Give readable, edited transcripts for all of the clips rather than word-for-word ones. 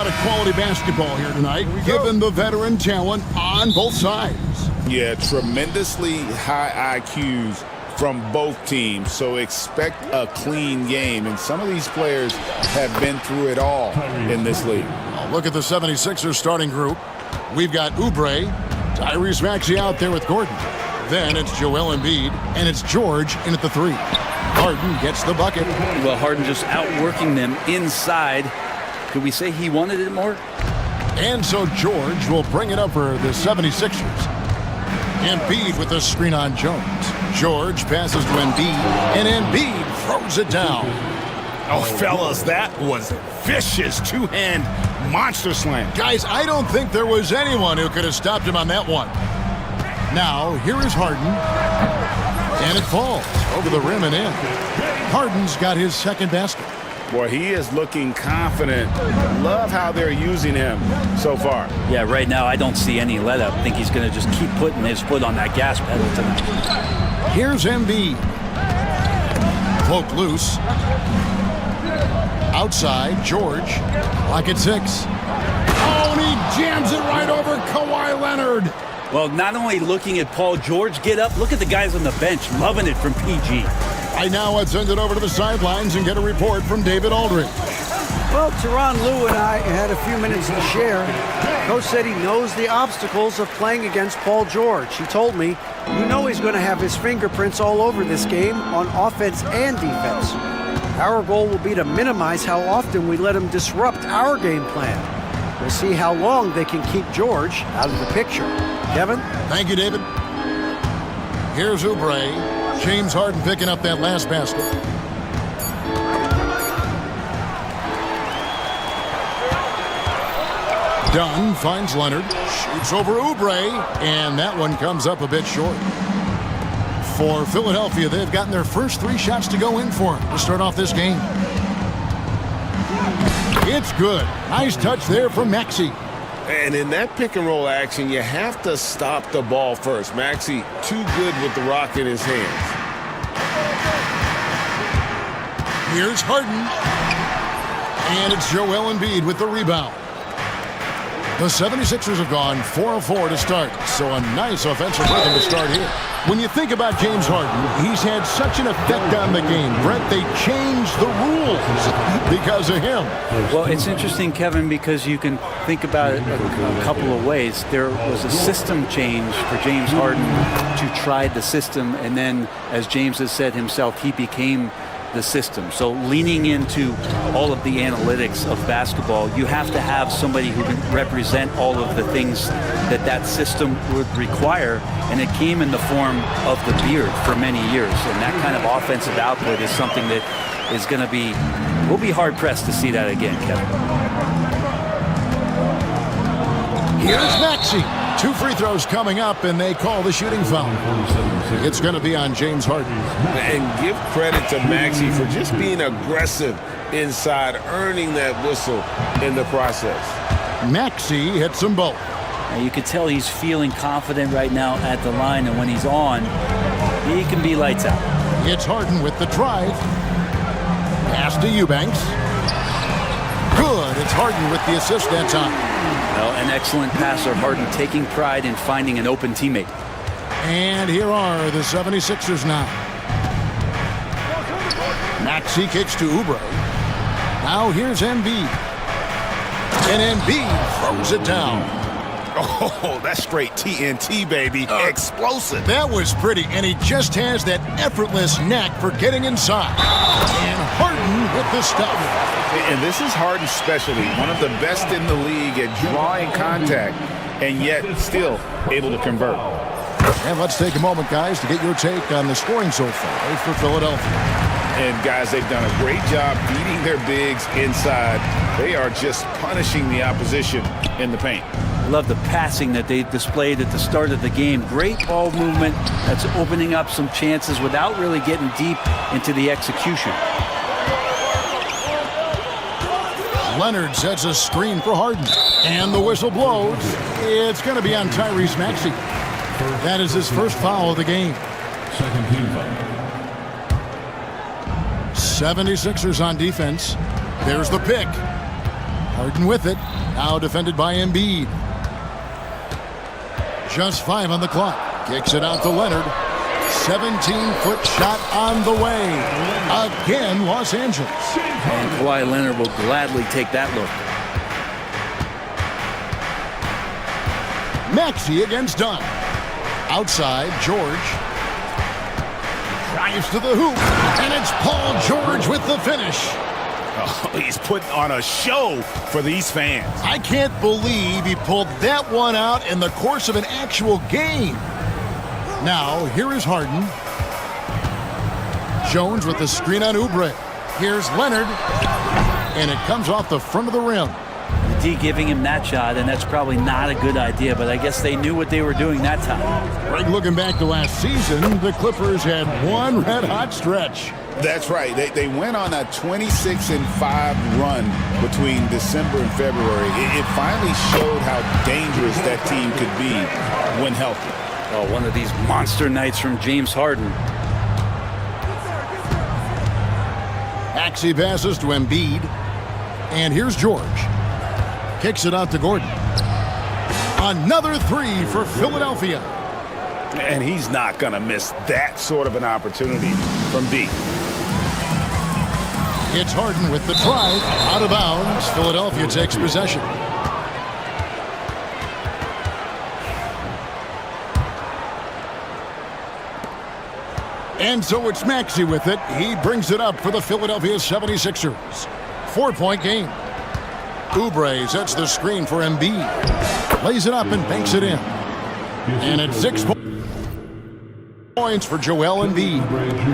A lot of quality basketball here tonight, given the veteran talent on both sides. Yeah, tremendously high IQs from both teams, so expect a clean game. And some of these players have been through it all in this league. Look at the 76ers starting group. We've got Oubre, Tyrese Maxey out there with Gordon. Then it's Joel Embiid, and it's George in at the 3. Harden gets the bucket. Well, Harden just outworking them inside. Could we say he wanted it more? And so George will bring it up for the 76ers. Embiid with the screen on Jones. George passes to Embiid, and Embiid throws it down. Oh, fellas, that was vicious two-hand monster slam. Guys, I don't think there was anyone who could have stopped him on that one. Now, here is Harden. And it falls over the rim and in. Harden's got his second basket. Boy, he is looking confident. Love how they're using him so far. Yeah, right now I don't see any let up. I think he's going to just keep putting his foot on that gas pedal tonight. Here's Embiid. Poke loose. Outside, George. Lock at 6. Oh, and he jams it right over Kawhi Leonard. Well, not only looking at Paul George get up, look at the guys on the bench loving it from PG. Right now, let's send it over to the sidelines and get a report from David Aldridge. Well, Tyronn Lue and I had a few minutes to share. Coach said he knows the obstacles of playing against Paul George. He told me, you know he's going to have his fingerprints all over this game on offense and defense. Our goal will be to minimize how often we let him disrupt our game plan. We'll see how long they can keep George out of the picture. Kevin? Thank you, David. Here's Oubre. James Harden picking up that last basket. Dunn finds Leonard, shoots over Oubre, and that one comes up a bit short. For Philadelphia, they've gotten their first 3 shots to go in for him to start off this game. It's good. Nice touch there from Maxey. And in that pick and roll action, you have to stop the ball first. Maxey too good with the rock in his hands. Here's Harden. And it's Joel Embiid with the rebound. The 76ers have gone 4 of 4 to start, so a nice offensive rhythm to start here. When you think about James Harden, he's had such an effect on the game. Brent, they changed the rules because of him. Well, it's interesting, Kevin, because you can think about it a couple of ways. There was a system change for James Harden to try the system, and then, as James has said himself, he became the system. So leaning into all of the analytics of basketball, you have to have somebody who can represent all of the things that that system would require, and it came in the form of the beard for many years. And that kind of offensive output is something that is going to be, we'll be hard pressed to see that again, Kevin. Here's Maxey. 2 free throws coming up, and they call the shooting foul. It's going to be on James Harden. And give credit to Maxey for just being aggressive inside, earning that whistle in the process. Maxey hits them both. Now you can tell he's feeling confident right now at the line, and when he's on, he can be lights out. It's Harden with the drive. Pass to Eubanks. Good. It's Harden with the assist that time. Well, an excellent passer, Harden taking pride in finding an open teammate. And here are the 76ers now. Maxey kicks to Oubre. Now here's Embiid. And Embiid throws it down. Oh, that's straight TNT, baby. Explosive. That was pretty, and he just has that effortless knack for getting inside. And Harden with the stuff. And this is Harden's specialty, one of the best in the league at drawing contact, and yet still able to convert. And let's take a moment, guys, to get your take on the scoring so far for Philadelphia. And, guys, they've done a great job beating their bigs inside. They are just punishing the opposition in the paint. Love the passing that they displayed at the start of the game. Great ball movement that's opening up some chances without really getting deep into the execution. Leonard sets a screen for Harden. And the whistle blows. It's going to be on Tyrese Maxey. That is his first foul of the game. Second team foul. 76ers on defense. There's the pick. Harden with it. Now defended by Embiid. Just 5 on the clock. Kicks it out to Leonard. 17-foot shot on the way. Again, Los Angeles. And Kawhi Leonard will gladly take that look. Maxey against Dunn. Outside, George. Drives to the hoop. And it's Paul George with the finish. Oh, he's putting on a show for these fans. I can't believe he pulled that one out in the course of an actual game. Now, here is Harden. Jones with the screen on Oubre. Here's Leonard. And it comes off the front of the rim. D giving him that shot, and that's probably not a good idea, but I guess they knew what they were doing that time. Greg, looking back to last season, the Clippers had one red-hot stretch. That's right. They went on a 26-5 run between December and February. It finally showed how dangerous that team could be when healthy. Oh, one of these monster nights from James Harden. Maxey passes to Embiid. And here's George. Kicks it out to Gordon. Another 3 for Philadelphia. And he's not going to miss that sort of an opportunity from deep. It's Harden with the drive. Out of bounds. Philadelphia takes possession. And so it's Maxey with it. He brings it up for the Philadelphia 76ers. 4-point game. Oubre sets the screen for Embiid. Lays it up and banks it in. And it's 6 points for Joel Embiid.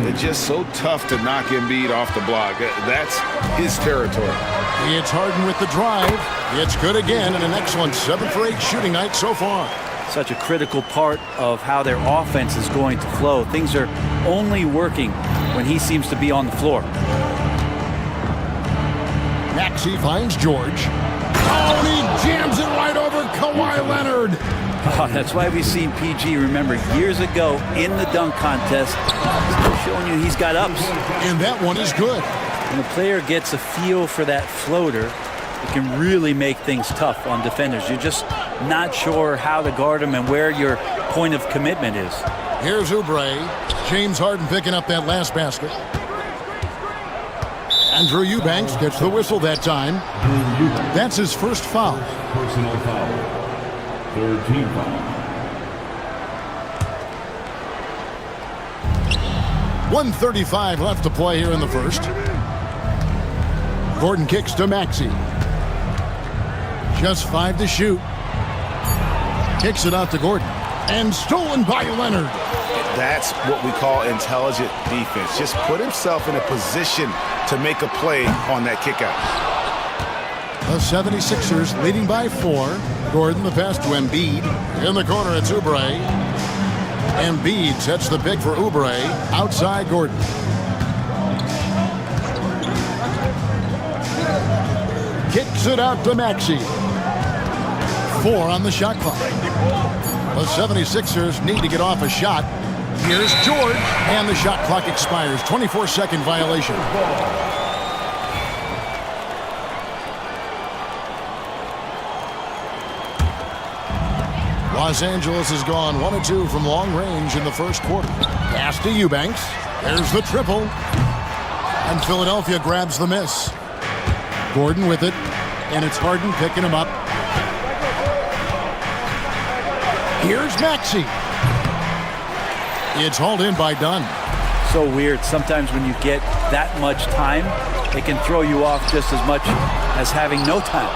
It's just so tough to knock Embiid off the block. That's his territory. It's Harden with the drive. It's good again, and an excellent 7 for 8 shooting night so far. Such a critical part of how their offense is going to flow. Things are only working when he seems to be on the floor. Maxey finds George. Oh, and he jams it right over Kawhi Leonard. Oh, that's why we've seen PG, remember, years ago in the dunk contest, showing you he's got ups. And that one is good. When a player gets a feel for that floater, it can really make things tough on defenders. You're just not sure how to guard them and where your point of commitment is. Here's Oubre. James Harden picking up that last basket. Andrew Eubanks gets the whistle that time. That's his first foul. Personal foul. Third team foul. 1:35 left to play here in the first. Gordon kicks to Maxey. Just 5 to shoot. Kicks it out to Gordon. And stolen by Leonard. That's what we call intelligent defense. Just put himself in a position to make a play on that kick out. The 76ers leading by 4. Gordon the pass to Embiid. In the corner, it's Oubre. Embiid sets the pick for Oubre. Outside Gordon. Kicks it out to Maxey. 4 on the shot clock. The 76ers need to get off a shot. Here's George, and the shot clock expires. 24-second violation. Los Angeles has gone 1 of 2 from long range in the first quarter. Pass to Eubanks. There's the triple. And Philadelphia grabs the miss. Gordon with it, and it's Harden picking him up. Here's Maxey. It's hauled in by Dunn. So weird. Sometimes when you get that much time, it can throw you off just as much as having no time.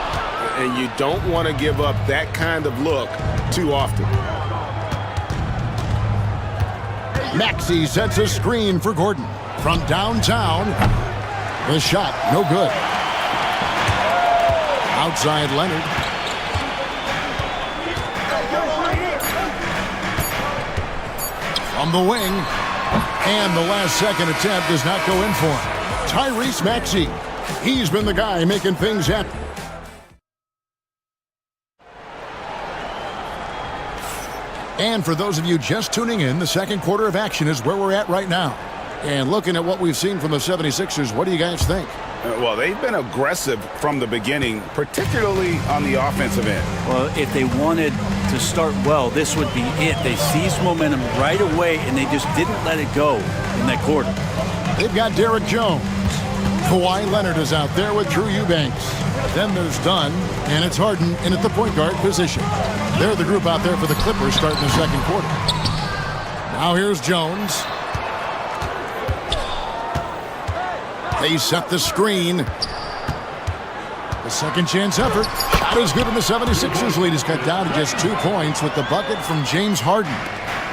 And you don't want to give up that kind of look too often. Maxey sets a screen for Gordon. From downtown, the shot, no good. Outside Leonard. On the wing, and the last second attempt does not go in for him. Tyrese Maxey, he's been the guy making things happen. And for those of you just tuning in, the second quarter of action is where we're at right now. And looking at what we've seen from the 76ers, what do you guys think? Well, they've been aggressive from the beginning, particularly on the offensive end. Well, if they wanted to start well, this would be it. They seized momentum right away, and they just didn't let it go in that quarter. They've got Derek Jones. Kawhi Leonard is out there with Drew Eubanks. Then there's Dunn, and it's Harden in at the point guard position. They're the group out there for the Clippers starting the second quarter. Now here's Jones. They set the screen. The second chance effort. Shot is good, and the 76ers lead is cut down to just 2 points with the bucket from James Harden.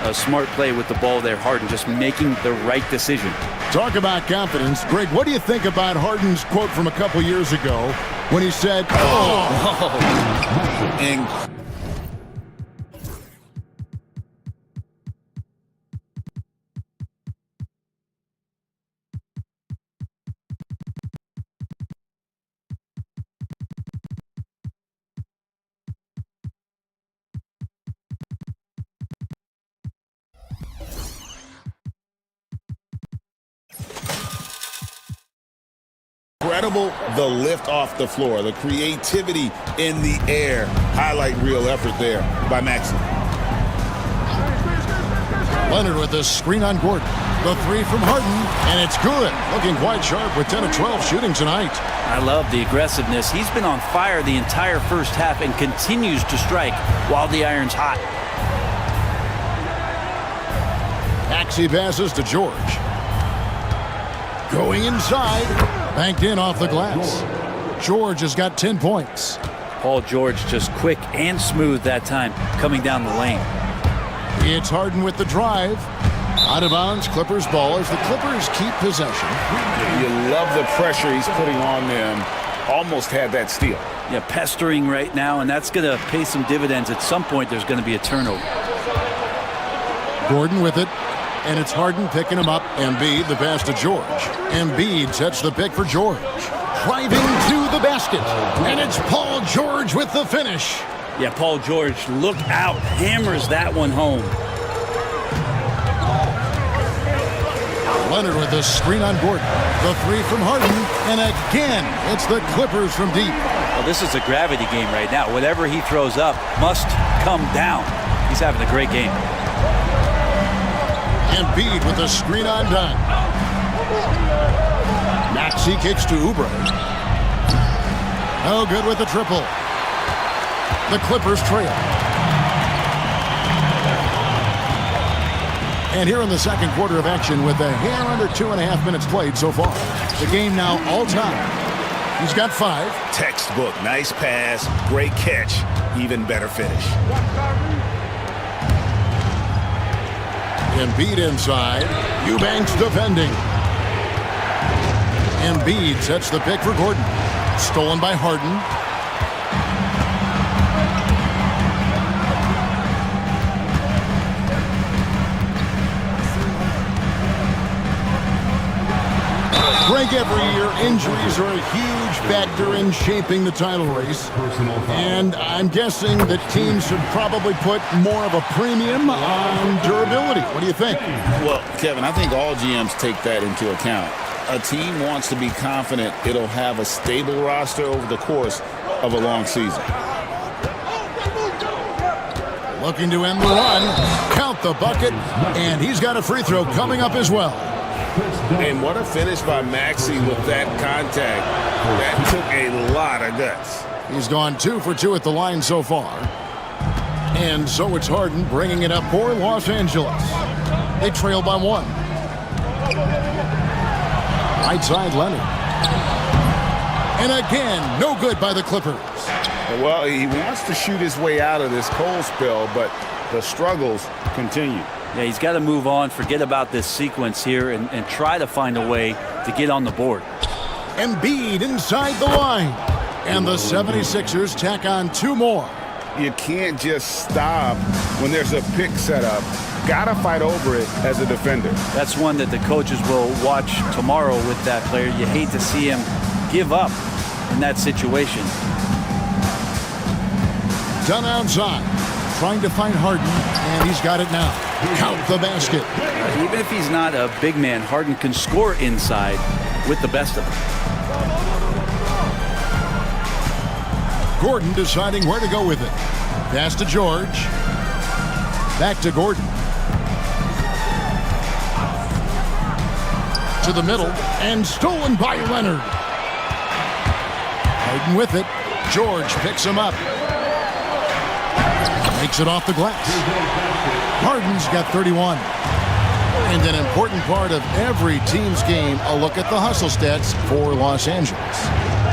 A smart play with the ball there, Harden just making the right decision. Talk about confidence. Greg, what do you think about Harden's quote from a couple years ago when he said, Incredible, the lift off the floor, the creativity in the air. Highlight real effort there by Maxey. Leonard with the screen on Gordon. The three from Harden, and it's good. Looking quite sharp with 10 of 12 shooting tonight. I love the aggressiveness. He's been on fire the entire first half and continues to strike while the iron's hot. Maxey passes to George. Going inside. Banked in off the glass. George has got 10 points. Paul George just quick and smooth that time coming down the lane. It's Harden with the drive. Out of bounds, Clippers ball as the Clippers keep possession. You love the pressure he's putting on them. Almost had that steal. Yeah, pestering right now, and that's going to pay some dividends. At some point, there's going to be a turnover. Gordon with it. And it's Harden picking him up. Embiid the pass to George. Embiid sets the pick for George. Driving to the basket. And it's Paul George with the finish. Yeah, Paul George, look out. Hammers that one home. Leonard with the screen on Gordon. The three from Harden. And again, it's the Clippers from deep. Well, this is a gravity game right now. Whatever he throws up must come down. He's having a great game. Embiid with the screen on Dunn. Maxey kicks to Oubre. No good with the triple. The Clippers trail. And here in the second quarter of action with a hair under 2.5 minutes played so far. The game now all time. He's got 5. Textbook, nice pass, great catch, even better finish. Embiid inside. Eubanks defending. Embiid sets the pick for Gordon. Stolen by Harden. Greg, every year injuries are a huge factor in shaping the title race. And I'm guessing that teams should probably put more of a premium on durability. What do you think? Well, Kevin, I think all GMs take that into account. A team wants to be confident it'll have a stable roster over the course of a long season. Looking to end the run. Count the bucket. And he's got a free throw coming up as well. And what a finish by Maxey with that contact. That took a lot of guts. He's gone 2 for 2 at the line so far. And so it's Harden bringing it up for Los Angeles. They trail by 1. Right side Leonard. And again, no good by the Clippers. Well, he wants to shoot his way out of this cold spell, but the struggles continue. Yeah, he's got to move on, forget about this sequence here, and try to find a way to get on the board. Embiid inside the line. And the 76ers tack on 2 more. You can't just stop when there's a pick set up. Gotta fight over it as a defender. That's one that the coaches will watch tomorrow with that player. You hate to see him give up in that situation. Dunn outside. Trying to find Harden, and he's got it now. Count the basket. Even if he's not a big man, Harden can score inside with the best of them. Gordon deciding where to go with it. Pass to George. Back to Gordon. To the middle, and stolen by Leonard. Harden with it. George picks him up. Makes it off the glass. Harden's got 31. And an important part of every team's game, a look at the hustle stats for Los Angeles.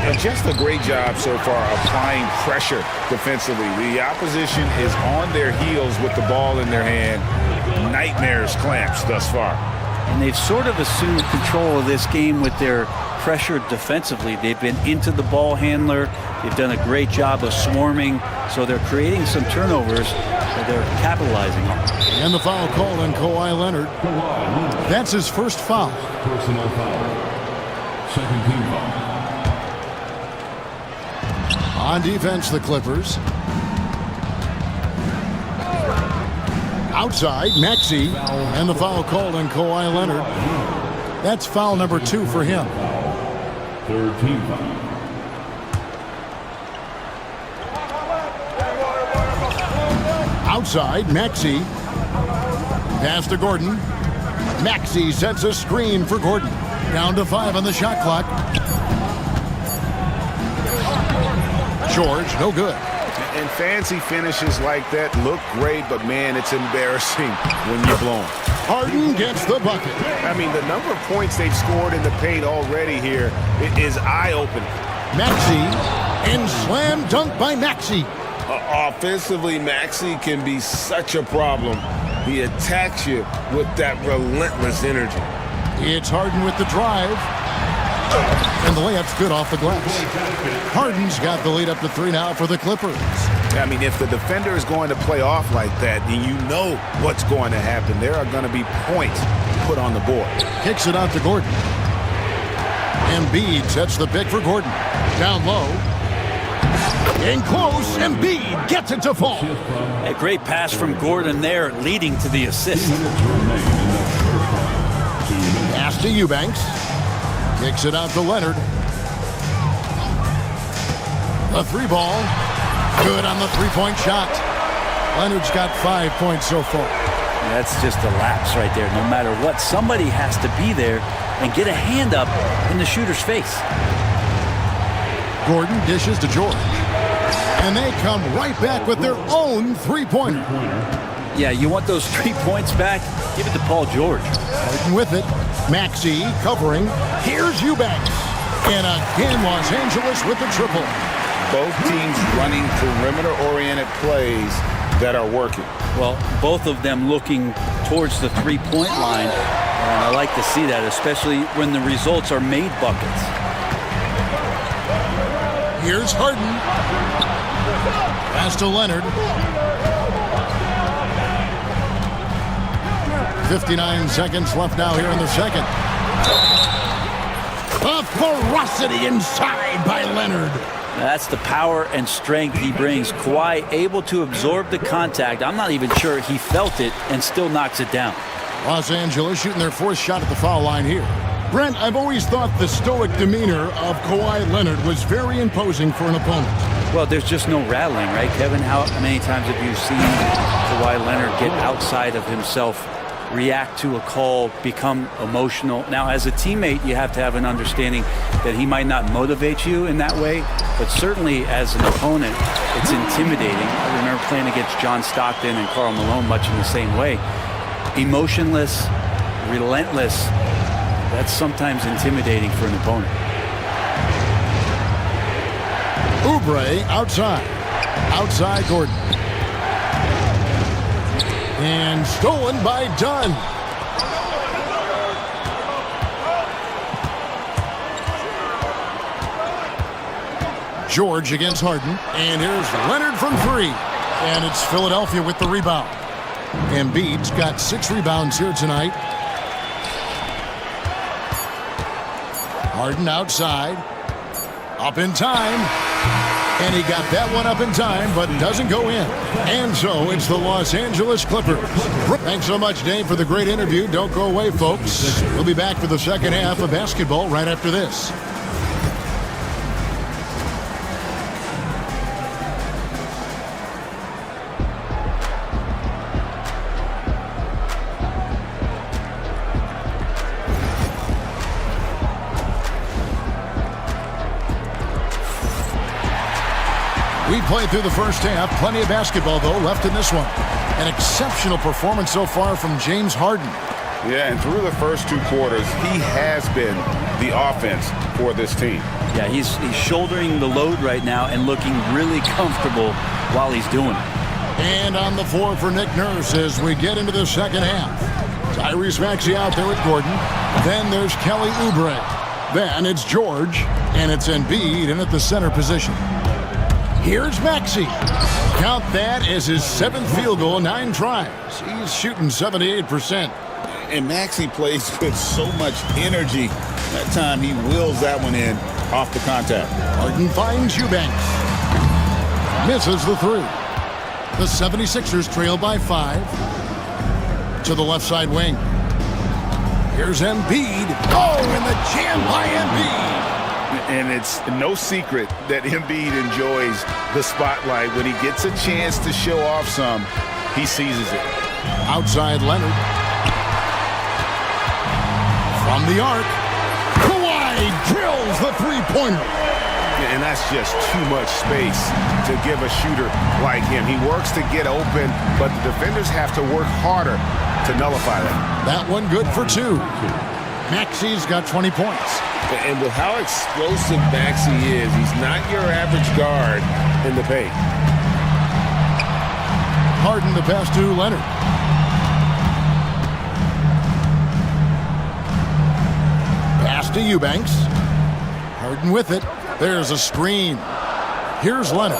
And just a great job so far applying pressure defensively. The opposition is on their heels with the ball in their hand. Nightmares clamps thus far. And they've sort of assumed control of this game with their pressure defensively. They've been into the ball handler. They've done a great job of swarming. So they're creating some turnovers that they're capitalizing on. And the foul called on Kawhi Leonard. That's his first foul. Personal foul. Second team foul. On defense, the Clippers. Outside, Maxey. And the foul called on Kawhi Leonard. That's foul number 2 for him. Third team foul. Outside, Maxey. Pass to Gordon. Maxey sets a screen for Gordon. Down to 5 on the shot clock. George, no good. And fancy finishes like that look great, but man, it's embarrassing when you're blown. Harden gets the bucket. I mean, the number of points they've scored in the paint already here is eye-opening. Maxey, and slam dunk by Maxey. Offensively, Maxey can be such a problem. He attacks you with that relentless energy. It's Harden with the drive. And the layup's good off the glass. Harden's got the lead up to 3 now for the Clippers. I mean, if the defender is going to play off like that, then you know what's going to happen. There are going to be points put on the board. Kicks it out to Gordon. Embiid sets the pick for Gordon. Down low. In close, Embiid gets it to fall. A great pass from Gordon there, leading to the assist. Pass to Eubanks. Kicks it out to Leonard. The 3 ball. Good on the 3-point shot. Leonard's got 5 points so far. That's just a lapse right there. No matter what, somebody has to be there and get a hand up in the shooter's face. Gordon dishes to George. And they come right back with their own 3-pointer. Yeah, you want those 3 points back? Give it to Paul George. Harden with it. Maxey covering. Here's Eubanks. And again, Los Angeles with the triple. Both teams running perimeter-oriented plays that are working. Well, both of them looking towards the 3-point line. And I like to see that, especially when the results are made buckets. Here's Harden. Pass to Leonard. 59 seconds left now here in the second. The ferocity inside by Leonard. That's the power and strength he brings. Kawhi able to absorb the contact. I'm not even sure he felt it and still knocks it down. Los Angeles shooting their 4th shot at the foul line here. Brent, I've always thought the stoic demeanor of Kawhi Leonard was very imposing for an opponent. Well, there's just no rattling, right, Kevin? How many times have you seen Kawhi Leonard get outside of himself, react to a call, become emotional? Now, as a teammate, you have to have an understanding that he might not motivate you in that way, but certainly as an opponent, it's intimidating. I remember playing against John Stockton and Karl Malone much in the same way. Emotionless, relentless, that's sometimes intimidating for an opponent. Oubre outside. Outside Gordon. And stolen by Dunn. George against Harden. And here's Leonard from 3. And it's Philadelphia with the rebound. Embiid's got 6 rebounds here tonight. Harden outside. Up in time. And he got that one up in time, but doesn't go in. And so it's the Los Angeles Clippers. Thanks so much, Dave, for the great interview. Don't go away, folks. We'll be back for the second half of basketball right after this. We played through the first half. Plenty of basketball, though, left in this one. An exceptional performance so far from James Harden. Yeah, and through the first two quarters, he has been the offense for this team. Yeah, he's shouldering the load right now and looking really comfortable while he's doing it. And on the floor for Nick Nurse as we get into the second half. Tyrese Maxey out there with Gordon. Then there's Kelly Oubre. Then it's George, and it's Embiid in at the center position. Here's Maxey. Count that as his 7th field goal, 9 tries. He's shooting 78%. And Maxey plays with so much energy. That time he wheels that one in off the contact. Harden finds Eubanks. Misses the 3. The 76ers trail by 5. To the left side wing. Here's Embiid. Oh, and the jam by Embiid. And it's no secret that Embiid enjoys the spotlight. When he gets a chance to show off some, he seizes it. Outside Leonard. From the arc. Kawhi drills the three-pointer. And that's just too much space to give a shooter like him. He works to get open, but the defenders have to work harder to nullify that. That one good for 2. Maxey's got 20 points. And with how explosive Maxey is, he's not your average guard in the paint. Harden the pass to Leonard. Pass to Eubanks. Harden with it. There's a screen. Here's Leonard.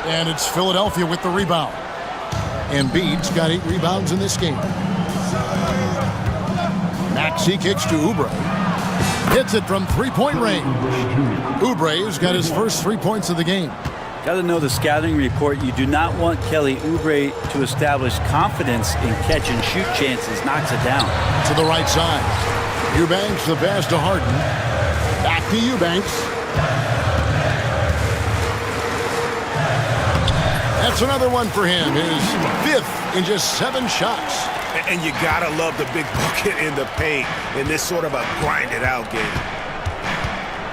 And it's Philadelphia with the rebound. Embiid's got 8 rebounds in this game. Maxey kicks to Oubre. Hits it from three-point range. Oubre's got his first 3 points of the game. Got to know the scouting report. You do not want Kelly Oubre to establish confidence in catch and shoot chances. Knocks it down. To the right side. Eubanks the pass to Harden. Back to Eubanks. That's another one for him. His 5th in just 7 shots. And you gotta love the big bucket in the paint in this sort of a grinded-out game.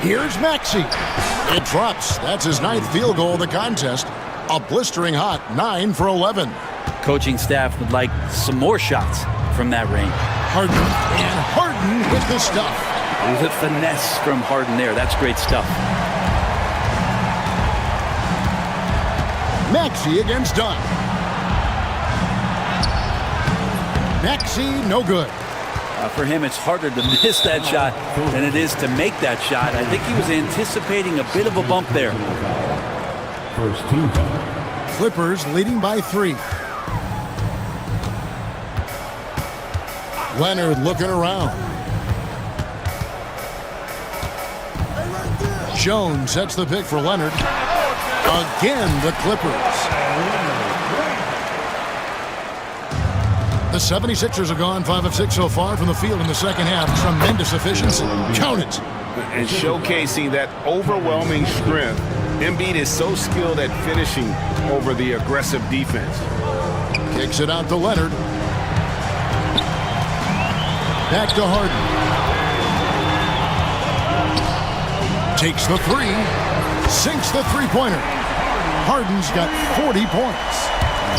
Here's Maxey. It drops. That's his 9th field goal of the contest. A blistering hot 9 for 11. Coaching staff would like some more shots from that range. Harden. And Harden with the stuff. There's a finesse from Harden there. That's great stuff. Maxey against Dunn. Maxey, no good. For him, it's harder to miss that shot than it is to make that shot. I think he was anticipating a bit of a bump there. First team foul. Clippers leading by 3. Leonard looking around. Jones sets the pick for Leonard. Again, the Clippers. The 76ers have gone 5 of 6 so far from the field in the second half. Tremendous efficiency. Count it. And showcasing that overwhelming strength, Embiid is so skilled at finishing over the aggressive defense. Kicks it out to Leonard. Back to Harden. Takes the 3. Sinks the three-pointer. Harden's got 40 points.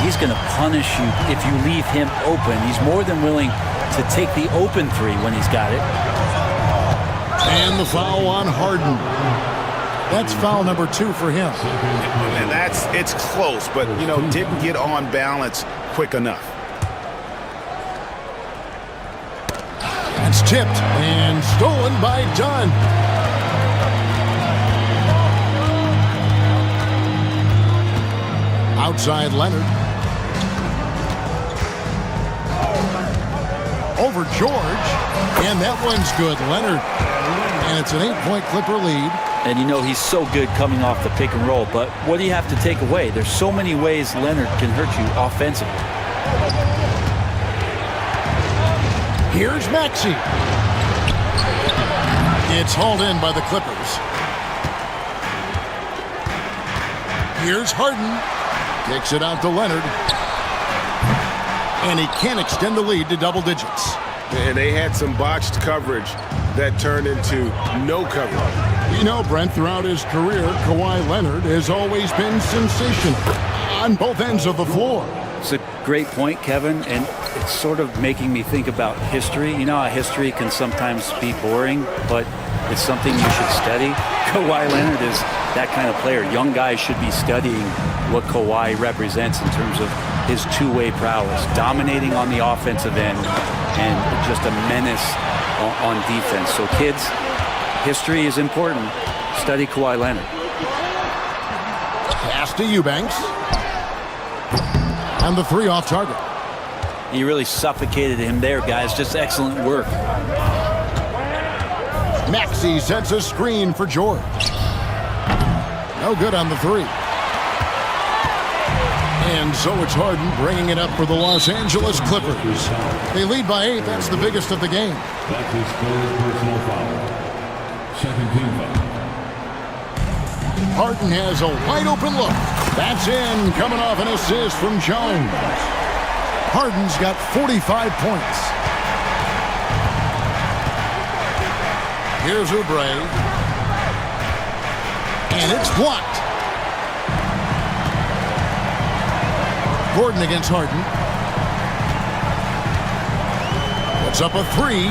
He's going to punish you if you leave him open. He's more than willing to take the open 3 when he's got it. And the foul on Harden. That's foul number 2 for him. And it's close, but, didn't get on balance quick enough. That's tipped and stolen by Dunn. Outside Leonard. Over George. And that one's good. Leonard. And it's an 8-point Clipper lead. And he's so good coming off the pick and roll. But what do you have to take away? There's so many ways Leonard can hurt you offensively. Here's Maxey. It's hauled in by the Clippers. Here's Harden. Kicks it out to Leonard. And he can't extend the lead to double digits. And they had some botched coverage that turned into no coverage. You know, Brent, throughout his career, Kawhi Leonard has always been sensational on both ends of the floor. It's a great point, Kevin, and it's sort of making me think about history. You know how history can sometimes be boring, but it's something you should study. Kawhi Leonard is that kind of player. Young guys should be studying what Kawhi represents in terms of his two-way prowess, dominating on the offensive end and just a menace on defense. So kids, history is important. Study Kawhi Leonard. Pass to Eubanks. And the three off target. You really suffocated him there, guys. Just excellent work. Maxey sets a screen for George. No good on the three. And so it's Harden bringing it up for the Los Angeles Clippers. They lead by 8. That's the biggest of the game. That's his third personal foul. Second team foul. Harden has a wide open look. That's in, coming off an assist from Jones. Harden's got 45 points. Here's Oubre. And it's blocked. Gordon against Harden. Puts up a three.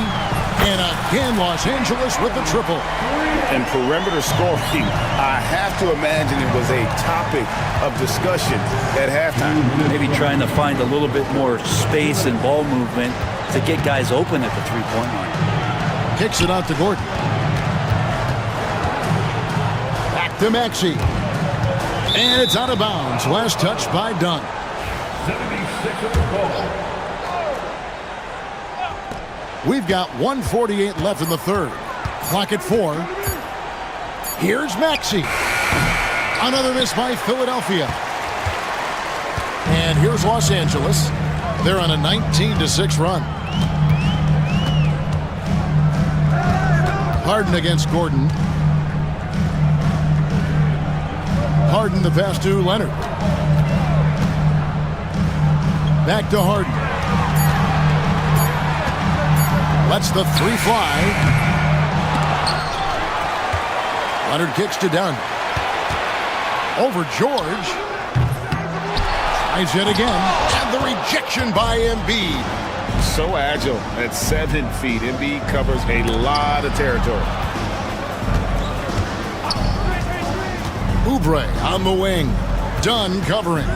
And again, Los Angeles with the triple. And perimeter scoring, I have to imagine it was a topic of discussion at halftime. Maybe trying to find a little bit more space and ball movement to get guys open at the three-point line. Kicks it out to Gordon. Back to Maxey. And it's out of bounds. Last touch by Dunn. 76 of the ball. We've got 1:48 left in the third. Clock at 4. Here's Maxey. Another miss by Philadelphia. And here's Los Angeles. They're on a 19-6 run. Harden against Gordon. Harden the pass to Leonard. Back to Harden. Lets the three fly. Leonard kicks to Dunn. Over George. Tries it again. And the rejection by Embiid. So agile at 7 feet. Embiid covers a lot of territory. Oubre on the wing. Dunn covering.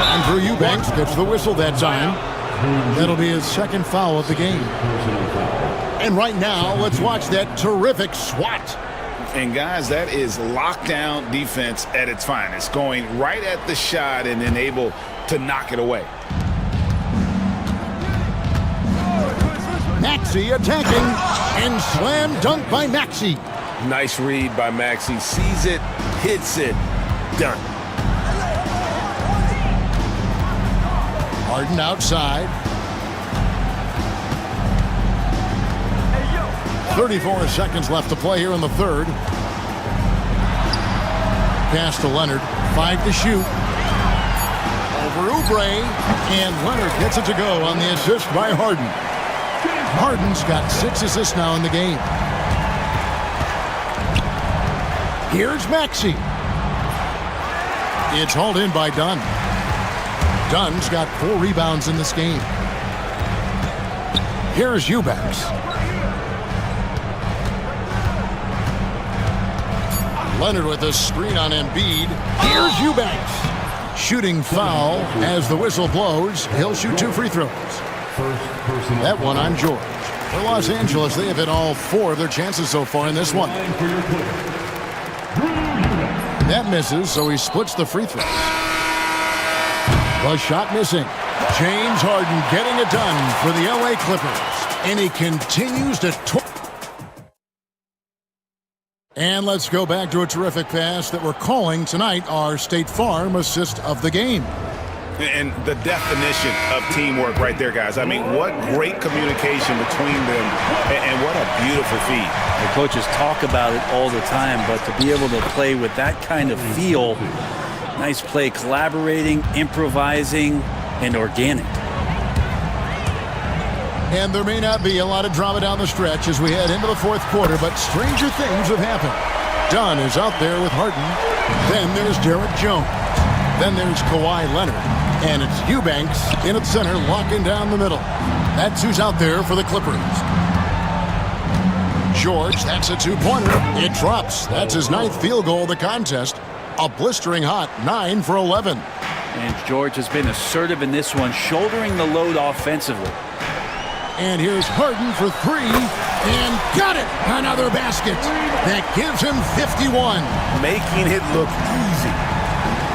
And for Eubanks, gets the whistle that time. That'll be his second foul of the game. And right now, let's watch that terrific swat. And guys, that is lockdown defense at its finest. Going right at the shot and then able to knock it away. Maxey attacking. And slam dunk by Maxey. Nice read by Maxey. Sees it, hits it, done. Harden outside. 34 seconds left to play here in the third. Pass to Leonard. 5 to shoot. Over Oubre. And Leonard gets it to go on the assist by Harden. Harden's got 6 assists now in the game. Here's Maxey. It's hauled in by Dunn. Dunn's got 4 rebounds in this game. Here's Eubanks. Leonard with a screen on Embiid. Here's Eubanks. Shooting foul as the whistle blows. He'll shoot 2 free throws. That one on George. For Los Angeles, they have hit all 4 of their chances so far in this one. That misses, so he splits the free throws. The shot missing. James Harden getting it done for the LA Clippers. And he continues to And let's go back to a terrific pass that we're calling tonight our State Farm assist of the game. And the definition of teamwork right there, guys. I mean, what great communication between them, and what a beautiful feed. The coaches talk about it all the time, but to be able to play with that kind of feel, nice play, collaborating, improvising, and organic. And there may not be a lot of drama down the stretch as we head into the fourth quarter, but stranger things have happened. Dunn is out there with Harden. Then there's Derek Jones. Then there's Kawhi Leonard. And it's Eubanks in at center, locking down the middle. That's who's out there for the Clippers. George, that's a two-pointer. It drops. That's his 9th field goal of the contest. A blistering hot 9 for 11. And George has been assertive in this one, shouldering the load offensively. And here's Harden for 3, and got it! Another basket. That gives him 51. Making it look easy.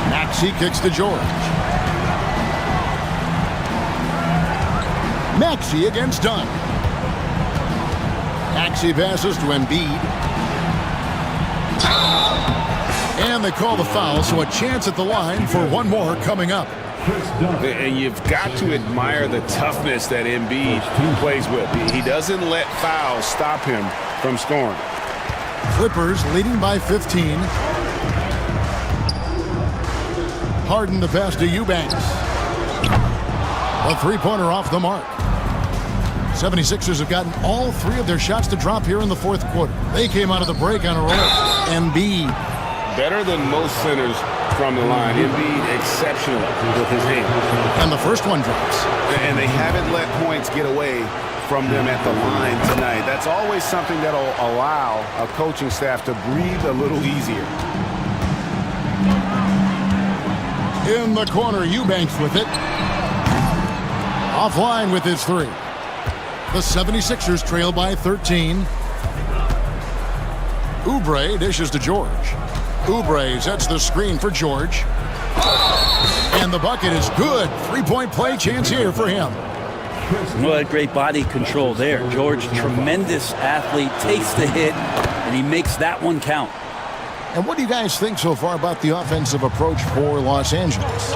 Maxey kicks to George. Maxey against Dunn. Maxey passes to Embiid. And they call the foul, so a chance at the line for one more coming up. And you've got to admire the toughness that Embiid plays with. He doesn't let fouls stop him from scoring. Clippers leading by 15. Harden the pass to Eubanks. A three-pointer off the mark. 76ers have gotten all 3 of their shots to drop here in the fourth quarter. They came out of the break on a roll. Embiid. Better than most centers from the line. Embiid exceptional with his hand. And the first one drops. And they haven't let points get away from them at the line tonight. That's always something that'll allow a coaching staff to breathe a little easier. In the corner, Eubanks with it. Offline with his 3. The 76ers trail by 13. Oubre dishes to George. Oubre sets the screen for George. And the bucket is good. 3-point play chance here for him. Well, great body control there. George, tremendous athlete, takes the hit, and he makes that one count. And what do you guys think so far about the offensive approach for Los Angeles?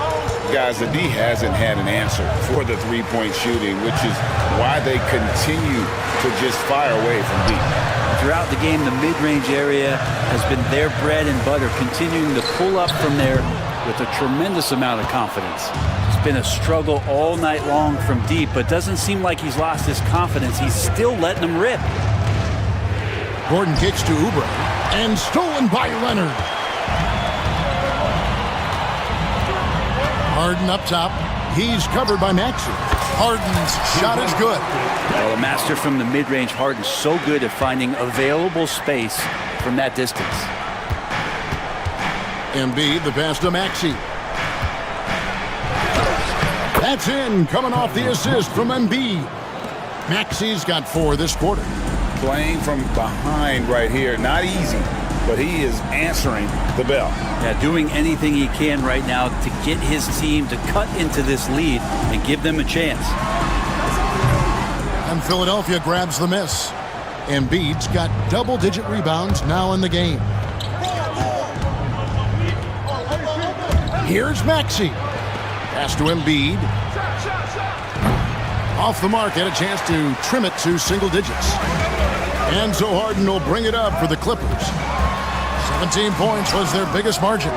Guys, the D hasn't had an answer for the three-point shooting, which is why they continue to just fire away from deep. Throughout the game, the mid-range area has been their bread and butter, continuing to pull up from there with a tremendous amount of confidence. It's been a struggle all night long from deep, but doesn't seem like he's lost his confidence. He's still letting them rip. Gordon kicks to Oubre, and stolen by Leonard. Harden up top. He's covered by Maxey. Harden's shot is good. Well, a master from the mid-range. Harden's so good at finding available space from that distance. Embiid, the pass to Maxey. That's in, coming off the assist from Embiid. Maxey's got 4 this quarter. Playing from behind right here, not easy, but he is answering the bell. Yeah, doing anything he can right now to get his team to cut into this lead and give them a chance. And Philadelphia grabs the miss. Embiid's got double-digit rebounds now in the game. Here's Maxey. Pass to Embiid. Off the mark, had a chance to trim it to single digits. And so Harden will bring it up for the Clippers. 17 points was their biggest margin.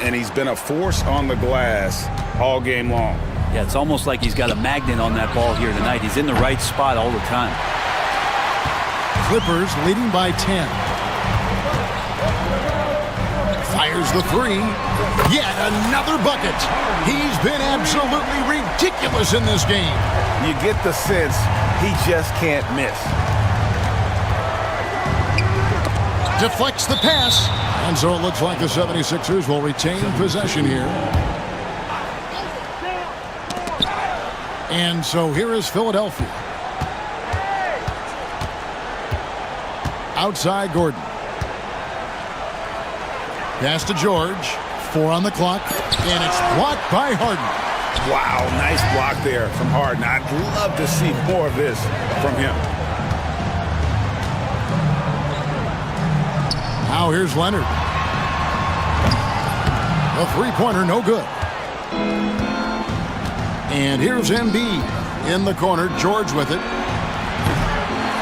And he's been a force on the glass all game long. Yeah, it's almost like he's got a magnet on that ball here tonight. He's in the right spot all the time. Clippers leading by 10. Fires the 3. Yet another bucket. He's been absolutely ridiculous in this game. You get the sense he just can't miss. Deflects the pass. And so it looks like the 76ers will retain possession here. And so here is Philadelphia. Outside Gordon. Pass to George. 4 on the clock. And it's blocked by Harden. Wow, nice block there from Harden. I'd love to see more of this from him. Now here's Leonard. A three-pointer, no good. And here's Embiid in the corner. George with it.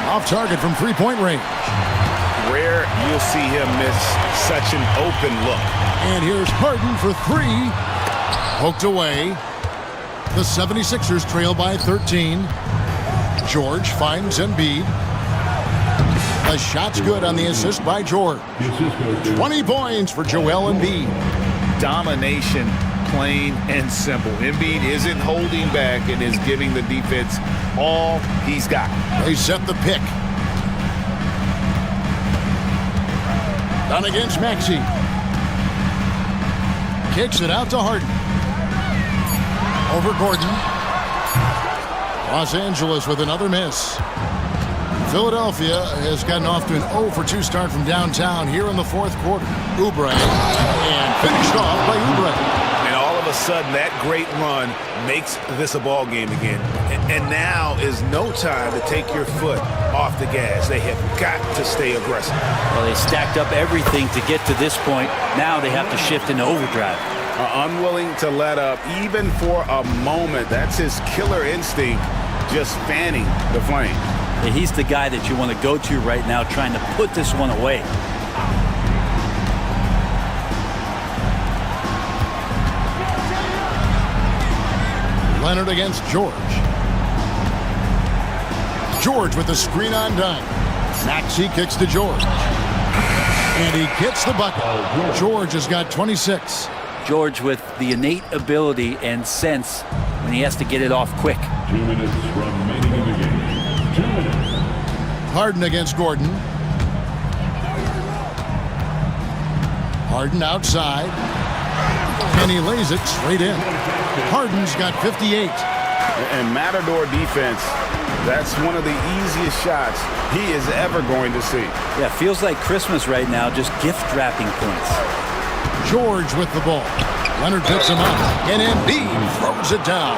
Off target from three-point range. Rare you'll see him miss such an open look. And here's Harden for 3. Poked away. The 76ers trail by 13. George finds Embiid. The shot's good on the assist by George. 20 points for Joel Embiid. Domination, plain and simple. Embiid isn't holding back and is giving the defense all he's got. They set the pick. Done against Maxey. Kicks it out to Harden. Over Gordon. Los Angeles with another miss. Philadelphia has gotten off to an 0-for-2 start from downtown here in the fourth quarter. Oubre, and finished off by Oubre. And all of a sudden, that great run makes this a ball game again. And now is no time to take your foot off the gas. They have got to stay aggressive. Well, they stacked up everything to get to this point. Now they have to shift into overdrive. Unwilling to let up even for a moment. That's his killer instinct, just fanning the flame. He's the guy that you want to go to right now, trying to put this one away. Leonard against George. George with the screen on dime. Maxey kicks to George. And he gets the bucket. George has got 26. George with the innate ability and sense when he has to get it off quick. 2 minutes remaining in the game. 2 minutes. Harden against Gordon. Harden outside. And he lays it straight in. Harden's got 58. And Matador defense, that's one of the easiest shots he is ever going to see. Yeah, feels like Christmas right now, just gift wrapping points. George with the ball. Leonard picks him up. And Embiid throws it down.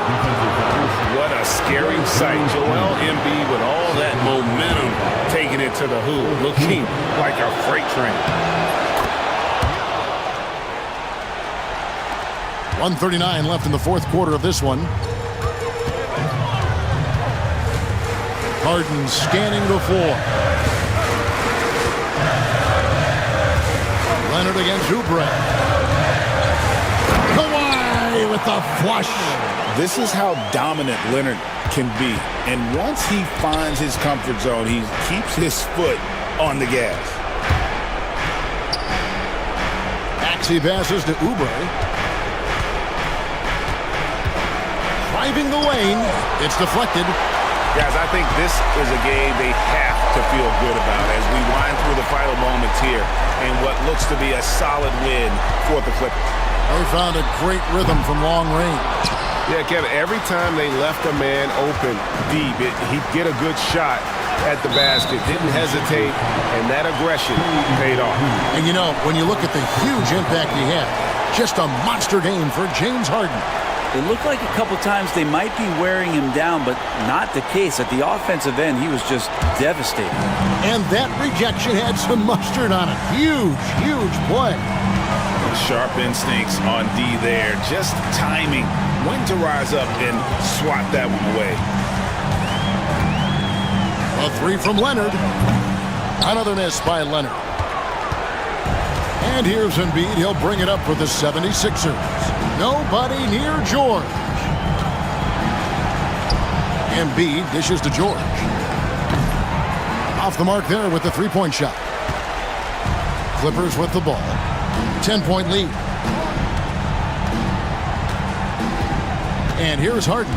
What a scary sight. Joel Embiid with all that momentum taking it to the hoop, looking like a freight train. 1:39 left in the fourth quarter of this one. Harden scanning the floor. Leonard against Oubre. Kawhi with the flush. This is how dominant Leonard can be. And once he finds his comfort zone, he keeps his foot on the gas. Maxey passes to Oubre. Driving the lane. It's deflected. Guys, I think this is a game they have to feel good about as we wind through the final moments here and what looks to be a solid win for the Clippers. They found a great rhythm from long range. Yeah, Kevin, every time they left a man open deep, he'd get a good shot at the basket, didn't hesitate, and that aggression paid off. And you know, when you look at the huge impact he had, just a monster game for James Harden. It looked like a couple times they might be wearing him down, but not the case. At the offensive end, he was just devastating. And that rejection had some mustard on it. Huge, huge play. Sharp instincts on D there. Just timing when to rise up and swat that one away. A three from Leonard. Another miss by Leonard. And here's Embiid. He'll bring it up for the 76ers. Nobody near George. Embiid dishes to George. Off the mark there with the three-point shot. Clippers with the ball. 10-point lead. And here's Harden.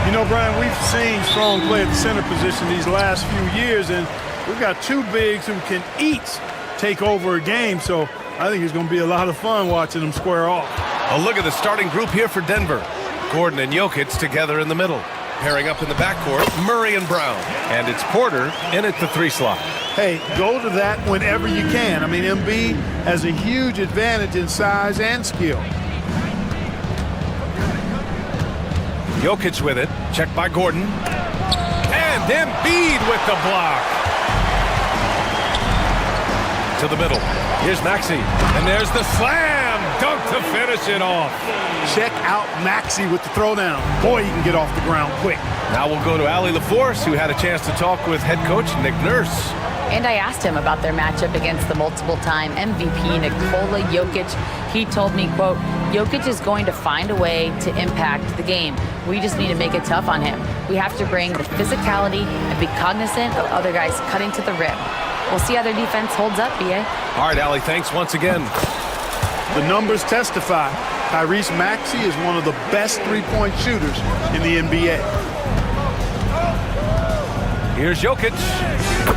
You know, Brian, we've seen strong play at the center position these last few years, and we've got two bigs who can each take over a game, so I think it's going to be a lot of fun watching them square off. A look at the starting group here for Denver. Gordon and Jokic together in the middle. Pairing up in the backcourt, Murray and Brown. And it's Porter in at the 3 slot. Hey, go to that whenever you can. I mean, Embiid has a huge advantage in size and skill. Jokic with it. Checked by Gordon. And Embiid with the block. To the middle. Here's Maxey. And there's the slam. Dunk to finish it off. Check out Maxey with the throwdown. Boy, he can get off the ground quick. Now we'll go to Allie LaForce, who had a chance to talk with head coach Nick Nurse. And I asked him about their matchup against the multiple-time MVP Nikola Jokic. He told me, quote, Jokic is going to find a way to impact the game. We just need to make it tough on him. We have to bring the physicality and be cognizant of other guys cutting to the rim. We'll see how their defense holds up, BA. All right, Allie, thanks once again. The numbers testify. Tyrese Maxey is one of the best three-point shooters in the NBA. Here's Jokic.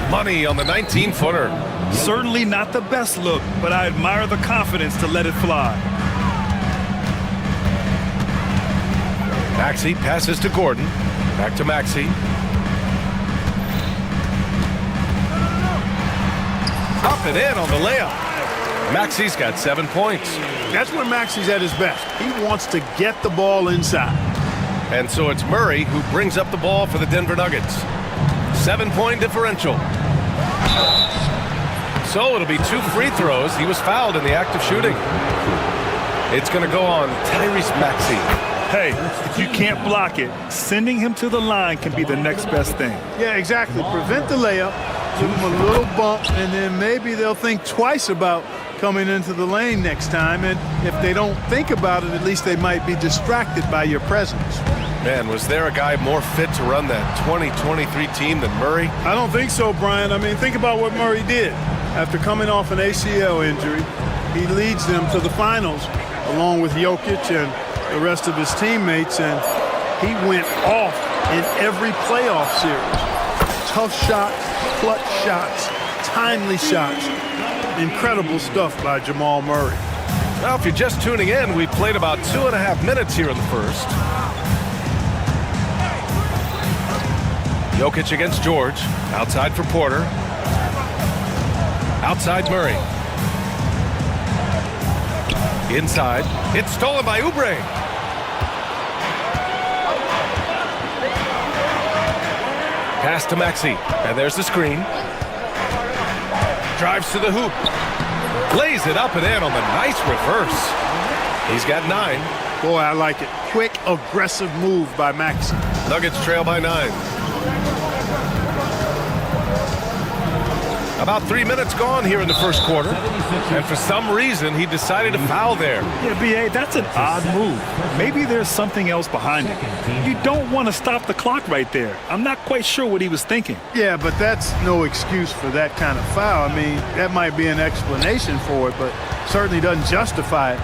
Money on the 19-footer. Certainly not the best look, but I admire the confidence to let it fly. Maxey passes to Gordon. Back to Maxey. Up and in on the layup. Maxey's got 7 points. That's when Maxey's at his best. He wants to get the ball inside. And so it's Murray who brings up the ball for the Denver Nuggets. 7-point differential. So it'll be 2 free throws. He was fouled in the act of shooting. It's going to go on Tyrese Maxey. Hey, if you can't block it, sending him to the line can be the next best thing. Yeah, exactly. Prevent the layup, give him a little bump, and then maybe they'll think twice about coming into the lane next time. And if they don't think about it, at least they might be distracted by your presence. Man, was there a guy more fit to run that 2023 team than Murray? I don't think so, Brian. I mean, think about what Murray did. After coming off an ACL injury, he leads them to the finals along with Jokic and the rest of his teammates, and he went off in every playoff series. Tough shots, clutch shots, timely shots. Incredible stuff by Jamal Murray. Now, if you're just tuning in, we played about 2.5 minutes here in the first. Jokic against George. Outside for Porter. Outside Murray. Inside. It's stolen by Oubre. Pass to Maxey. And there's the screen. Drives to the hoop. Lays it up and in on the nice reverse. He's got 9. Boy, I like it. Quick, aggressive move by Maxey. Nuggets trail by 9. About 3 minutes gone here in the first quarter. And for some reason, he decided to foul there. Yeah, B.A., that's an odd move. Maybe there's something else behind it. You don't want to stop the clock right there. I'm not quite sure what he was thinking. Yeah, but that's no excuse for that kind of foul. I mean, that might be an explanation for it, but certainly doesn't justify it.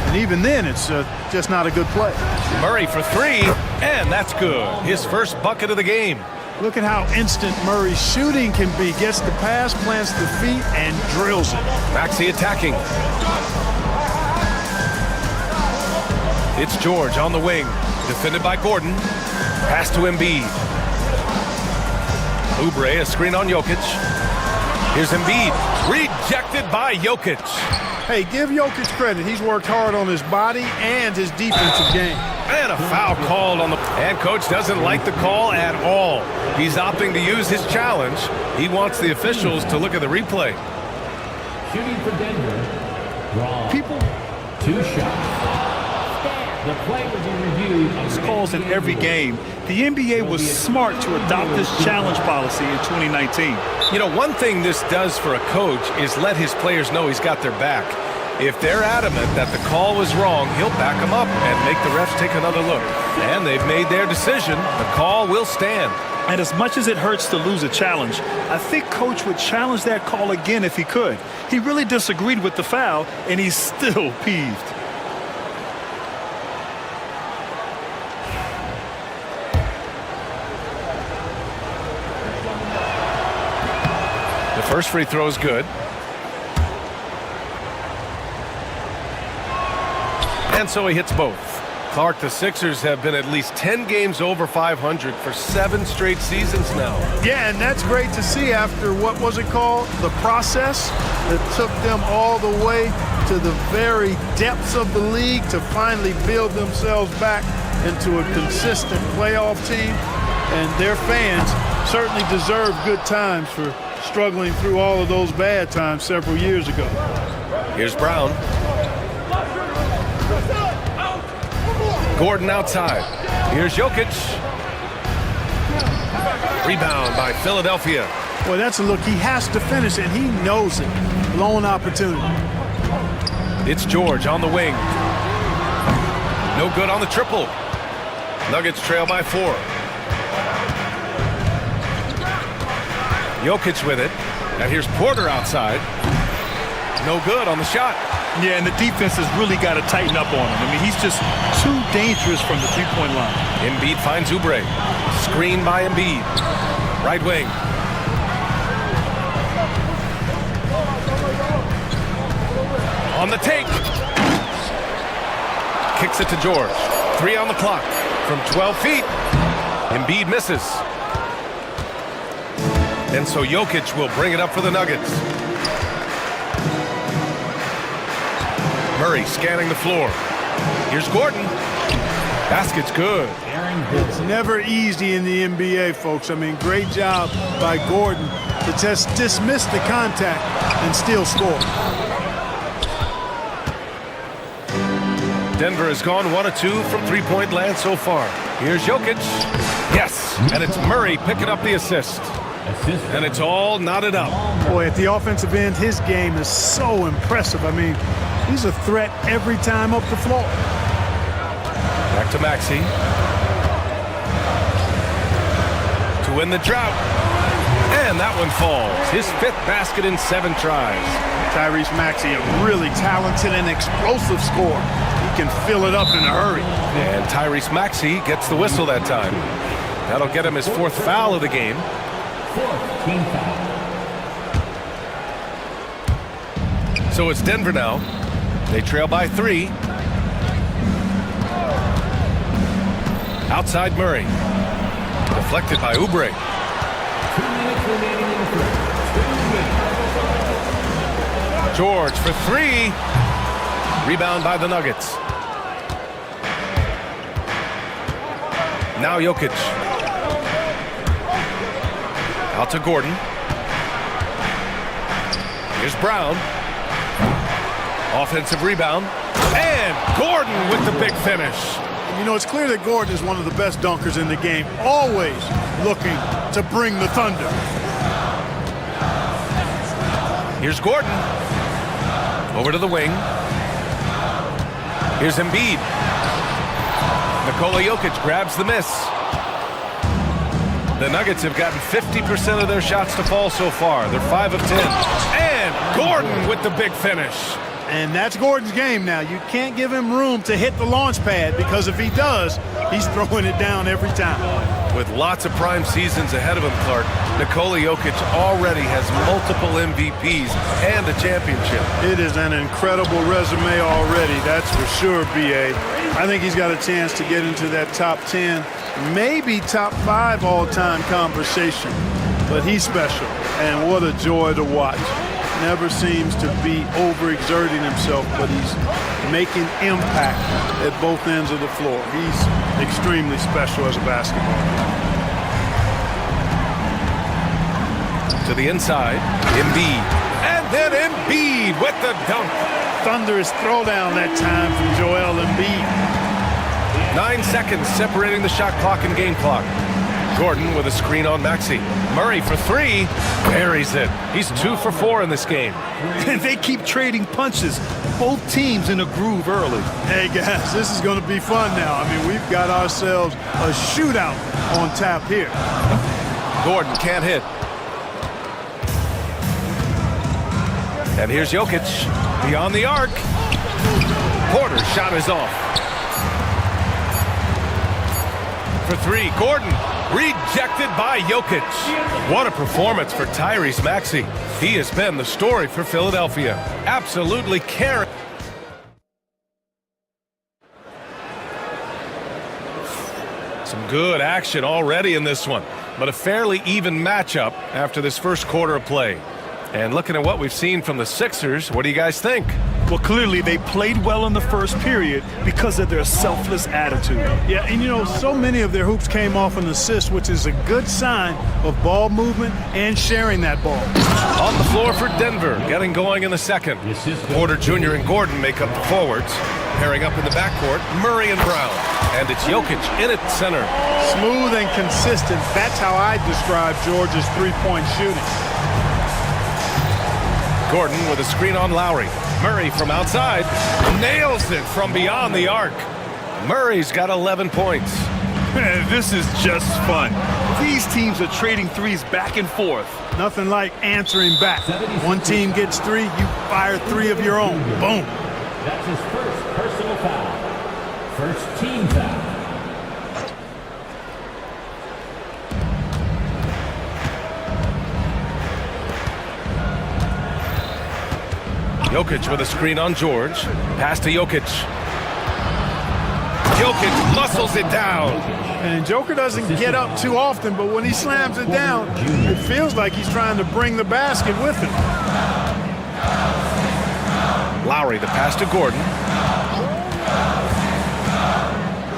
And even then, it's just not a good play. Murray for 3, and that's good. His first bucket of the game. Look at how instant Murray's shooting can be. Gets the pass, plants the feet, and drills it. Maxey attacking. It's George on the wing. Defended by Gordon. Pass to Embiid. Oubre, a screen on Jokic. Here's Embiid. Rejected by Jokic. Hey, give Jokic credit. He's worked hard on his body and his defensive game. And a foul called on the... And coach doesn't like the call at all. He's opting to use his challenge. He wants the officials to look at the replay. Shooting for Denver. Wrong. People... 2 shots. The play will be reviewed. Those calls in every game. The NBA was smart to adopt this challenge policy in 2019. You know, one thing this does for a coach is let his players know he's got their back. If they're adamant that the call was wrong, he'll back them up and make the refs take another look. And they've made their decision. The call will stand. And as much as it hurts to lose a challenge, I think Coach would challenge that call again if he could. He really disagreed with the foul, and he's still peeved. First free throw is good. And so he hits both. Clark, the Sixers have been at least 10 games over 500 for 7 straight seasons now. Yeah, and that's great to see after what was it called? The process that took them all the way to the very depths of the league to finally build themselves back into a consistent playoff team. And their fans certainly deserve good times for struggling through all of those bad times several years ago. Here's Brown. Gordon outside. Here's Jokic. Rebound by Philadelphia. Boy, that's a look. He has to finish, and he knows it. Lone opportunity. It's George on the wing. No good on the triple. Nuggets trail by 4. Jokic with it. And here's Porter outside. No good on the shot. Yeah, and the defense has really got to tighten up on him. I mean, he's just too dangerous from the three-point line. Embiid finds Oubre. Screen by Embiid. Right wing. On the take. Kicks it to George. 3 on the clock. From 12 feet. Embiid misses. And so Jokic will bring it up for the Nuggets. Murray scanning the floor. Here's Gordon. Basket's good. It's never easy in the NBA, folks. I mean, great job by Gordon to just dismiss the contact and still score. Denver has gone 1 of 2 from three-point land so far. Here's Jokic. Yes, and it's Murray picking up the assist. And it's all knotted up. Boy, at the offensive end, his game is so impressive. I mean, he's a threat every time up the floor. Back to Maxey. To win the drought. And that one falls. His 5th basket in 7 tries. Tyrese Maxey, a really talented and explosive scorer. He can fill it up in a hurry. And Tyrese Maxey gets the whistle that time. That'll get him his 4th foul of the game. 4th team foul. So it's Denver now. They trail by 3. Outside Murray. Deflected by Oubre. 2 minutes remaining in the first. George for 3. Rebound by the Nuggets. Now Jokic. Out to Gordon. Here's Brown. Offensive rebound. And Gordon with the big finish. You know, it's clear that Gordon is one of the best dunkers in the game, always looking to bring the thunder. Here's Gordon. Over to the wing. Here's Embiid. Nikola Jokic grabs the miss. The Nuggets have gotten 50% of their shots to fall so far. They're 5 of 10. And Gordon with the big finish. And that's Gordon's game now. You can't give him room to hit the launch pad, because if he does, he's throwing it down every time. With lots of prime seasons ahead of him, Clark, Nikola Jokic already has multiple MVPs and a championship. It is an incredible resume already, that's for sure, B.A. I think he's got a chance to get into that top 10, maybe top 5 all-time conversation. But he's special, and what a joy to watch. Never seems to be overexerting himself, but he's making impact at both ends of the floor. He's extremely special as a basketballer. To the inside, Embiid. And then Embiid with the dunk. Thunderous throwdown that time from Joel Embiid. 9 seconds separating the shot clock and game clock. Gordon with a screen on Maxey. Murray for 3. Buries it. He's 2 for 4 in this game. And they keep trading punches. Both teams in a groove early. Hey, guys, this is going to be fun now. I mean, we've got ourselves a shootout on tap here. Gordon can't hit. And here's Jokic. Beyond the arc. Porter's shot is off. For 3, Gordon. Rejected by Jokic. What a performance for Tyrese Maxey. He has been the story for Philadelphia. Absolutely carrying. Some good action already in this one, but a fairly even matchup after this first quarter of play. And looking at what we've seen from the Sixers, what do you guys think? Well, clearly they played well in the first period because of their selfless attitude. Yeah, and you know, so many of their hoops came off an assist, which is a good sign of ball movement and sharing that ball. On the floor for Denver, getting going in the second. Porter Jr. and Gordon make up the forwards. Pairing up in the backcourt, Murray and Brown. And it's Jokic in at center. Smooth and consistent. That's how I describe Georgia's three-point shooting. Gordon with a screen on Lowry. Murray from outside nails it from beyond the arc. Murray's got 11 points. This is just fun. These teams are trading threes back and forth. Nothing like answering back. One team gets three, you fire three of your own. Boom. That's his first personal foul. First team foul. Jokic with a screen on George. Pass to Jokic. Jokic muscles it down. And Joker doesn't get up too often, but when he slams it down, it feels like he's trying to bring the basket with him. Lowry, the pass to Gordon.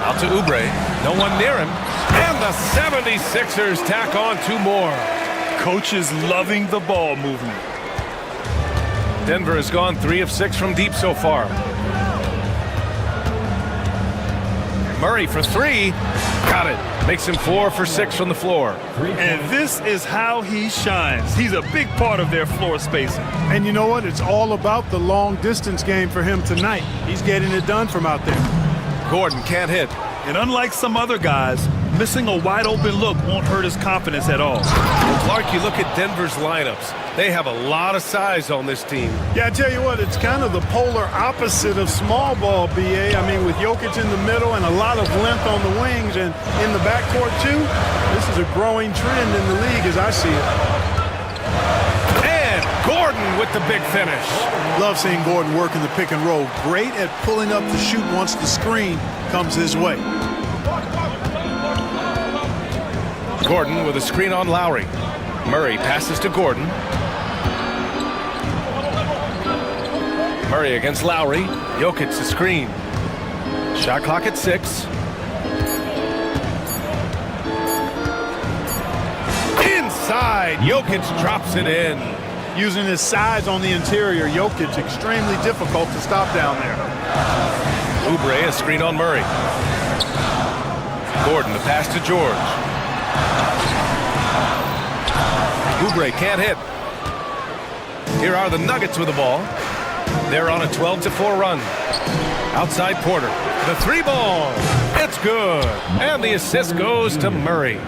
Out to Oubre. No one near him. And the 76ers tack on two more. Coach is loving the ball movement. Denver has gone 3 of 6 from deep so far. Murray for three. Got it. Makes him 4 for 6 from the floor. And this is how he shines. He's a big part of their floor spacing. And you know what? It's all about the long distance game for him tonight. He's getting it done from out there. Gordon can't hit. And unlike some other guys, missing a wide open look won't hurt his confidence at all. Clark, you look at Denver's lineups. They have a lot of size on this team. Yeah, I tell you what, it's kind of the polar opposite of small ball, BA. I mean, with Jokic in the middle and a lot of length on the wings and in the backcourt too, this is a growing trend in the league as I see it. And Gordon with the big finish. Love seeing Gordon work in the pick and roll. Great at pulling up the shoot once the screen comes his way. Gordon with a screen on Lowry. Murray passes to Gordon. Murray against Lowry. Jokic the screen. Shot clock at 6. Inside, Jokic drops it in. Using his size on the interior, Jokic extremely difficult to stop down there. Oubre a screen on Murray. Gordon the pass to George. Oubre can't hit. Here are the Nuggets with the ball. They're on a 12-4 run. Outside Porter. The three ball. It's good. And the assist goes to Murray.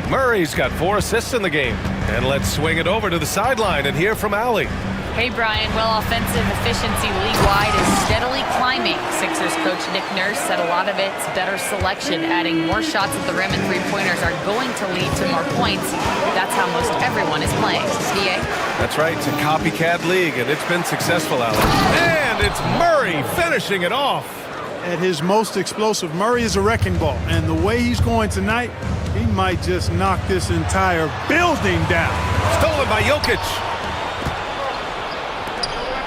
Murray's got 4 assists in the game. And let's swing it over to the sideline and hear from Allie. Hey, Brian. Well, offensive efficiency league-wide is steadily climbing. Sixers coach Nick Nurse said a lot of it's better selection. Adding more shots at the rim and three-pointers are going to lead to more points. That's how most everyone is playing. DA? That's right. It's a copycat league, and it's been successful, Allie. And it's Murray finishing it off. At his most explosive, Murray is a wrecking ball. And the way he's going tonight, he might just knock this entire building down. Stolen by Jokic.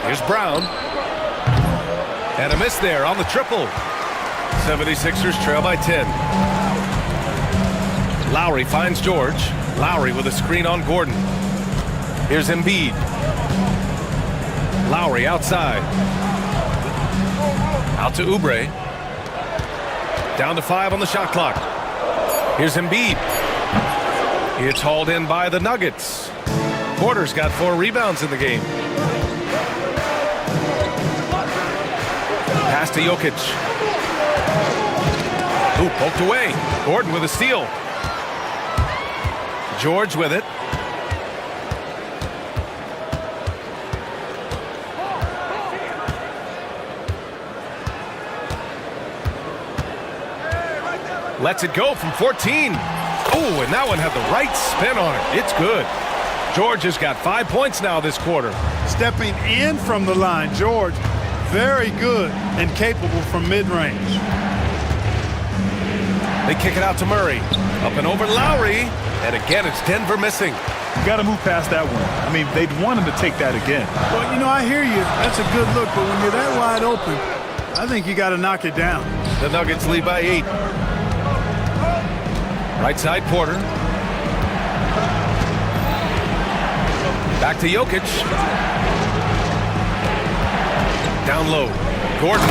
Here's Brown. And a miss there on the triple. 76ers trail by 10. Lowry finds George. Lowry with a screen on Gordon. Here's Embiid. Lowry outside. Out to Oubre. Down to 5 on the shot clock. Here's Embiid. It's hauled in by the Nuggets. Porter's got 4 rebounds in the game. Pass to Jokic. Ooh, poked away. Gordon with a steal. George with it. Lets it go from 14. Oh, and that one had the right spin on it. It's good. George has got 5 points now this quarter. Stepping in from the line, George, very good and capable from mid-range. They kick it out to Murray. Up and over Lowry. And again, it's Denver missing. You got to move past that one. I mean, they'd want him to take that again. Well, you know, I hear you. That's a good look, but when you're that wide open, I think you got to knock it down. The Nuggets lead by 8. Right side, Porter. Back to Jokic. Down low. Gordon.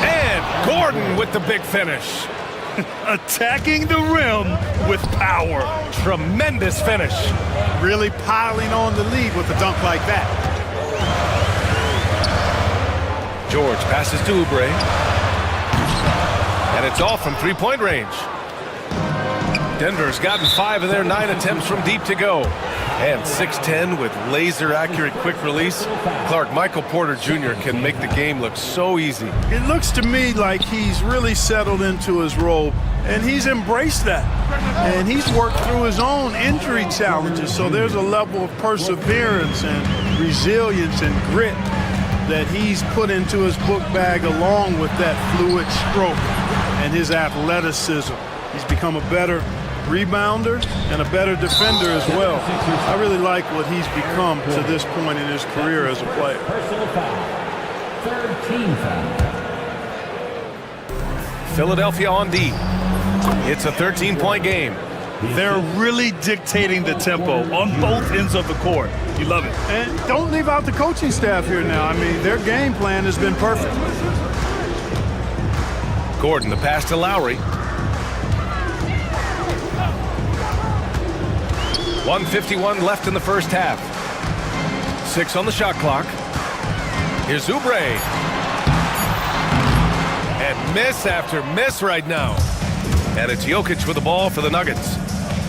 And Gordon with the big finish. Attacking the rim with power. Tremendous finish. Really piling on the lead with a dunk like that. George passes to Oubre. And it's off from three-point range. Denver's gotten 5 of their 9 attempts from deep to go. And 6'10" with laser-accurate quick release. Clark, Michael Porter Jr. can make the game look so easy. It looks to me like he's really settled into his role, and he's embraced that. And he's worked through his own injury challenges, so there's a level of perseverance and resilience and grit that he's put into his book bag along with that fluid stroke and his athleticism. He's become a better rebounder and a better defender as well. I really like what he's become to this point in his career as a player. Personal foul. Third team foul. Philadelphia on D. It's a 13-point game. They're really dictating the tempo on both ends of the court. You love it. And don't leave out the coaching staff here now. I mean, their game plan has been perfect. Gordon, the pass to Lowry. 1:51 left in the first half. 6 on the shot clock. Here's Oubre. And miss after miss right now. And it's Jokic with the ball for the Nuggets.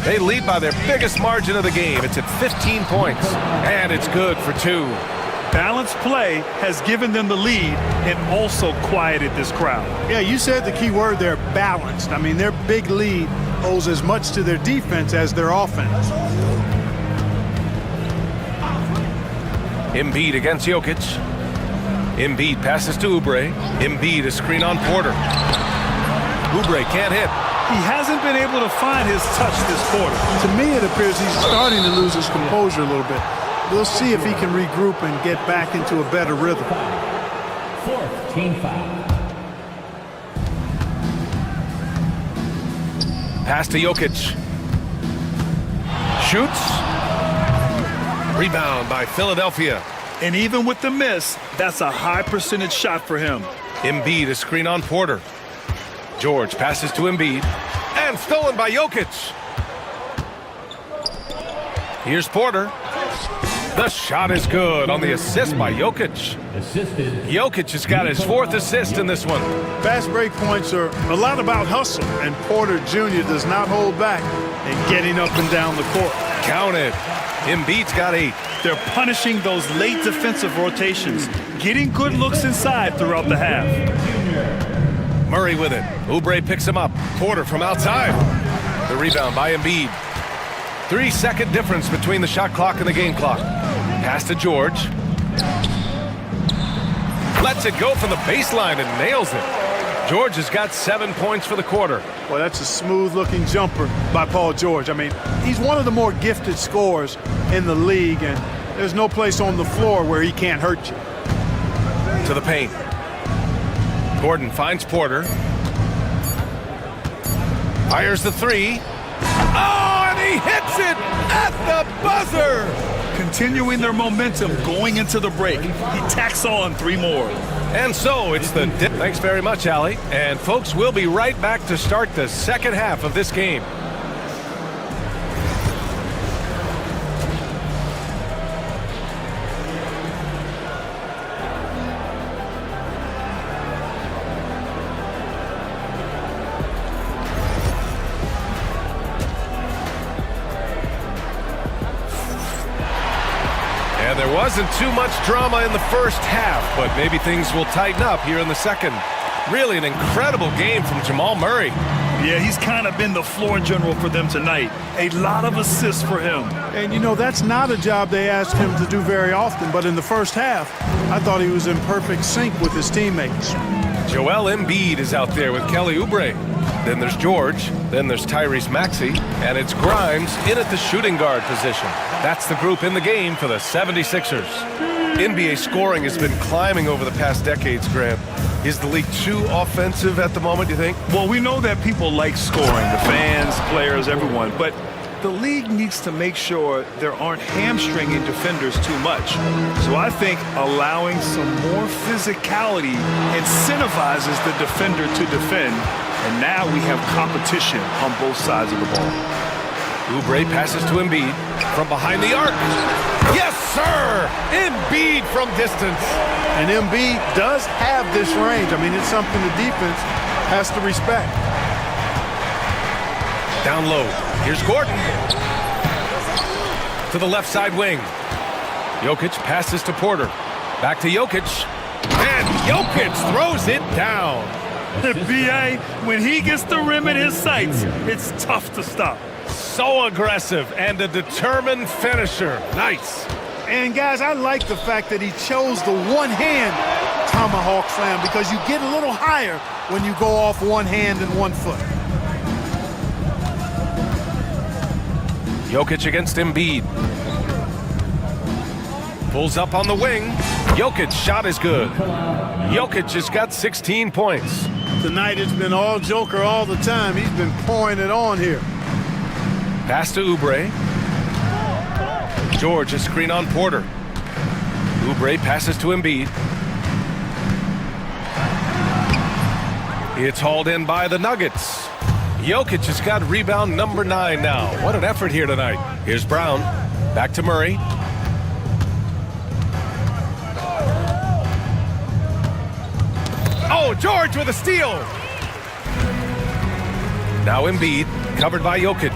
They lead by their biggest margin of the game. It's at 15 points. And it's good for 2. Balanced play has given them the lead and also quieted this crowd. Yeah, you said the key word there, balanced. I mean, their big lead owes as much to their defense as their offense. Embiid against Jokic. Embiid passes to Oubre. Embiid a screen on Porter. Oubre can't hit. He hasn't been able to find his touch this quarter. To me, it appears he's starting to lose his composure a little bit. We'll see if he can regroup and get back into a better rhythm. Fourth team foul. Pass to Jokic. Shoots. Rebound by Philadelphia. And even with the miss, that's a high percentage shot for him. Embiid a screen on Porter. George passes to Embiid. And stolen by Jokic. Here's Porter. The shot is good on the assist by Jokic. Assisted. Jokic has got his 4th assist in this one. Fast break points are a lot about hustle, and Porter Jr. does not hold back in getting up and down the court. Counted. Embiid's got 8. They're punishing those late defensive rotations, getting good looks inside throughout the half. Murray with it. Oubre picks him up. Porter from outside. The rebound by Embiid. 3-second difference between the shot clock and the game clock. Pass to George. Lets it go from the baseline and nails it. George has got 7 points for the quarter. Well, that's a smooth-looking jumper by Paul George. I mean, he's one of the more gifted scorers in the league, and there's no place on the floor where he can't hurt you. To the paint. Gordon finds Porter. Fires the 3. Oh, and he hits it at the buzzer! Continuing their momentum going into the break. He tacks on 3 more. And so it's the... Thanks very much, Allie. And folks, we'll be right back to start the second half of this game. And there wasn't too much drama in the first half, but maybe things will tighten up here in the second. Really an incredible game from Jamal Murray. Yeah, he's kind of been the floor general for them tonight. A lot of assists for him. And, you know, that's not a job they ask him to do very often, but in the first half, I thought he was in perfect sync with his teammates. Joel Embiid is out there with Kelly Oubre. Then there's George. Then there's Tyrese Maxey. And it's Grimes in at the shooting guard position. That's the group in the game for the 76ers. NBA scoring has been climbing over the past decades, Grant. Is the league too offensive at the moment, do you think? Well, we know that people like scoring, the fans, players, everyone, but the league needs to make sure there aren't hamstringing defenders too much. So I think allowing some more physicality incentivizes the defender to defend, and now we have competition on both sides of the ball. Oubre passes to Embiid from behind the arc. Yes, sir! Embiid from distance. And Embiid does have this range. I mean, it's something the defense has to respect. Down low. Here's Gordon. To the left side wing. Jokic passes to Porter. Back to Jokic. And Jokic throws it down. B.A., when he gets the rim in his sights, it's tough to stop. So aggressive and a determined finisher. Nice. And, guys, I like the fact that he chose the one-hand tomahawk slam because you get a little higher when you go off one hand and 1 foot. Jokic against Embiid. Pulls up on the wing. Jokic's shot is good. Jokic has got 16 points. Tonight it's been all Joker all the time. He's been pouring it on here. Pass to Oubre. George, a screen on Porter. Oubre passes to Embiid. It's hauled in by the Nuggets. Jokic has got rebound number 9 now. What an effort here tonight. Here's Brown. Back to Murray. Oh, George with a steal. Now Embiid, covered by Jokic.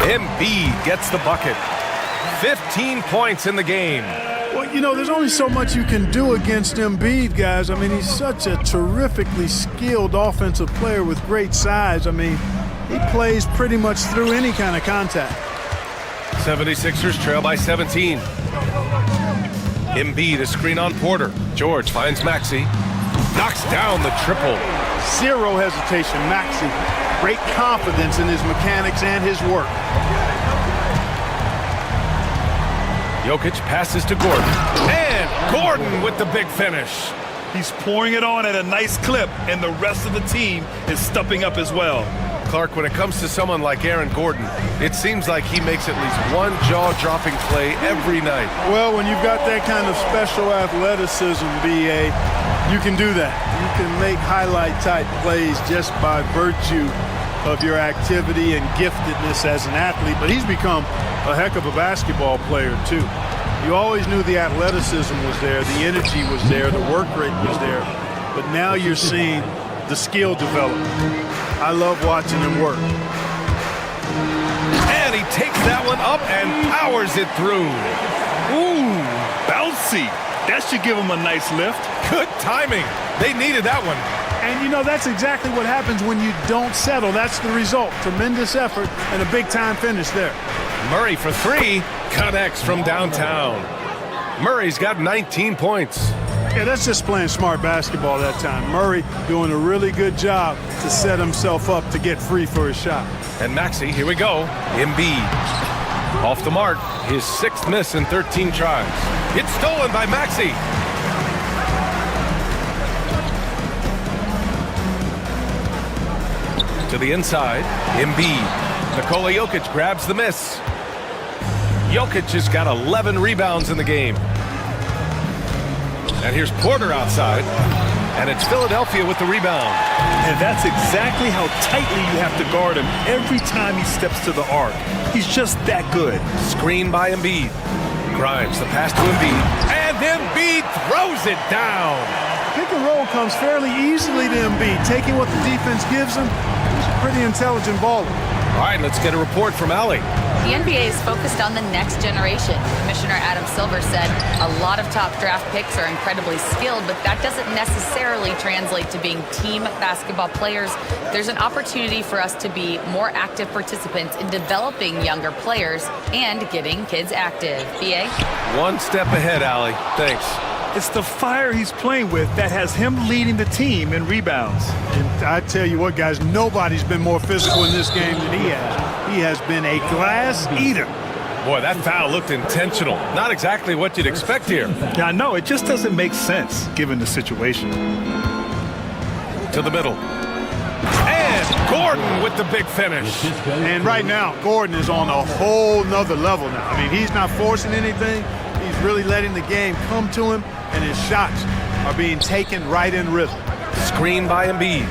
Embiid gets the bucket. 15 points in the game. Well, you know, there's only so much you can do against Embiid, guys. I mean, he's such a terrifically skilled offensive player with great size. I mean, he plays pretty much through any kind of contact. 76ers trail by 17. Embiid, a screen on Porter. George finds Maxey. Knocks down the triple. Zero hesitation, Maxey. Great confidence in his mechanics and his work. Jokic passes to Gordon. And Gordon with the big finish. He's pouring it on at a nice clip, and the rest of the team is stepping up as well. Clark, when it comes to someone like Aaron Gordon, it seems like he makes at least one jaw-dropping play every night. Well, when you've got that kind of special athleticism, B.A., you can do that. You can make highlight-type plays just by virtue of your activity and giftedness as an athlete. But he's become a heck of a basketball player, too. You always knew the athleticism was there, the energy was there, the work rate was there. But now you're seeing the skill development. I love watching him work. And he takes that one up and powers it through. Ooh, bouncy. That should give him a nice lift. Good timing. They needed that one. And, you know, that's exactly what happens when you don't settle. That's the result. Tremendous effort and a big-time finish there. Murray for 3. Connects from downtown. Murray's got 19 points. Yeah, that's just playing smart basketball that time. Murray doing a really good job to set himself up to get free for his shot. And Maxey, here we go. Embiid. Off the mark. His 6th miss in 13 tries. It's stolen by Maxey. To the inside. Embiid. Nikola Jokic grabs the miss. Jokic has got 11 rebounds in the game. And here's Porter outside. And it's Philadelphia with the rebound. And that's exactly how tightly you have to guard him every time he steps to the arc. He's just that good. Screen by Embiid. Grimes, the pass to Embiid. And Embiid throws it down. Pick and roll comes fairly easily to Embiid. Taking what the defense gives him, he's a pretty intelligent baller. All right, let's get a report from Allie. The NBA is focused on the next generation. Commissioner Adam Silver said a lot of top draft picks are incredibly skilled, but that doesn't necessarily translate to being team basketball players. There's an opportunity for us to be more active participants in developing younger players and getting kids active. BA? One step ahead, Allie. Thanks. It's the fire he's playing with that has him leading the team in rebounds. And I tell you what, guys, nobody's been more physical in this game than he has. He has been a glass eater. Boy, that foul looked intentional. Not exactly what you'd expect here. Yeah, I know. It just doesn't make sense given the situation. To the middle. And Gordon with the big finish. And right now, Gordon is on a whole nother level now. I mean, he's not forcing anything. He's really letting the game come to him, and his shots are being taken right in rhythm. Screen by Embiid.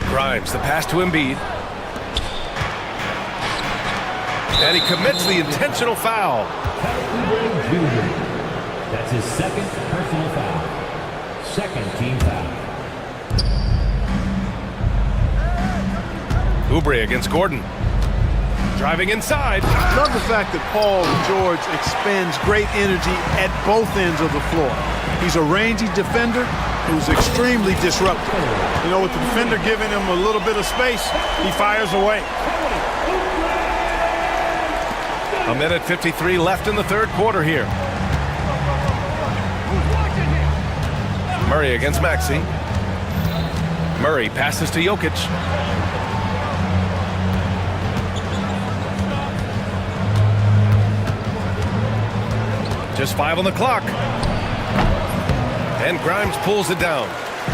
Grimes, the pass to Embiid. And he commits the intentional foul. That's his second personal foul. Second team foul. Oubre against Gordon. Driving inside. Love the fact that Paul George expends great energy at both ends of the floor. He's a rangy defender who's extremely disruptive. You know, with the defender giving him a little bit of space, he fires away. A minute 53 left in the third quarter here. Murray against Maxey. Murray passes to Jokic. Just 5 on the clock. And Grimes pulls it down.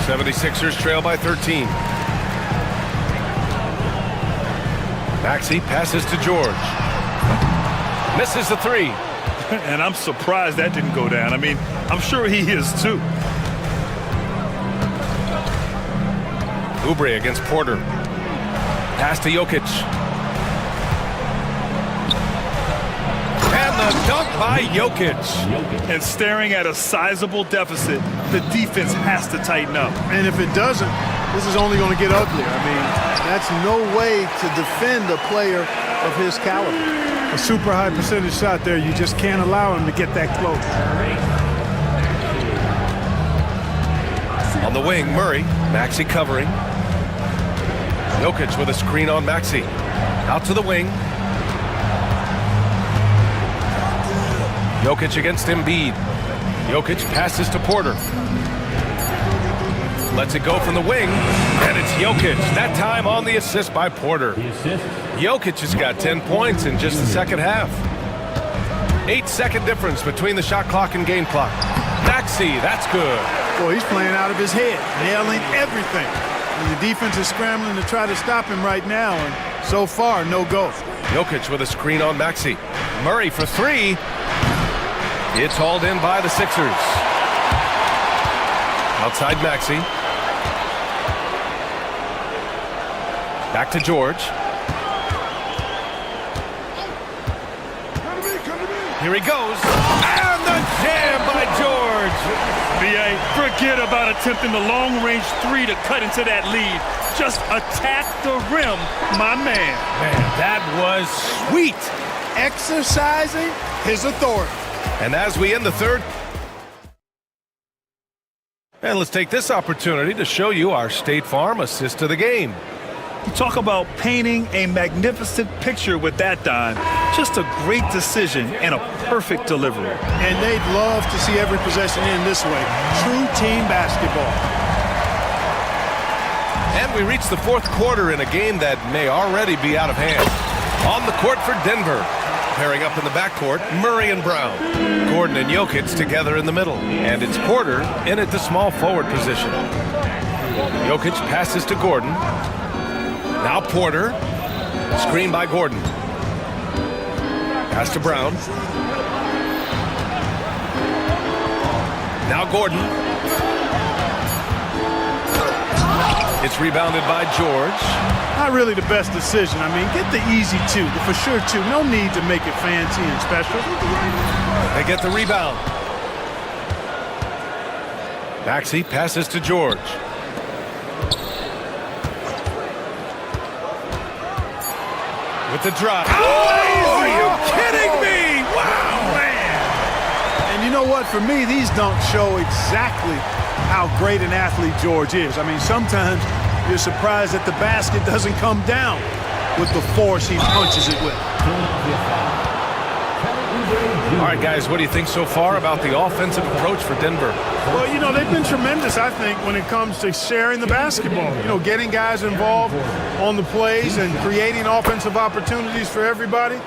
76ers trail by 13. Maxey passes to George. Misses the three. And I'm surprised that didn't go down. I mean, I'm sure he is too. Oubre against Porter. Pass to Jokic. And the dunk by Jokic. And staring at a sizable deficit, the defense has to tighten up. And if it doesn't, this is only going to get uglier. I mean, that's no way to defend a player of his caliber. A super high percentage shot there, you just can't allow him to get that close. On the wing, Murray. Maxey covering. Jokic with a screen on Maxey. Out to the wing. Jokic against Embiid. Jokic passes to Porter. Lets it go from the wing. And it's Jokic. That time on the assist by Porter. Jokic has got 10 points in just the second half. 8-second difference between the shot clock and game clock. Maxey, that's good. Boy, he's playing out of his head, nailing everything. And the defense is scrambling to try to stop him right now, and so far, no go. Jokic with a screen on Maxey. Murray for three. It's hauled in by the Sixers. Outside Maxey. Back to George. Here he goes. And the jam by George. BA, forget about attempting the long-range three to cut into that lead. Just attack the rim, my man. Man, that was sweet. Exercising his authority. And as we end the third, and let's take this opportunity to show you our State Farm assist to the game. You talk about painting a magnificent picture with that, Don. Just a great decision and a perfect delivery. And they'd love to see every possession end this way. True team basketball. And we reach the fourth quarter in a game that may already be out of hand. On the court for Denver. Pairing up in the backcourt, Murray and Brown. Gordon and Jokic together in the middle. And it's Porter in at the small forward position. Jokic passes to Gordon. Now Porter. Screen by Gordon. Pass to Brown. Now Gordon. It's rebounded by George. Not really the best decision. I mean, get the easy two, the for sure two. No need to make it fancy and special. They get the rebound. Maxey passes to George. with the drop. Oh, are you kidding me? Wow, man. And you know what? For me, these dunks show exactly how great an athlete George is. I mean, sometimes you're surprised that the basket doesn't come down with the force he punches it with. All right, guys, what do you think so far about the offensive approach for Denver? Well, you know, they've been tremendous, I think, when it comes to sharing the basketball. You know, getting guys involved on the plays and creating offensive opportunities for everybody.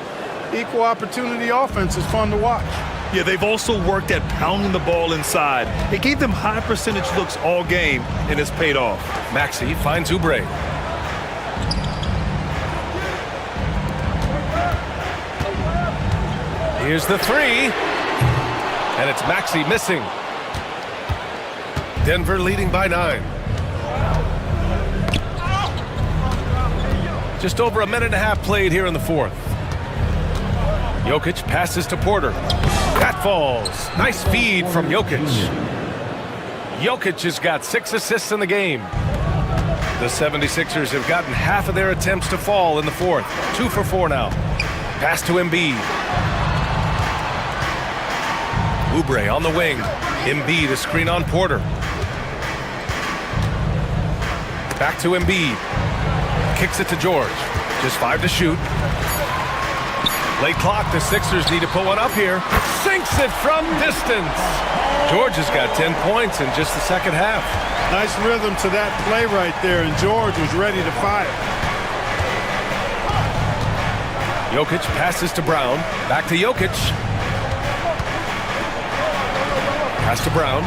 Equal opportunity offense is fun to watch. Yeah, they've also worked at pounding the ball inside. It gave them high percentage looks all game, and it's paid off. Maxey finds Oubre. Here's the three. And it's Maxey missing. Denver leading by 9. Just over a minute and a half played here in the fourth. Jokic passes to Porter. That falls. Nice feed from Jokic. Jokic has got 6 assists in the game. The 76ers have gotten half of their attempts to fall in the fourth. 2 for 4 now. Pass to Embiid. Oubre on the wing. Embiid a screen on Porter. Back to Embiid. Kicks it to George. Just 5 to shoot. Late clock, the Sixers need to put one up here. Sinks it from distance. George has got 10 points in just the second half. Nice rhythm to that play right there, and George was ready to fire. Jokic passes to Brown. Back to Jokic. Pass to Brown.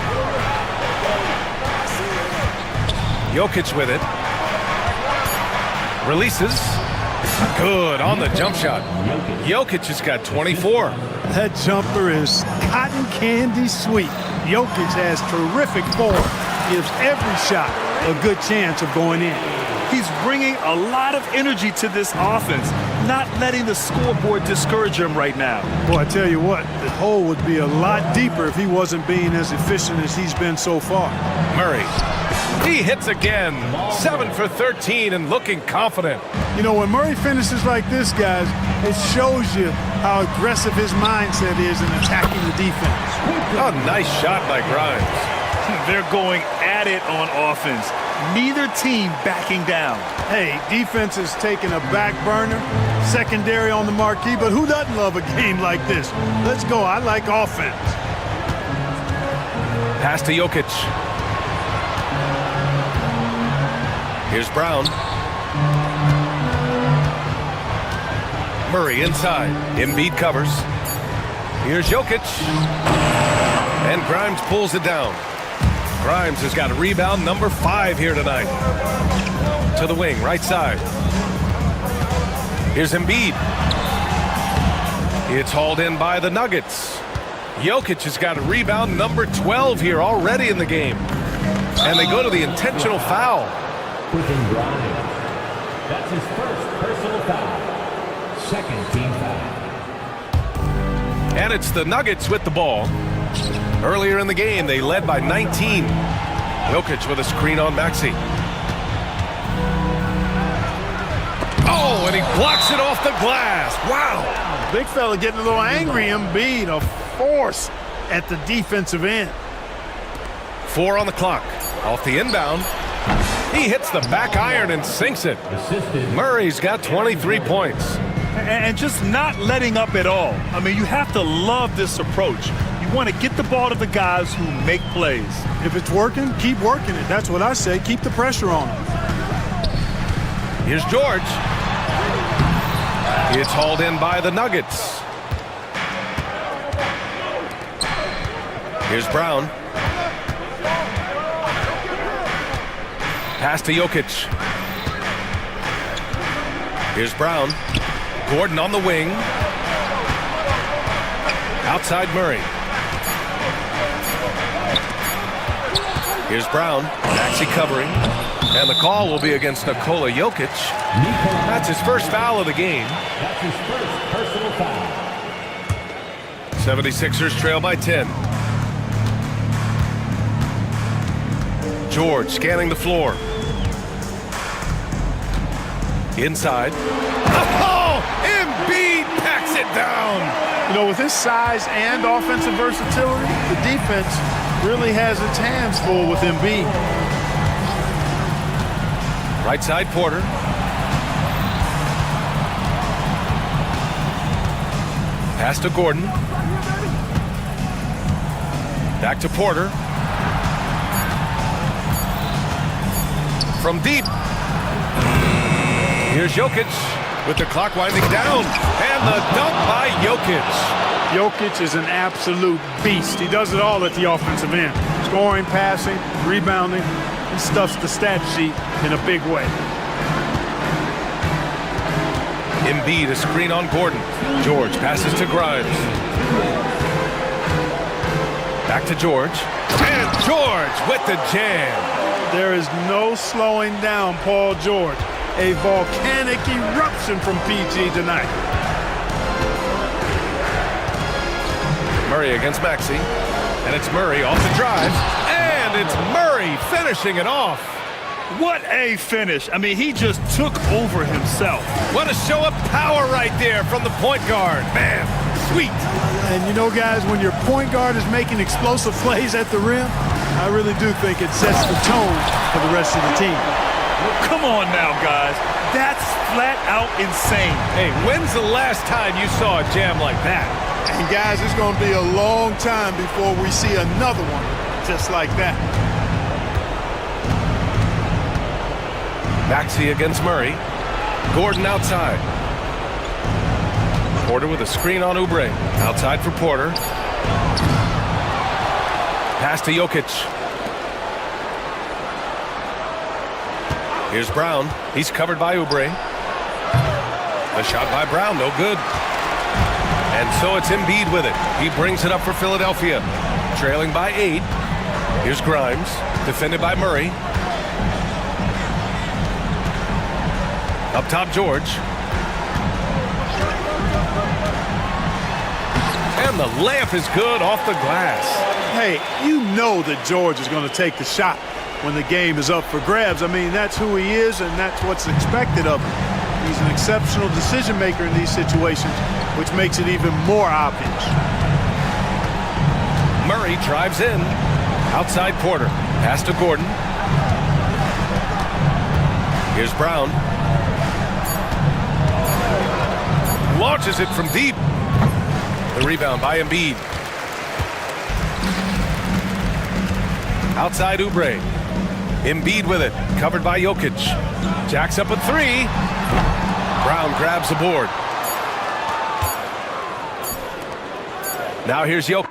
Jokic with it. Releases. Good on the jump shot. Jokic has got 24. That jumper is cotton candy sweet. Jokic has terrific form. Gives every shot a good chance of going in. He's bringing a lot of energy to this offense, not letting the scoreboard discourage him right now. Boy, I tell you what, the hole would be a lot deeper if he wasn't being as efficient as he's been so far. Murray. He hits again. 7 for 13 and looking confident. You know, when Murray finishes like this, guys, it shows you how aggressive his mindset is in attacking the defense. A nice shot by Grimes. They're going at it on offense. Neither team backing down. Hey, defense is taking a back burner, secondary on the marquee, but who doesn't love a game like this? Let's go. I like offense. Pass to Jokic. Here's Brown. Murray inside. Embiid covers. Here's Jokic. And Grimes pulls it down. Grimes has got a rebound number 5 here tonight. To the wing, right side. Here's Embiid. It's hauled in by the Nuggets. Jokic has got a rebound number 12 here already in the game. And they go to the intentional foul. Quentin Grimes. That's his first personal foul. Second team foul. And it's the Nuggets with the ball. Earlier in the game, they led by 19. Jokic with a screen on Maxey. Oh, and he blocks it off the glass. Wow. Big fella getting a little angry. Embiid, a force at the defensive end. 4 on the clock. Off the inbound. He hits the back iron and sinks it. Murray's got 23 points. And just not letting up at all. I mean, you have to love this approach. You want to get the ball to the guys who make plays. If it's working, keep working it. That's what I say. Keep the pressure on him. Here's George. It's hauled in by the Nuggets. Here's Brown. Pass to Jokic. Here's Brown. Gordon on the wing. Outside Murray. Here's Brown. Maxey covering. And the call will be against Nikola Jokic. That's his first foul of the game. That's his first personal foul. 76ers trail by 10. George scanning the floor. Inside. Oh! it down. You know, with his size and offensive versatility, the defense really has its hands full with Embiid. Right side, Porter. Pass to Gordon. Back to Porter. From deep. Here's Jokic with the clock winding down. And the dunk by Jokic. Jokic is an absolute beast. He does it all at the offensive end. Scoring, passing, rebounding. He stuffs the stat sheet in a big way. Embiid, a screen on Gordon. George passes to Grimes. Back to George. And George with the jam. There is no slowing down Paul George. A volcanic eruption from PG tonight. Murray against Maxey. And it's Murray off the drive. And it's Murray finishing it off. What a finish. I mean, he just took over himself. What a show of power right there from the point guard. Man, sweet. And you know, guys, when your point guard is making explosive plays at the rim, I really do think it sets the tone for the rest of the team. Come on now, guys. That's flat out insane. Hey, when's the last time you saw a jam like that? And guys, it's going to be a long time before we see another one just like that. Maxey against Murray. Gordon outside. Porter with a screen on Oubre. Outside for Porter. Pass to Jokic. Here's Brown. He's covered by Oubre. The shot by Brown, no good. And so it's Embiid with it. He brings it up for Philadelphia. Trailing by 8. Here's Grimes. Defended by Murray. Up top, George. And the layup is good off the glass. Hey, you know that George is going to take the shot when the game is up for grabs. I mean, that's who he is, and that's what's expected of him. He's an exceptional decision maker in these situations, which makes it even more obvious. Murray drives in. Outside Porter. Pass to Gordon. Here's Brown. Launches it from deep. The rebound by Embiid. Outside Oubre. Embiid with it. Covered by Jokic. Jacks up a 3. Brown grabs the board. Now here's Jokic.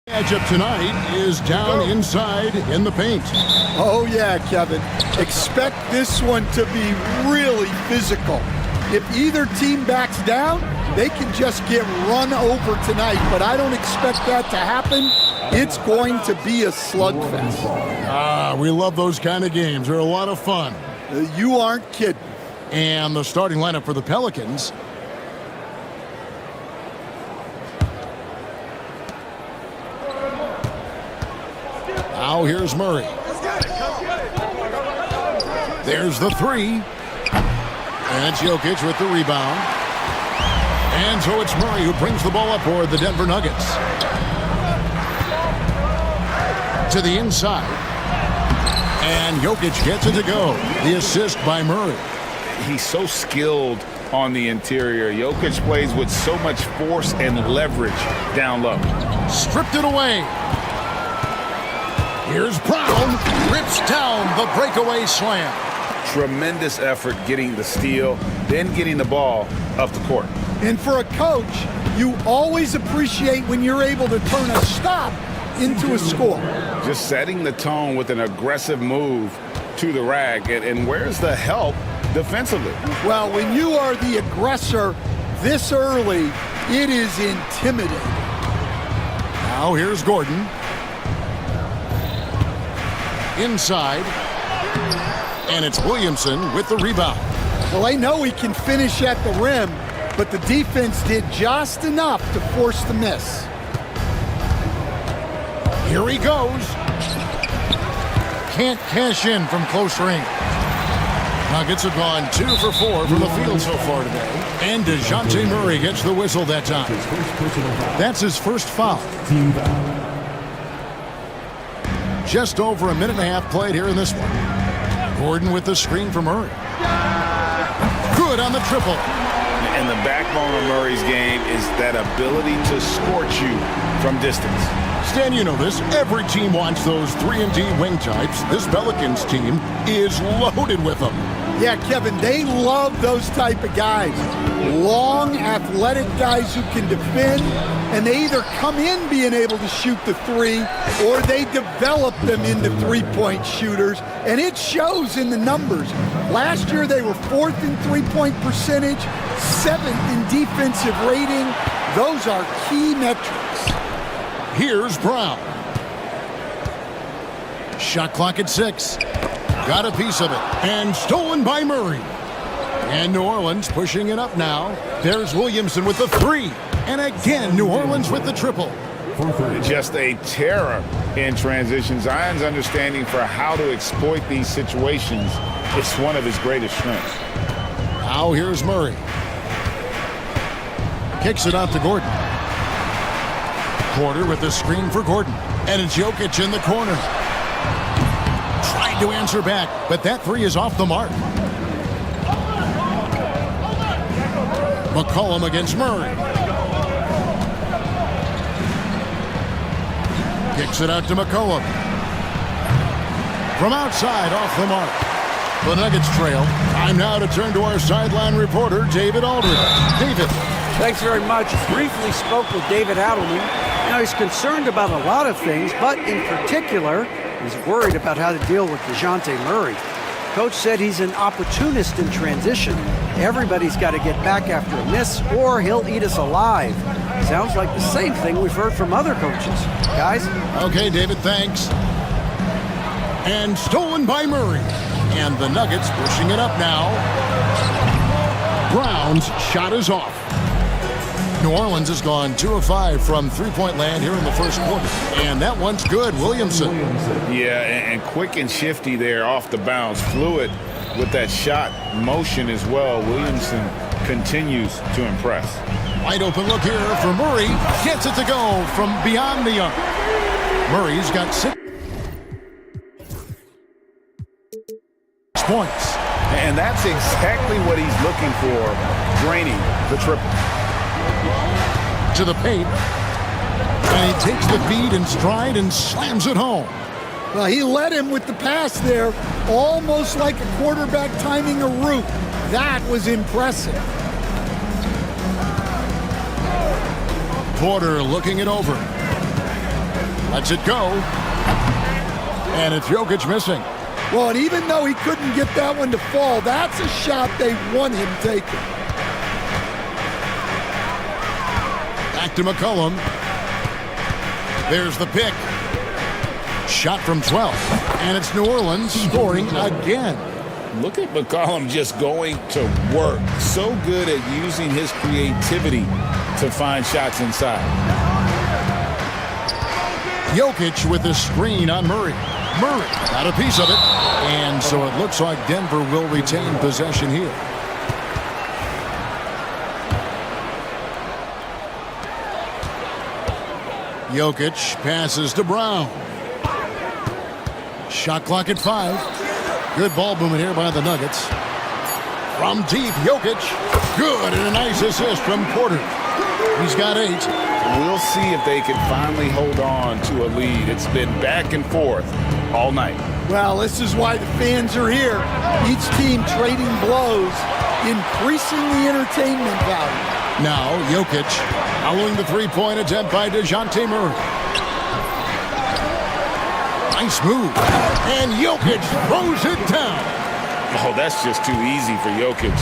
Matchup tonight is down inside in the paint. Oh, yeah, Kevin. Expect this one to be really physical. If either team backs down, they can just get run over tonight, but I don't expect that to happen. It's going to be a slugfest. Ah, we love those kind of games. They're a lot of fun. You aren't kidding. And the starting lineup for the Pelicans. Now here's Murray. There's the three. And it's Jokic with the rebound. And so it's Murray who brings the ball up for the Denver Nuggets. To the inside. And Jokic gets it to go. The assist by Murray. He's so skilled on the interior. Jokic plays with so much force and leverage down low. Stripped it away. Here's Brown. Rips down the breakaway slam. Tremendous effort getting the steal, then getting the ball up the court. And for a coach, you always appreciate when you're able to turn a stop into a score. Just setting the tone with an aggressive move to the rack. And where's the help defensively? Well, when you are the aggressor this early, it is intimidating. Now here's Gordon. Inside. And it's Williamson with the rebound. Well, they know he can finish at the rim, but the defense did just enough to force the miss. Here he goes. Can't cash in from close range. Nuggets have gone 2 for 4 from the field so far today. And DeJounte Murray gets the whistle that time. That's his first foul. Just over a minute and a half played here in this one. Gordon with the screen for Murray. Good on the triple. And the backbone of Murray's game is that ability to scorch you from distance. Stan, you know this. Every team wants those 3-and-D wing types. This Pelicans team is loaded with them. Yeah, Kevin, they love those type of guys. Long, athletic guys who can defend, and they either come in being able to shoot the three, or they develop them into three-point shooters, and it shows in the numbers. Last year, they were 4th in three-point percentage, 7th in defensive rating. Those are key metrics. Here's Brown. Shot clock at 6. Got a piece of it. And stolen by Murray. And New Orleans pushing it up now. There's Williamson with the 3. And again, New Orleans with the triple. Just a terror in transition. Zion's understanding for how to exploit these situations is one of his greatest strengths. Now here's Murray. Kicks it out to Gordon. Porter with the screen for Gordon. And it's Jokic in the corner. Tried to answer back, but that 3 is off the mark. McCollum against Murray. Kicks it out to McCollum. From outside, off the mark. The Nuggets trail. Time now to turn to our sideline reporter, David Aldridge. David. Thanks very much. Briefly spoke with David Adelman. Now, he's concerned about a lot of things, but in particular, he's worried about how to deal with DeJounte Murray. Coach said he's an opportunist in transition. Everybody's got to get back after a miss, or he'll eat us alive. Sounds like the same thing we've heard from other coaches. Guys? Okay, David, thanks. And stolen by Murray. And the Nuggets pushing it up now. Brown's shot is off. New Orleans has gone 2 of 5 from three-point land here in the first quarter. And that one's good, Williamson. Yeah, and quick and shifty there off the bounce. Fluid with that shot motion as well. Williamson continues to impress. Wide open look here for Murray. Gets it to go from beyond the arc. Murray's got 6 points. And that's exactly what he's looking for, draining the triple. To the paint. And he takes the feed in stride and slams it home. Well, he led him with the pass there, almost like a quarterback timing a route. That was impressive. Porter looking it over. Lets it go. And it's Jokic missing. Well, and even though he couldn't get that one to fall, that's a shot they want him taking. Back to McCollum. There's the pick. Shot from 12. And it's New Orleans scoring again. Look at McCollum just going to work. So good at using his creativity to find shots inside. Jokic with the screen on Murray. Murray got a piece of it. And so it looks like Denver will retain possession here. Jokic passes to Brown. Shot clock at 5. Good ball movement here by the Nuggets. From deep, Jokic. Good, and a nice assist from Porter. He's got 8. We'll see if they can finally hold on to a lead. It's been back and forth all night. Well, this is why the fans are here. Each team trading blows, increasing the entertainment value. Now, Jokic following the three-point attempt by DeJounte Murray. Nice move. And Jokic throws it down. Oh, that's just too easy for Jokic.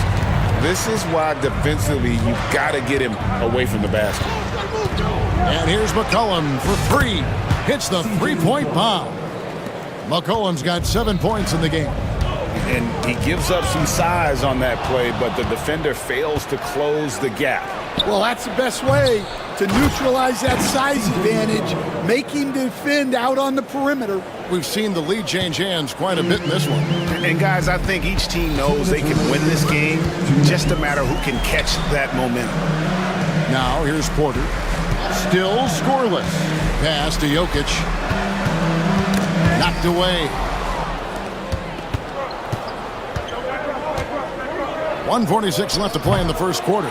This is why defensively you've got to get him away from the basket. And here's McCollum for 3. Hits the three-point bomb. McCollum's got 7 points in the game. And he gives up some size on that play, but the defender fails to close the gap. Well, that's the best way to neutralize that size advantage, make him defend out on the perimeter. We've seen the lead change hands quite a bit in this one. And guys, I think each team knows they can win this game, just a matter who can catch that momentum. Now here's Porter. Still scoreless. Pass to Jokic. Knocked away. 1:46 left to play in the first quarter.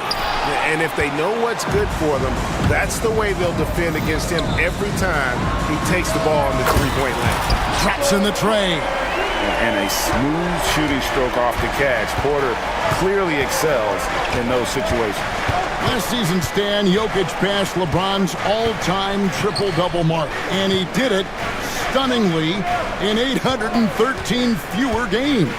And if they know what's good for them, that's the way they'll defend against him every time he takes the ball in the three-point line. Drops in the tray. And a smooth shooting stroke off the catch. Porter clearly excels in those situations. Last season, Stan, Jokic passed LeBron's all-time triple-double mark. And he did it stunningly in 813 fewer games.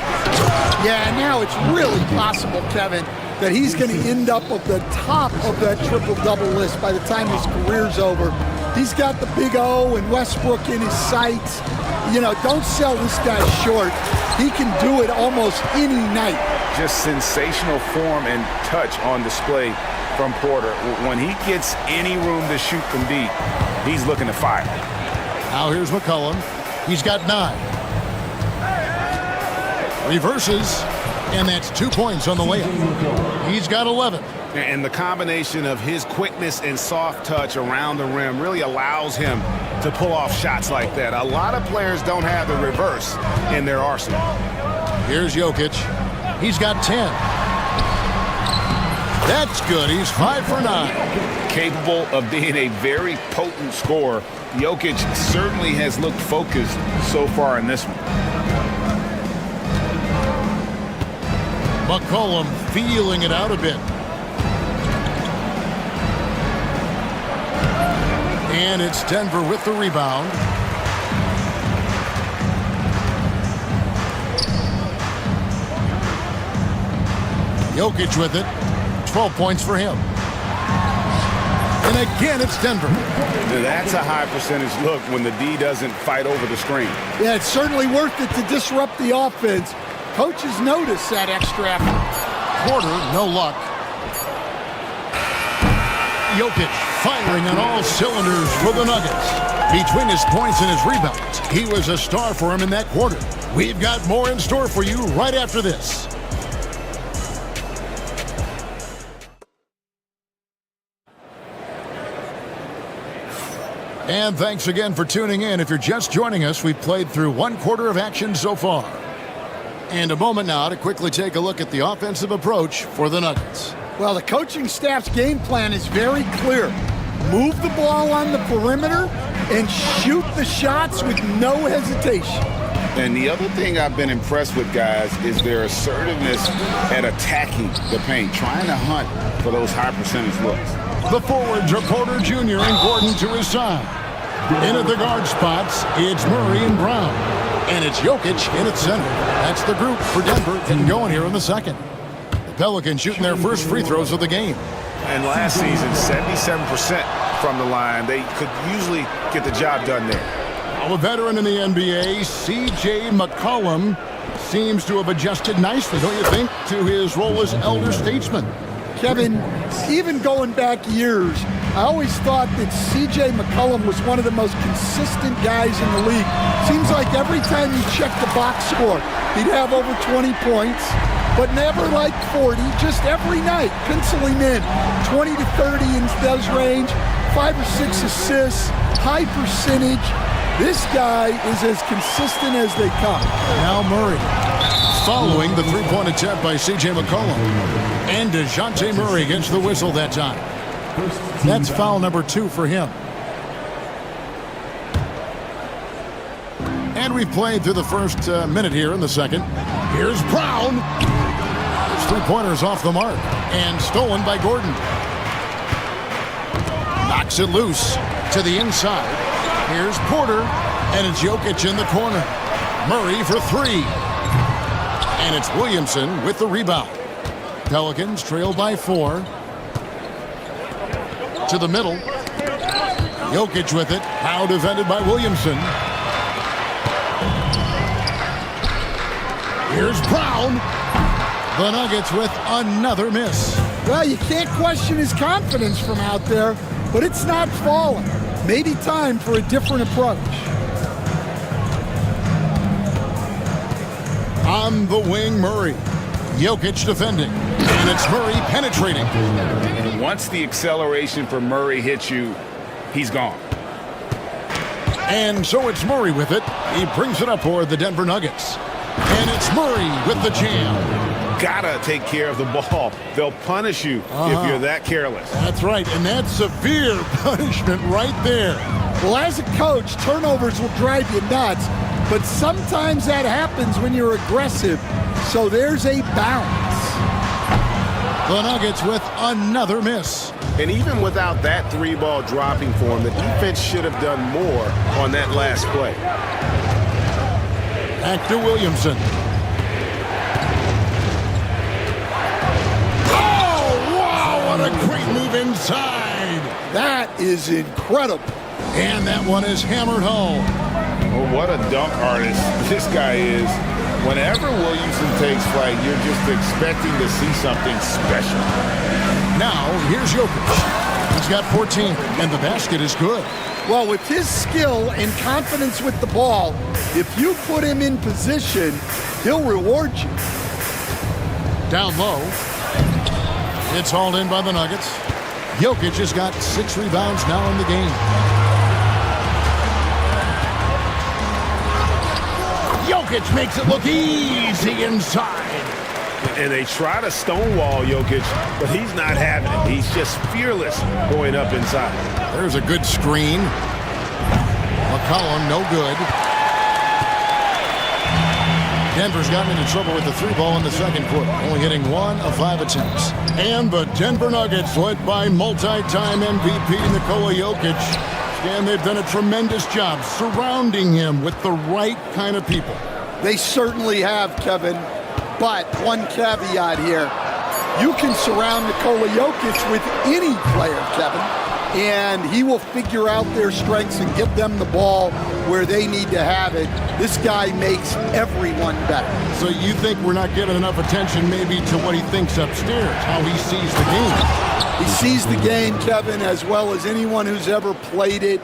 Yeah, now it's really possible, Kevin, that he's going to end up at the top of that triple-double list by the time his career's over. He's got the big O and Westbrook in his sights. You know, don't sell this guy short. He can do it almost any night. Just sensational form and touch on display from Porter. When he gets any room to shoot from deep, he's looking to fire. Now here's McCollum. He's got 9. Reverses, and that's 2 points on the layup. He's got 11. And the combination of his quickness and soft touch around the rim really allows him to pull off shots like that. A lot of players don't have the reverse in their arsenal. Here's Jokic. He's got 10. That's good. He's 5 for 9. Capable of being a very potent scorer, Jokic certainly has looked focused so far in this one. McCollum feeling it out a bit. And it's Denver with the rebound. Jokic with it. 12 points for him. And again, it's Denver. That's a high percentage look when the D doesn't fight over the screen. Yeah, it's certainly worth it to disrupt the offense. Coaches notice that extra effort. Porter, no luck. Jokic firing on all cylinders for the Nuggets. Between his points and his rebounds, he was a star for him in that quarter. We've got more in store for you right after this. And thanks again for tuning in. If you're just joining us, we've played through one quarter of action so far. And a moment now to quickly take a look at the offensive approach for the Nuggets. Well, the coaching staff's game plan is very clear. Move the ball on the perimeter and shoot the shots with no hesitation. And the other thing I've been impressed with, guys, is their assertiveness at attacking the paint, trying to hunt for those high percentage looks. The forwards are Porter Jr. and Gordon to his side. In at the guard spots, it's Murray and Brown. And it's Jokic in its center. That's the group for Denver getting going here in the second. The Pelicans shooting their first free throws of the game. And last season, 77% from the line. They could usually get the job done there. Now a veteran in the NBA, C.J. McCollum, seems to have adjusted nicely, don't you think, to his role as elder statesman. Kevin, even going back years, I always thought that C.J. McCollum was one of the most consistent guys in the league. Seems like every time you check the box score, he'd have over 20 points, but never like 40, just every night, pencil him in. 20 to 30 in those range, 5 or 6 assists, high percentage. This guy is as consistent as they come. Now Murray, following the three-point attempt by C.J. McCollum. And DeJounte Murray gets the whistle that time. That's foul number 2 for him. And we've played through the first minute here in the second. Here's Brown. His three-pointer's off the mark. And stolen by Gordon. Knocks it loose to the inside. Here's Porter. And it's Jokic in the corner. Murray for 3. And it's Williamson with the rebound. Pelicans trail by 4. To the middle. Jokic with it. Now defended by Williamson. Here's Brown. The Nuggets with another miss. Well, you can't question his confidence from out there, but it's not falling. Maybe time for a different approach. On the wing, Murray. Jokic defending. And it's Murray penetrating. Once the acceleration for Murray hits you, he's gone. And so it's Murray with it. He brings it up for the Denver Nuggets. And it's Murray with the jam. Gotta take care of the ball. They'll punish you if you're that careless. That's right, and that's severe punishment right there. Well, as a coach, turnovers will drive you nuts, but sometimes that happens when you're aggressive. So there's a balance. The Nuggets with another miss. And even without that 3-ball dropping for him, the defense should have done more on that last play. Back to Williamson. Oh, wow, what a great move inside. That is incredible. And that one is hammered home. Oh, what a dunk artist this guy is. Whenever Williamson takes flight, you're just expecting to see something special. Now, here's Jokic. He's got 14, and the basket is good. Well, with his skill and confidence with the ball, if you put him in position, he'll reward you. Down low. It's hauled in by the Nuggets. Jokic has got 6 rebounds now in the game. Jokic makes it look easy inside. And they try to stonewall Jokic, but he's not having it. He's just fearless going up inside. There's a good screen. McCollum, no good. Denver's gotten into trouble with the 3-ball in the second quarter, only hitting 1 of 5 attempts. And the Denver Nuggets, led by multi-time MVP Nikola Jokic, and they've done a tremendous job surrounding him with the right kind of people. They certainly have, Kevin. But one caveat here. You can surround Nikola Jokic with any player, Kevin, and he will figure out their strengths and get them the ball where they need to have it. This guy makes everyone better. So you think we're not giving enough attention maybe to what he thinks upstairs, how he sees the game? He sees the game, Kevin, as well as anyone who's ever played it,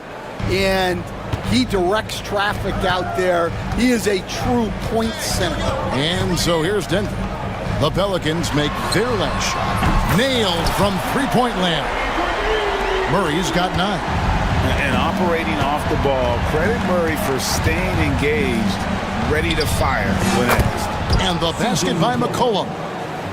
and he directs traffic out there. He is a true point center. And so here's Denver. The Pelicans make their last shot. Nailed from three-point land. Murray's got 9. And operating off the ball, credit Murray for staying engaged, ready to fire when asked. And the basket by McCollum.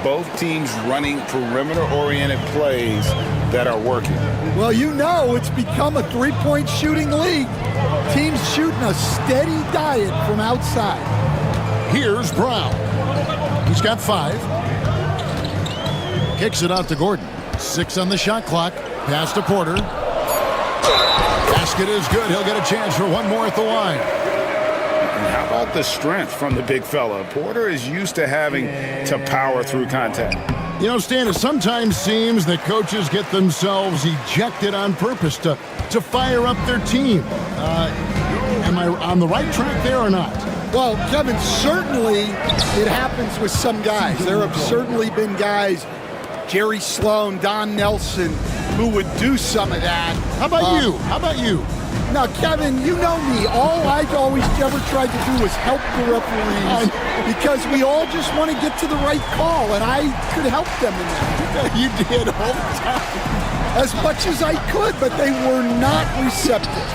Both teams running perimeter-oriented plays that are working. Well, you know it's become a three-point shooting league. Teams shooting a steady diet from outside. Here's Brown. He's got 5. Kicks it out to Gordon. 6 on the shot clock. Pass to Porter. Basket is good. He'll get a chance for one more at the line. And how about the strength from the big fella? Porter is used to having to power through contact. You know, Stan, it sometimes seems that coaches get themselves ejected on purpose to fire up their team. Am I on the right track there or not? Well, Kevin, certainly it happens with some guys. There have certainly been guys, Jerry Sloan, Don Nelson, who would do some of that. How about you? How about you? Now, Kevin, you know me. All I've always ever tried to do was help the referees because we all just want to get to the right call, and I could help them in that. You did all the time. As much as I could, but they were not receptive.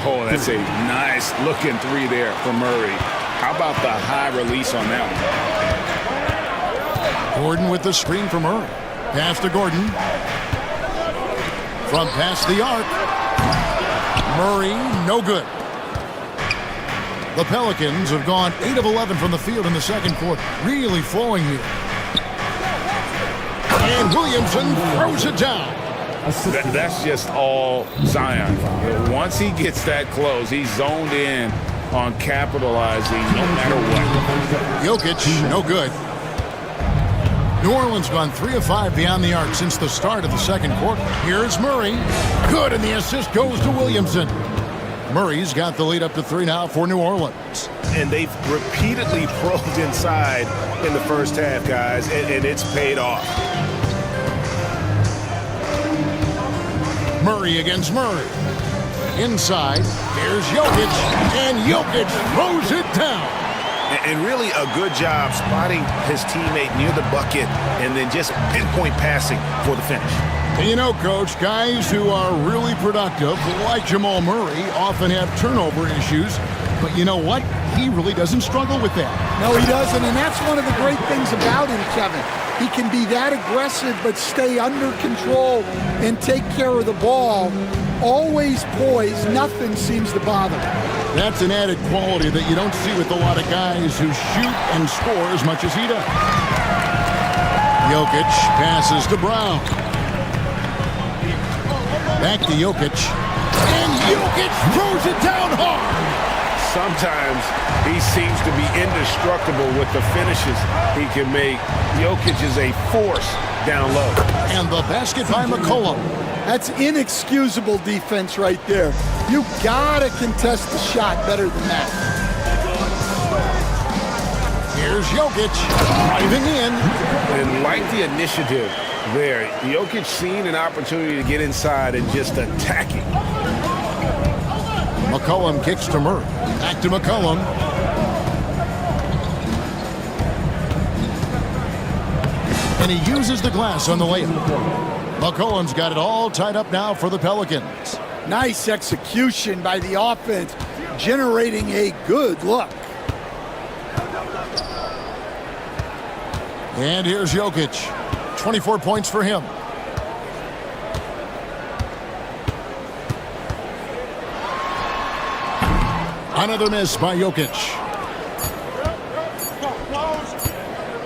Oh, that's a nice looking three there for Murray. How about the high release on that one? Gordon with the screen for Murray. Pass to Gordon. From past the arc. Murray, no good. The Pelicans have gone 8 of 11 from the field in the second quarter. Really flowing here. And Williamson throws it down. That's just all Zion. Once he gets that close, he's zoned in on capitalizing no matter what. Jokic, no good. New Orleans gone 3 of 5 beyond the arc since the start of the second quarter. Here's Murray. Good, and the assist goes to Williamson. Murray's got the lead up to 3 now for New Orleans. And they've repeatedly probed inside in the first half, guys, and it's paid off. Murray against Murray. Inside, here's Jokic, and Jokic throws it down. And really a good job spotting his teammate near the bucket and then just pinpoint passing for the finish. And you know, Coach, guys who are really productive, like Jamal Murray, often have turnover issues. But you know what? He really doesn't struggle with that. No, he doesn't, and that's one of the great things about him, Kevin. He can be that aggressive but stay under control and take care of the ball. Always poised. Nothing seems to bother him. That's an added quality that you don't see with a lot of guys who shoot and score as much as he does. Jokic passes to Brown. Back to Jokic. And Jokic throws it down hard. Sometimes he seems to be indestructible with the finishes he can make. Jokic is a force down low. And the basket by McCollum. That's inexcusable defense right there. You gotta contest the shot better than that. Here's Jokic driving in. And like the initiative there, Jokic seen an opportunity to get inside and just attack it. McCollum kicks to Murray. Back to McCollum. And he uses the glass on the layup. McCollum's got it all tied up now for the Pelicans. Nice execution by the offense, generating a good look. And here's Jokic. 24 points for him. Another miss by Jokic.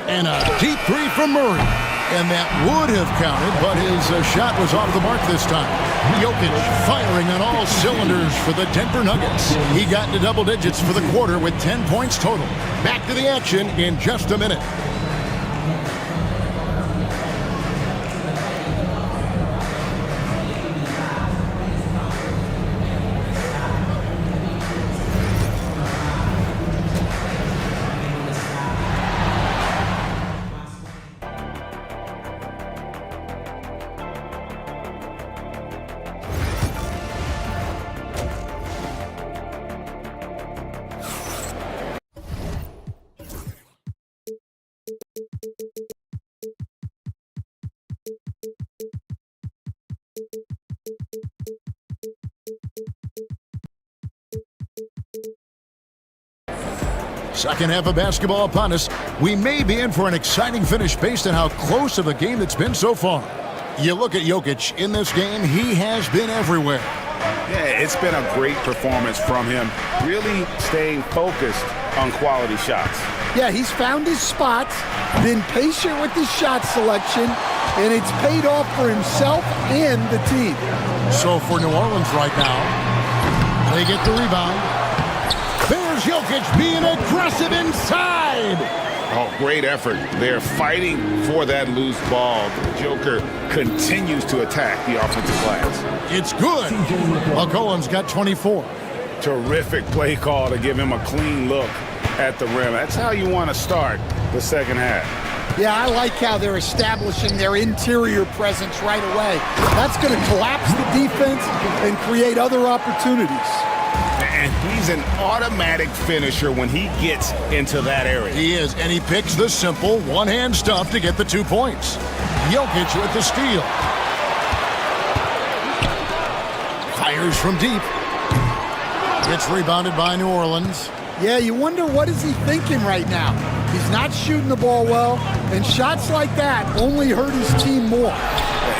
And a deep three from Murray. And that would have counted, but his shot was off the mark this time. Jokic firing on all cylinders for the Denver Nuggets. He got into double digits for the quarter with 10 points total. Back to the action in just a minute. Second half of basketball upon us. We may be in for an exciting finish based on how close of a game it's been so far. You look at Jokic in this game, he has been everywhere. Yeah, it's been a great performance from him, really staying focused on quality shots. Yeah, he's found his spots, been patient with his shot selection, and it's paid off for himself and the team. So for New Orleans right now, they get the rebound. There's Jokic being aggressive inside. Oh, great effort. They're fighting for that loose ball. The Joker continues to attack the offensive glass. It's good. McCollum's got 24. Terrific play call to give him a clean look at the rim. That's how you want to start the second half. Yeah, I like how they're establishing their interior presence right away. That's going to collapse the defense and create other opportunities. And he's an automatic finisher when he gets into that area. He is, and he picks the simple one-hand stuff to get the 2 points. Jokic with the steal. Fires from deep. It's rebounded by New Orleans. Yeah, you wonder what is he thinking right now. He's not shooting the ball well, and shots like that only hurt his team more.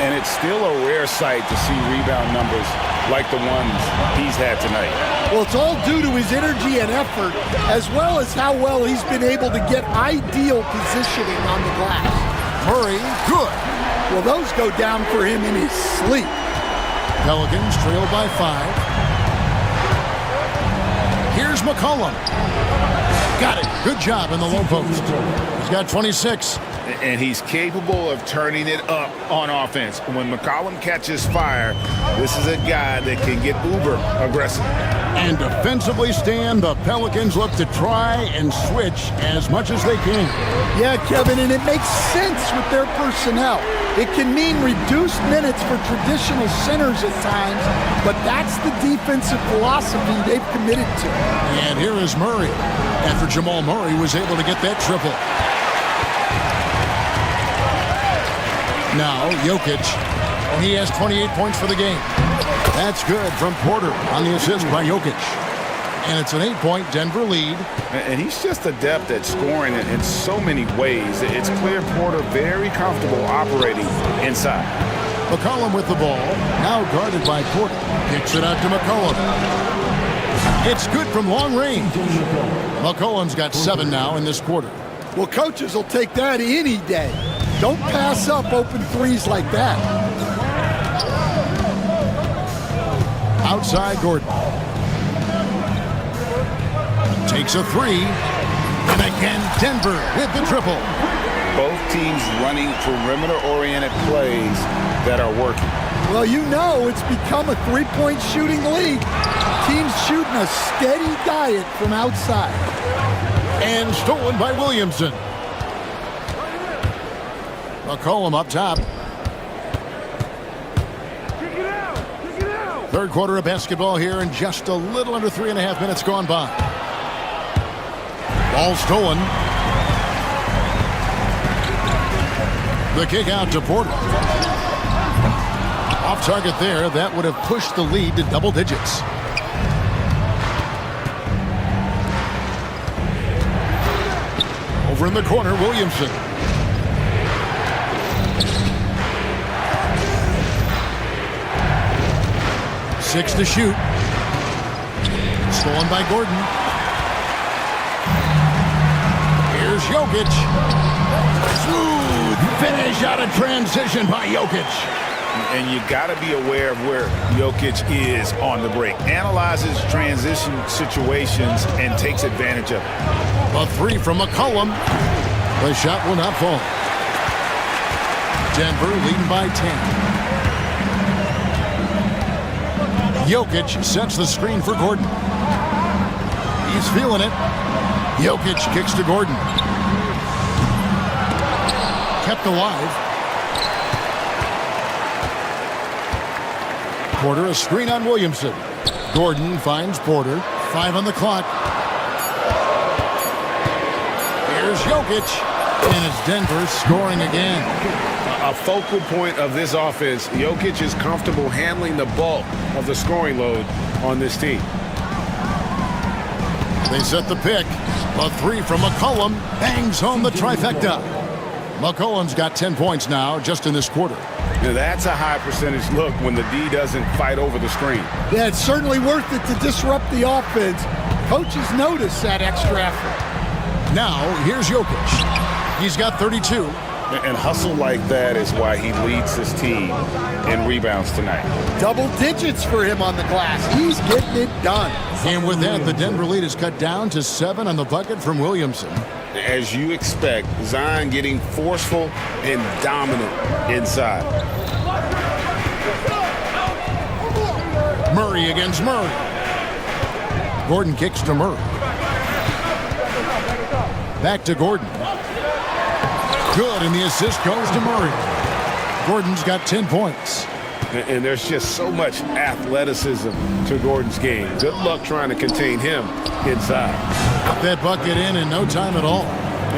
And it's still a rare sight to see rebound numbers like the ones he's had tonight. Well, it's all due to his energy and effort, as well as how well he's been able to get ideal positioning on the glass. Murray, good. Well, those go down for him in his sleep. Pelicans trail by 5. Here's McCollum. Got it. Good job in the low post. He's got 26. And he's capable of turning it up on offense. When McCollum catches fire, this is a guy that can get uber aggressive. And defensively, Stan, the Pelicans look to try and switch as much as they can. Yeah, Kevin, and it makes sense with their personnel. It can mean reduced minutes for traditional centers at times, but that's the defensive philosophy they've committed to. And here is Murray, after Jamal Murray was able to get that triple. Now, Jokic, and he has 28 points for the game. That's good from Porter on the assist by Jokic. And it's an 8-point Denver lead. And he's just adept at scoring in so many ways. It's clear Porter very comfortable operating inside. McCollum with the ball, now guarded by Porter. Kicks it out to McCollum. It's good from long range. McCollum's got 7 now in this quarter. Well, coaches will take that any day. Don't pass up open threes like that. Outside Gordon. Takes a 3. And again, Denver with the triple. Both teams running perimeter-oriented plays that are working. Well, you know it's become a three-point shooting league. Teams shooting a steady diet from outside. And stolen by Williamson. McCollum up top. Third quarter of basketball here, and just a little under 3.5 minutes gone by. Ball stolen. The kick out to Porter. Off target there. That would have pushed the lead to double digits. Over in the corner, Williamson. Six to shoot. Stolen by Gordon. Here's Jokic. Smooth finish out of transition by Jokic. And you got to be aware of where Jokic is on the break. Analyzes transition situations and takes advantage of it. A 3 from McCollum. The shot will not fall. Denver leading by 10. Jokic sets the screen for Gordon. He's feeling it. Jokic kicks to Gordon. Kept alive. Porter, a screen on Williamson. Gordon finds Porter. 5 on the clock. Here's Jokic. And it's Denver scoring again. A focal point of this offense, Jokic is comfortable handling the bulk of the scoring load on this team. They set the pick. A 3 from McCollum bangs home the trifecta. McCollum's got 10 points now just in this quarter. Now that's a high percentage look when the D doesn't fight over the screen. Yeah, it's certainly worth it to disrupt the offense. Coaches notice that extra effort. Now, here's Jokic. He's got 32. And hustle like that is why he leads his team in rebounds tonight. Double digits for him on the glass. He's getting it done. And with that, the Denver lead is cut down to 7 on the bucket from Williamson. As you expect, Zion getting forceful and dominant inside. Murray against Murray. Gordon kicks to Murray. Back to Gordon. Good, and the assist goes to Murray. Gordon's got 10 points. And there's just so much athleticism to Gordon's game. Good luck trying to contain him inside. Got that bucket in no time at all.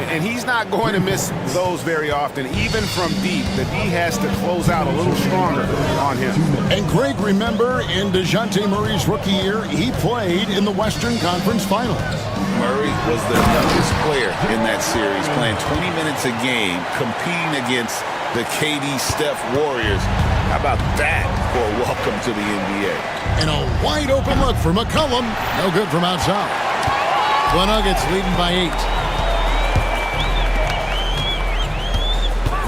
And he's not going to miss those very often, even from deep. The D has to close out a little stronger on him. And Greg, remember, in DeJounte Murray's rookie year, he played in the Western Conference Finals. Murray was the youngest player in that series, playing 20 minutes a game, competing against the KD Steph Warriors. How about that for a welcome to the NBA? And a wide open look for McCollum. No good from outside. The Nuggets leading by 8.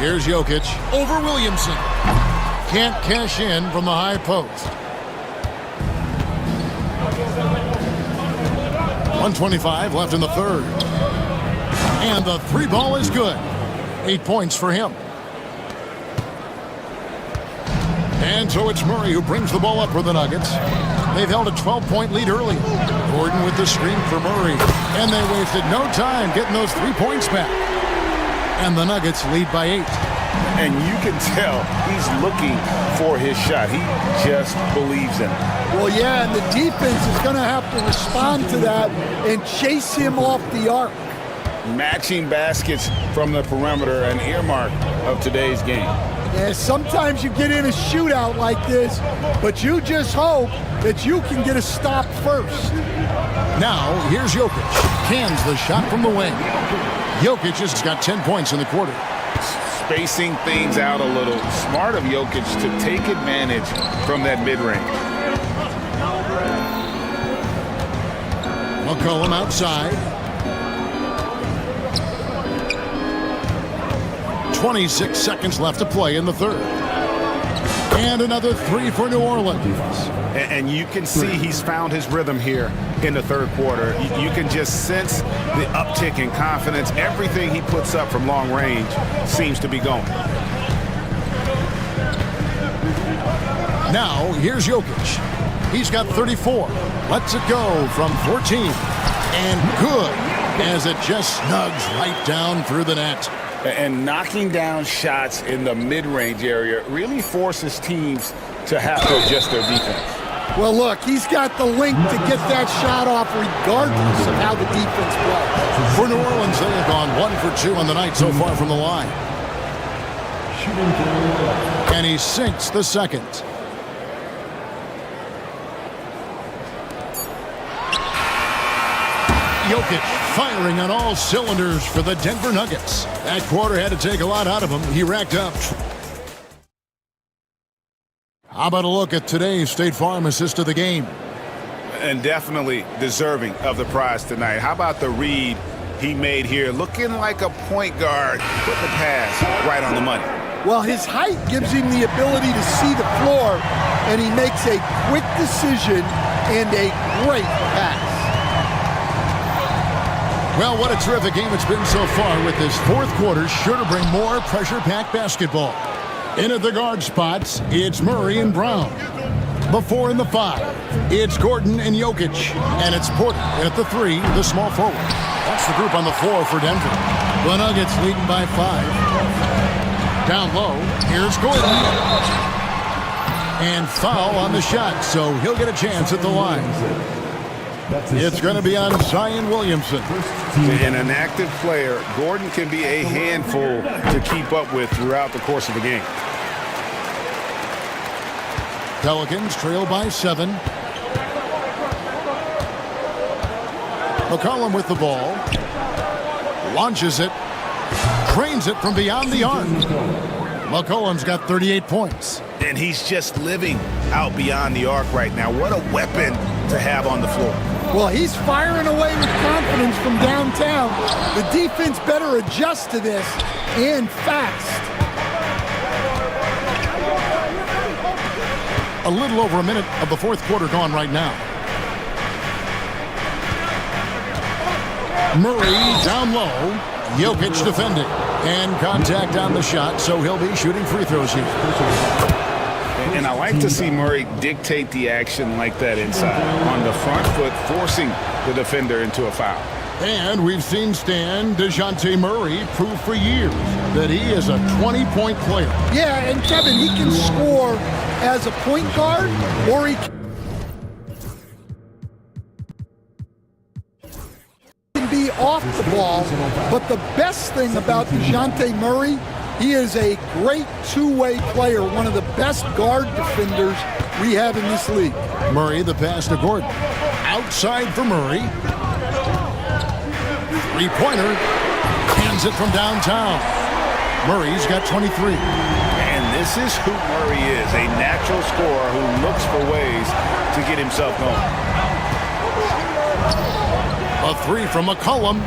Here's Jokic over Williamson. Can't cash in from the high post. 1:25 left in the third. And the three ball is good. 8 points for him. And so it's Murray who brings the ball up for the Nuggets. They've held a 12-point lead early. Gordon with the screen for Murray. And they wasted no time getting those 3 points back. And the Nuggets lead by 8. And you can tell he's looking for his shot. He just believes in it. Well, yeah, and the defense is going to have to respond to that and chase him off the arc. Matching baskets from the perimeter, an earmark of today's game. Yeah, sometimes you get in a shootout like this, but you just hope that you can get a stop first. Now, here's Jokic. Cans the shot from the wing. Jokic has got 10 points in the quarter. Spacing things out a little. Smart of Jokic to take advantage from that mid-range. McCollum outside. 26 seconds left to play in the third. And another three for New Orleans. And you can see he's found his rhythm here in the third quarter. You can just sense the uptick in confidence. Everything he puts up from long range seems to be going. Now, here's Jokic. He's got 34. Lets it go from 14. And good, as it just snugs right down through the net. And knocking down shots in the mid-range area really forces teams to have to adjust their defense. Well, look, he's got the link to get that shot off regardless of how the defense plays. For New Orleans, they have gone 1 for 2 on the night so far from the line. And he sinks the second. Jokic firing on all cylinders for the Denver Nuggets. That quarter had to take a lot out of him. He racked up. How about a look at today's State Farm assist of the game? And definitely deserving of the prize tonight. How about the read he made here? Looking like a point guard. Put the pass right on the money. Well, his height gives him the ability to see the floor, and he makes a quick decision and a great pass. Well, what a terrific game it's been so far, with this fourth quarter sure to bring more pressure-packed basketball. In at the guard spots, it's Murray and Brown. The 4 and the 5, it's Gordon and Jokic. And it's Porter in at the 3, the small forward. That's the group on the floor for Denver. The Nuggets leading by 5. Down low, here's Gordon. And foul on the shot, so he'll get a chance at the line. It's going to be on Zion Williamson. And an active player, Gordon can be a handful to keep up with throughout the course of the game. Pelicans trail by 7. McCollum with the ball. Launches it. Trains it from beyond the arc. McCollum's got 38 points. And he's just living out beyond the arc right now. What a weapon to have on the floor. Well, he's firing away with confidence from downtown. The defense better adjust to this, and fast. A little over a minute of the fourth quarter gone right now. Murray down low. Jokic defending. And contact on the shot, so he'll be shooting free throws here. And I like to see Murray dictate the action like that inside. On the front foot, forcing the defender into a foul. And we've seen Stan DeJounte Murray prove for years that he is a 20-point player. Yeah, and Kevin, he can score as a point guard, or he can be off the ball. But the best thing about DeJounte Murray, he is a great two-way player, one of the best guard defenders we have in this league. Murray, the pass to Gordon. Outside for Murray. Three-pointer. Hands it from downtown. Murray's got 23. And this is who Murray is, a natural scorer who looks for ways to get himself going. A three from McCollum.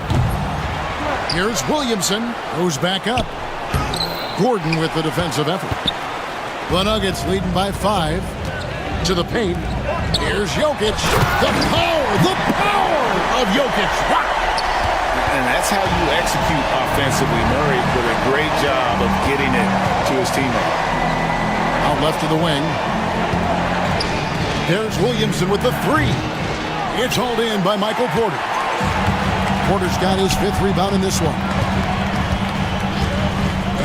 Here's Williamson, who's back up. Gordon with the defensive effort. The Nuggets leading by 5 to the paint. Here's Jokic. The power of Jokic. And that's how you execute offensively. Murray did a great job of getting it to his teammate. Out left to the wing. There's Williamson with the three. It's hauled in by Michael Porter. Porter's got his 5th rebound in this one.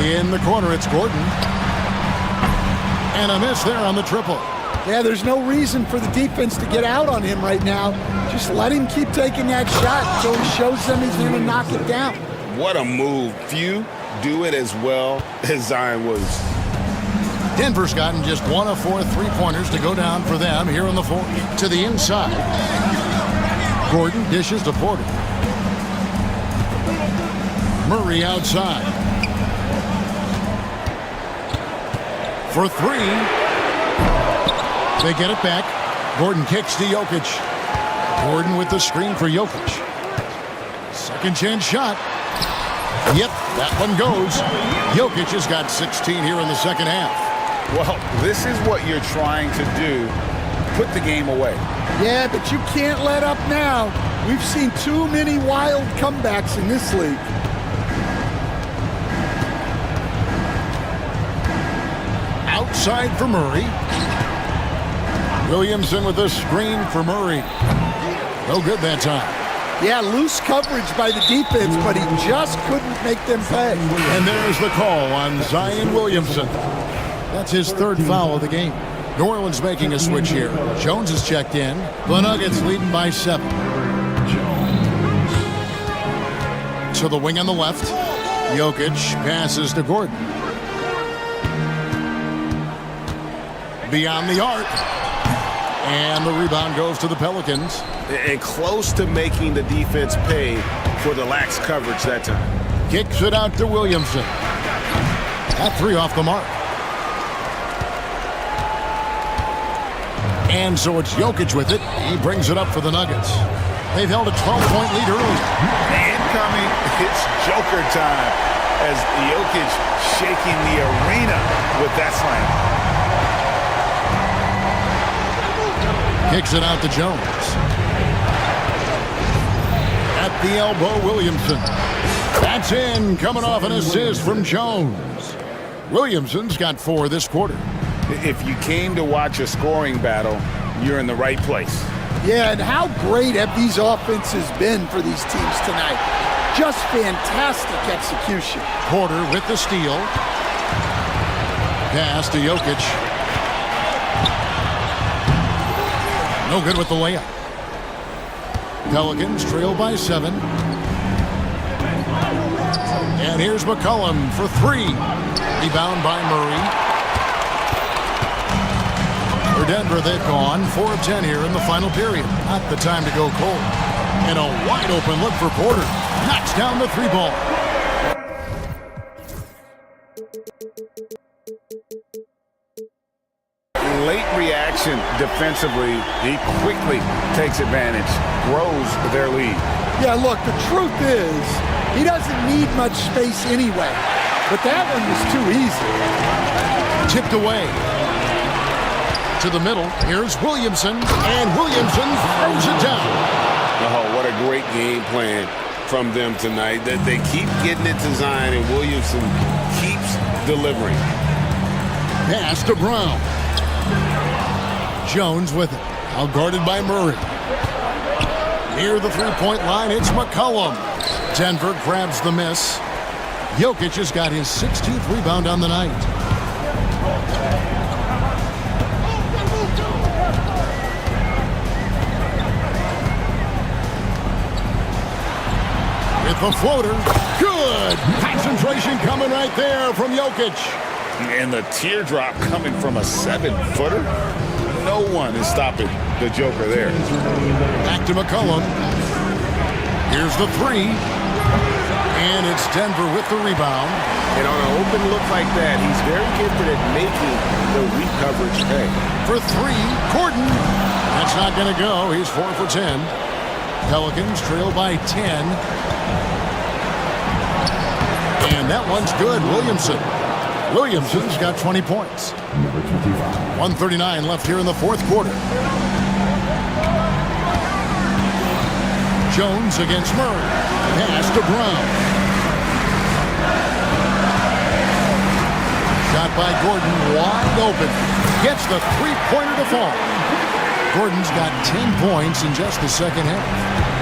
In the corner, it's Gordon. And a miss there on the triple. Yeah, there's no reason for the defense to get out on him right now. Just let him keep taking that shot until he shows them he's going to knock it down. What a move. Few do it as well as Zion Williams. Denver's gotten just 1 of 4 three-pointers to go down for them here in the fourth. To the inside. Gordon dishes to Porter. Murray outside. For 3. They get it back. Gordon kicks to Jokic. Gordon with the screen for Jokic. Second chance shot. Yep, that one goes. Jokic has got 16 here in the second half. Well, this is what you're trying to do. Put the game away. Yeah, but you can't let up now. We've seen too many wild comebacks in this league. Outside for Murray. Williamson with the screen for Murray. No good that time. Yeah, loose coverage by the defense, but he just couldn't make them pay. And there's the call on Zion Williamson. That's his 3rd foul of the game. New Orleans making a switch here. Jones is checked in. The Nuggets leading by 7. To the wing on the left. Jokic passes to Gordon. Beyond the arc. And the rebound goes to the Pelicans. And close to making the defense pay for the lax coverage that time. Kicks it out to Williamson. That 3 off the mark. And so it's Jokic with it. He brings it up for the Nuggets. They've held a 12-point lead early. Incoming, it's Joker time as Jokic shaking the arena with that slam. Kicks it out to Jones. At the elbow, Williamson. That's in, coming off an assist from Jones. Williamson's got 4 this quarter. If you came to watch a scoring battle, you're in the right place. Yeah, and how great have these offenses been for these teams tonight? Just fantastic execution. Porter with the steal. Pass to Jokic. No good with the layup. Pelicans trail by 7. And here's McCollum for 3. Rebound by Murray. For Denver, they've gone 4 of 10 here in the final period. Not the time to go cold. And a wide open look for Porter. Knocks down the 3 ball. Late reaction defensively, he quickly takes advantage grows their lead. Yeah, look, the truth is, he doesn't need much space anyway. But that one was too easy. Tipped away. To the middle. Here's Williamson. And Williamson throws it down. Oh, what a great game plan from them tonight. That they keep getting it to Zion, and Williamson keeps delivering. Pass to Brown. Jones with it. Now guarded by Murray. Near the three-point line, it's McCollum. Denver grabs the miss. Jokic has got his 16th rebound on the night. With the floater. Good! Concentration coming right there from Jokic. And the teardrop coming from a 7-footer. No one is stopping the Joker there. Back to McCollum. Here's the three. And it's Denver with the rebound. And on an open look like that, he's very gifted at making the weak coverage pay. For three, Gordon. That's not going to go. He's 4 for 10. Pelicans trail by 10. And that one's good. Williamson's got 20 points. 1:39 left here in the fourth quarter. Jones against Murray. Pass to Brown. Shot by Gordon, wide open. Gets the three-pointer to fall. Gordon's got 10 points in just the second half.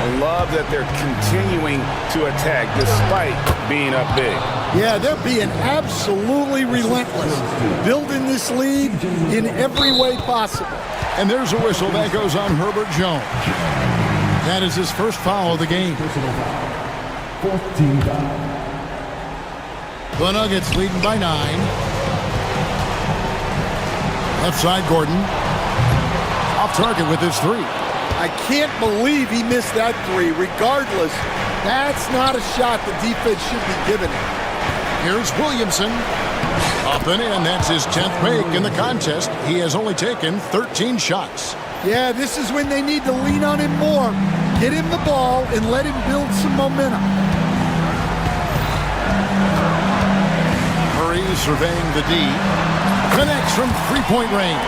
I love that they're continuing to attack despite being up big. Yeah, they're being absolutely relentless, building this lead in every way possible. And there's a whistle that goes on Herbert Jones. That is his first foul of the game. The Nuggets leading by 9. Left side, Gordon. Off target with his three. I can't believe he missed that three. Regardless, that's not a shot the defense should be giving him. Here's Williamson. Up and in. That's his 10th make in the contest. He has only taken 13 shots. Yeah, this is when they need to lean on him more. Get him the ball and let him build some momentum. Murray surveying the D. Connects from three-point range.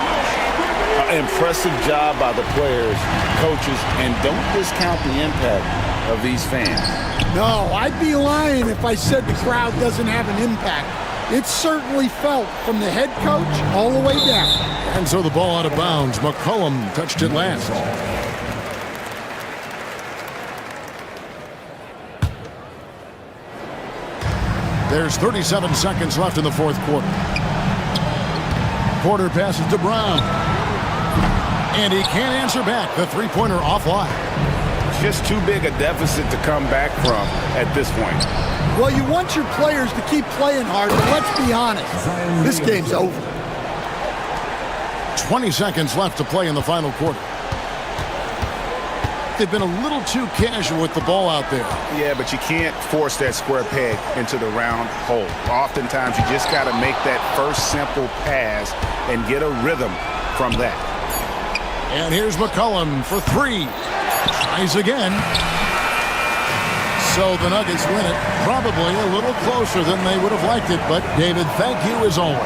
Impressive job by the players, coaches, and don't discount the impact of these fans. No, I'd be lying if I said the crowd doesn't have an impact. It's certainly felt from the head coach all the way down. And so the ball out of bounds. McCollum touched it last. There's 37 seconds left in the fourth quarter. Porter passes to Brown. And he can't answer back. The three-pointer offline. Just too big a deficit to come back from at this point. Well, you want your players to keep playing hard, but let's be honest. This game's over. 20 seconds left to play in the final quarter. They've been a little too casual with the ball out there. Yeah, but you can't force that square peg into the round hole. Oftentimes, you just got to make that first simple pass and get a rhythm from that. And here's McCollum for three. Tries again. So the Nuggets win it. Probably a little closer than they would have liked it. But, David, thank you as always.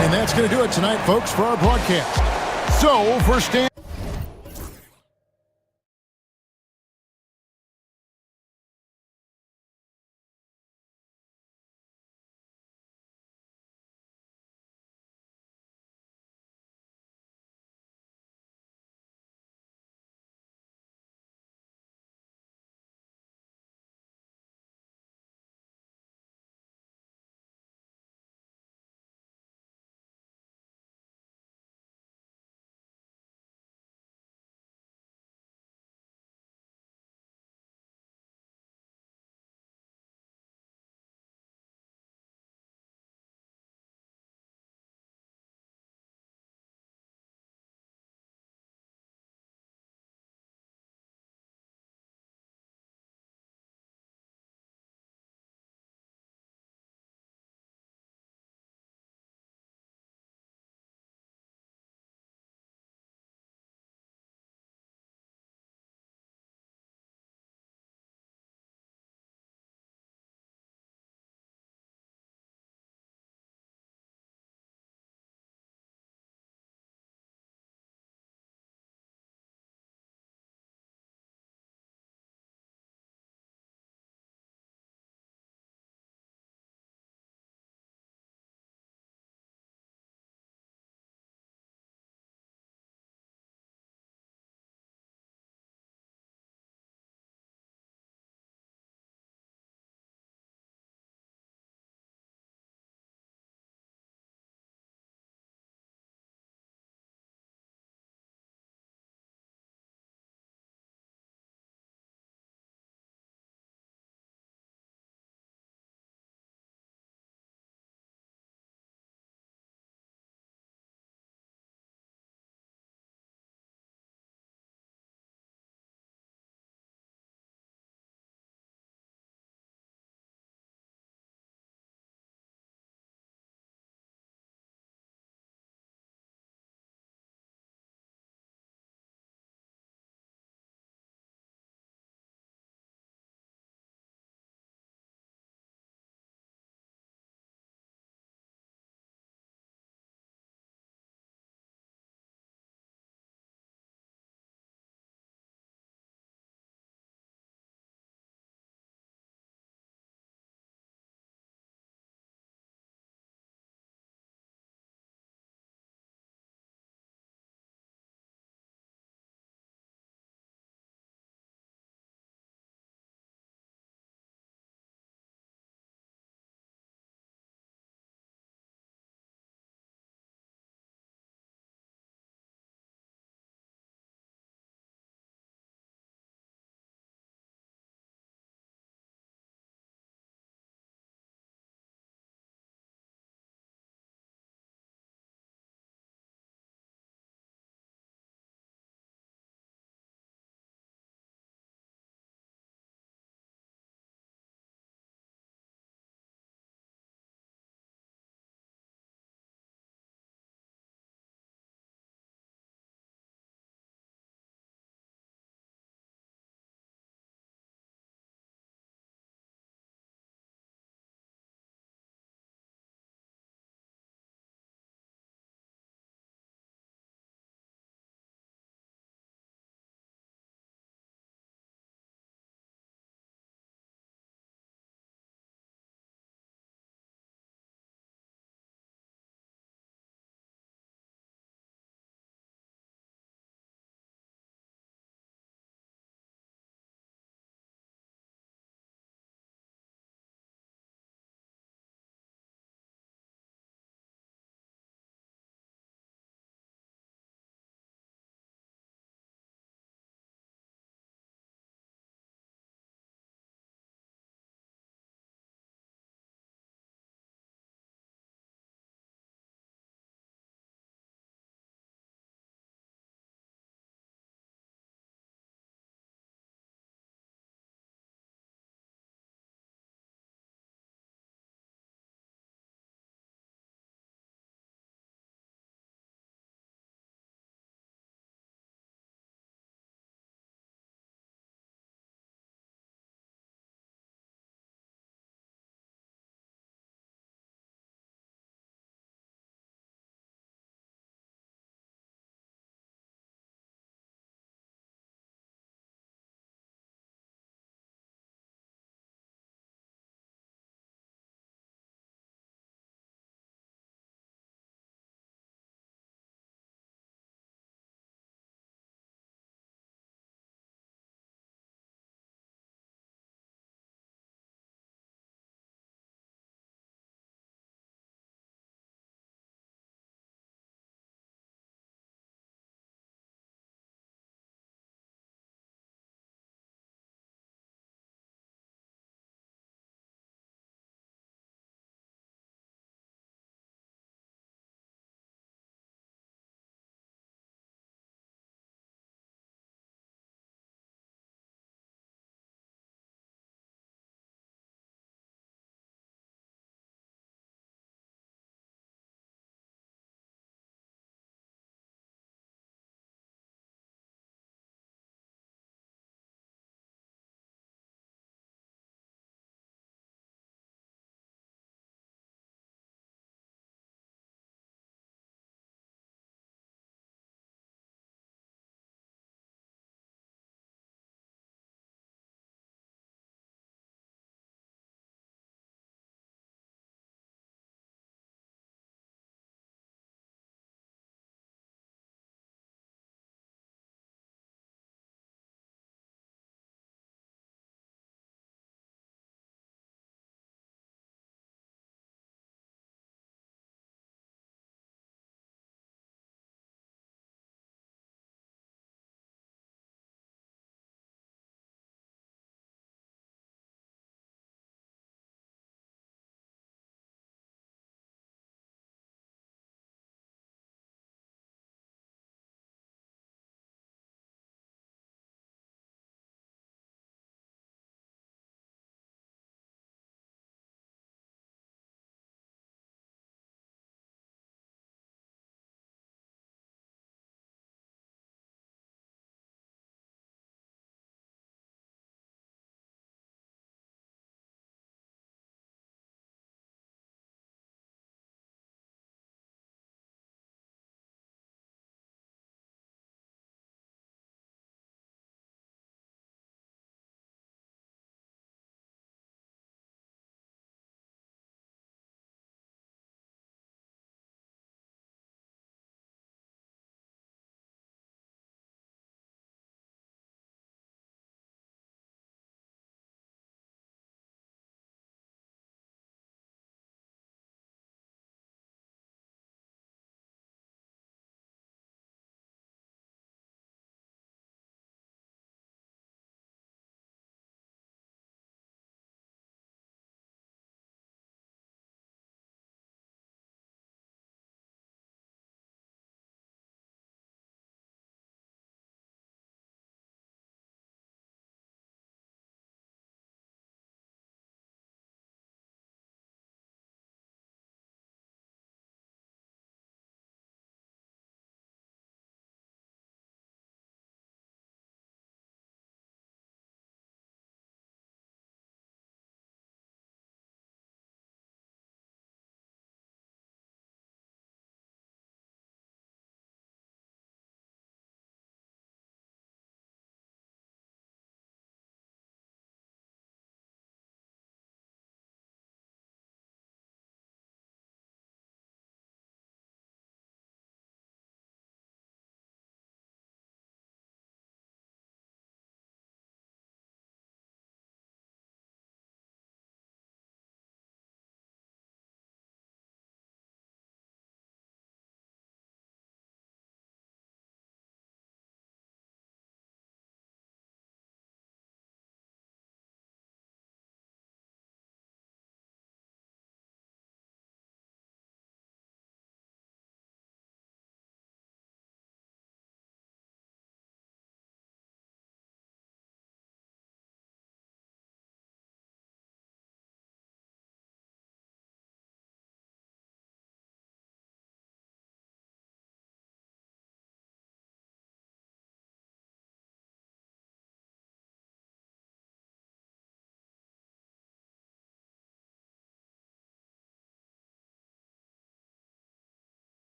And that's going to do it tonight, folks, for our broadcast. So, for Stan...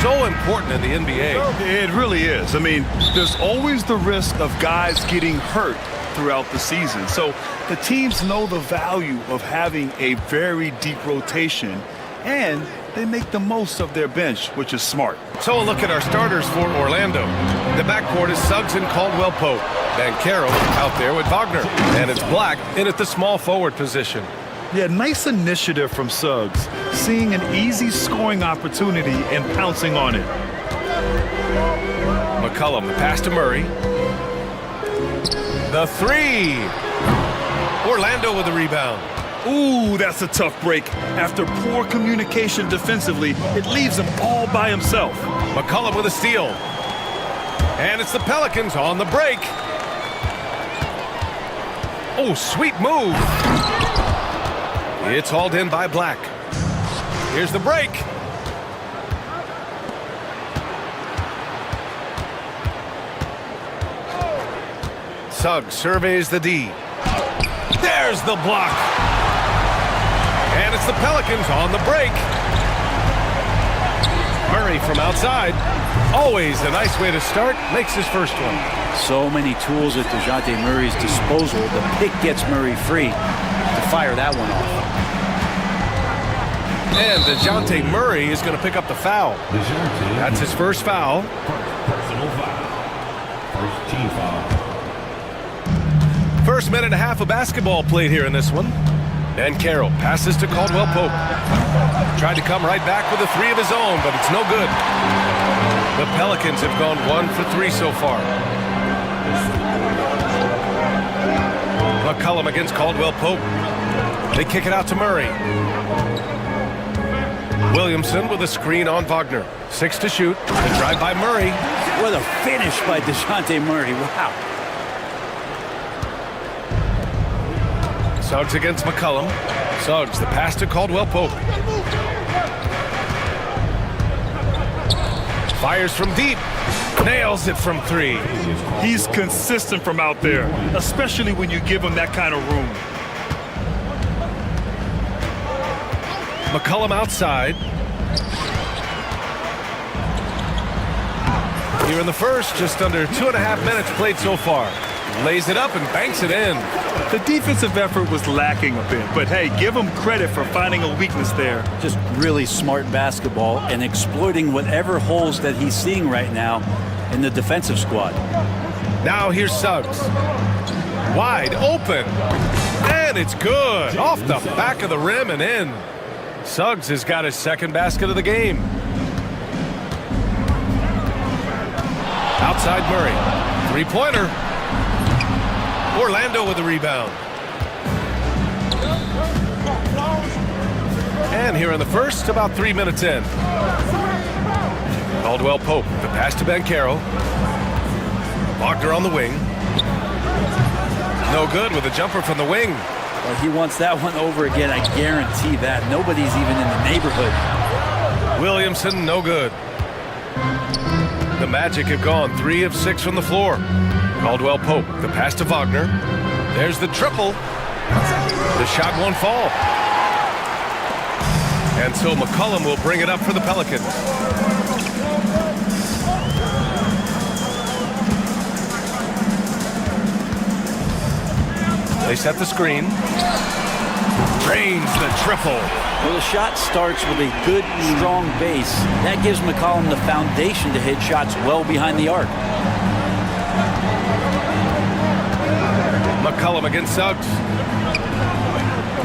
so important in the NBA. It really is. I mean, there's always the risk of guys getting hurt throughout the season. So the teams know the value of having a very deep rotation, and they make the most of their bench, which is smart. So a look at our starters for Orlando. The backcourt is Suggs and Caldwell Pope. Banchero out there with Wagner. And it's Black in at the small forward position. Yeah, nice initiative from Suggs, seeing an easy scoring opportunity and pouncing on it. McCollum, the pass to Murray. The three. Orlando with the rebound. Ooh, that's a tough break. After poor communication defensively, it leaves him all by himself. McCollum with a steal. And it's the Pelicans on the break. Oh, sweet move. It's hauled in by Black. Here's the break. Suggs surveys the D. There's the block. And it's the Pelicans on the break. Murray from outside. Always a nice way to start. Makes his first one. So many tools at DeJounte Murray's disposal. The pick gets Murray free to fire that one off. And DeJounte Murray is going to pick up the foul. That's his first foul. Personal foul. First team foul. First minute and a half of basketball played here in this one. And Carroll passes to Caldwell Pope. Tried to come right back with a three of his own, but it's no good. The Pelicans have gone 1 for 3 so far. McCollum against Caldwell Pope. They kick it out to Murray. Williamson with a screen on Wagner. 6 to shoot. The drive by Murray. What a finish by DeJounte Murray. Wow. Suggs against McCollum. Suggs, the pass to Caldwell Pope. Fires from deep. Nails it from 3. He's consistent from out there, especially when you give him that kind of room. McCollum outside. Here in the first, just under 2.5 minutes played so far. Lays it up and banks it in. The defensive effort was lacking a bit, but hey, give him credit for finding a weakness there. Just really smart basketball and exploiting whatever holes that he's seeing right now in the defensive squad. Now here's Suggs. Wide open. And it's good. Off the back of the rim and in. Suggs has got his second basket of the game. Outside Murray. Three-pointer. Orlando with the rebound. And here in the first, about 3 minutes in. Caldwell Pope, the pass to Banchero. Wagner on the wing. No good with a jumper from the wing. Well, he wants that one over again, I guarantee that. Nobody's even in the neighborhood. Williamson, no good. The Magic have gone 3 of 6 from the floor. Caldwell Pope, the pass to Wagner. There's the triple. The shot won't fall. And so McCollum will bring it up for the Pelicans. They set the screen. Drains the triple. Well, the shot starts with a good, strong base. That gives McCollum the foundation to hit shots well behind the arc. McCollum against Suggs.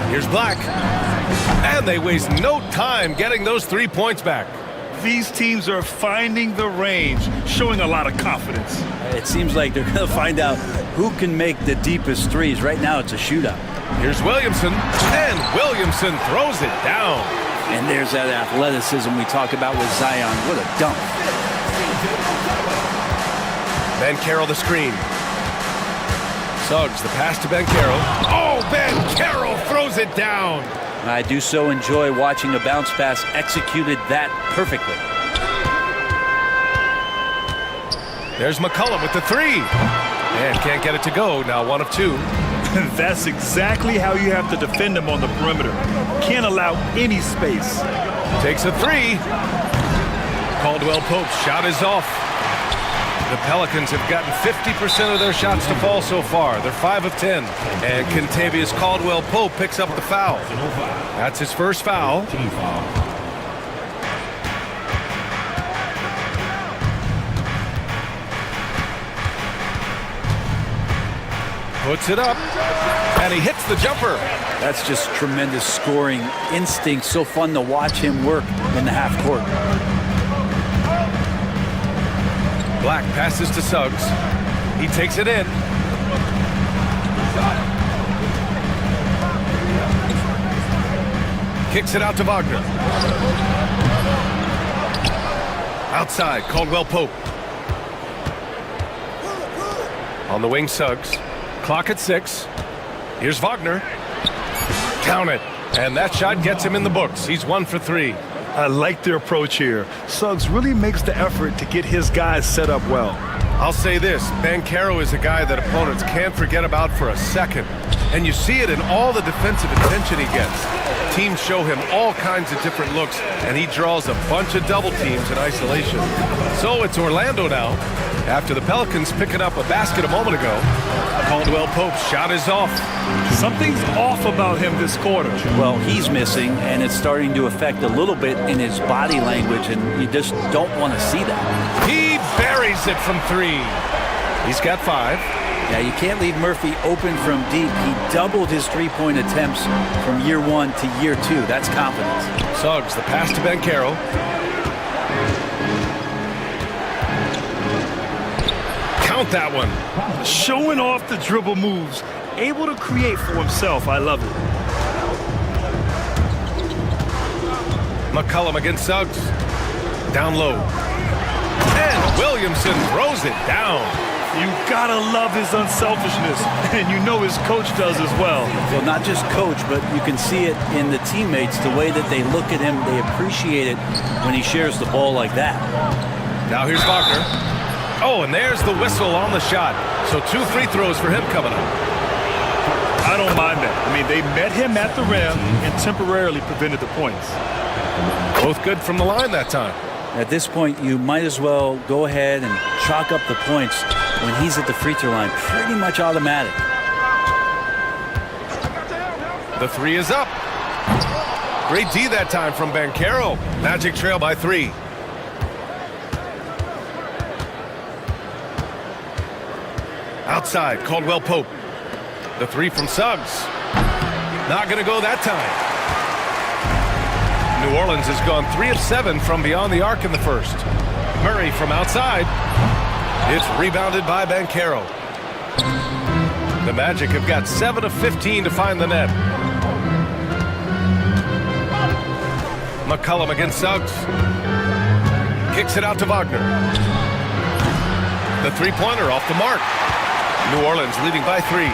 Here's Black. And they waste no time getting those 3 points back. These teams are finding the range, showing a lot of confidence. It seems like they're going to find out who can make the deepest threes. Right now, it's a shootout. Here's Williamson. And Williamson throws it down. And there's that athleticism we talk about with Zion. What a dunk. Banchero the screen. Suggs, the pass to Banchero. Oh, Banchero throws it down. I do so enjoy watching a bounce pass executed that perfectly. There's McCollum with the 3. And can't get it to go. Now 1 of 2. That's exactly how you have to defend him on the perimeter. Can't allow any space. Takes a 3. Caldwell Pope's shot is off. The Pelicans have gotten 50% of their shots to fall so far. They're 5 of 10. And Kentavious Caldwell Pope picks up the foul. That's his first foul. Puts it up, and he hits the jumper. That's just tremendous scoring instinct. So fun to watch him work in the half court. Black passes to Suggs. He takes it in. Kicks it out to Wagner. Outside, Caldwell Pope. On the wing, Suggs. Clock at 6. Here's Wagner. Count it. And that shot gets him in the books. He's 1 for 3. I like their approach here. Suggs really makes the effort to get his guys set up well. I'll say this, Banchero is a guy that opponents can't forget about for a second. And you see it in all the defensive attention he gets. Teams show him all kinds of different looks, and he draws a bunch of double teams in isolation. So it's Orlando now. After the Pelicans picking up a basket a moment ago, Caldwell Pope's shot is off. Something's off about him this quarter. Well, he's missing, and it's starting to affect a little bit in his body language, and you just don't want to see that. He buries it from 3. He's got 5. Yeah, you can't leave Murphy open from deep. He doubled his three-point attempts from year 1 to year 2. That's confidence. Suggs, the pass to Banchero. Count that one. Showing off the dribble moves. Able to create for himself. I love it. McCollum against Suggs. Down low. And Williamson throws it down. You gotta love his unselfishness, and you know his coach does as well. Well, not just coach, but you can see it in the teammates, the way that they look at him. They appreciate it when he shares the ball like that. Now here's Wagner. Oh, and there's the whistle on the shot. So 2 free throws for him coming up. I don't mind that. I mean, they met him at the rim and temporarily prevented the points. Both good from the line that time. At this point, you might as well go ahead and chalk up the points when he's at the free throw line. Pretty much automatic. The 3 is up. Great D that time from Banchero. Magic trail by 3. Outside, Caldwell Pope. The 3 from Suggs. Not going to go that time. New Orleans has gone 3 of 7 from beyond the arc in the first. Murray from outside. It's rebounded by Banchero. The Magic have got 7 of 15 to find the net. McCollum against Suggs. Kicks it out to Wagner. The three-pointer off the mark. New Orleans leading by 3.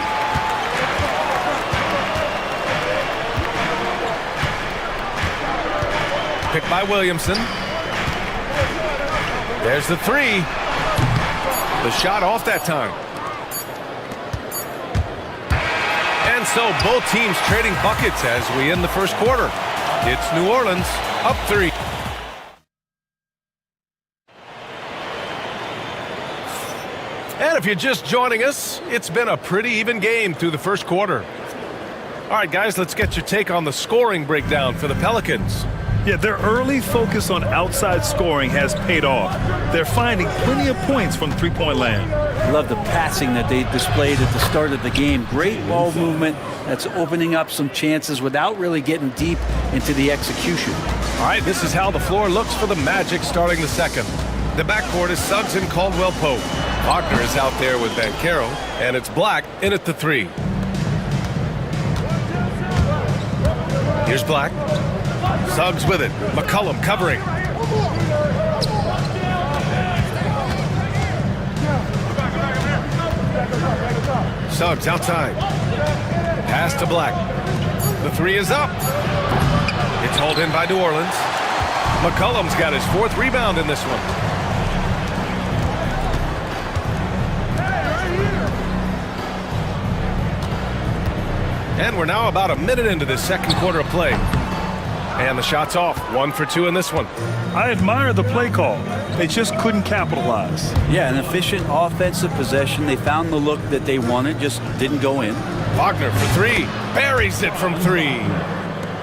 Picked by Williamson. There's the 3. The shot off that time. And so both teams trading buckets as we end the first quarter. It's New Orleans up 3. And if you're just joining us, it's been a pretty even game through the first quarter. All right, guys, let's get your take on the scoring breakdown for the Pelicans. Yeah, their early focus on outside scoring has paid off. They're finding plenty of points from three-point land. Love the passing that they displayed at the start of the game. Great ball movement that's opening up some chances without really getting deep into the execution. All right, this is how the floor looks for the Magic starting the second. The backcourt is Suggs and Caldwell Pope. Wagner is out there with Banchero, and it's Black in at the 3. Here's Black. Suggs with it. McCollum covering. Suggs outside. Pass to Black. The 3 is up. It's hauled in by New Orleans. McCollum's got his 4th rebound in this one. And we're now about a minute into the second quarter of play. And the shot's off. 1 for 2 in this one. I admire the play call. They just couldn't capitalize. Yeah, an efficient offensive possession. They found the look that they wanted, just didn't go in. Wagner for 3. Buries it from 3.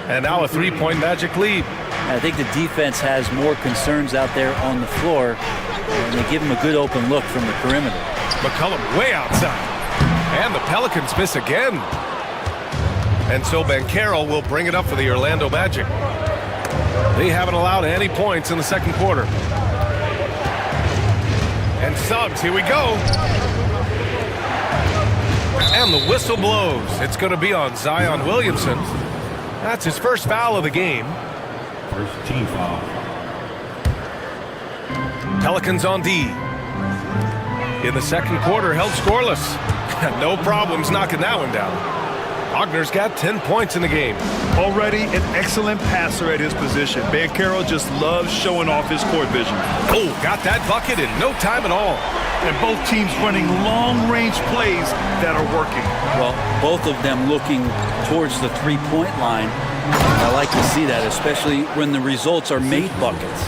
And now a 3-point Magic lead. I think the defense has more concerns out there on the floor, and they give him a good open look from the perimeter. McCollum way outside. And the Pelicans miss again. And so Banchero will bring it up for the Orlando Magic. They haven't allowed any points in the second quarter. And Suggs, here we go. And the whistle blows. It's going to be on Zion Williamson. That's his first foul of the game. First team foul. Pelicans on D. In the second quarter, held scoreless. No problems knocking that one down. Wagner's got 10 points in the game. Already an excellent passer at his position. Banchero just loves showing off his court vision. Oh, got that bucket in no time at all. And both teams running long-range plays that are working. Well, both of them looking towards the three-point line. I like to see that, especially when the results are made buckets.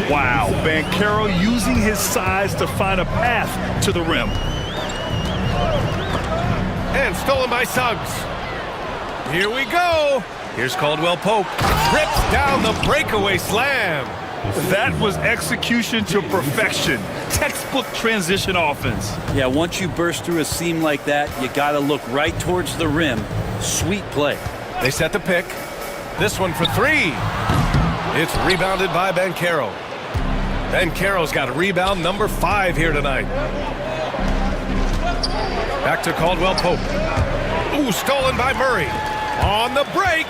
Wow, Banchero using his size to find a path to the rim. And stolen by Suggs. Here we go. Here's Caldwell Pope. Rips down the breakaway slam. That was execution to perfection. Textbook transition offense. Yeah, once you burst through a seam like that, you got to look right towards the rim. Sweet play. They set the pick. This one for 3. It's rebounded by Banchero. Banchero's got rebound number 5 here tonight. Back to Caldwell Pope. Ooh, stolen by Murray. On the break.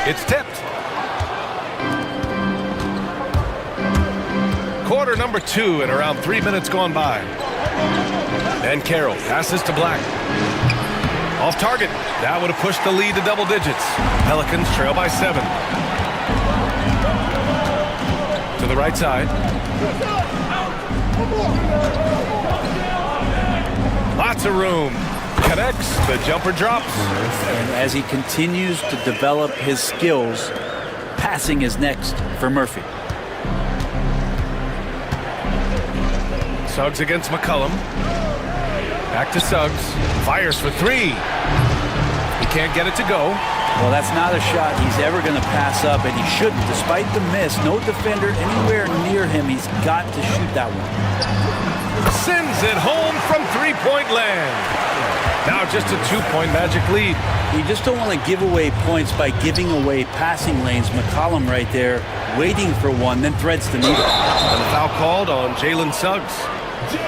It's tipped. Quarter number 2 and around 3 minutes gone by. Banchero passes to Black. Off target. That would have pushed the lead to double digits. Pelicans trail by 7. To the right side. Lots of room. Connects. The jumper drops. And as he continues to develop his skills, passing is next for Murphy. Suggs against McCollum. Back to Suggs. Fires for 3. He can't get it to go. Well, that's not a shot he's ever going to pass up, and he shouldn't. Despite the miss, no defender anywhere near him. He's got to shoot that one. Sends it home from three-point land. Now just a 2-point Magic lead. You just don't want to give away points by giving away passing lanes. McCollum right there, waiting for one, then threads the needle. And a foul called on Jalen Suggs.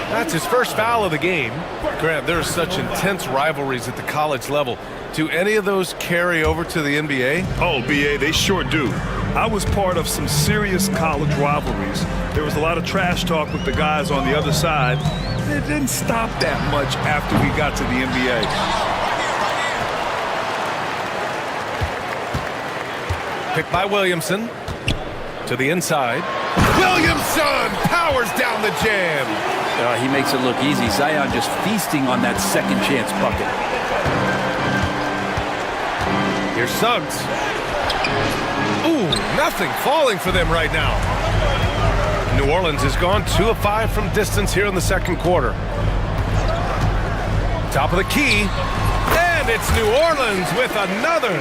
That's his first foul of the game. Grant, there are such intense rivalries at the college level. Do any of those carry over to the NBA? Oh, BA, they sure do. I was part of some serious college rivalries. There was a lot of trash talk with the guys on the other side. It didn't stop that much after we got to the NBA. Picked by Williamson. To the inside. Williamson powers down the jam. He makes it look easy. Zion just feasting on that second chance bucket. Here's Suggs. Ooh, nothing falling for them right now. New Orleans has gone 2 of 5 from distance here in the second quarter. Top of the key. And it's New Orleans with another.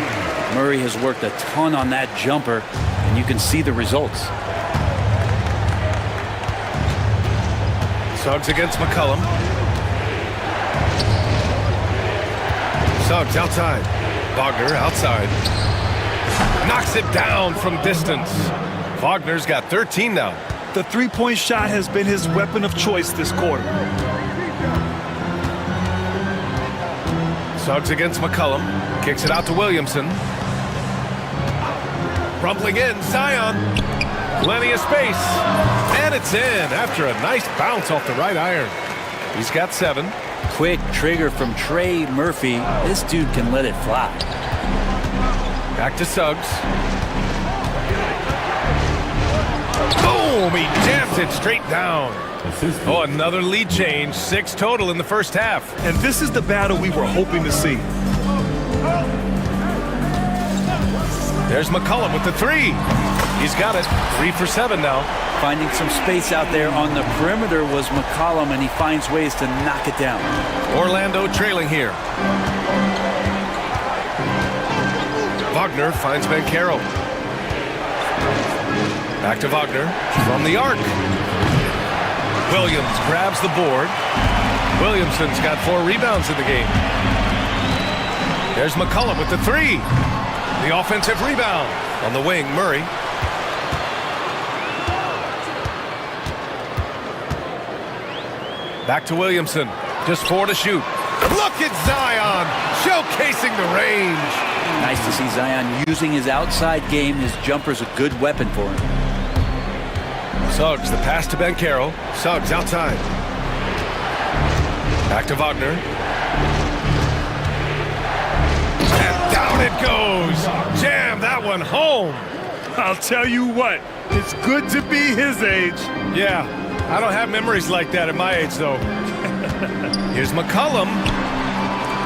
Murray has worked a ton on that jumper, and you can see the results. Suggs against McCollum. Suggs outside. Wagner outside. Knocks it down from distance. Wagner's got 13 now. The three-point shot has been his weapon of choice this quarter. Suggs against McCollum. Kicks it out to Williamson. Rumbling in, Zion. Plenty of space. And it's in after a nice bounce off the right iron. He's got 7. Quick trigger from Trey Murphy. This dude can let it fly. Back to Suggs. Boom! He jams it straight down. Oh, another lead change. 6 total in the first half. And this is the battle we were hoping to see. There's McCollum with the three. He's got it. 3 for 7 now. Finding some space out there on the perimeter was McCollum, and he finds ways to knock it down. Orlando trailing here. Wagner finds Bankero. Back to Wagner from the arc. Williams grabs the board. Williamson's got 4 rebounds in the game. There's McCollum with the three. The offensive rebound. On the wing, Murray. Back to Williamson. Just 4 to shoot. Look at Zion showcasing the range. Nice to see Zion using his outside game. His jumper's a good weapon for him. Suggs, the pass to Bankero. Suggs outside. Back to Wagner. And down it goes. Jam that one home. I'll tell you what, it's good to be his age. Yeah, I don't have memories like that at my age, though. Here's McCollum.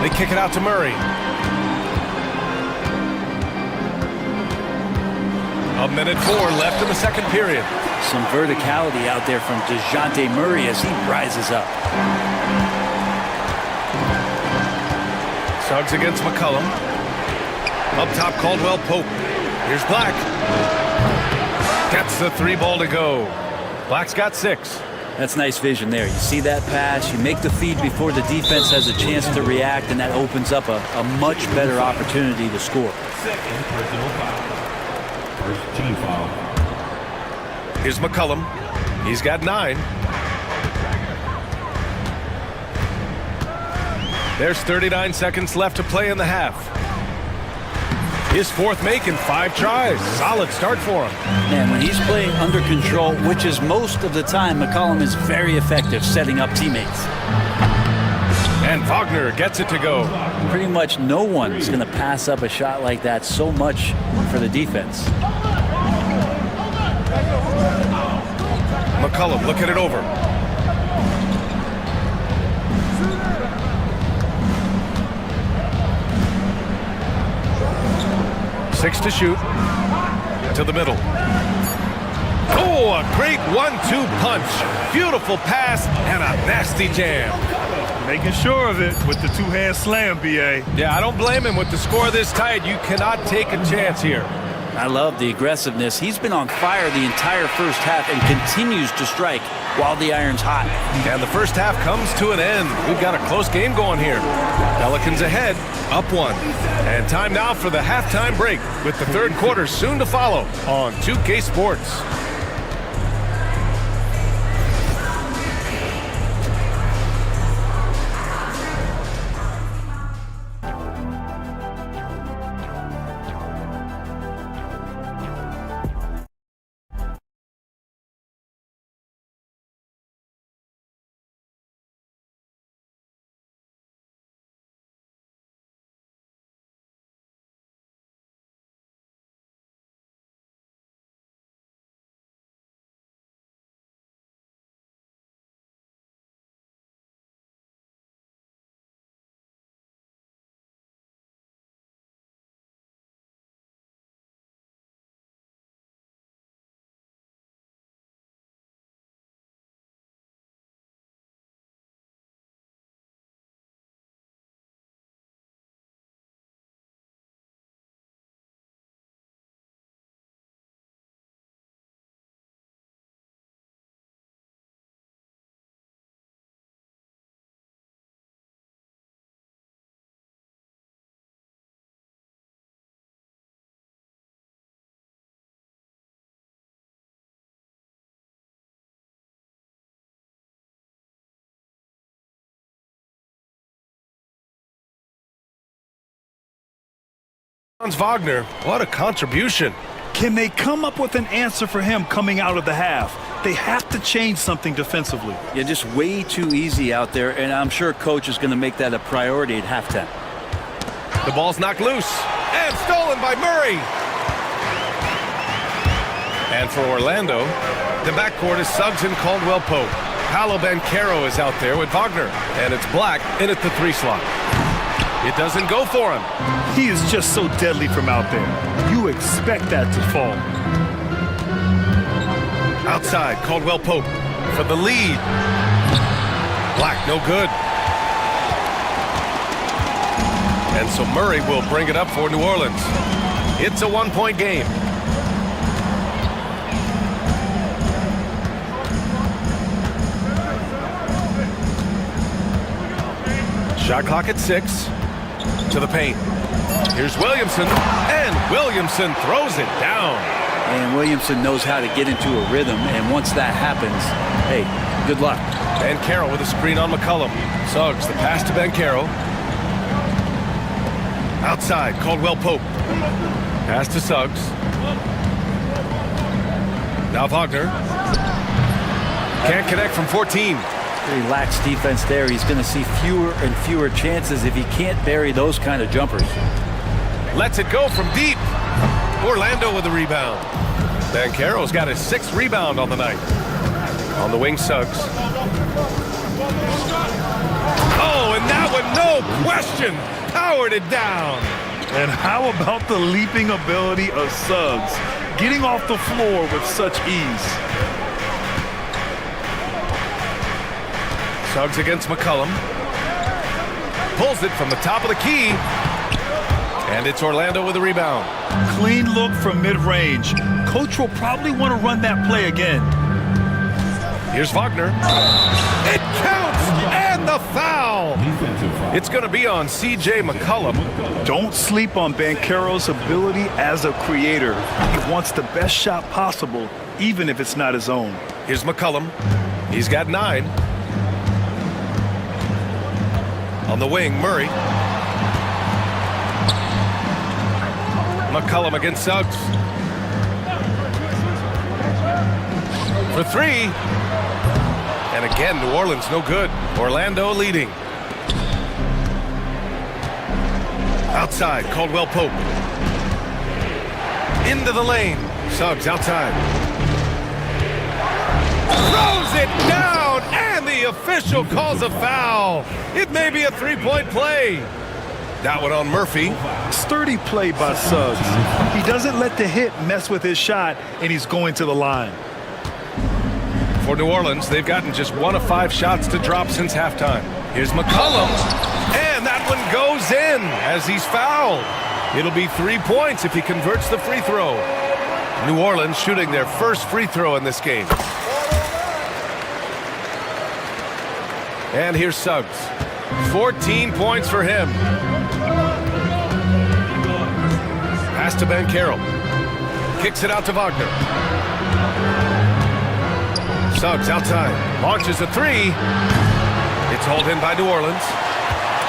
They kick it out to Murray. A minute 4 left in the second period. Some verticality out there from DeJounte Murray as he rises up. Suggs against McCollum. Up top, Caldwell Pope. Here's Black. Gets the 3 ball to go. Black's got 6. That's nice vision there. You see that pass, you make the feed before the defense has a chance to react, and that opens up a much better opportunity to score. Second personal foul. First team foul. Here's McCollum. He's got 9. There's 39 seconds left to play in the half. His 4th make in 5 tries. Solid start for him. Man, when he's playing under control, which is most of the time, McCollum is very effective setting up teammates. And Wagner gets it to go. Pretty much no one's going to pass up a shot like that so much for the defense. McCollum looking it over. Six to shoot. To the middle. Oh, a great 1-2 punch. Beautiful pass and a nasty jam. Making sure of it with the 2-hand slam, B.A. Yeah, I don't blame him. With the score this tight, you cannot take a chance here. I love the aggressiveness. He's been on fire the entire first half and continues to strike while the iron's hot. And the first half comes to an end. We've got a close game going here. Pelicans ahead, up 1. And time now for the halftime break with the third quarter soon to follow on 2K Sports. Wagner, what a contribution. Can they come up with an answer for him coming out of the half? They have to change something defensively. Yeah, just way too easy out there, and I'm sure coach is going to make that a priority at halftime. The ball's knocked loose and stolen by Murray. And for Orlando, the backcourt is Suggs and Caldwell Pope. Paolo Bankero is out there with Wagner, and it's Black in at the 3 slot. It doesn't go for him. He is just so deadly from out there. You expect that to fall. Outside, Caldwell Pope for the lead. Black, no good. And so Murray will bring it up for New Orleans. It's a one-point game. Shot clock at 6. To the paint. Here's Williamson, and Williamson throws it down. And Williamson knows how to get into a rhythm, and once that happens, hey, good luck. Ben Carroll with a screen on McCollum. Suggs, the pass to Ben Carroll. Outside, Caldwell Pope. Pass to Suggs. Now Wagner. Can't connect from 14. Very lax defense there. He's going to see fewer and fewer chances if he can't bury those kind of jumpers. Lets it go from deep. Orlando with the rebound. Ben Carroll's got his 6th rebound on the night. On the wing, Suggs. Oh, and that one, no question, powered it down. And how about the leaping ability of Suggs, getting off the floor with such ease? Suggs against McCollum. Pulls it from the top of the key. And it's Orlando with the rebound. Clean look from mid-range. Coach will probably want to run that play again. Here's Wagner. It counts! And the foul! It's going to be on C.J. McCollum. Don't sleep on Banchero's ability as a creator. He wants the best shot possible, even if it's not his own. Here's McCollum. He's got 9. On the wing, Murray. McCollum against Suggs. For 3. And again, New Orleans no good. Orlando leading. Outside, Caldwell Pope. Into the lane. Suggs outside. Throws it down, and the official calls a foul. It may be a 3-point play. That one on Murphy. Sturdy play by Suggs. He doesn't let the hit mess with his shot, and he's going to the line. For New Orleans, they've gotten just 1 of 5 shots to drop since halftime. Here's McCollum, and that one goes in as he's fouled. It'll be 3 points if he converts the free throw. New Orleans shooting their first free throw in this game. And here's Suggs. 14 points for him. Pass to Ben Carroll. Kicks it out to Wagner. Suggs outside. Launches a 3. It's hauled in by New Orleans.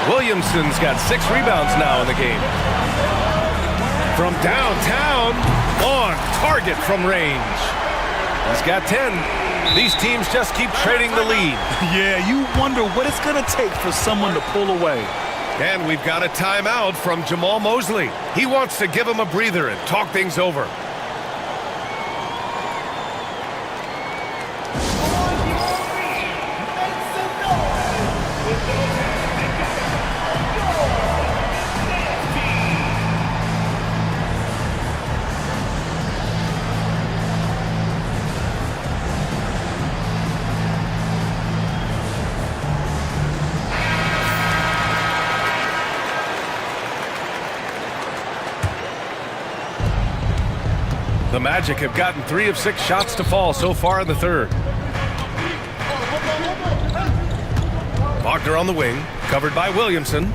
Williamson's got 6 rebounds now in the game. From downtown, on target from range. He's got 10. These teams just keep trading the lead. Yeah, you wonder what it's going to take for someone to pull away. And we've got a timeout from Jamal Mosley. He wants to give him a breather and talk things over. The Magic have gotten 3 of 6 shots to fall so far in the third. Wagner on the wing, covered by Williamson.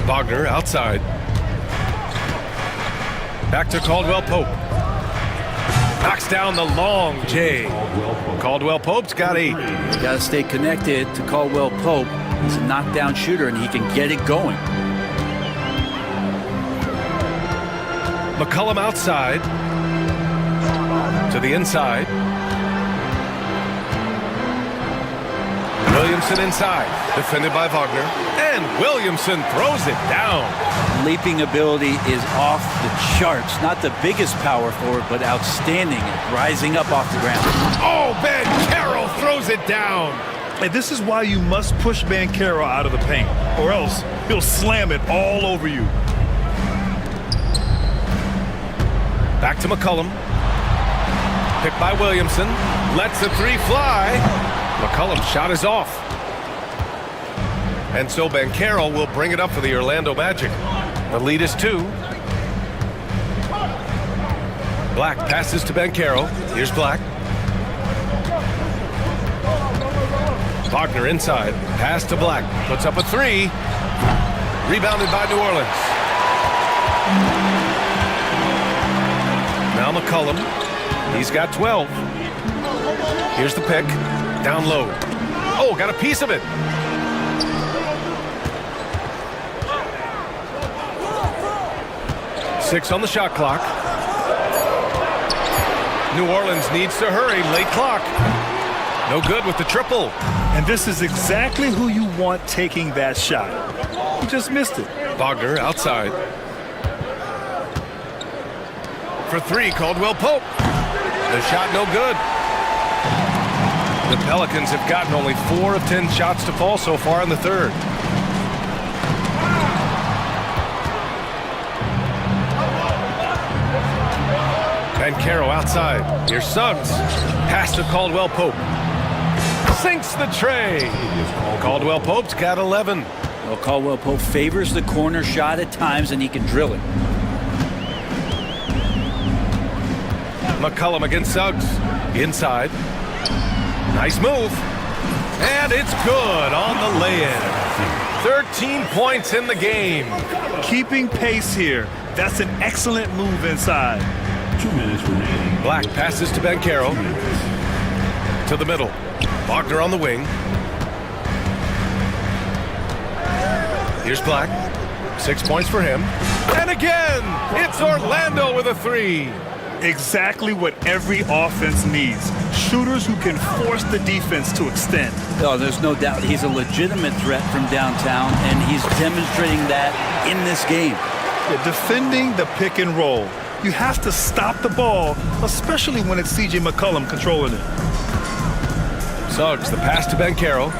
Wagner outside. Back to Caldwell Pope. Knocks down the long J. Caldwell Pope's got 8. You got to stay connected to Caldwell Pope. He's a knockdown shooter, and he can get it going. McCollum outside. To the inside. Williamson inside. Defended by Wagner. And Williamson throws it down. Leaping ability is off the charts. Not the biggest power forward, but outstanding at rising up off the ground. Oh, Ben Carroll throws it down. And this is why you must push Banchero out of the paint, or else he'll slam it all over you. Back to McCollum. Picked by Williamson. Lets the three fly. McCollum's shot is off. And so Banchero will bring it up for the Orlando Magic. The lead is 2. Black passes to Banchero. Here's Black. Wagner inside. Pass to Black. Puts up a 3. Rebounded by New Orleans. Now McCollum. He's got 12. Here's the pick. Down low. Oh, got a piece of it. Six on the shot clock. New Orleans needs to hurry. Late clock. No good with the triple. And this is exactly who you want taking that shot. He just missed it. Wagner outside. For 3, Caldwell Pope. The shot no good. The Pelicans have gotten only 4 of 10 shots to fall so far in the third. Banchero outside. Here's Suggs. Pass to Caldwell Pope. Sinks the tray. Caldwell Pope's got 11. Well, Caldwell Pope favors the corner shot at times, and he can drill it. McCollum against Suggs. Inside. Nice move. And it's good on the lay-in. 13 points in the game. Keeping pace here. That's an excellent move inside. 2 minutes remaining. Black passes to Banchero. To the middle. Wagner on the wing. Here's Black. 6 points for him. And again, it's Orlando with a 3. Exactly what every offense needs. Shooters who can force the defense to extend. Oh, there's no doubt he's a legitimate threat from downtown, and he's demonstrating that in this game. Defending the pick and roll. You have to stop the ball, especially when it's C.J. McCollum controlling it. Suggs, the pass to Banchero.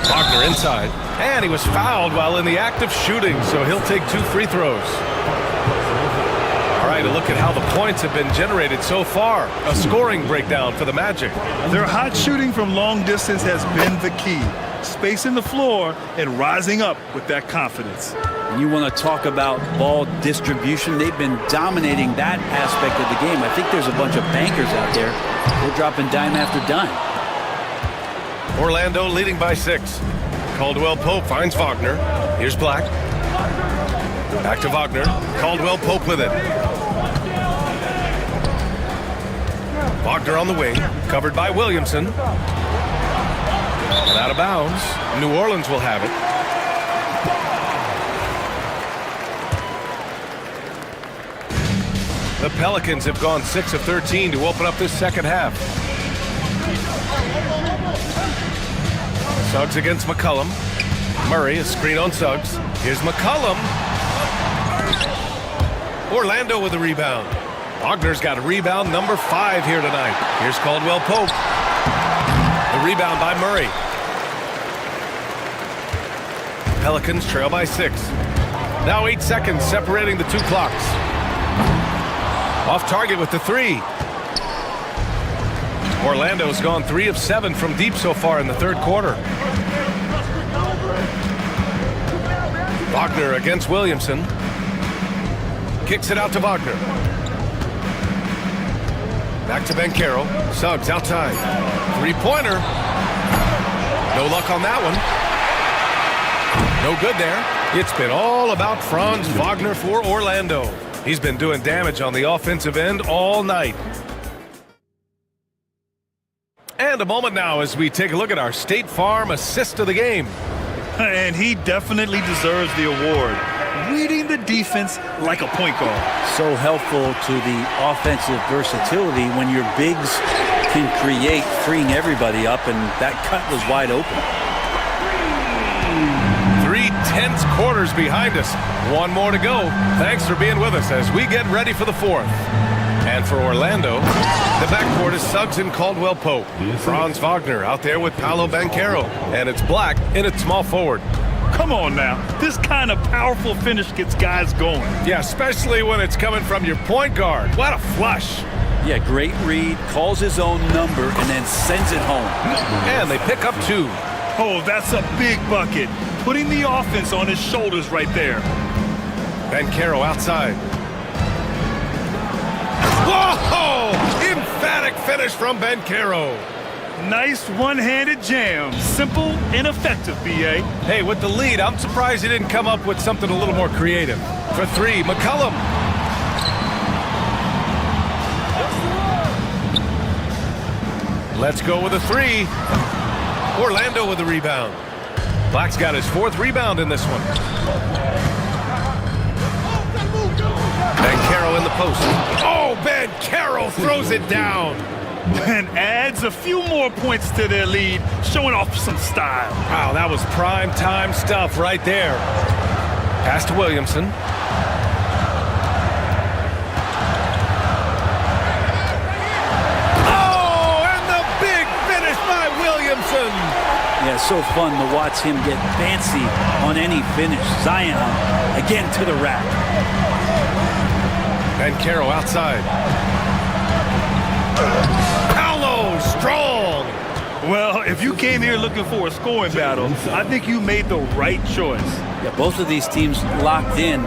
Wagner inside. And he was fouled while in the act of shooting, so he'll take 2 free throws. All right, a look at how the points have been generated so far. A scoring breakdown for the Magic. Their hot shooting from long distance has been the key. Spacing the floor and rising up with that confidence. And you want to talk about ball distribution. They've been dominating that aspect of the game. I think there's a bunch of bankers out there. They're dropping dime after dime. Orlando leading by 6. Caldwell Pope finds Wagner. Here's Black. Back to Wagner. Caldwell Pope with it. Wagner on the wing. Covered by Williamson. And out of bounds. New Orleans will have it. The Pelicans have gone 6 of 13 to open up this second half. Suggs against McCollum. Murray, a screen on Suggs. Here's McCollum. Orlando with a rebound. Wagner's got a rebound number 5 here tonight. Here's Caldwell Pope. The rebound by Murray. Pelicans trail by 6. Now 8 seconds separating the 2 clocks. Off target with the 3. Orlando's gone 3 of 7 from deep so far in the third quarter. Wagner against Williamson. Kicks it out to Wagner. Back to Banchero. Suggs outside. 3-pointer. No luck on that one. No good there. It's been all about Franz Wagner for Orlando. He's been doing damage on the offensive end all night. And a moment now as we take a look at our State Farm assist of the game. And he definitely deserves the award. Reading the defense like a point guard. So helpful to the offensive versatility when your bigs can create, freeing everybody up, and that cut was wide open. 3 tense quarters behind us. One more to go. Thanks for being with us as we get ready for the fourth. And for Orlando, the backcourt is Suggs and Caldwell Pope. Franz Wagner out there with Paolo Banchero. And it's Black in at small forward. Come on now. This kind of powerful finish gets guys going. Yeah, especially when it's coming from your point guard. What a flush. Yeah, great read, calls his own number, and then sends it home. And they pick up 2. Oh, that's a big bucket. Putting the offense on his shoulders right there. Banchero outside. Whoa! Emphatic finish from Banchero. Nice one-handed jam. Simple and effective, B.A. Hey, with the lead, I'm surprised he didn't come up with something a little more creative. For 3, McCollum. Let's go with a 3. Orlando with the rebound. Black's got his 4th rebound in this one. Banchero in the post. Oh, Banchero throws it down. And adds a few more points to their lead, showing off some style. Wow, that was prime time stuff right there. Pass to Williamson. Oh, and the big finish by Williamson. Yeah, so fun to watch him get fancy on any finish. Zion again to the rack. Banchero outside. Paolo strong. Well, if you came here looking for a scoring battle, I think you made the right choice. Yeah, both of these teams locked in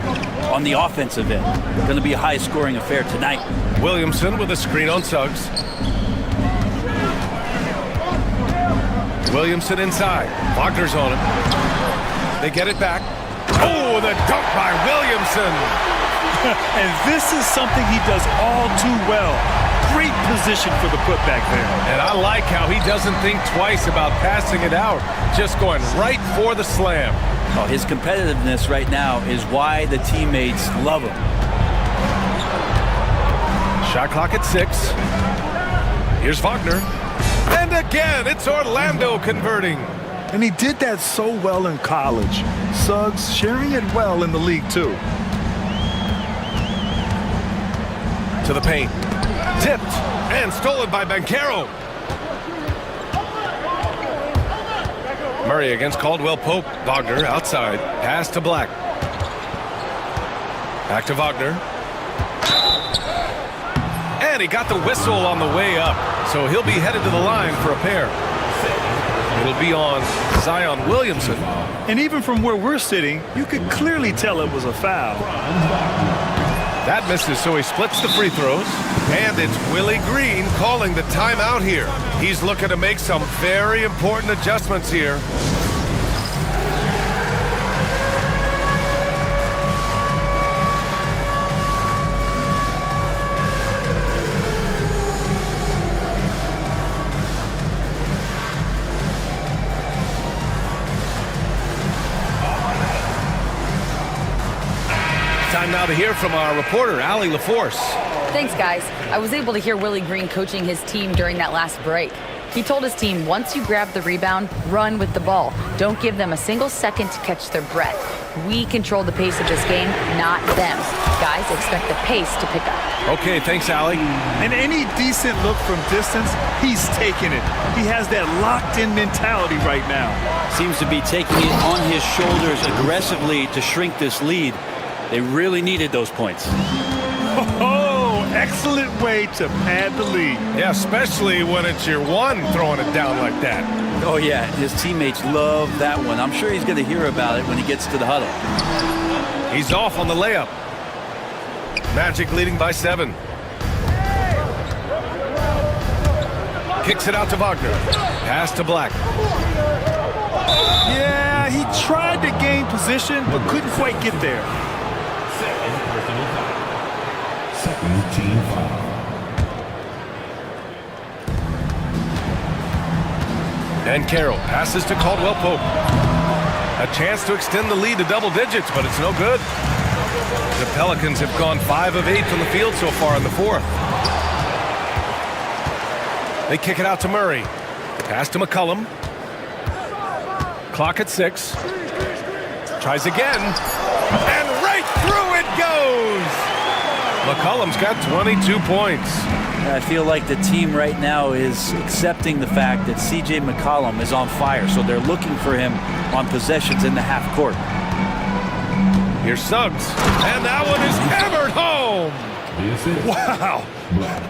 on the offensive end. Going to be a high-scoring affair tonight. Williamson with a screen on Suggs. Williamson inside. Wagner's on him. They get it back. Oh, the dunk by Williamson. And this is something he does all too well. Great position for the putback there. And I like how he doesn't think twice about passing it out. Just going right for the slam. Oh, his competitiveness right now is why the teammates love him. Shot clock at 6. Here's Wagner. And again, it's Orlando converting. And he did that so well in college. Suggs sharing it well in the league, too. To the paint. Tipped and stolen by Banchero. Murray against Caldwell Pope. Wagner outside. Pass to Black. Back to Wagner. And he got the whistle on the way up. So he'll be headed to the line for a pair. It'll be on Zion Williamson. And even from where we're sitting, you could clearly tell it was a foul. That misses, so he splits the free throws. And it's Willie Green calling the timeout here. He's looking to make some very important adjustments here. Time now to hear from our reporter, Allie LaForce. Thanks, guys. I was able to hear Willie Green coaching his team during that last break. He told his team, once you grab the rebound, run with the ball. Don't give them a single second to catch their breath. We control the pace of this game, not them. Guys, expect the pace to pick up. Okay, thanks, Allie. And any decent look from distance, he's taking it. He has that locked-in mentality right now. Seems to be taking it on his shoulders aggressively to shrink this lead. They really needed those points. Oh, excellent way to pad the lead. Yeah, especially when it's your one throwing it down like that. Oh, yeah, his teammates love that one. I'm sure he's going to hear about it when he gets to the huddle. He's off on the layup. Magic leading by 7. Kicks it out to Wagner. Pass to Black. Yeah, he tried to gain position, but couldn't quite get there. Second team foul. Banchero passes to Caldwell Pope. A chance to extend the lead to double digits, but it's no good. The Pelicans have gone 5 of 8 from the field so far in the 4th. They kick it out to Murray. Pass to McCollum. Clock at 6. Tries again. And right through it goes! McCollum's got 22 points. I feel like the team right now is accepting the fact that C.J. McCollum is on fire, so they're looking for him on possessions in the half court. Here's Suggs, and that one is hammered home. Wow.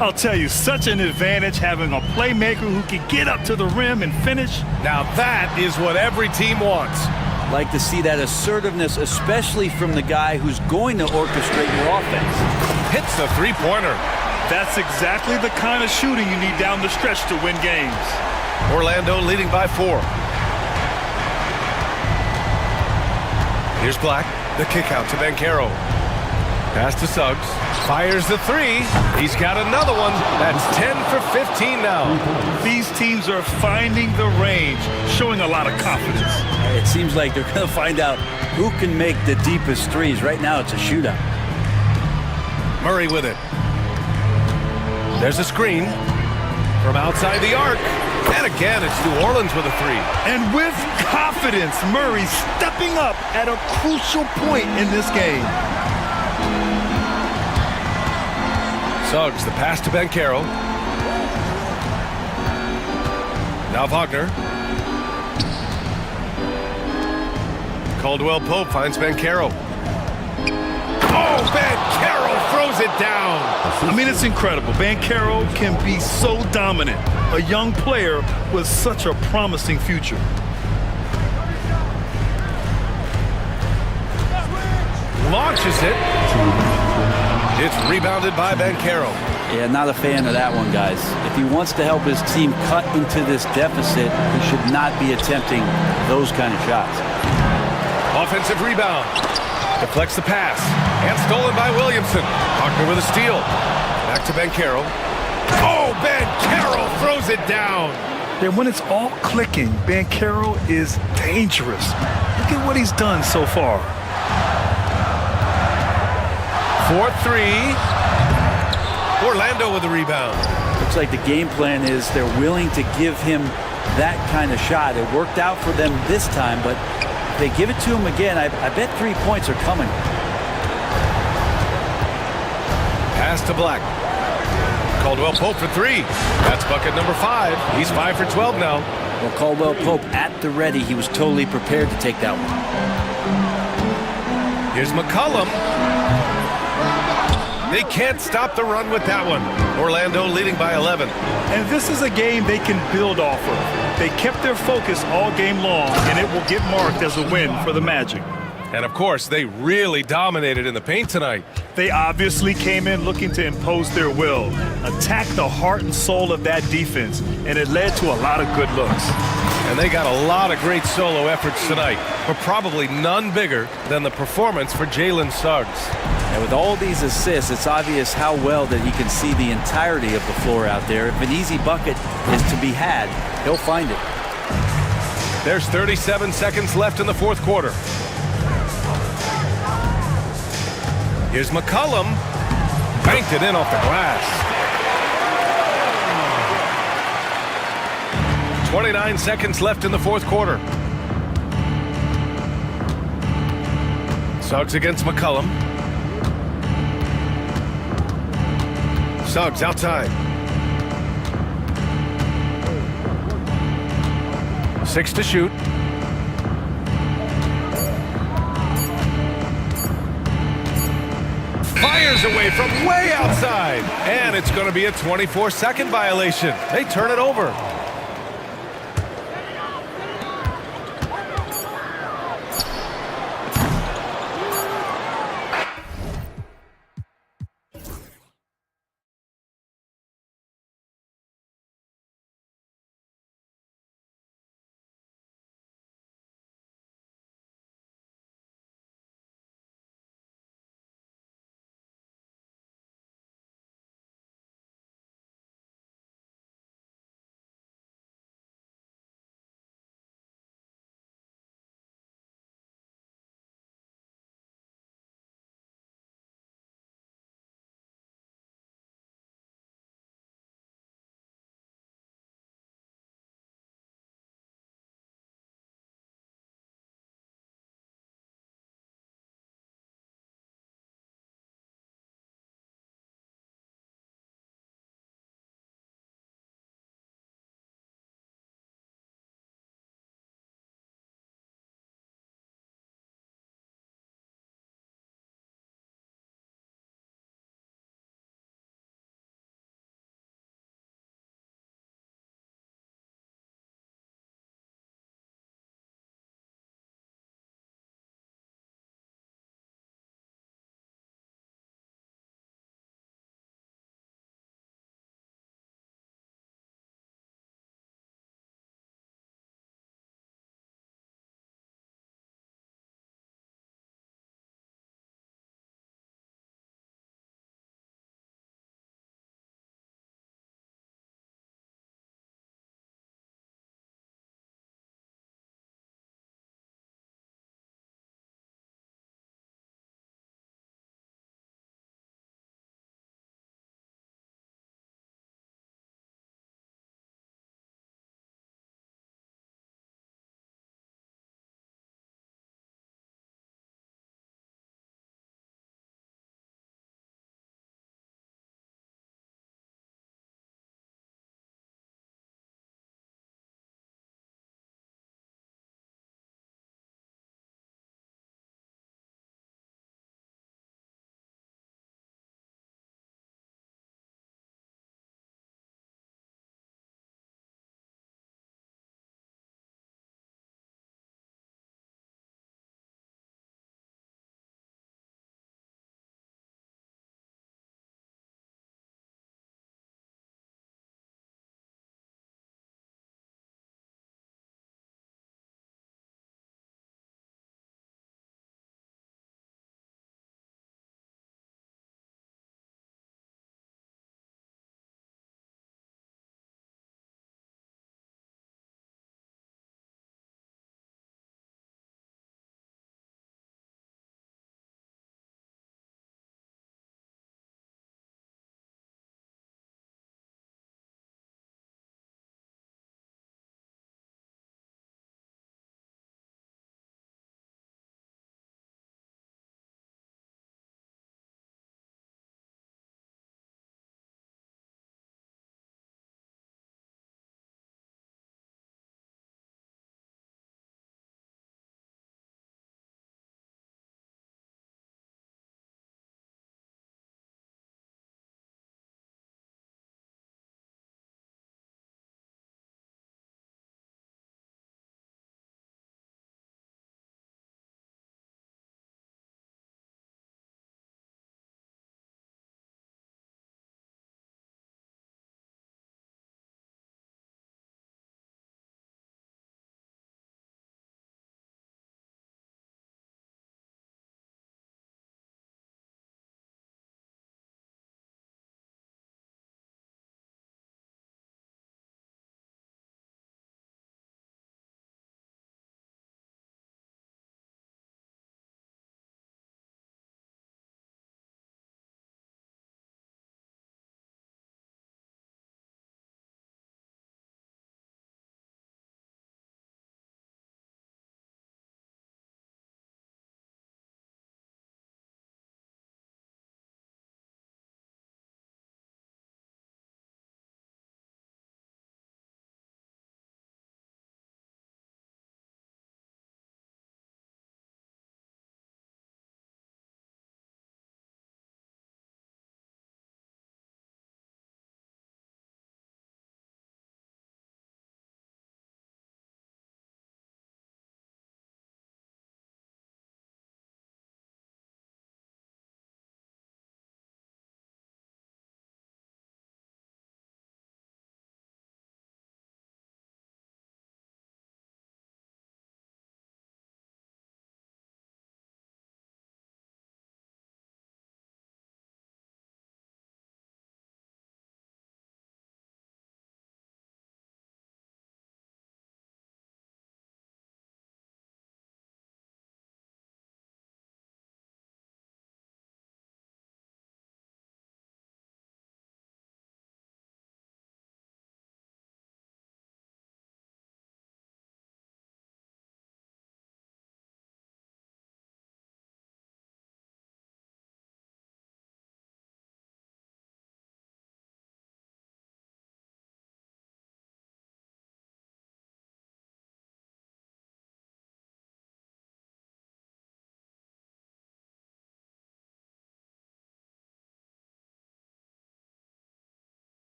I'll tell you, such an advantage having a playmaker who can get up to the rim and finish. Now that is what every team wants. Like to see that assertiveness, especially from the guy who's going to orchestrate your offense. Hits the three-pointer. That's exactly the kind of shooting you need down the stretch to win games. Orlando leading by 4. Here's Black. The kick out to Banchero. Pass to Suggs. Fires the three. He's got another one. That's 10 for 15 now. These teams are finding the range, showing a lot of confidence. It seems like they're going to find out who can make the deepest threes. Right now, it's a shootout. Murray with it. There's a screen from outside the arc. And again, it's New Orleans with a three. And with confidence, Murray stepping up at a crucial point in this game. Suggs, the pass to Banchero. Now Wagner. Caldwell Pope finds Banchero. Oh, Banchero throws it down. I mean, it's incredible. Banchero can be so dominant. A young player with such a promising future. Launches it. It's rebounded by Banchero. Yeah, not a fan of that one, guys. If he wants to help his team cut into this deficit, he should not be attempting those kind of shots. Offensive rebound. Deflects the pass. And stolen by Williamson. Wagner with a steal. Back to Banchero. Oh, Banchero throws it down. And when it's all clicking, Banchero is dangerous. Look at what he's done so far. 4-3. Orlando with the rebound. Looks like the game plan is they're willing to give him that kind of shot. It worked out for them this time, but if they give it to him again, I bet 3 points are coming. Pass to Black. Caldwell Pope for three. That's bucket number 5. He's 5 for 12 now. Well, Caldwell Pope at the ready. He was totally prepared to take that one. Here's McCollum. They can't stop the run with that one. Orlando leading by 11. And this is a game they can build off of. They kept their focus all game long, and it will get marked as a win for the Magic. And of course, they really dominated in the paint tonight. They obviously came in looking to impose their will, attack the heart and soul of that defense, and it led to a lot of good looks. And they got a lot of great solo efforts tonight, but probably none bigger than the performance for Jalen Suggs. And with all these assists, it's obvious how well that he can see the entirety of the floor out there. If an easy bucket is to be had, he'll find it. There's 37 seconds left in the fourth quarter. Here's McCollum. Banked it in off the glass. 29 seconds left in the fourth quarter. Suggs against McCollum. Suggs outside. 6 to shoot. Fires away from way outside. And it's going to be a 24-second violation. They turn it over.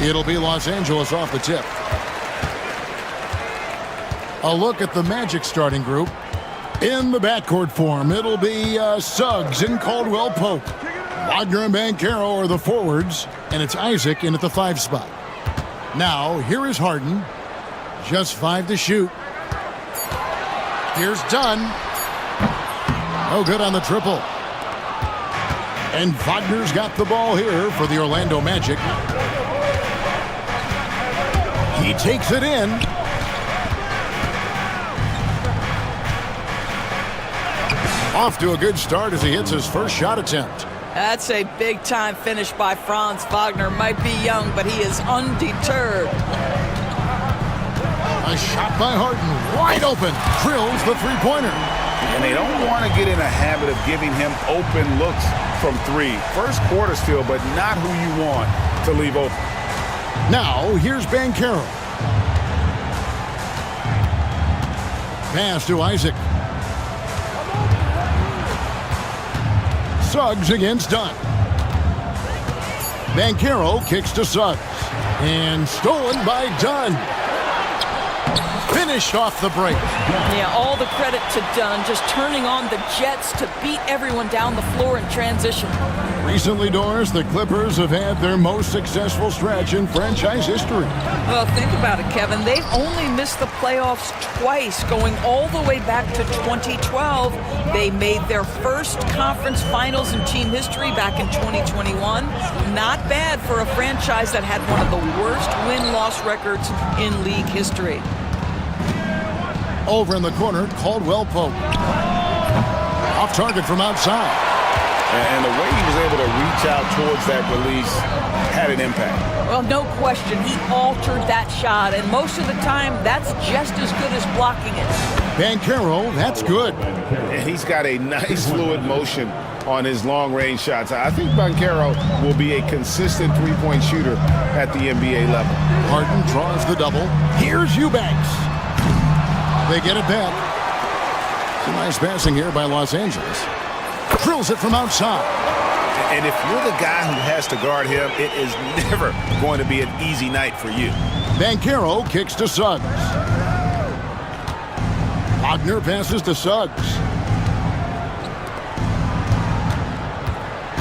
It'll be Los Angeles off the tip. A look at the Magic starting group. In the backcourt form, it'll be Suggs and Caldwell Pope. Wagner and Banchero are the forwards, and it's Isaac in at the 5 spot. Now, here is Harden. Just 5 to shoot. Here's Dunn. No good on the triple. And Wagner's got the ball here for the Orlando Magic. He takes it in. Off to a good start as he hits his first shot attempt. That's a big-time finish by Franz Wagner. Might be young, but he is undeterred. A shot by Harden, wide open, drills the three-pointer. And they don't want to get in a habit of giving him open looks from 3. First quarter still, but not who you want to leave open. Now, here's Banchero. Pass to Isaac. Suggs against Dunn. Banchero kicks to Suggs. And stolen by Dunn. Finished off the break. Yeah, all the credit to Dunn, just turning on the Jets to beat everyone down the floor in transition. Recently, Doris, the Clippers have had their most successful stretch in franchise history. Well, think about it, Kevin. They've only missed the playoffs twice, going all the way back to 2012. They made their first conference finals in team history back in 2021. Not bad for a franchise that had one of the worst win-loss records in league history. Over in the corner, Caldwell Pope. Off target from outside. And the way he was able to reach out towards that release had an impact. Well, no question. He altered that shot, and most of the time, that's just as good as blocking it. Banchero, that's good. And he's got a nice fluid motion on his long-range shots. I think Banchero will be a consistent three-point shooter at the NBA level. Harden draws the double. Here's Eubanks. They get it back. Some nice passing here by Los Angeles. Drills it from outside. And if you're the guy who has to guard him, it is never going to be an easy night for you. Banchero kicks to Suggs. Wagner passes to Suggs.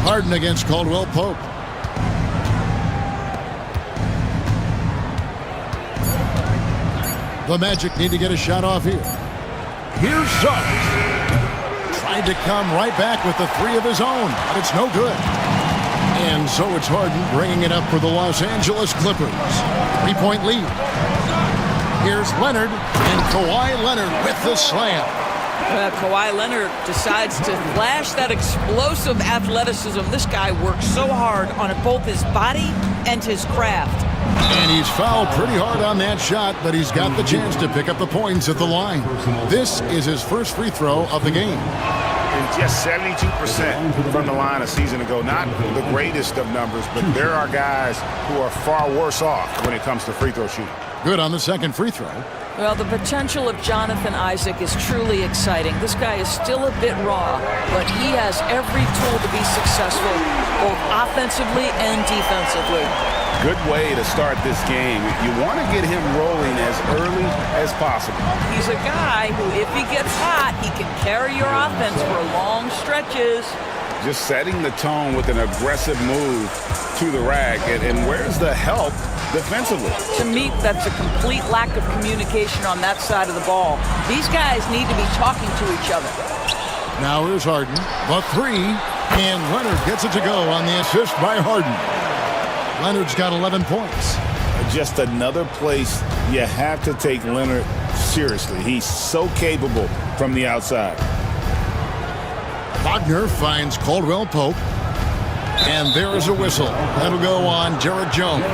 Harden against Caldwell Pope. The Magic need to get a shot off here. Here's Suggs. Tried to come right back with the 3 of his own, but it's no good. And so it's Harden bringing it up for the Los Angeles Clippers. 3-point lead. Here's Leonard, and Kawhi Leonard with the slam. Kawhi Leonard decides to flash that explosive athleticism. This guy works so hard on both his body and his craft. And he's fouled pretty hard on that shot, but he's got the chance to pick up the points at the line. This is his first free throw of the game. And just 72% from the line a season ago. Not the greatest of numbers, but there are guys who are far worse off when it comes to free throw shooting. Good on the second free throw. Well, the potential of Jonathan Isaac is truly exciting. This guy is still a bit raw, but he has every tool to be successful, both offensively and defensively. Good way to start this game. You want to get him rolling as early as possible. He's a guy who, if he gets hot, he can carry your offense for long stretches. Just setting the tone with an aggressive move to the rack. And where's the help defensively? To me, that's a complete lack of communication on that side of the ball. These guys need to be talking to each other. Now here's Harden. The 3, and Leonard gets it to go on the assist by Harden. Leonard's got 11 points. Just another place you have to take Leonard seriously. He's so capable from the outside. Wagner finds Caldwell Pope. And there is a whistle. That'll go on Jared Jones.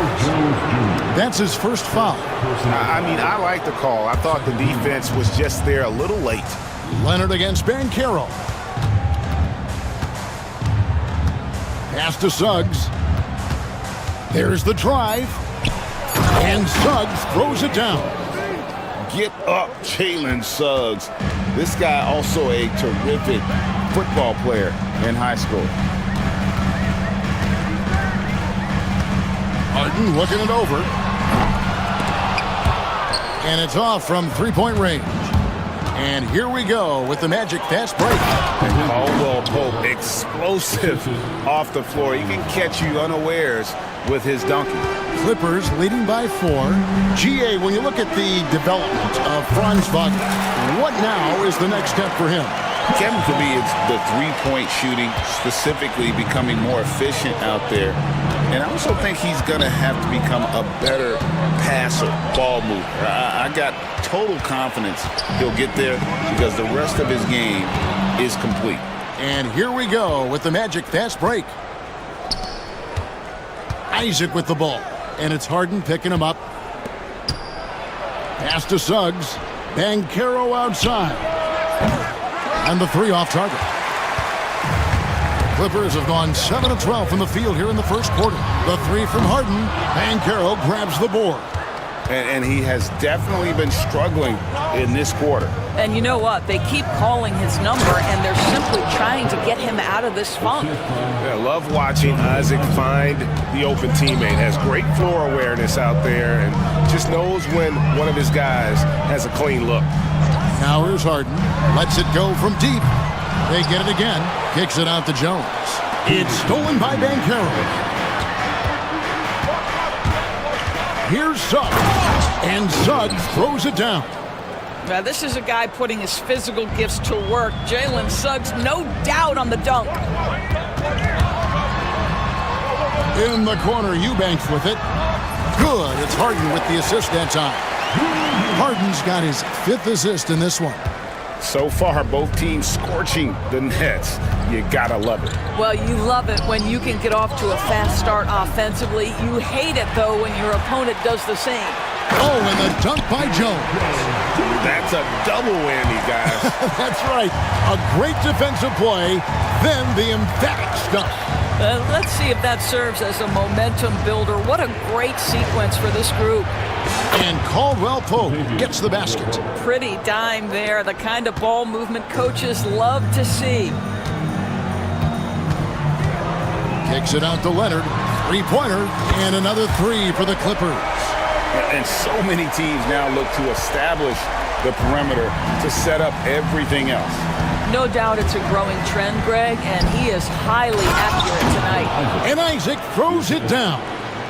That's his first foul. I mean, I like the call. I thought the defense was just there a little late. Leonard against Banchero. Pass to Suggs. There's the drive. And Suggs throws it down. Get up, Jalen Suggs. This guy also a terrific football player in high school. Harden Harden looking it over. And it's off from three-point range. And here we go with the Magic fast break. And Caldwell Pope, explosive off the floor. He can catch you unawares with his dunking. Clippers leading by 4. GA, when you look at the development of Franz Wagner, what now is the next step for him? Kevin, to me, it's the three-point shooting, specifically becoming more efficient out there. And I also think he's going to have to become a better passer, ball mover. I got total confidence he'll get there because the rest of his game is complete. And here we go with the Magic fast break. Isaac with the ball. And it's Harden picking him up. Pass to Suggs. Banchero outside. And the three off target. Clippers have gone 7 of 12 from the field here in the first quarter. The three from Harden. Banchero grabs the board. And he has definitely been struggling in this quarter. And you know what? They keep calling his number, and they're simply trying to get him out of this funk. I love watching Isaac find the open teammate. Has great floor awareness out there and just knows when one of his guys has a clean look. Now here's Harden. Lets it go from deep. They get it again. Kicks it out to Jones. It's stolen by Banchero. Here's Suggs. And Suggs throws it down. Now, this is a guy putting his physical gifts to work. Jalen Suggs, no doubt on the dunk. In the corner, Eubanks with it. Good. It's Harden with the assist that time. Harden's got his 5th assist in this one. So far, both teams scorching the Nets. You gotta love it. Well, you love it when you can get off to a fast start offensively. You hate it, though, when your opponent does the same. Oh, and the dunk by Jones. That's a double whammy, guys. That's right. A great defensive play, then the emphatic stuff. Let's see if that serves as a momentum builder. What a great sequence for this group. And Caldwell Pope gets the basket. Pretty dime there, the kind of ball movement coaches love to see. Kicks it out to Leonard. Three-pointer, and another three for the Clippers. And so many teams now look to establish the perimeter to set up everything else. No doubt it's a growing trend, Greg, and he is highly accurate tonight. And Isaac throws it down.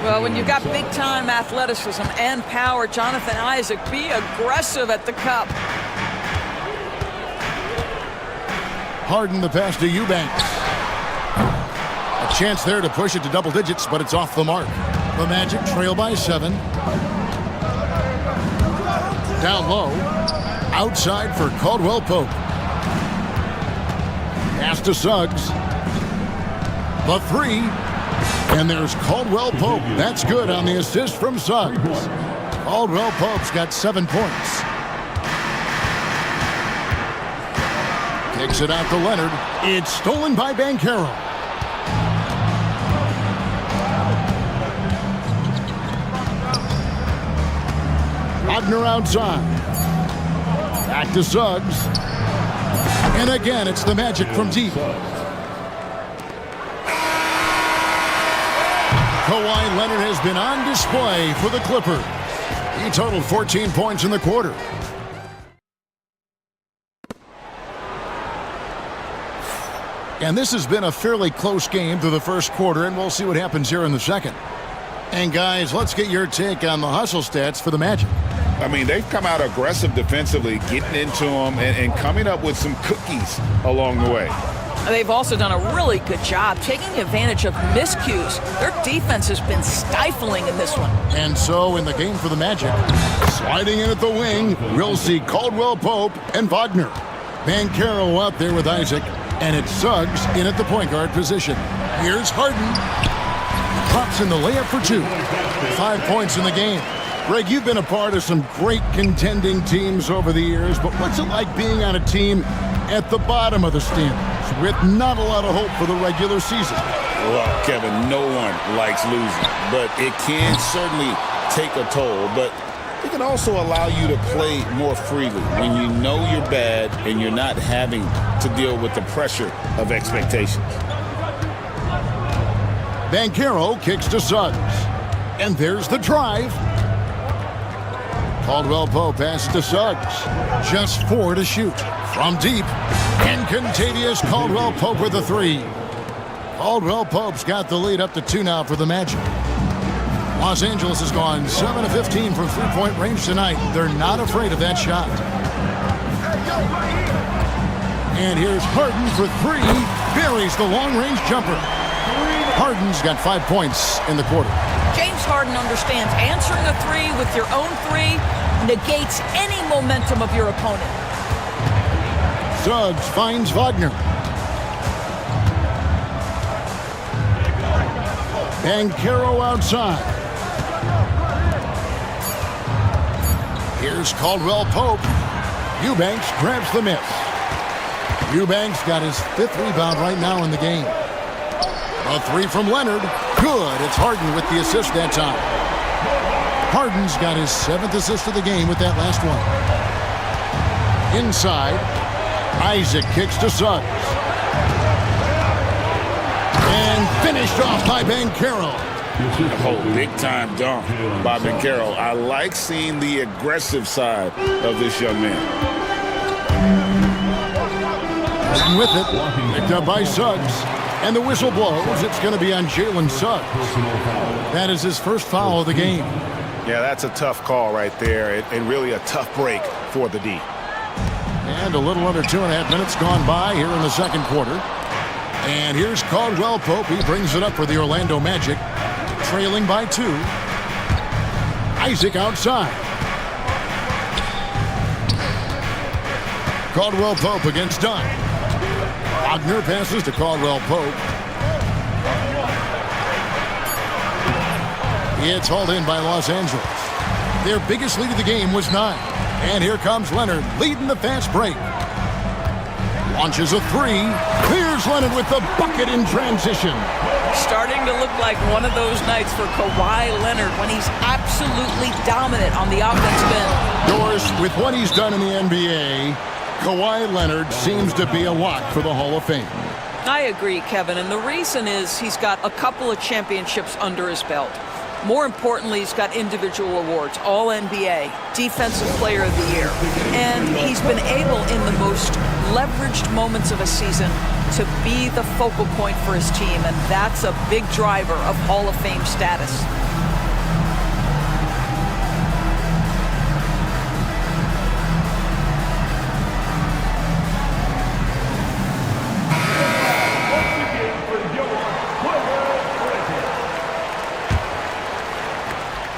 Well, when you've got big-time athleticism and power, Jonathan Isaac, be aggressive at the cup. Harden the pass to Eubanks. A chance there to push it to double digits, but it's off the mark. The Magic trail by 7. Down low. Outside for Caldwell Pope. Pass to Suggs. The three. And there's Caldwell Pope. That's good on the assist from Suggs. Caldwell Pope's got 7 points. Kicks it out to Leonard. It's stolen by Banchero. Wagner outside. Back to Suggs. And again, it's the Magic from deep. Kawhi Leonard has been on display for the Clippers. He totaled 14 points in the quarter. And this has been a fairly close game through the first quarter, and we'll see what happens here in the second. And guys, let's get your take on the hustle stats for the Magic. I mean, they've come out aggressive defensively, getting into them and coming up with some cookies along the way. They've also done a really good job taking advantage of miscues. Their defense has been stifling in this one. And so in the game for the Magic, sliding in at the wing, we'll see Caldwell Pope and Wagner. Banchero out there with Isaac, and it's Suggs in at the point guard position. Here's Harden. Pops in the layup for 2. 5 points in the game. Greg, you've been a part of some great contending teams over the years, but what's it like being on a team at the bottom of the standings with not a lot of hope for the regular season? Well, Kevin, no one likes losing, but it can certainly take a toll. But it can also allow you to play more freely when you know you're bad and you're not having to deal with the pressure of expectations. Banchero kicks to Suggs. And there's the drive. Caldwell Pope passes to Suggs. Just 4 to shoot. From deep. And contagious Caldwell Pope with a 3. Caldwell Pope's got the lead up to 2 now for the Magic. Los Angeles has gone 7 of 15 from three-point range tonight. They're not afraid of that shot. And here's Harden for 3. Buries the long-range jumper. Harden's got 5 points in the quarter. James Harden understands answering a 3 with your own 3 negates any momentum of your opponent. Suggs finds Wagner. Banchero outside. Here's Caldwell Pope. Eubanks grabs the miss. Eubanks got his 5th rebound right now in the game. A 3 from Leonard. Good. It's Harden with the assist that time. Harden's got his 7th assist of the game with that last one. Inside, Isaac kicks to Suggs. And finished off by Banchero. Oh, big-time dunk by Banchero. I like seeing the aggressive side of this young man. And with it, picked up by Suggs. And the whistle blows. It's going to be on Jalen Suggs. That is his first foul of the game. Yeah, that's a tough call right there, and really a tough break for the D. And a little under 2.5 minutes gone by here in the second quarter. And here's Caldwell Pope. He brings it up for the Orlando Magic, trailing by 2. Isaac outside. Caldwell Pope against Dunn. Wagner passes to Caldwell Pope. It's hauled in by Los Angeles. Their biggest lead of the game was 9. And here comes Leonard, leading the fast break. Launches a 3. Clears Leonard with the bucket in transition. Starting to look like one of those nights for Kawhi Leonard when he's absolutely dominant on the offensive end. Doris, with what he's done in the NBA, Kawhi Leonard seems to be a lock for the Hall of Fame. I agree, Kevin, and the reason is he's got a couple of championships under his belt. More importantly, he's got individual awards, All-NBA, Defensive Player of the Year. And he's been able, in the most leveraged moments of a season, to be the focal point for his team, and that's a big driver of Hall of Fame status.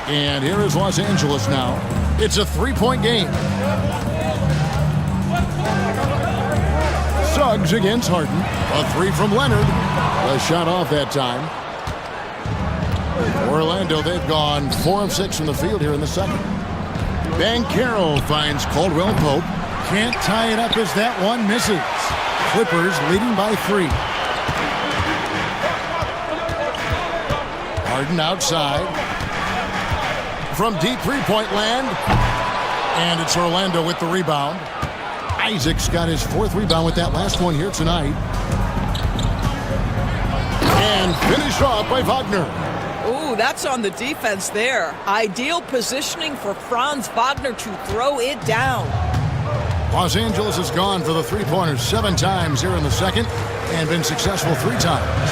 And here is Los Angeles now. It's a 3-point game. Suggs against Harden. A 3 from Leonard. A shot off that time. Orlando, they've gone 4 of 6 from the field here in the second. Banchero finds Caldwell Pope. Can't tie it up as that one misses. Clippers leading by 3. Harden outside. From deep three-point land. And it's Orlando with the rebound. Isaac's got his 4th rebound with that last one here tonight. And finished off by Wagner. Ooh, that's on the defense there. Ideal positioning for Franz Wagner to throw it down. Los Angeles has gone for the three-pointers 7 times here in the second and been successful 3 times.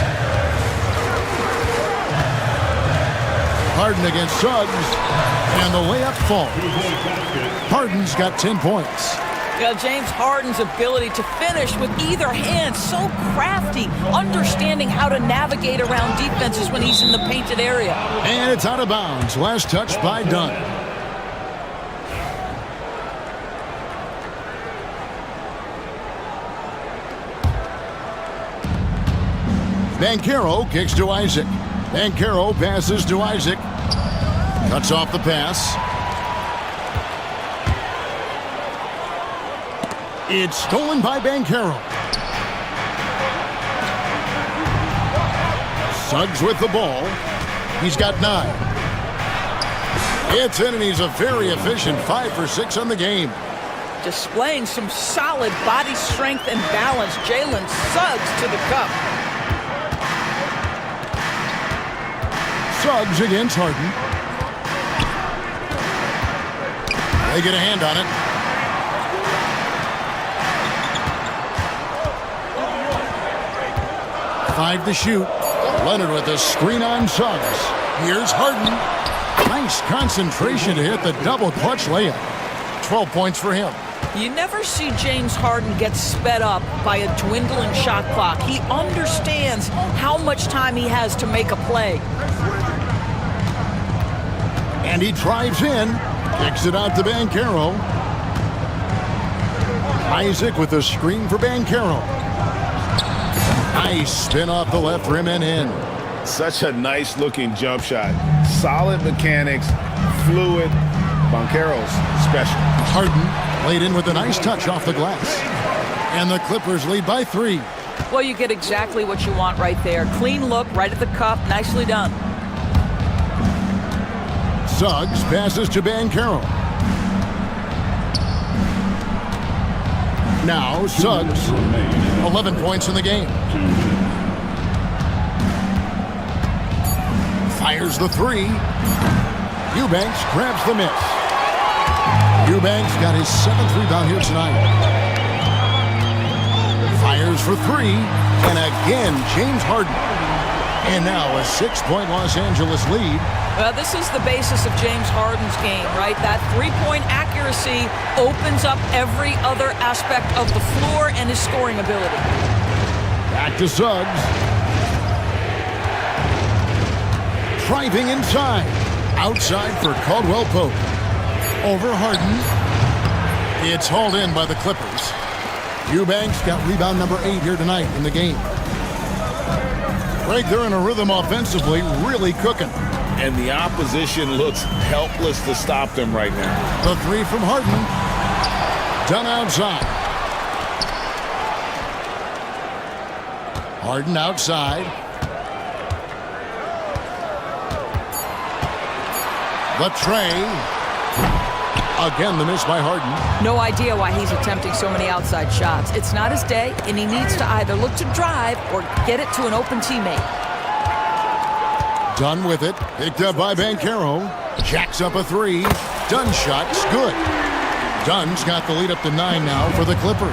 Harden against Suggs, and the layup falls. Harden's got 10 points. Yeah, James Harden's ability to finish with either hand, so crafty, understanding how to navigate around defenses when he's in the painted area. And it's out of bounds. Last touch by Dunn. Banchero kicks to Isaac. Banchero passes to Isaac. Cuts off the pass. It's stolen by Banchero. Suggs with the ball. He's got 9. It's in, and he's a very efficient 5 for 6 on the game. Displaying some solid body strength and balance. Jalen Suggs to the cup. Suggs against Harden. They get a hand on it. Five to shoot. Leonard with a screen on Suggs. Here's Harden. Nice concentration to hit the double clutch layup. 12 points for him. You never see James Harden get sped up by a dwindling shot clock. He understands how much time he has to make a play. And he drives in. Kicks it out to Banchero. Isaac with a screen for Banchero. Nice spin off the left rim and in. Such a nice looking jump shot. Solid mechanics, fluid. Banchero's special. Harden laid in with a nice touch off the glass. And the Clippers lead by 3. Well, you get exactly what you want right there. Clean look, right at the cup, nicely done. Suggs passes to Banchero. Now Suggs, 11 points in the game. Fires the 3. Eubanks grabs the miss. Eubanks got his 7th rebound here tonight. Fires for 3. And again, James Harden. And now a 6-point Los Angeles lead. Well, this is the basis of James Harden's game, right? That three-point accuracy opens up every other aspect of the floor and his scoring ability. Back to Suggs. Driving inside. Outside for Caldwell Pope. Over Harden. It's hauled in by the Clippers. Eubanks got rebound number 8 here tonight in the game. Right there in a rhythm offensively, really cooking. And the opposition looks helpless to stop them right now. The 3 from Harden. Done outside. Harden outside. The tray. Again, the miss by Harden. No idea why he's attempting so many outside shots. It's not his day, and he needs to either look to drive or get it to an open teammate. Dunn with it. Picked up by Banchero. Jacks up a 3. Dunn shot's good. Dunn's got the lead up to 9 now for the Clippers.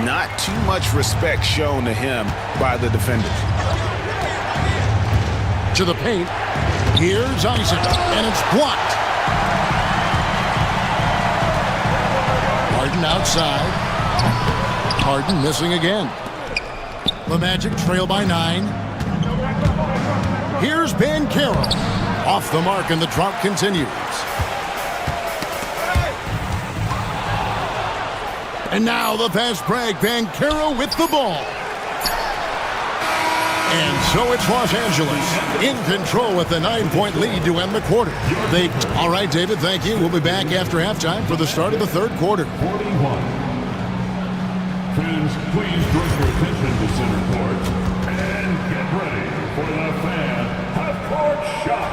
Not too much respect shown to him by the defenders. To the paint. Here's Isaac, and it's blocked. Harden outside. Harden missing again. The Magic trail by 9. Here's Banchero. Off the mark, and the drought continues. And now the fast break. Banchero with the ball. And so it's Los Angeles in control with a 9-point lead to end the quarter. All right, David, thank you. We'll be back after halftime for the start of the third quarter. 41. Fans, please direct your attention to center court and get ready for the fan half-court shot.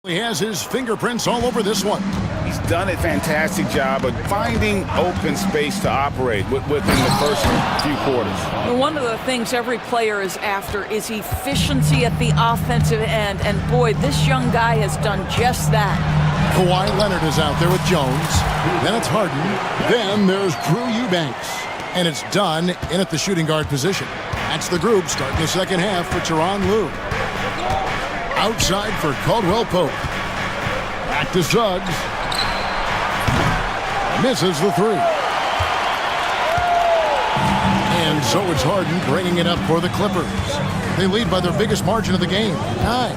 He has his fingerprints all over this one. He's done a fantastic job of finding open space to operate within the first few quarters. Well, one of the things every player is after is efficiency at the offensive end. And boy, this young guy has done just that. Kawhi Leonard is out there with Jones. Then it's Harden. Then there's Drew Eubanks. And it's done in at the shooting guard position. That's the group starting the second half for Tyronn Lue. Outside for Caldwell Pope. Back to Suggs. Misses the three. And so it's Harden bringing it up for the Clippers. They lead by their biggest margin of the game, 9.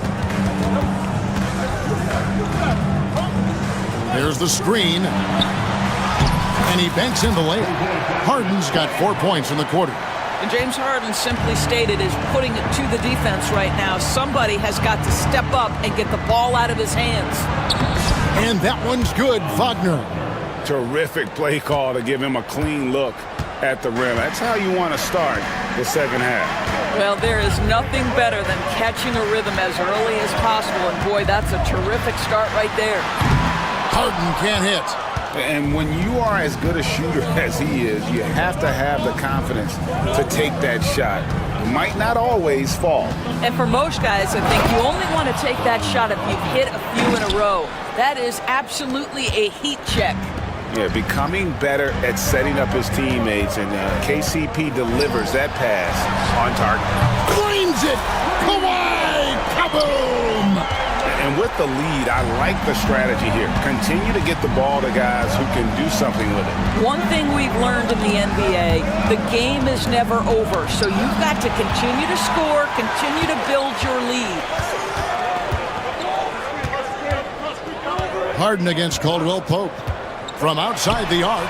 There's the screen. And he banks in the layup. Harden's got 4 points in the quarter. And James Harden simply stated is putting it to the defense right now. Somebody has got to step up and get the ball out of his hands. And that one's good, Wagner. Terrific play call to give him a clean look at the rim. That's how you want to start the second half. Well, there is nothing better than catching a rhythm as early as possible. And boy, that's a terrific start right there. Harden can't hit. And when you are as good a shooter as he is, you have to have the confidence to take that shot. It might not always fall. And for most guys, I think you only want to take that shot if you've hit a few in a row. That is absolutely a heat check. Yeah, becoming better at setting up his teammates, and KCP delivers that pass on target. Cleans it! Kawhi! Kaboom! And with the lead, I like the strategy here. Continue to get the ball to guys who can do something with it. One thing we've learned in the NBA, the game is never over. So you've got to continue to score, continue to build your lead. Harden against Caldwell Pope. From outside the arc.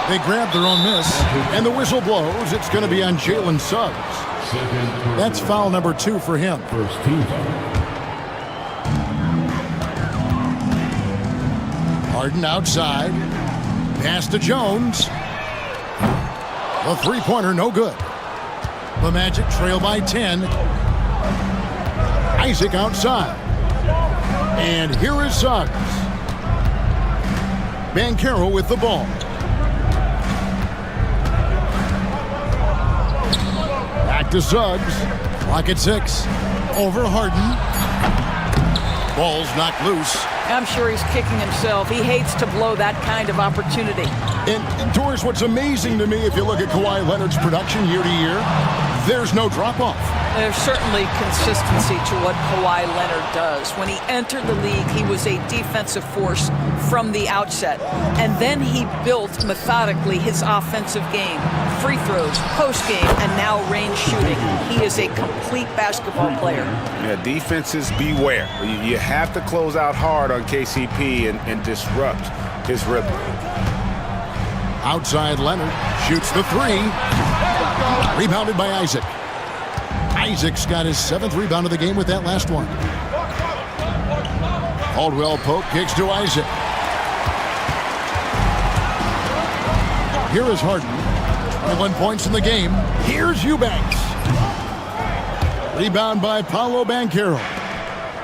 They grab their own miss, and the whistle blows. It's going to be on Jalen Suggs. That's foul number 2 for him. First team foul. Harden outside. Pass to Jones. The three-pointer, no good. The Magic trail by 10. Isaac outside. And here is Suggs. Banchero with the ball. Back to Suggs. Clock at 6. Over Harden. Ball's knocked loose. I'm sure he's kicking himself. He hates to blow that kind of opportunity. And Doris, what's amazing to me, if you look at Kawhi Leonard's production year to year, there's no drop-off. There's certainly consistency to what Kawhi Leonard does. When he entered the league, he was a defensive force from the outset. And then he built methodically his offensive game. Free throws, post-game, and now range shooting. He is a complete basketball player. Yeah, defenses beware. You have to close out hard on KCP and disrupt his rhythm. Outside Leonard shoots the three. Rebounded by Isaac. Isaac's got his 7th rebound of the game with that last one. Caldwell Pope kicks to Isaac. Here is Harden. 21 points in the game. Here's Eubanks. Rebound by Paolo Banchero.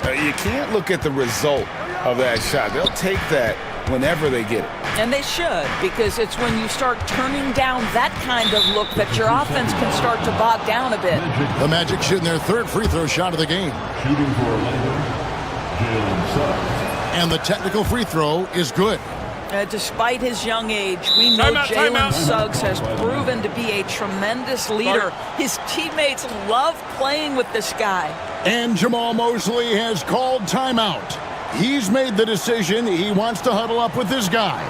You can't look at the result of that shot. They'll take that whenever they get it. And they should, because it's when you start turning down that kind of look that your offense can start to bog down a bit. The Magic shooting their 3rd free throw shot of the game. Shooting for Orlando, Jalen Suggs. And the technical free throw is good. Despite his young age, we know Jalen Suggs has proven to be a tremendous leader. His teammates love playing with this guy. And Jamal Mosley has called timeout. He's made the decision. He wants to huddle up with his guys.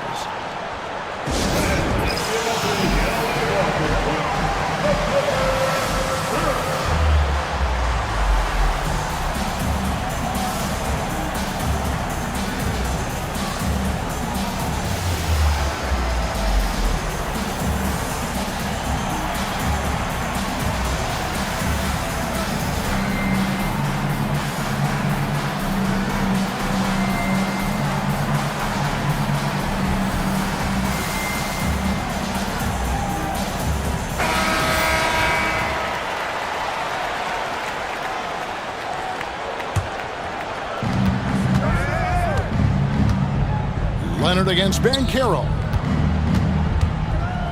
Leonard against Banchero.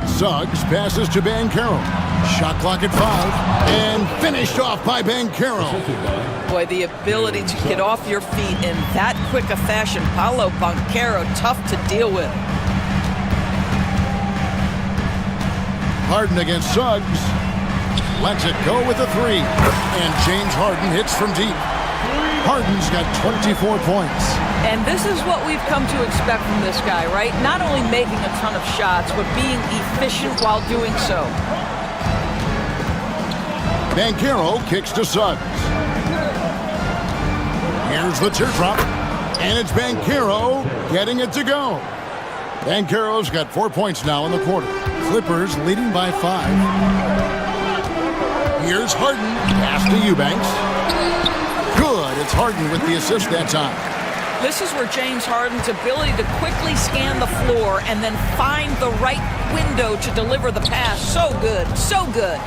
Suggs passes to Banchero. Shot clock at 5, and finished off by Banchero. Boy, the ability to get off your feet in that quick a fashion. Paolo Banchero, tough to deal with. Harden against Suggs. Lets it go with a 3. And James Harden hits from deep. Harden's got 24 points. And this is what we've come to expect from this guy, right? Not only making a ton of shots, but being efficient while doing so. Banchero kicks to Suggs. Here's the teardrop. And it's Banchero getting it to go. Banchero's got 4 points now in the quarter. Clippers leading by 5. Here's Harden. Pass to Eubanks. Good. It's Harden with the assist that time. This is where James Harden's ability to quickly scan the floor and then find the right window to deliver the pass. So good. So good.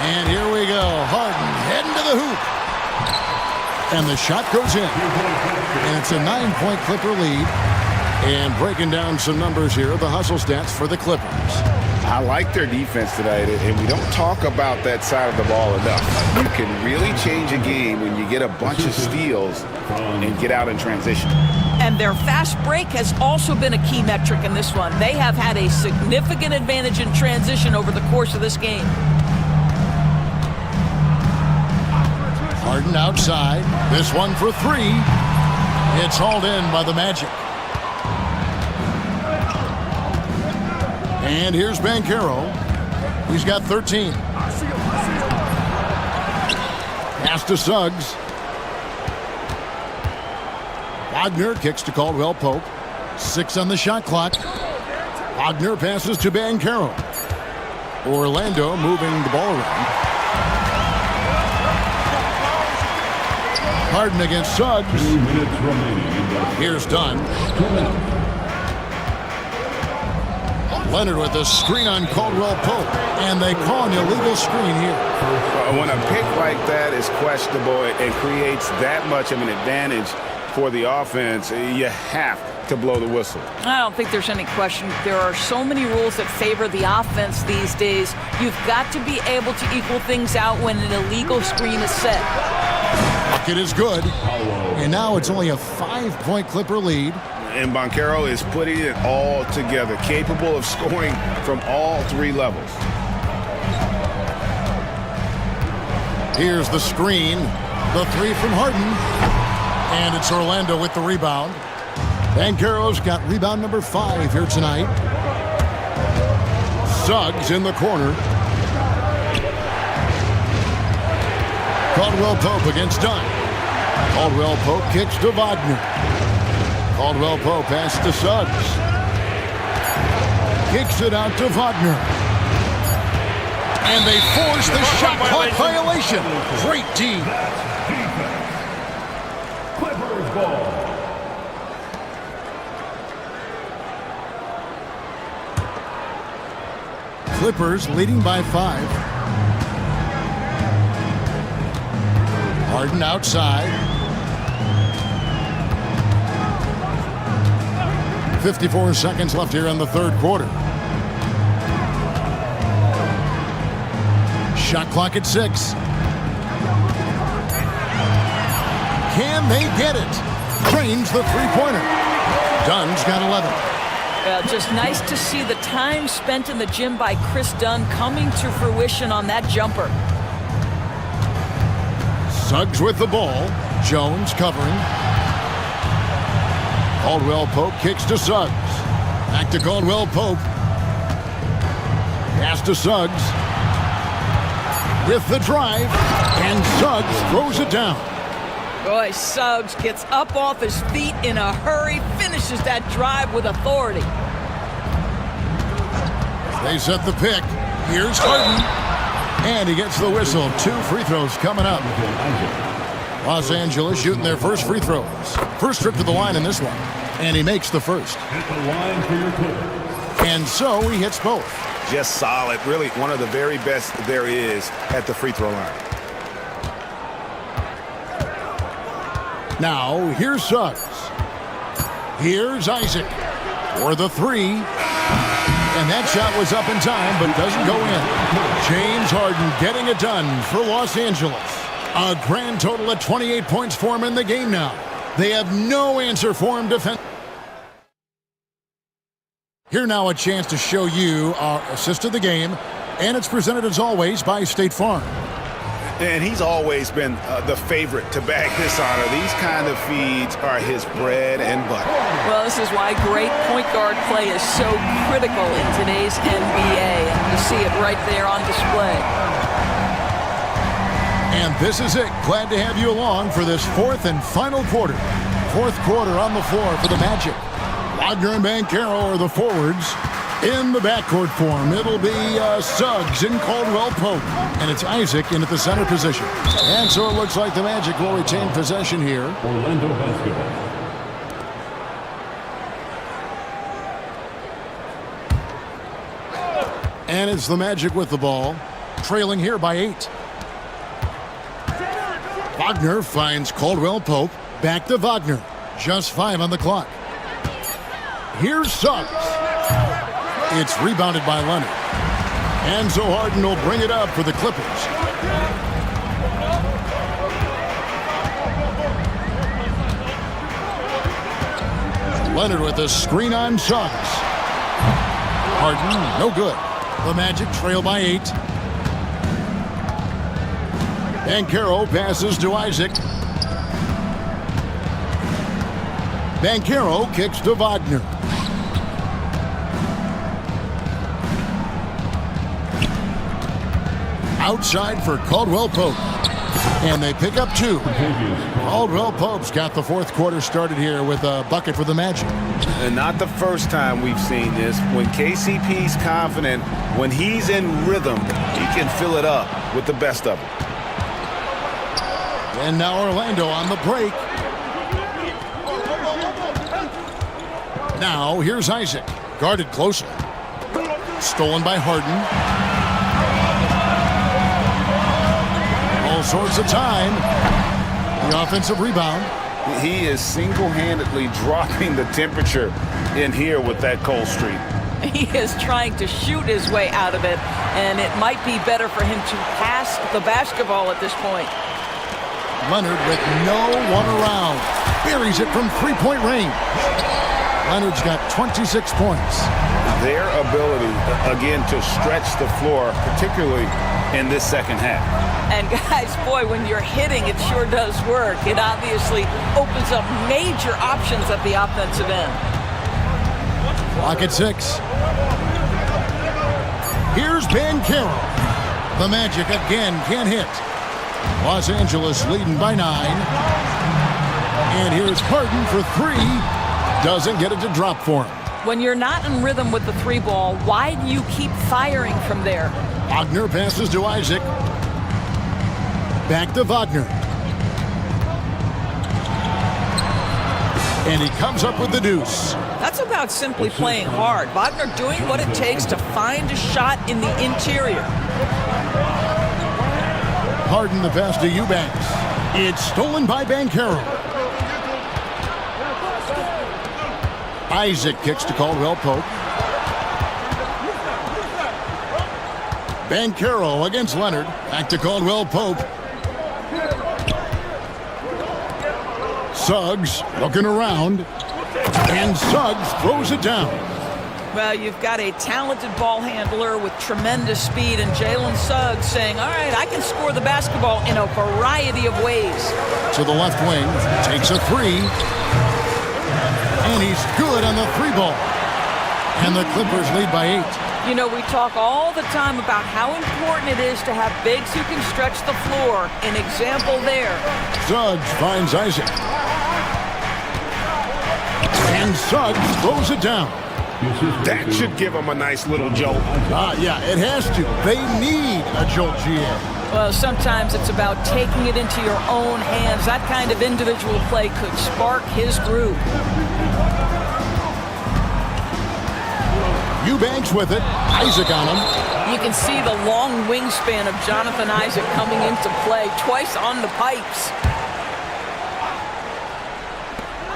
And here we go. Harden heading to the hoop. And the shot goes in. And it's a 9-point Clipper lead. And breaking down some numbers here, the hustle stats for the Clippers. I like their defense tonight, and we don't talk about that side of the ball enough. You can really change a game when you get a bunch of steals and get out in transition. And their fast break has also been a key metric in this one. They have had a significant advantage in transition over the course of this game. Harden outside. This one for 3. It's hauled in by the Magic. And here's Banchero. He's got 13. Pass to Suggs. Wagner kicks to Caldwell Pope. 6 on the shot clock. Wagner passes to Banchero. Orlando moving the ball around. Harden against Suggs. Here's Dunn. Leonard with a screen on Caldwell Pope. And they call an illegal screen here. When a pick like that is questionable and creates that much of an advantage for the offense, you have to blow the whistle. I don't think there's any question. There are so many rules that favor the offense these days. You've got to be able to equal things out when an illegal screen is set. Bucket is good. And now it's only a 5-point Clipper lead. And Banchero is putting it all together, capable of scoring from all 3 levels. Here's the screen. The 3 from Harden. And it's Orlando with the rebound. Banchero's got rebound number 5 here tonight. Suggs in the corner. Caldwell Pope against Dunn. Caldwell Pope kicks to Wagner. Caldwell Pope pass to Suggs. Kicks it out to Wagner. And they force the shot clock violation. Great team. Clippers ball. Clippers leading by 5. Harden outside. 54 seconds left here in the third quarter. Shot clock at 6. Can they get it? Drains the three-pointer. Dunn's got 11. Just nice to see the time spent in the gym by Chris Dunn coming to fruition on that jumper. Suggs with the ball. Jones covering. Caldwell Pope kicks to Suggs. Back to Caldwell Pope. Pass to Suggs. With the drive. And Suggs throws it down. Boy, Suggs gets up off his feet in a hurry, finishes that drive with authority. They set the pick. Here's Harden. And he gets the whistle. 2 free throws coming up. Los Angeles shooting their first free throws. First trip to the line in this one. And he makes the first. Hit the line for your Clippers. And so he hits both. Just solid. Really one of the very best there is at the free throw line. Now, here's Suggs. Here's Isaac for the three. And that shot was up in time, but doesn't go in. James Harden getting it done for Los Angeles. A grand total of 28 points for him in the game now. They have no answer for him defensively. Here now a chance to show you our assist of the game, and it's presented as always by State Farm. And he's always been the favorite to bag this honor. These kind of feeds are his bread and butter. Well, this is why great point guard play is so critical in today's NBA. And you see it right there on display. And this is it. Glad to have you along for this fourth and final quarter. Fourth quarter on the floor for the Magic. Wagner and Banchero are the forwards. In the backcourt form, it'll be Suggs and Caldwell Pope. And it's Isaac in at the center position. And so it looks like the Magic will retain possession here. Orlando basketball. And it's the Magic with the ball, trailing here by 8. Wagner finds Caldwell Pope. Back to Wagner. Just 5 on the clock. Here's Suggs. It's rebounded by Leonard. And so Harden will bring it up for the Clippers. Leonard with a screen on Suggs. Harden, no good. The Magic trail by 8. Banchero passes to Isaac. Banchero kicks to Wagner. Outside for Caldwell Pope. And they pick up 2. Caldwell Pope's got the fourth quarter started here with a bucket for the Magic. And not the first time we've seen this. When KCP's confident, when he's in rhythm, he can fill it up with the best of them. And now Orlando on the break. Now here's Isaac, guarded closely. Stolen by Harden. All sorts of time. The offensive rebound. He is single-handedly dropping the temperature in here with that cold streak. He is trying to shoot his way out of it, and it might be better for him to pass the basketball at this point. Leonard with no one around. Buries it from three-point range. Leonard's got 26 points. Their ability, again, to stretch the floor, particularly in this second half. And guys, boy, when you're hitting, it sure does work. It obviously opens up major options at the offensive end. Clock at 6. Here's Banchero. The Magic again can't hit. Los Angeles leading by 9. And here's Harden for 3. Doesn't get it to drop for him. When you're not in rhythm with the 3 ball, why do you keep firing from there? Wagner passes to Isaac. Back to Wagner. And he comes up with the deuce. That's about simply playing hard. Wagner doing what it takes to find a shot in the interior. Harden the pass to Eubanks. It's stolen by Banchero. Isaac kicks to Caldwell Pope. Banchero against Leonard. Back to Caldwell Pope. Suggs looking around. And Suggs throws it down. Well, you've got a talented ball handler with tremendous speed, and Jalen Suggs saying, all right, I can score the basketball in a variety of ways. To the left wing, takes a 3. And he's good on the 3 ball. And the Clippers lead by 8. You know, we talk all the time about how important it is to have bigs who can stretch the floor. An example there. Suggs finds Isaac. And Suggs throws it down. That should give them a nice little jolt. Yeah, it has to. They need a jolt, GM. Well, sometimes it's about taking it into your own hands. That kind of individual play could spark his group. Eubanks with it. Isaac on him. You can see the long wingspan of Jonathan Isaac coming into play twice on the pipes.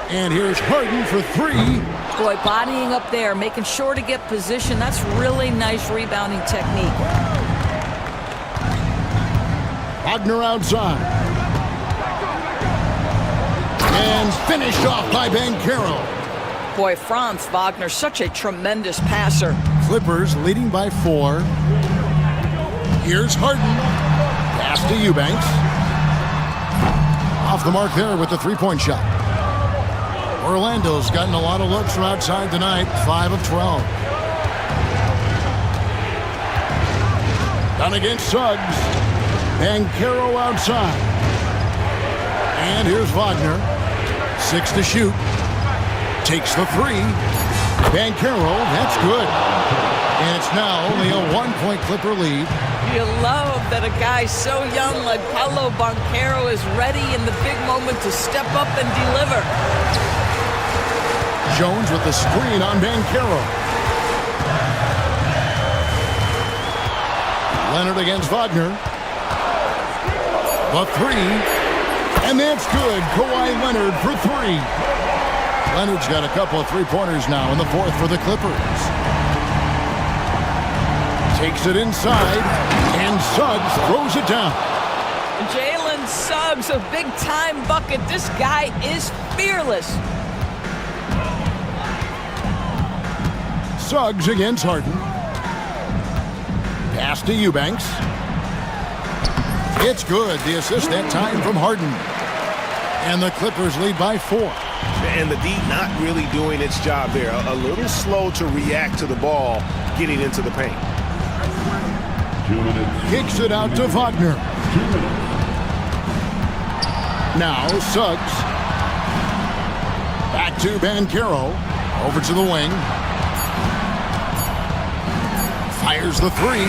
And here's Harden for three. Boy, bodying up there, making sure to get position. That's really nice rebounding technique. Wagner outside. And finished off by Banchero. Boy, Franz Wagner, such a tremendous passer. Clippers leading by 4. Here's Harden. Pass to Eubanks. Off the mark there with the three-point shot. Orlando's gotten a lot of looks from outside tonight, 5 of 12. Down against Suggs. Banchero outside. And here's Wagner. 6 to shoot. Takes the three. Banchero, that's good. And it's now only a 1-point Clipper lead. You love that a guy so young like Paolo Banchero is ready in the big moment to step up and deliver. Jones with the screen on Banchero. Leonard against Wagner. The three. And that's good. Kawhi Leonard for 3. Leonard's got a couple of three-pointers now in the fourth for the Clippers. Takes it inside, and Suggs throws it down. Jalen Suggs, a big-time bucket. This guy is fearless. Suggs against Harden. Pass to Eubanks. It's good. The assist that time from Harden. And the Clippers lead by 4. And the D not really doing its job there. A little slow to react to the ball getting into the paint. 2 minutes. Kicks it out to Wagner. 2 minutes. Now Suggs. Back to Banchero. Over to the wing. Fires the three.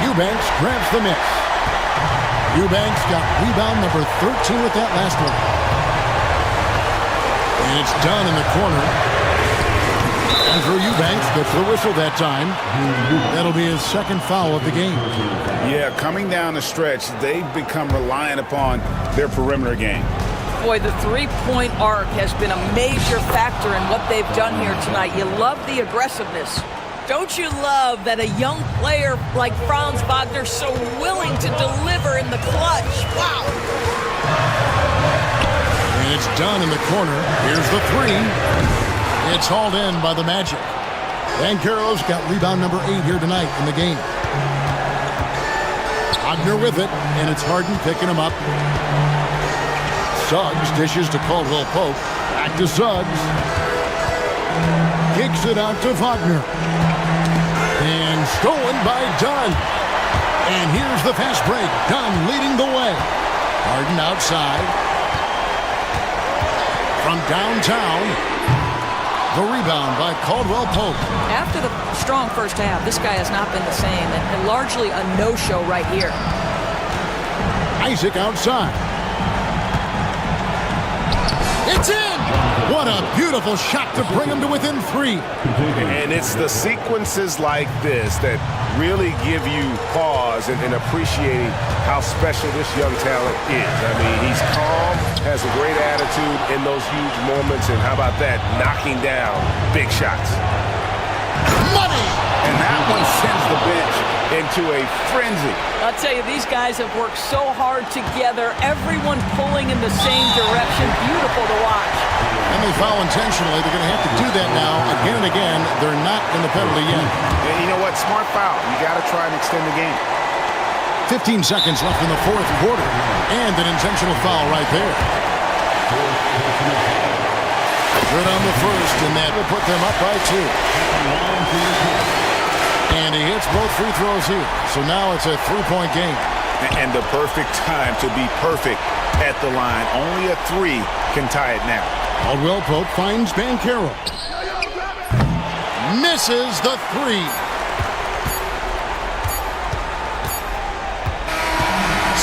Eubanks grabs the miss. Eubanks got rebound number 13 with that last one. And it's done in the corner. Andrew Eubanks gets the whistle that time. That'll be his second foul of the game. Yeah, coming down the stretch, they've become reliant upon their perimeter game. Boy, the three-point arc has been a major factor in what they've done here tonight. You love the aggressiveness. Don't you love that a young player like Franz Wagner so willing to deliver in the clutch? Wow. And it's done in the corner. Here's the three. It's hauled in by the Magic. Banchero's got rebound number 8 here tonight in the game. Wagner with it, and it's Harden picking him up. Suggs dishes to Caldwell Pope. Back to Suggs. Kicks it out to Wagner. And stolen by Dunn. And here's the fast break. Dunn leading the way. Harden outside. From downtown. The rebound by Caldwell Pope. After the strong first half, this guy has not been the same, and largely a no-show right here. Isaac outside. It's in! What a beautiful shot to bring him to within 3. And it's the sequences like this that really give you pause and appreciating how special this young talent is. I mean, he's calm, has a great attitude in those huge moments, and how about that, knocking down big shots. Money! And that one sends the bench into a frenzy. I'll tell you, these guys have worked so hard together, everyone pulling in the same direction. Beautiful to watch. And they foul intentionally. They're going to have to do that now again and again. They're not in the penalty yet. And you know what? Smart foul. You got to try and extend the game. 15 seconds left in the fourth quarter. And an intentional foul right there. Good on the first, and that will put them up by 2. And he hits both free throws here. So now it's a 3-point game. And the perfect time to be perfect at the line. Only a 3 can tie it now. Caldwell Pope finds Banchero. Misses the 3.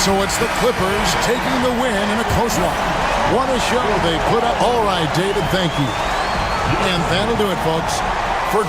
So it's the Clippers taking the win in a close one. What a show they put up. All right, David, thank you. And that'll do it, folks. For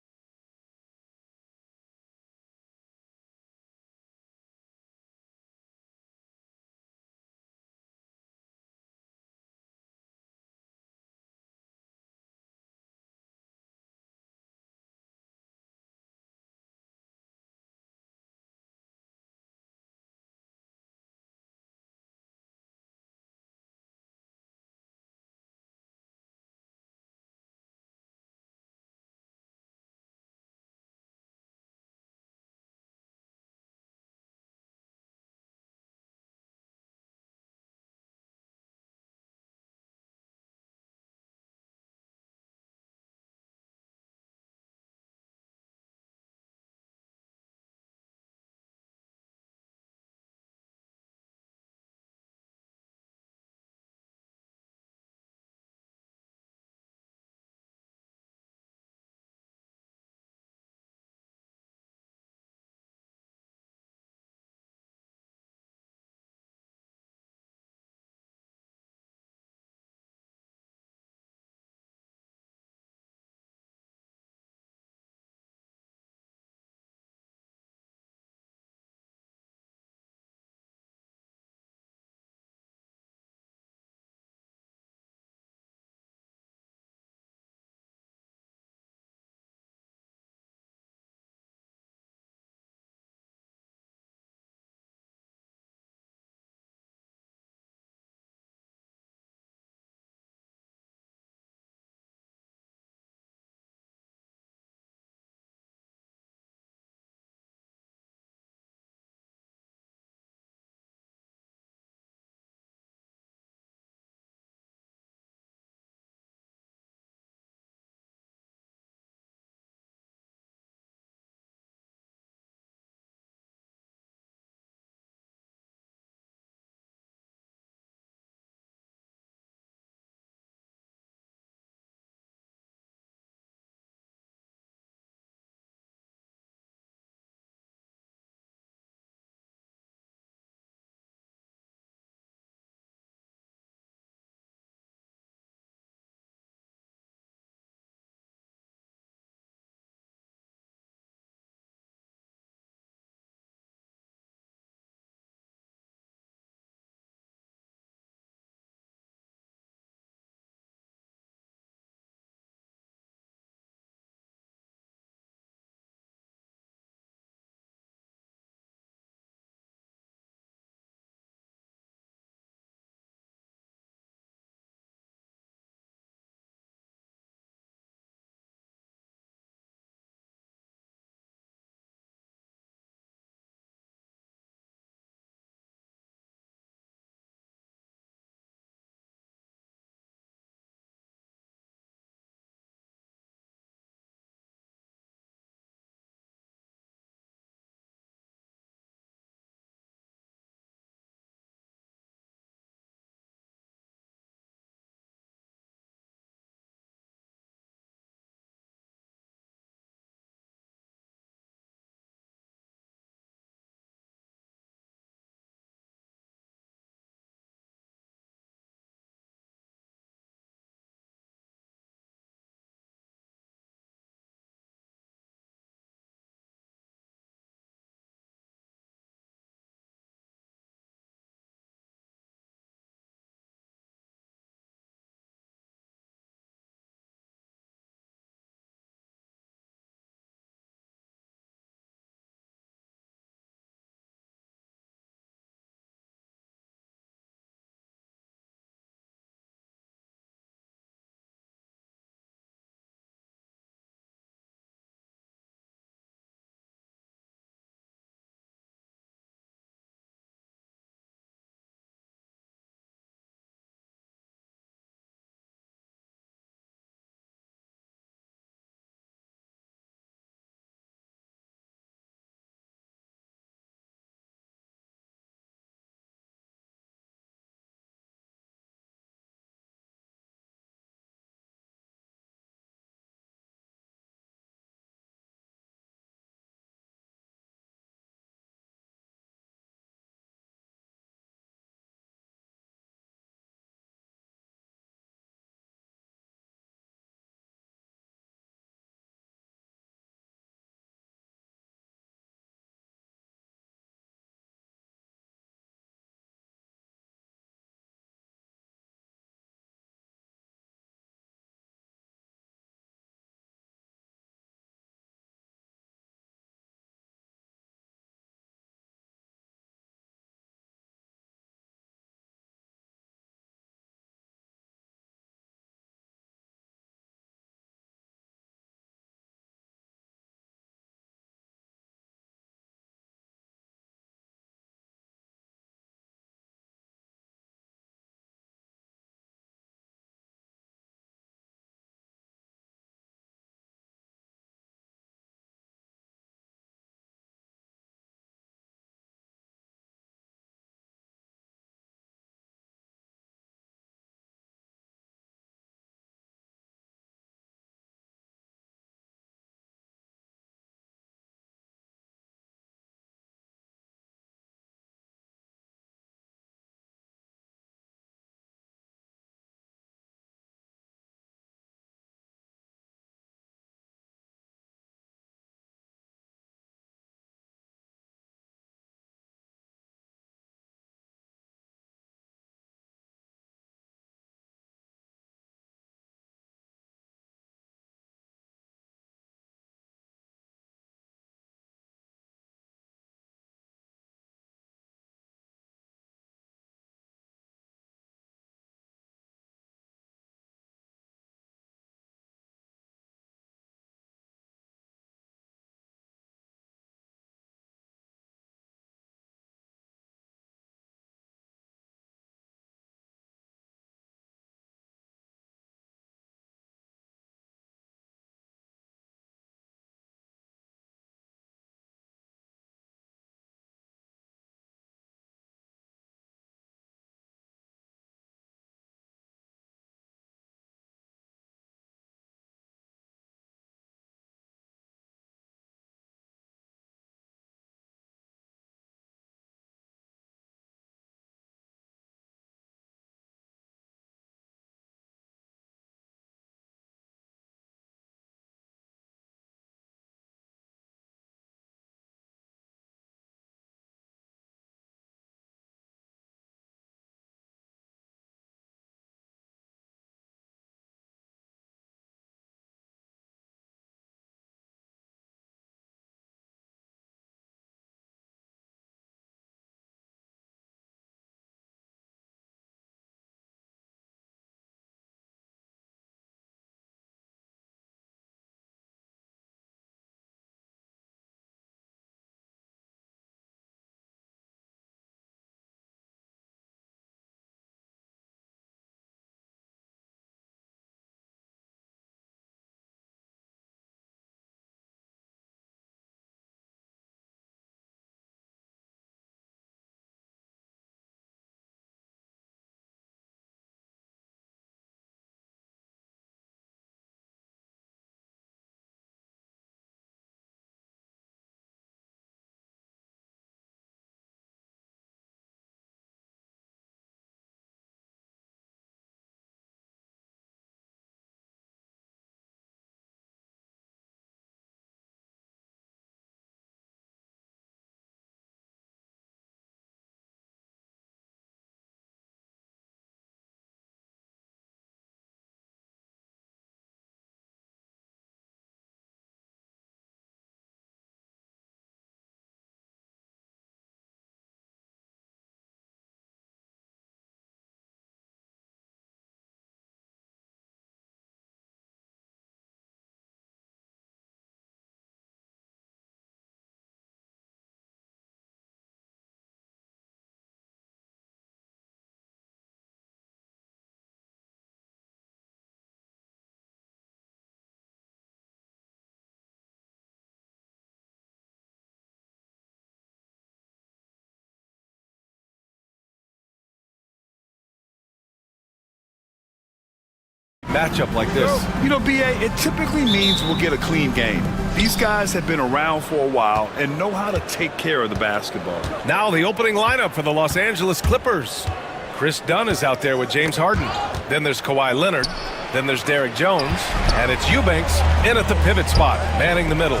matchup like this. You know, B.A., it typically means we'll get a clean game. These guys have been around for a while and know how to take care of the basketball. Now the opening lineup for the Los Angeles Clippers. Chris Dunn is out there with James Harden. Then there's Kawhi Leonard. Then there's Derek Jones. And it's Eubanks in at the pivot spot, manning the middle.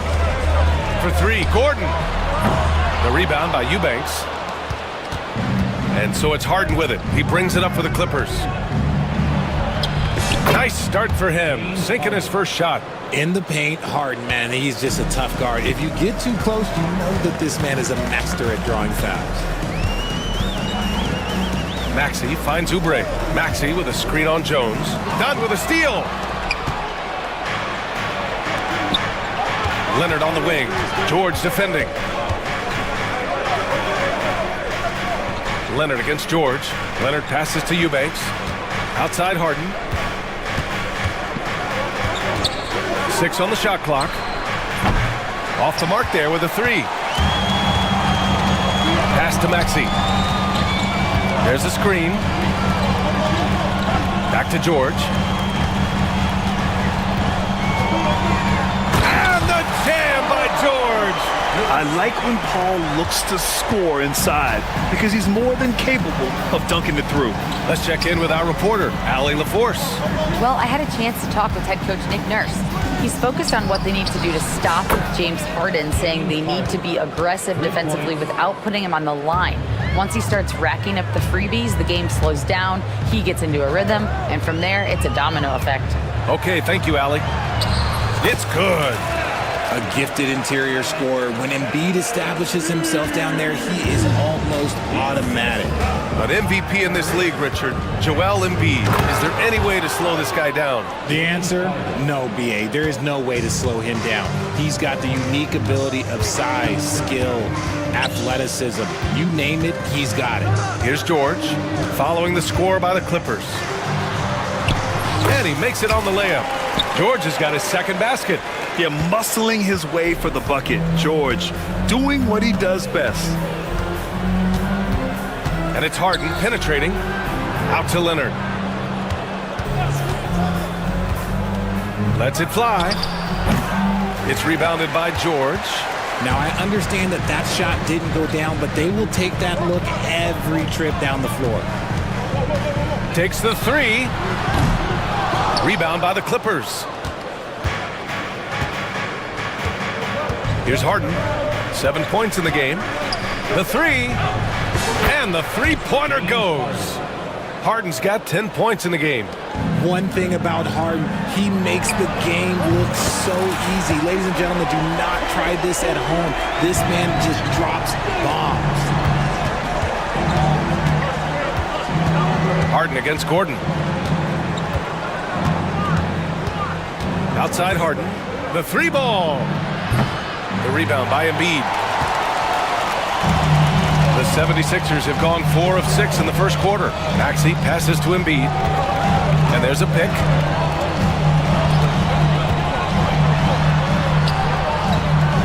For three, Gordon. The rebound by Eubanks. And so it's Harden with it. He brings it up for the Clippers. Nice start for him, sinking his first shot. In the paint, Harden, man, he's just a tough guard. If you get too close, you know that this man is a master at drawing fouls. Maxey finds Oubre. Maxey with a screen on Jones. Dunn with a steal. Leonard on the wing. George defending. Leonard against George. Leonard passes to Eubanks. Outside Harden. 6 on the shot clock. Off the mark there with a 3. Pass to Maxey. There's a screen. Back to George. And the jam by George. I like when Paul looks to score inside because he's more than capable of dunking it through. Let's check in with our reporter, Allie LaForce. Well, I had a chance to talk with head coach Nick Nurse. He's focused on what they need to do to stop James Harden, saying they need to be aggressive defensively without putting him on the line. Once he starts racking up the freebies, the game slows down, he gets into a rhythm, and from there, it's a domino effect. Okay, thank you, Allie. It's good. A gifted interior scorer. When Embiid establishes himself down there, he is almost automatic. An MVP in this league, Richard, Joel Embiid. Is there any way to slow this guy down? The answer? No, B.A. There is no way to slow him down. He's got the unique ability of size, skill, athleticism. You name it, he's got it. Here's George, following the score by the Clippers. And he makes it on the layup. George has got his second basket. Yeah, muscling his way for the bucket. George doing what he does best. And it's Harden penetrating out to Leonard. Lets it fly. It's rebounded by George. Now, I understand that that shot didn't go down, but they will take that look every trip down the floor. Takes the 3. Rebound by the Clippers. Here's Harden. 7 points in the game. The 3. And the three-pointer goes. Harden's got 10 points in the game. One thing about Harden, he makes the game look so easy. Ladies and gentlemen, do not try this at home. This man just drops bombs. Harden against Gordon. Outside Harden. The 3 ball. The rebound by Embiid. The 76ers have gone 4 of 6 in the first quarter. Maxey passes to Embiid. And there's a pick.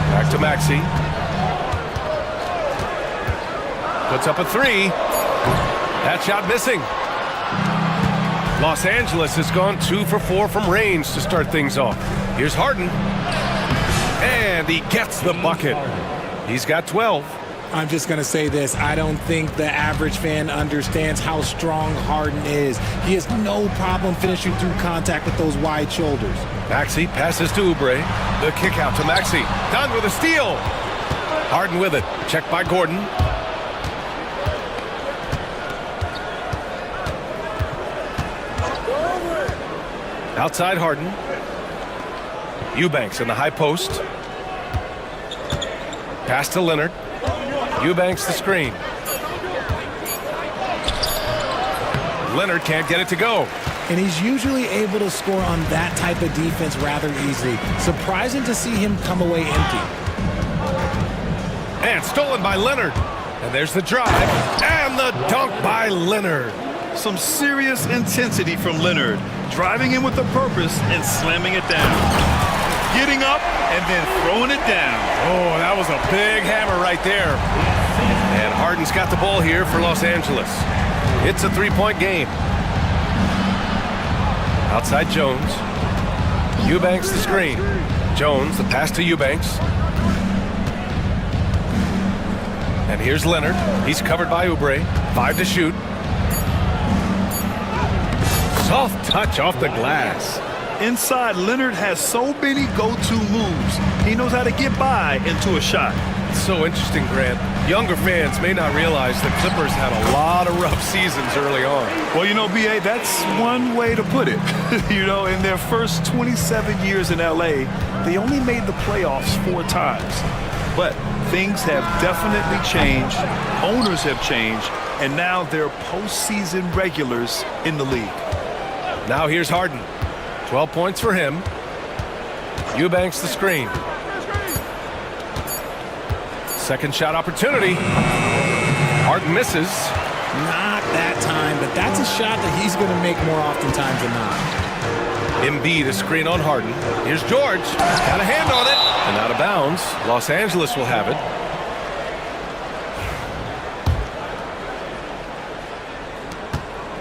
Back to Maxey. Puts up a 3. That shot missing. Los Angeles has gone 2 for 4 from range to start things off. Here's Harden. And he gets the bucket. He's got 12. I'm just going to say this. I don't think the average fan understands how strong Harden is. He has no problem finishing through contact with those wide shoulders. Maxey passes to Oubre. The kick out to Maxey. Done with a steal. Harden with it. Checked by Gordon. Outside Harden. Eubanks in the high post. Pass to Leonard. Eubanks the screen. Leonard can't get it to go. And he's usually able to score on that type of defense rather easily. Surprising to see him come away empty. And stolen by Leonard. And there's the drive. And the dunk by Leonard. Some serious intensity from Leonard. Driving in with a purpose and slamming it down. Getting up and then throwing it down. Oh, that was a big hammer right there. And Harden's got the ball here for Los Angeles. It's a 3-point game. Outside Jones. Eubanks the screen. Jones, the pass to Eubanks. And here's Leonard. He's covered by Oubre. 5 to shoot. Soft touch off the glass. Inside, Leonard has so many go-to moves. He knows how to get by into a shot. It's so interesting, Grant. Younger fans may not realize the Clippers had a lot of rough seasons early on. Well, you know, B.A., that's one way to put it. You know, in their first 27 years in L.A., they only made the playoffs 4 times. But things have definitely changed. Owners have changed. And now they're postseason regulars in the league. Now here's Harden. 12 points for him. Eubanks the screen. Second shot opportunity. Harden misses. Not that time, but that's a shot that he's going to make more oftentimes than not. Embiid a screen on Harden. Here's George. Got a hand on it. And out of bounds. Los Angeles will have it.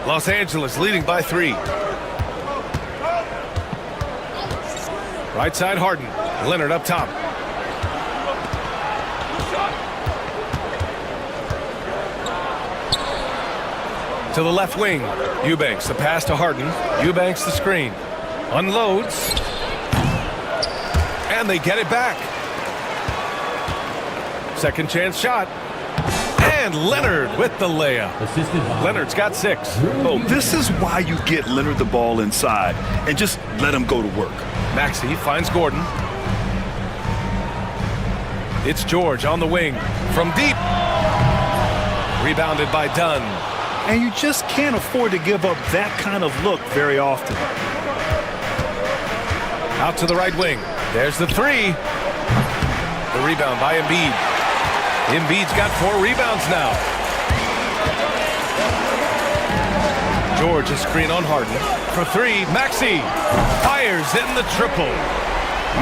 Los Angeles leading by 3. Right side Harden. Leonard up top. To the left wing. Eubanks the pass to Harden. Eubanks the screen. Unloads. And they get it back. Second chance shot. And Leonard with the layup. Leonard's got 6. Oh, this is why you get Leonard the ball inside and just let him go to work. Maxey finds Gordon. It's George on the wing from deep. Rebounded by Dunn. And you just can't afford to give up that kind of look very often. Out to the right wing. There's the 3. The rebound by Embiid. Embiid's got 4 rebounds now. George a screen on Harden. For 3, Maxey fires in the triple.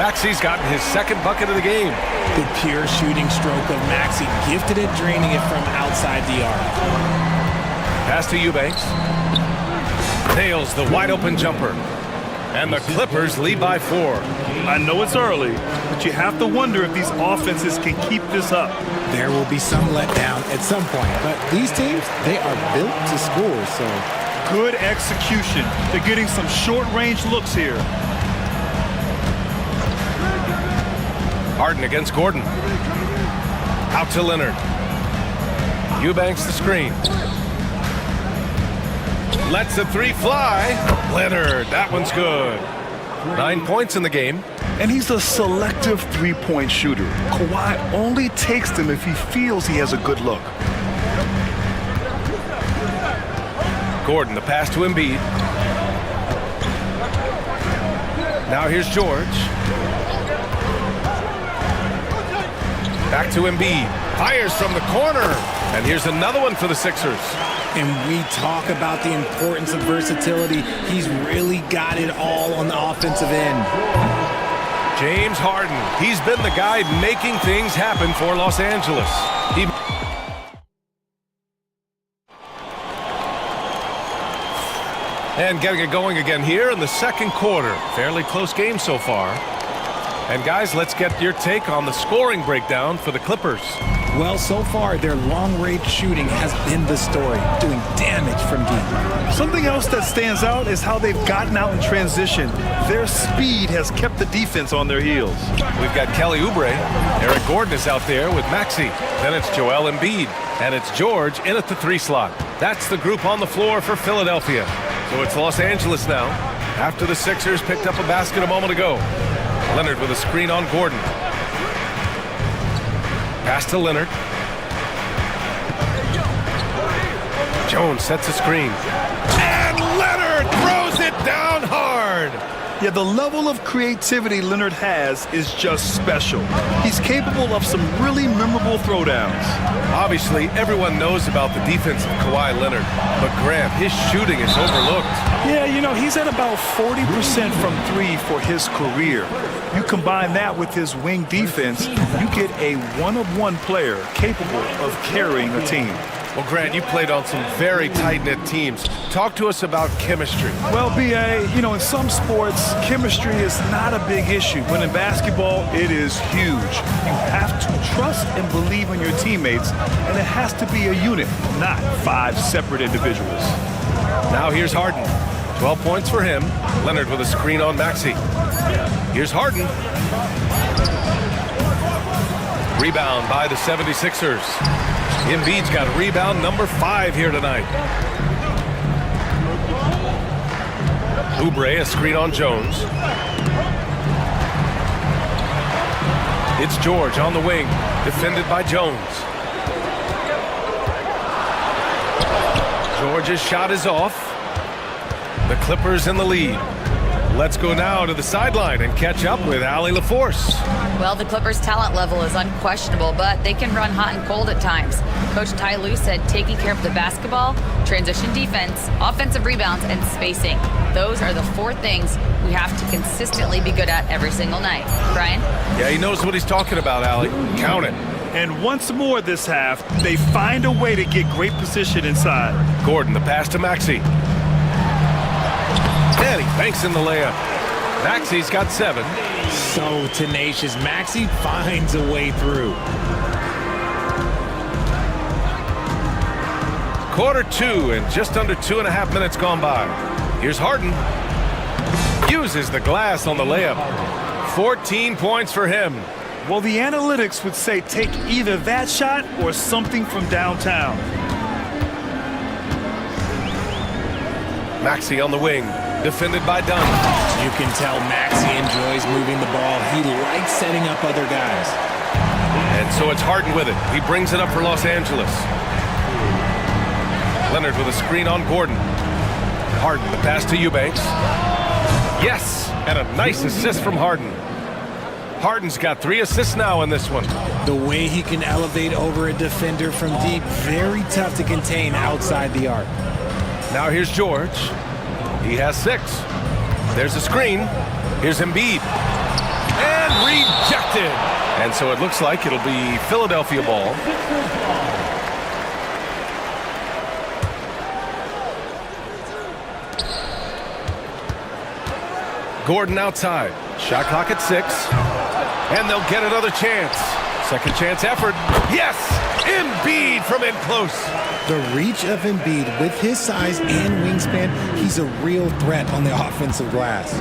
Maxey's gotten his second bucket of the game. The pure shooting stroke of Maxey, gifted at draining it from outside the arc. Pass to Eubanks. Nails the wide open jumper. And the Clippers lead by 4. I know it's early, but you have to wonder if these offenses can keep this up. There will be some letdown at some point, but these teams, they are built to score, so. Good execution. They're getting some short-range looks here. Harden against Gordon. Out to Leonard. Eubanks the screen. Lets the 3 fly. Leonard, that one's good. 9 points in the game. And he's a selective three-point shooter. Kawhi only takes them if he feels he has a good look. Gordon, the pass to Embiid. Now here's George. Back to Embiid. Fires from the corner. And here's another one for the Sixers. And we talk about the importance of versatility. He's really got it all on the offensive end. James Harden. He's been the guy making things happen for Los Angeles. And getting it going again here in the second quarter. Fairly close game so far. And guys, let's get your take on the scoring breakdown for the Clippers. Well, so far, their long-range shooting has been the story, doing damage from deep. Something else that stands out is how they've gotten out in transition. Their speed has kept the defense on their heels. We've got Kelly Oubre. Eric Gordon is out there with Maxey. Then it's Joel Embiid. And it's George in at the 3 slot. That's the group on the floor for Philadelphia. So it's Los Angeles now, after the Sixers picked up a basket a moment ago. Leonard with a screen on Gordon. Pass to Leonard. Jones sets a screen. And Leonard throws it down hard. Yeah, the level of creativity Leonard has is just special. He's capable of some really memorable throwdowns. Obviously, everyone knows about the defense of Kawhi Leonard, but Grant, his shooting is overlooked. Yeah, you know, he's at about 40% from 3 for his career. You combine that with his wing defense, you get a one-of-one player capable of carrying a team. Well, Grant, you played on some very tight-knit teams. Talk to us about chemistry. Well, B.A., you know, in some sports, chemistry is not a big issue. But in basketball, it is huge. You have to trust and believe in your teammates, and it has to be a unit, not 5 separate individuals. Now here's Harden. 12 points for him. Leonard with a screen on Maxey. Here's Harden. Rebound by the 76ers. Embiid's got rebound number 5 here tonight. Oubre, a screen on Jones. It's George on the wing, defended by Jones. George's shot is off. The Clippers in the lead. Let's go now to the sideline and catch up with Allie LaForce. Well, the Clippers' talent level is unquestionable, but they can run hot and cold at times. Coach Ty Lue said taking care of the basketball, transition defense, offensive rebounds, and spacing. Those are the 4 things we have to consistently be good at every single night. Brian? Yeah, he knows what he's talking about, Allie. Count it. And once more this half, they find a way to get great position inside. Gordon, the pass to Maxey. And he banks in the layup. Maxey's got 7. So tenacious. Maxey finds a way through. Quarter 2 and just under 2.5 minutes gone by. Here's Harden. Uses the glass on the layup. 14 points for him. Well, the analytics would say take either that shot or something from downtown. Maxey on the wing, defended by Dunn. You can tell Maxey enjoys moving the ball. He likes setting up other guys. And so it's Harden with it. He brings it up for Los Angeles. Leonard with a screen on Gordon. Harden, the pass to Eubanks. Yes, and a nice assist from Harden. Harden's got 3 assists now in this one. The way he can elevate over a defender from deep, very tough to contain outside the arc. Now here's George. He has 6. There's a screen. Here's Embiid. And rejected. And so it looks like it'll be Philadelphia ball. Gordon outside. Shot clock at 6. And they'll get another chance. Second chance effort. Yes! Embiid from in close. The reach of Embiid with his size and wingspan, he's a real threat on the offensive glass.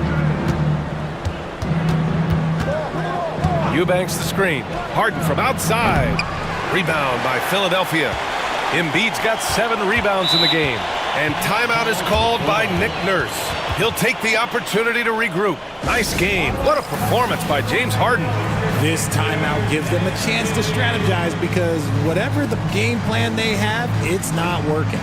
Eubanks the screen. Harden from outside. Rebound by Philadelphia. Embiid's got 7 rebounds in the game. And timeout is called by Nick Nurse. He'll take the opportunity to regroup. Nice game. What a performance by James Harden. This timeout gives them a chance to strategize because whatever the game plan they have, it's not working.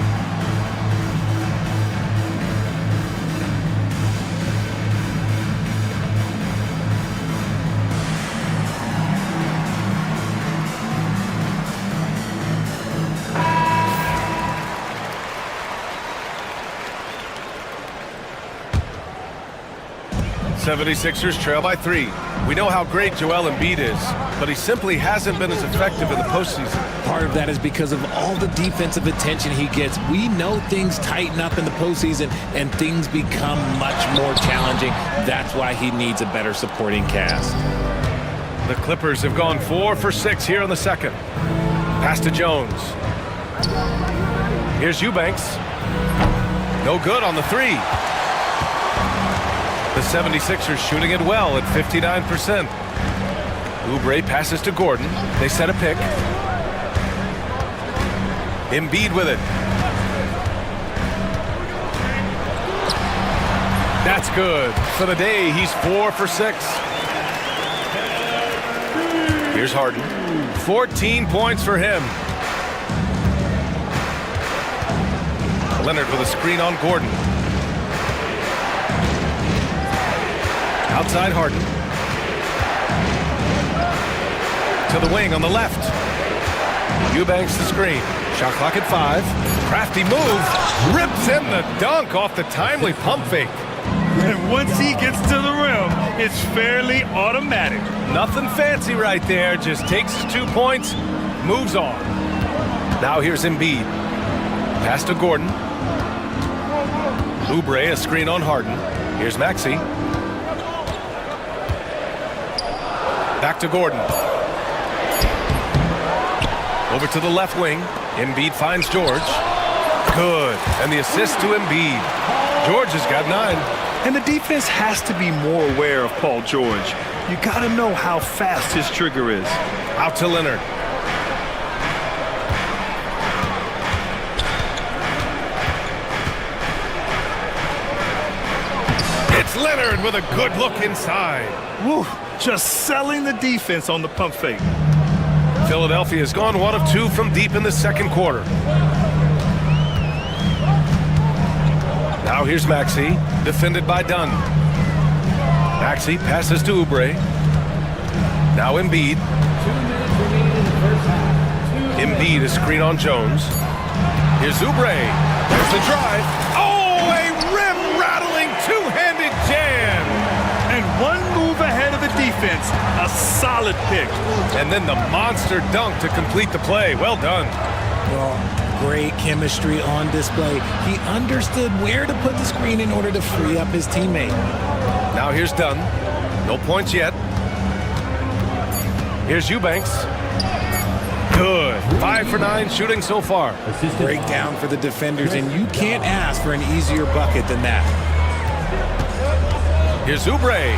'76ers trail by 3. We know how great Joel Embiid is, but he simply hasn't been as effective in the postseason. Part of that is because of all the defensive attention he gets. We know things tighten up in the postseason and things become much more challenging. That's why he needs a better supporting cast. The Clippers have gone 4 for 6 here in the second. Pass to Jones. Here's Eubanks. No good on the 3. The 76ers shooting it well at 59%. Oubre passes to Gordon. They set a pick. Embiid with it. That's good. For the day, he's 4 for 6. Here's Harden. 14 points for him. Leonard with a screen on Gordon. Outside Harden. To the wing on the left. Eubanks the screen. Shot clock at 5. Crafty move. Rips in the dunk off the timely pump fake. And once he gets to the rim, it's fairly automatic. Nothing fancy right there. Just takes his 2 points, moves on. Now here's Embiid. Pass to Gordon. Oubre, a screen on Harden. Here's Maxey. Back to Gordon. Over to the left wing. Embiid finds George. Good. And the assist to Embiid. George has got 9. And the defense has to be more aware of Paul George. You got to know how fast his trigger is. Out to Leonard. It's Leonard with a good look inside. Woo, just selling the defense on the pump fake. Philadelphia has gone 1 of 2 from deep in the second quarter. Now here's Maxey, defended by Dunn. Maxey passes to Oubre. Now Embiid. Embiid, a screen on Jones. Here's Oubre. There's the drive. Oh, a rim-rattling two-handed jam. And one move ahead of the defense. A solid pick. And then the monster dunk to complete the play. Well done. Well, great chemistry on display. He understood where to put the screen in order to free up his teammate. Now here's Dunn. No points yet. Here's Eubanks. Good. 5 for 9 shooting so far. Breakdown for the defenders, and you can't ask for an easier bucket than that. Here's Oubre.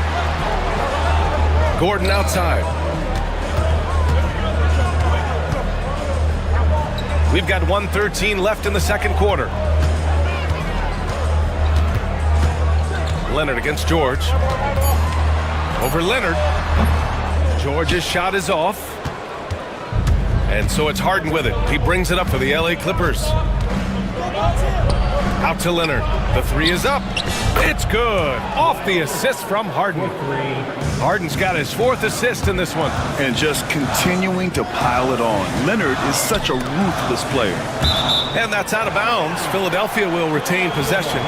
Gordon outside. We've got 1:13 left in the second quarter. Leonard against George. Over Leonard. George's shot is off. And so it's Harden with it. He brings it up for the LA Clippers. Out to Leonard. The 3 is up. It's good. Off the assist from Harden. Harden's got his 4th assist in this one. And just continuing to pile it on. Leonard is such a ruthless player. And that's out of bounds. Philadelphia will retain possession.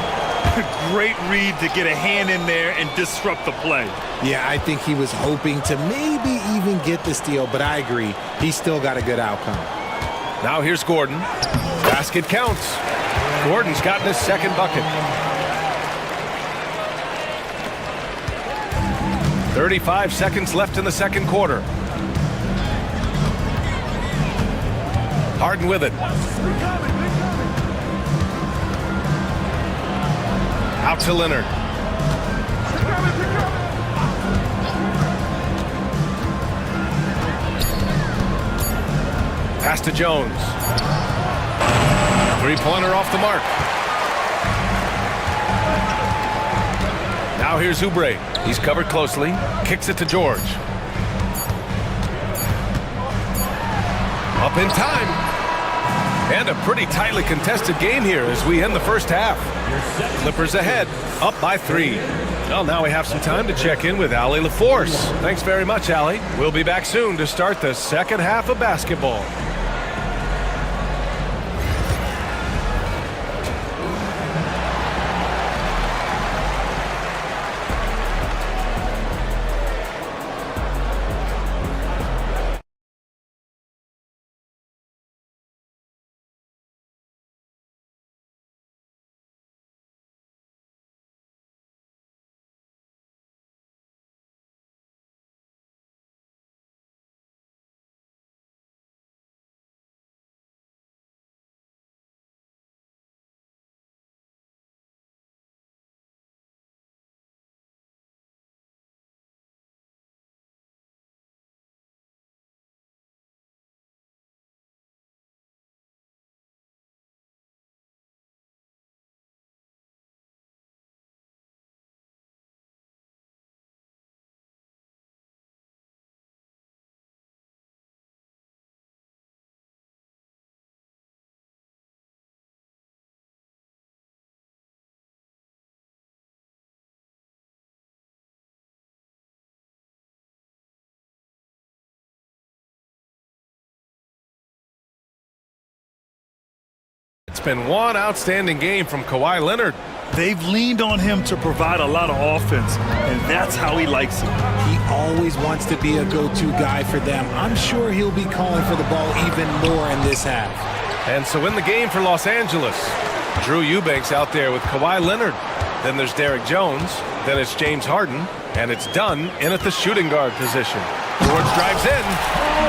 Great read to get a hand in there and disrupt the play. Yeah, I think he was hoping to maybe even get the steal, but I agree. He still got a good outcome. Now here's Gordon. Basket counts. Gordon's gotten his second bucket. 35 seconds left in the second quarter. Harden with it. Out to Leonard. Pass to Jones. Three-pointer off the mark. Now here's Oubre. He's covered closely. Kicks it to George. Up in time. And a pretty tightly contested game here as we end the first half. Clippers ahead, up by 3. Well, now we have some time to check in with Allie LaForce. Thanks very much, Allie. We'll be back soon to start the second half of basketball. It's been one outstanding game from Kawhi Leonard. They've leaned on him to provide a lot of offense, and that's how he likes it. He always wants to be a go-to guy for them. I'm sure he'll be calling for the ball even more in this half. And so in the game for Los Angeles, Drew Eubanks out there with Kawhi Leonard. Then there's Derek Jones. Then it's James Harden. And it's Dunn in at the shooting guard position. George drives in.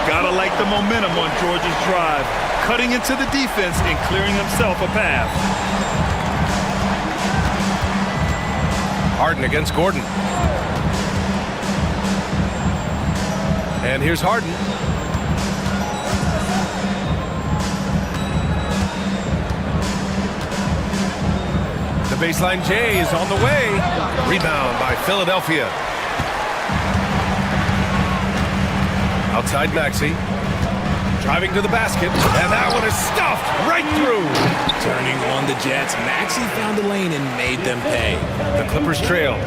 Gotta like the momentum on George's drive. Cutting into the defense and clearing himself a path. Harden against Gordon. And here's Harden. The baseline J is on the way. Rebound by Philadelphia. Outside Maxey. Driving to the basket. And that one is stuffed right through. Turning on the Jets, Maxey found the lane and made them pay. The Clippers trail.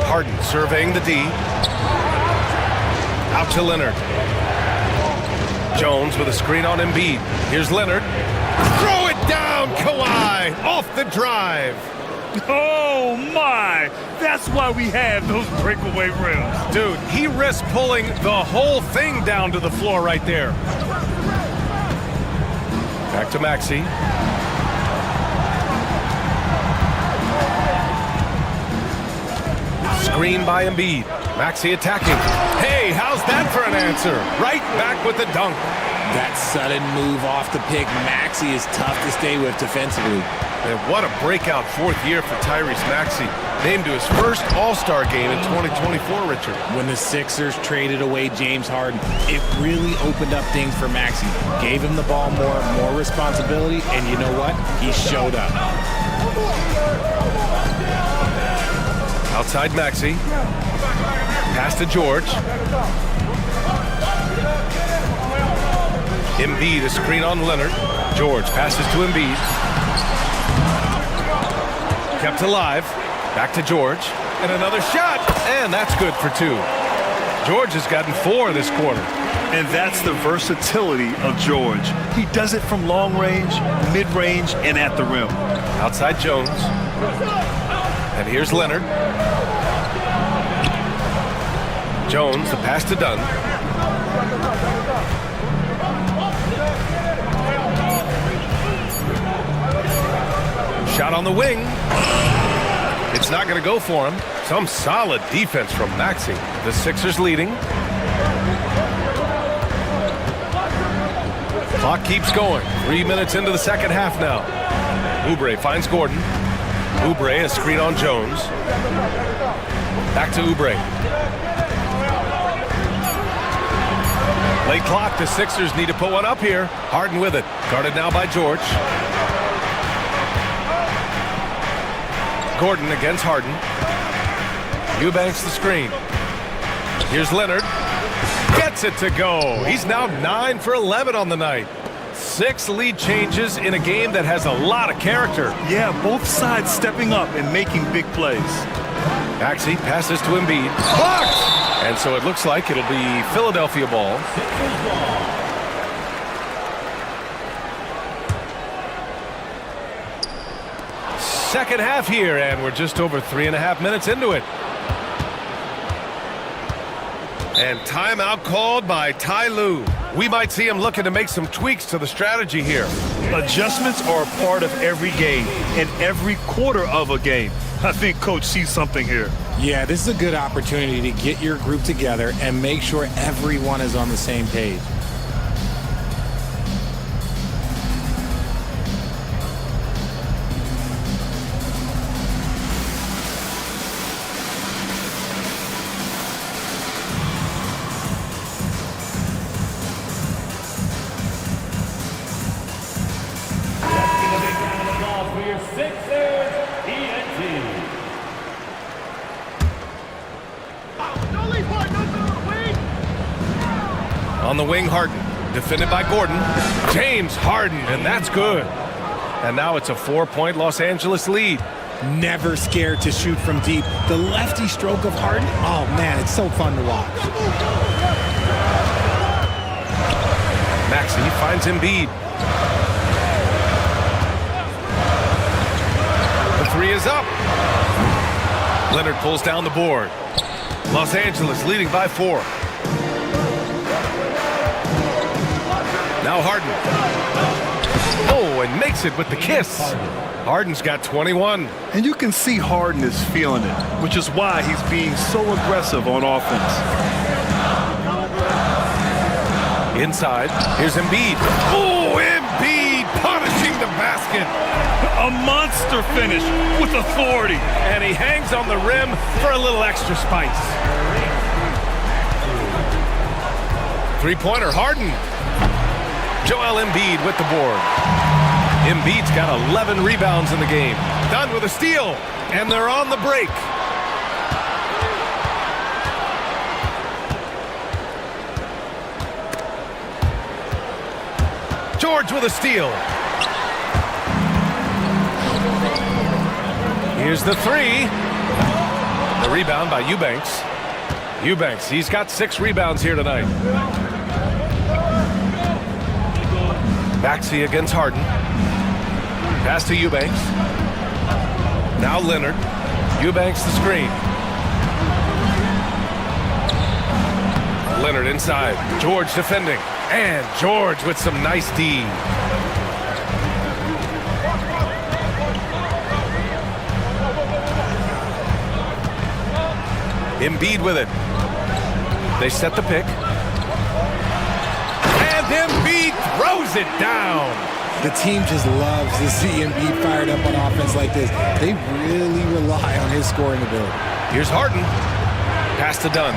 Harden surveying the D. Out to Leonard. Jones with a screen on Embiid. Here's Leonard. Throw it down, Kawhi, off the drive. Oh, my. That's why we have those breakaway rims. Dude, he risked pulling the whole thing down to the floor right there. Back to Maxey. Screen by Embiid. Maxey attacking. Hey, how's that for an answer? Right back with the dunk. That sudden move off the pick, Maxey is tough to stay with defensively. And what a breakout fourth year for Tyrese Maxey. Named to his first All-Star game in 2024, Richard. When the Sixers traded away James Harden, it really opened up things for Maxey. Gave him the ball more responsibility, and you know what? He showed up. Outside Maxey. Pass to George. Embiid, a screen on Leonard. George passes to Embiid. Kept alive. Back to George. And another shot. And that's good for two. George has gotten 4 this quarter. And that's the versatility of George. He does it from long range, mid-range, and at the rim. Outside Jones. And here's Leonard. Jones, the pass to Dunn. Shot on the wing. It's not going to go for him. Some solid defense from Maxey. The Sixers leading. Clock keeps going. 3 minutes into the second half now. Oubre finds Gordon. Oubre, a screen on Jones. Back to Oubre. Late clock. The Sixers need to put one up here. Harden with it. Guarded now by George. Gordon against Harden. Eubanks the screen. Here's Leonard. Gets it to go. He's now 9 for 11 on the night. 6 lead changes in a game that has a lot of character. Yeah, both sides stepping up and making big plays. Maxey passes to Embiid. Blocked! And so it looks like it'll be Philadelphia ball. Second half here, and we're just over 3.5 minutes into it. And timeout called by Ty Lue. We might see him looking to make some tweaks to the strategy here. Adjustments are a part of every game and every quarter of a game. I think Coach sees something here. Yeah, this is a good opportunity to get your group together and make sure everyone is on the same page. On the wing, Harden. Defended by Gordon. James Harden, and that's good. And now it's a 4-point Los Angeles lead. Never scared to shoot from deep. The lefty stroke of Harden, oh man, it's so fun to watch. Maxey finds Embiid. The 3 is up. Leonard pulls down the board. Los Angeles leading by 4. Now Harden. Oh, and makes it with the kiss. Harden's got 21. And you can see Harden is feeling it, which is why he's being so aggressive on offense. Inside, here's Embiid. Oh, Embiid punishing the basket. A monster finish with authority. And he hangs on the rim for a little extra spice. Three-pointer, Harden. Joel Embiid with the board. Embiid's got 11 rebounds in the game. Done with a steal, and they're on the break. George with a steal. Here's the three. The rebound by Eubanks. Eubanks, he's got 6 rebounds here tonight. Maxey against Harden. Pass to Eubanks. Now Leonard. Eubanks the screen. Leonard inside. George defending. And George with some nice D. Embiid with it. They set the pick. And Embiid throws it down. The team just loves to see Embiid fired up on offense like this. They really rely on his scoring ability. Here's Harden. Pass to Dunn.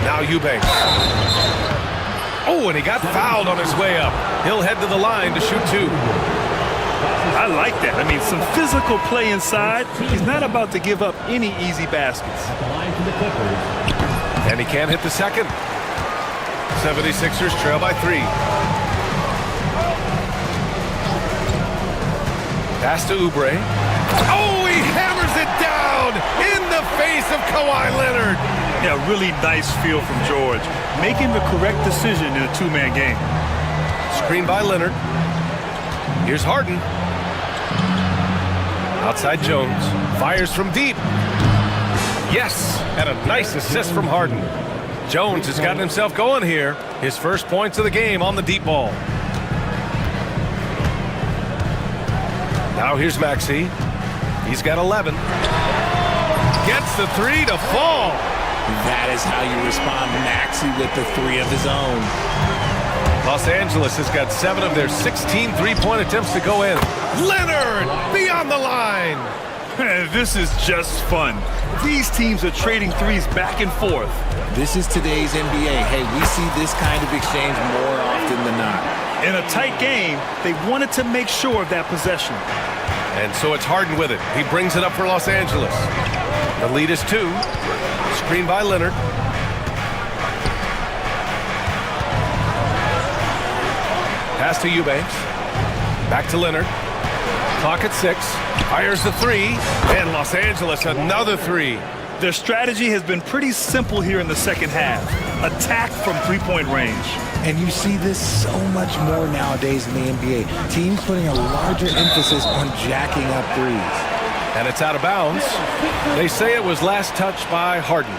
Now Eubanks. Oh, and he got fouled on his way up. He'll head to the line to shoot 2. I like that. I mean, some physical play inside. He's not about to give up any easy baskets. And he can't hit the second. 76ers trail by 3. Pass to Oubre. Oh, he hammers it down in the face of Kawhi Leonard. Yeah, really nice feel from George. Making the correct decision in a two-man game. Screen by Leonard. Here's Harden. Outside Jones. Fires from deep. Yes, and a nice assist from Harden. Jones has gotten himself going here. His first points of the game on the deep ball. Now here's Maxey. He's got 11. Gets the 3 to fall. That is how you respond. Maxey with the 3 of his own. Los Angeles has got 7 of their 16 three-point attempts to go in. Leonard beyond the line. This is just fun. These teams are trading threes back and forth. This is today's NBA. Hey, we see this kind of exchange more often than not. In a tight game, they wanted to make sure of that possession. And so it's Harden with it. He brings it up for Los Angeles. The lead is 2. Screen by Leonard. Pass to Eubanks. Back to Leonard. Clock at 6. Fires the 3. And Los Angeles another 3. Their strategy has been pretty simple here in the second half. Attack from three-point range. And you see this so much more nowadays in the NBA. Teams putting a larger emphasis on jacking up threes. And it's out of bounds. They say it was last touched by Harden.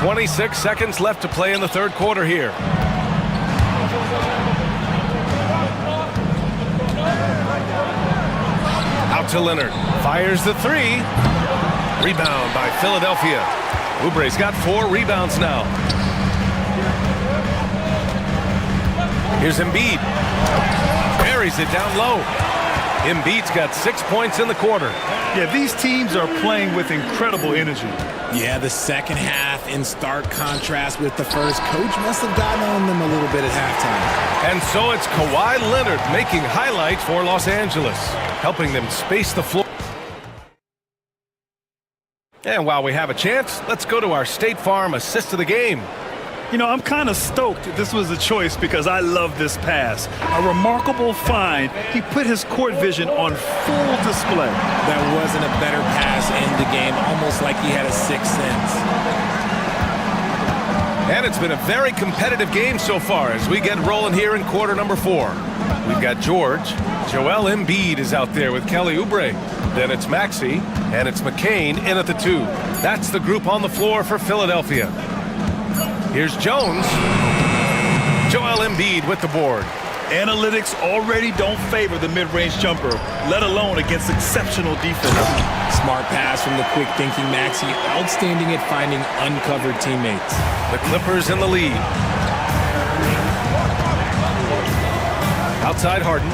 .26 seconds left to play in the third quarter here. Out to Leonard. Fires the 3. Rebound by Philadelphia. Oubre's got 4 rebounds now. Here's Embiid. Buries it down low. Embiid's got 6 points in the quarter. Yeah, these teams are playing with incredible energy. Yeah, the second half in stark contrast with the first. Coach must have gotten on them a little bit at halftime. And so it's Kawhi Leonard making highlights for Los Angeles, helping them space the floor. And while we have a chance, let's go to our State Farm assist of the game. You know, I'm kind of stoked this was a choice because I love this pass. A remarkable find. He put his court vision on full display. There wasn't a better pass in the game, almost like he had a sixth sense. And it's been a very competitive game so far as we get rolling here in quarter number 4. We've got George. Joel Embiid is out there with Kelly Oubre. Then it's Maxey, and it's McCain in at the 2. That's the group on the floor for Philadelphia. Here's Jones. Joel Embiid with the board. Analytics already don't favor the mid-range jumper, let alone against exceptional defense. Smart pass from the quick-thinking Maxey. Outstanding at finding uncovered teammates. The Clippers in the lead. Outside Harden.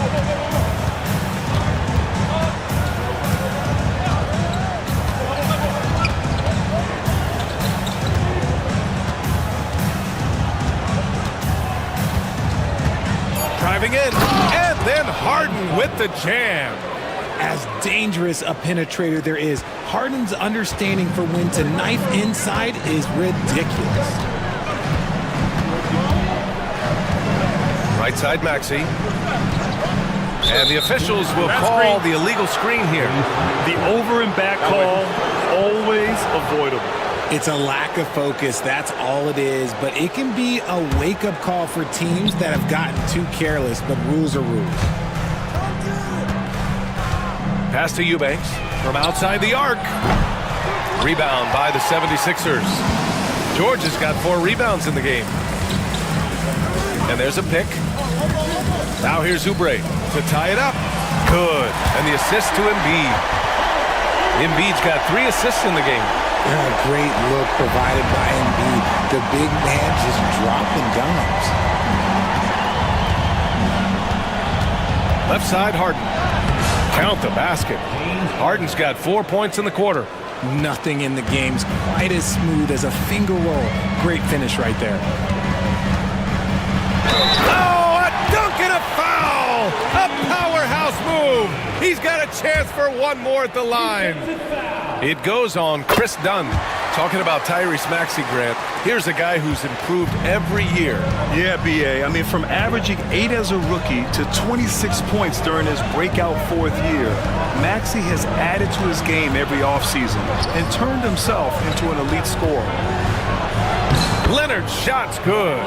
Driving in, and then Harden with the jam. As dangerous a penetrator there is, Harden's understanding for when to knife inside is ridiculous. Right side Maxey. And the officials will call the illegal screen here. The over and back call, always avoidable. It's a lack of focus, that's all it is, but it can be a wake-up call for teams that have gotten too careless, but rules are rules. Pass to Eubanks from outside the arc. Rebound by the 76ers. George has got 4 rebounds in the game. And there's a pick. Now here's Oubre to tie it up. Good. And the assist to Embiid. Embiid's got 3 assists in the game. Great look provided by Embiid. The big man just dropping dimes. Left side, Harden. Count the basket. Harden's got 4 points in the quarter. Nothing in the game's quite as smooth as a finger roll. Great finish right there. Oh, a dunk and a foul! A powerhouse move! He's got a chance for one more at the line. It goes on Chris Dunn. Talking about Tyrese Maxey, Grant, here's a guy who's improved every year. Yeah, B.A. I mean, from averaging 8 as a rookie to 26 points during his breakout 4th year, Maxey has added to his game every offseason and turned himself into an elite scorer. Leonard's shot's good.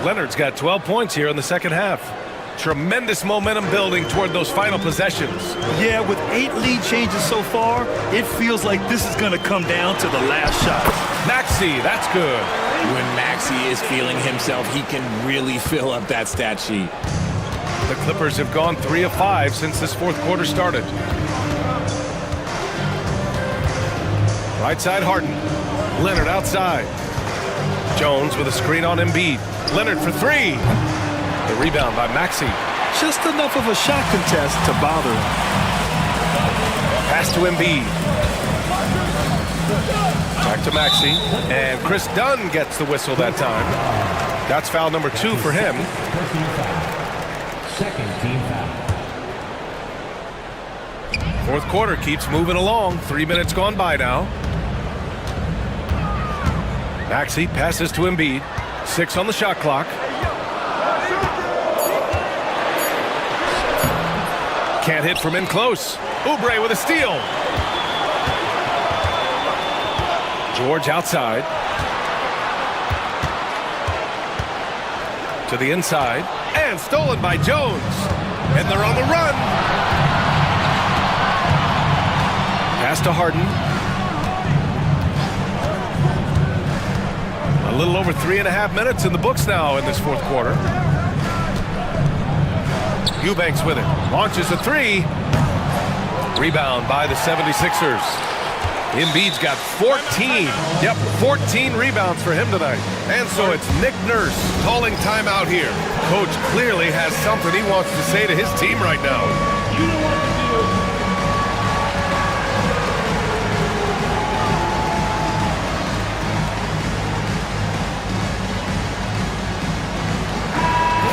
Leonard's got 12 points here in the second half. Tremendous momentum building toward those final possessions. Yeah, with 8 lead changes so far, it feels like this is going to come down to the last shot. Maxey, that's good. When Maxey is feeling himself, he can really fill up that stat sheet. The Clippers have gone 3 of 5 since this 4th quarter started. Right side, Harden. Leonard outside. Jones with a screen on Embiid. Leonard for 3. The rebound by Maxey. Just enough of a shot contest to bother him. Pass to Embiid. Back to Maxey. And Chris Dunn gets the whistle that time. That's foul number 2 for him. Second team foul. 4th quarter keeps moving along. 3 minutes gone by now. Maxey passes to Embiid. 6 on the shot clock. Can't hit from in close. Oubre with a steal. George outside. To the inside. And stolen by Jones. And they're on the run. Pass to Harden. A little over 3.5 minutes in the books now in this 4th quarter. Eubanks with it. Launches a 3. Rebound by the 76ers. Embiid's got 14. Yep, 14 rebounds for him tonight. And so it's Nick Nurse calling timeout here. Coach clearly has something he wants to say to his team right now. You know what to do.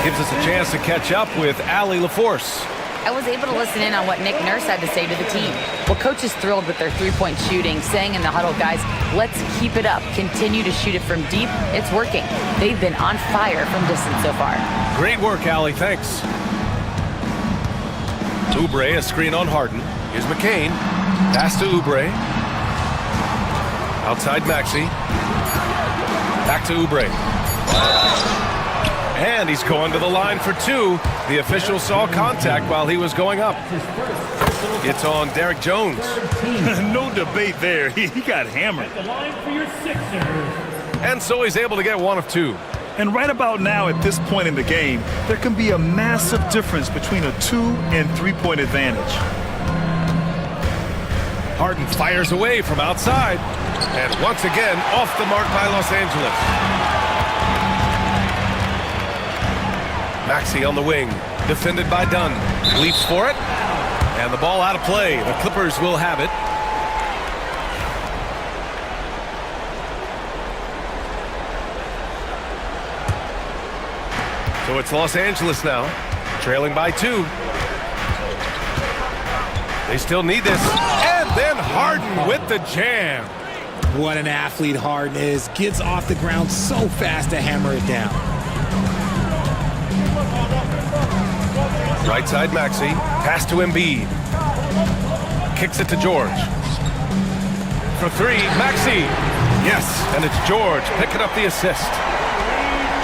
Gives us a chance to catch up with Allie LaForce. I was able to listen in on what Nick Nurse had to say to the team. Well, coach is thrilled with their 3-point shooting, saying in the huddle, guys, let's keep it up. Continue to shoot it from deep. It's working. They've been on fire from distance so far. Great work, Allie. Thanks. Oubre, a screen on Harden. Here's McCain. Pass to Oubre. Outside Maxey. Back to Oubre. And he's going to the line for two. The official saw contact while he was going up. It's on Derek Jones. No debate there. He got hammered. And so he's able to get one of two. And right about now, at this point in the game, there can be a massive difference between a 2- and 3-point advantage. Harden fires away from outside. And once again, off the mark by Los Angeles. Maxey on the wing, defended by Dunn. Leaps for it. And the ball out of play. The Clippers will have it. So it's Los Angeles now, trailing by 2. They still need this. And then Harden with the jam. What an athlete Harden is. Gets off the ground so fast to hammer it down. Right side Maxey. Pass to Embiid. Kicks it to George. For 3, Maxey. Yes, and it's George picking up the assist.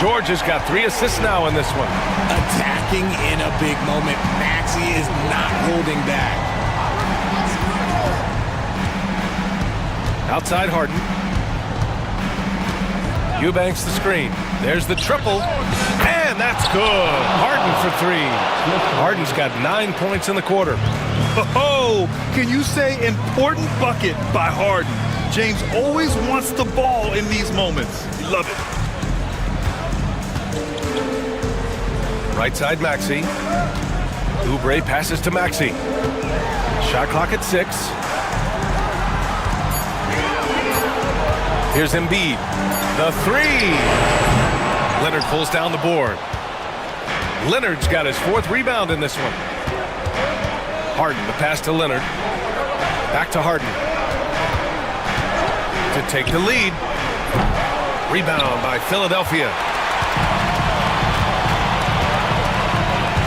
George has got 3 assists now in this one. Attacking in a big moment. Maxey is not holding back. Outside Harden. Eubanks the screen. There's the triple. And that's good. Harden for 3. Harden's got 9 points in the quarter. Oh, can you say important bucket by Harden? James always wants the ball in these moments. Love it. Right side Maxey. Oubre passes to Maxey. Shot clock at 6. Here's Embiid. The 3. Leonard pulls down the board. Leonard's got his 4th rebound in this one. Harden, the pass to Leonard. Back to Harden. To take the lead. Rebound by Philadelphia.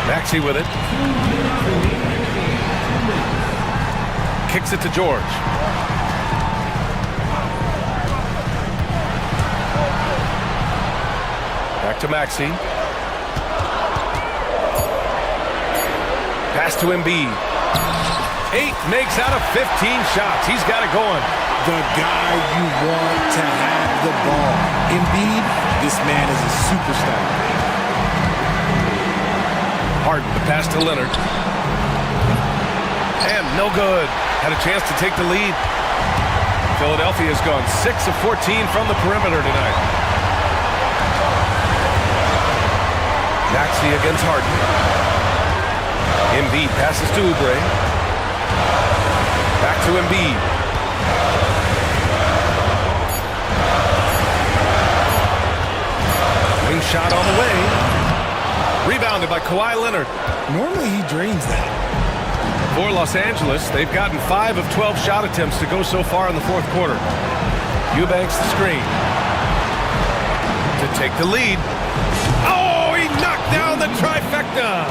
Maxey with it. Kicks it to George. Back to Maxey. Pass to Embiid. 8 makes out of 15 shots. He's got it going. The guy you want to have the ball. Embiid, this man is a superstar. Harden, the pass to Leonard. And no good. Had a chance to take the lead. Philadelphia's gone 6 of 14 from the perimeter tonight. Maxey against Harden. Embiid passes to Oubre. Back to Embiid. Wing shot on the way. Rebounded by Kawhi Leonard. Normally he drains that. For Los Angeles, they've gotten 5 of 12 shot attempts to go so far in the 4th quarter. Eubanks the screen. To take the lead. Oh, he knocked down the trifecta.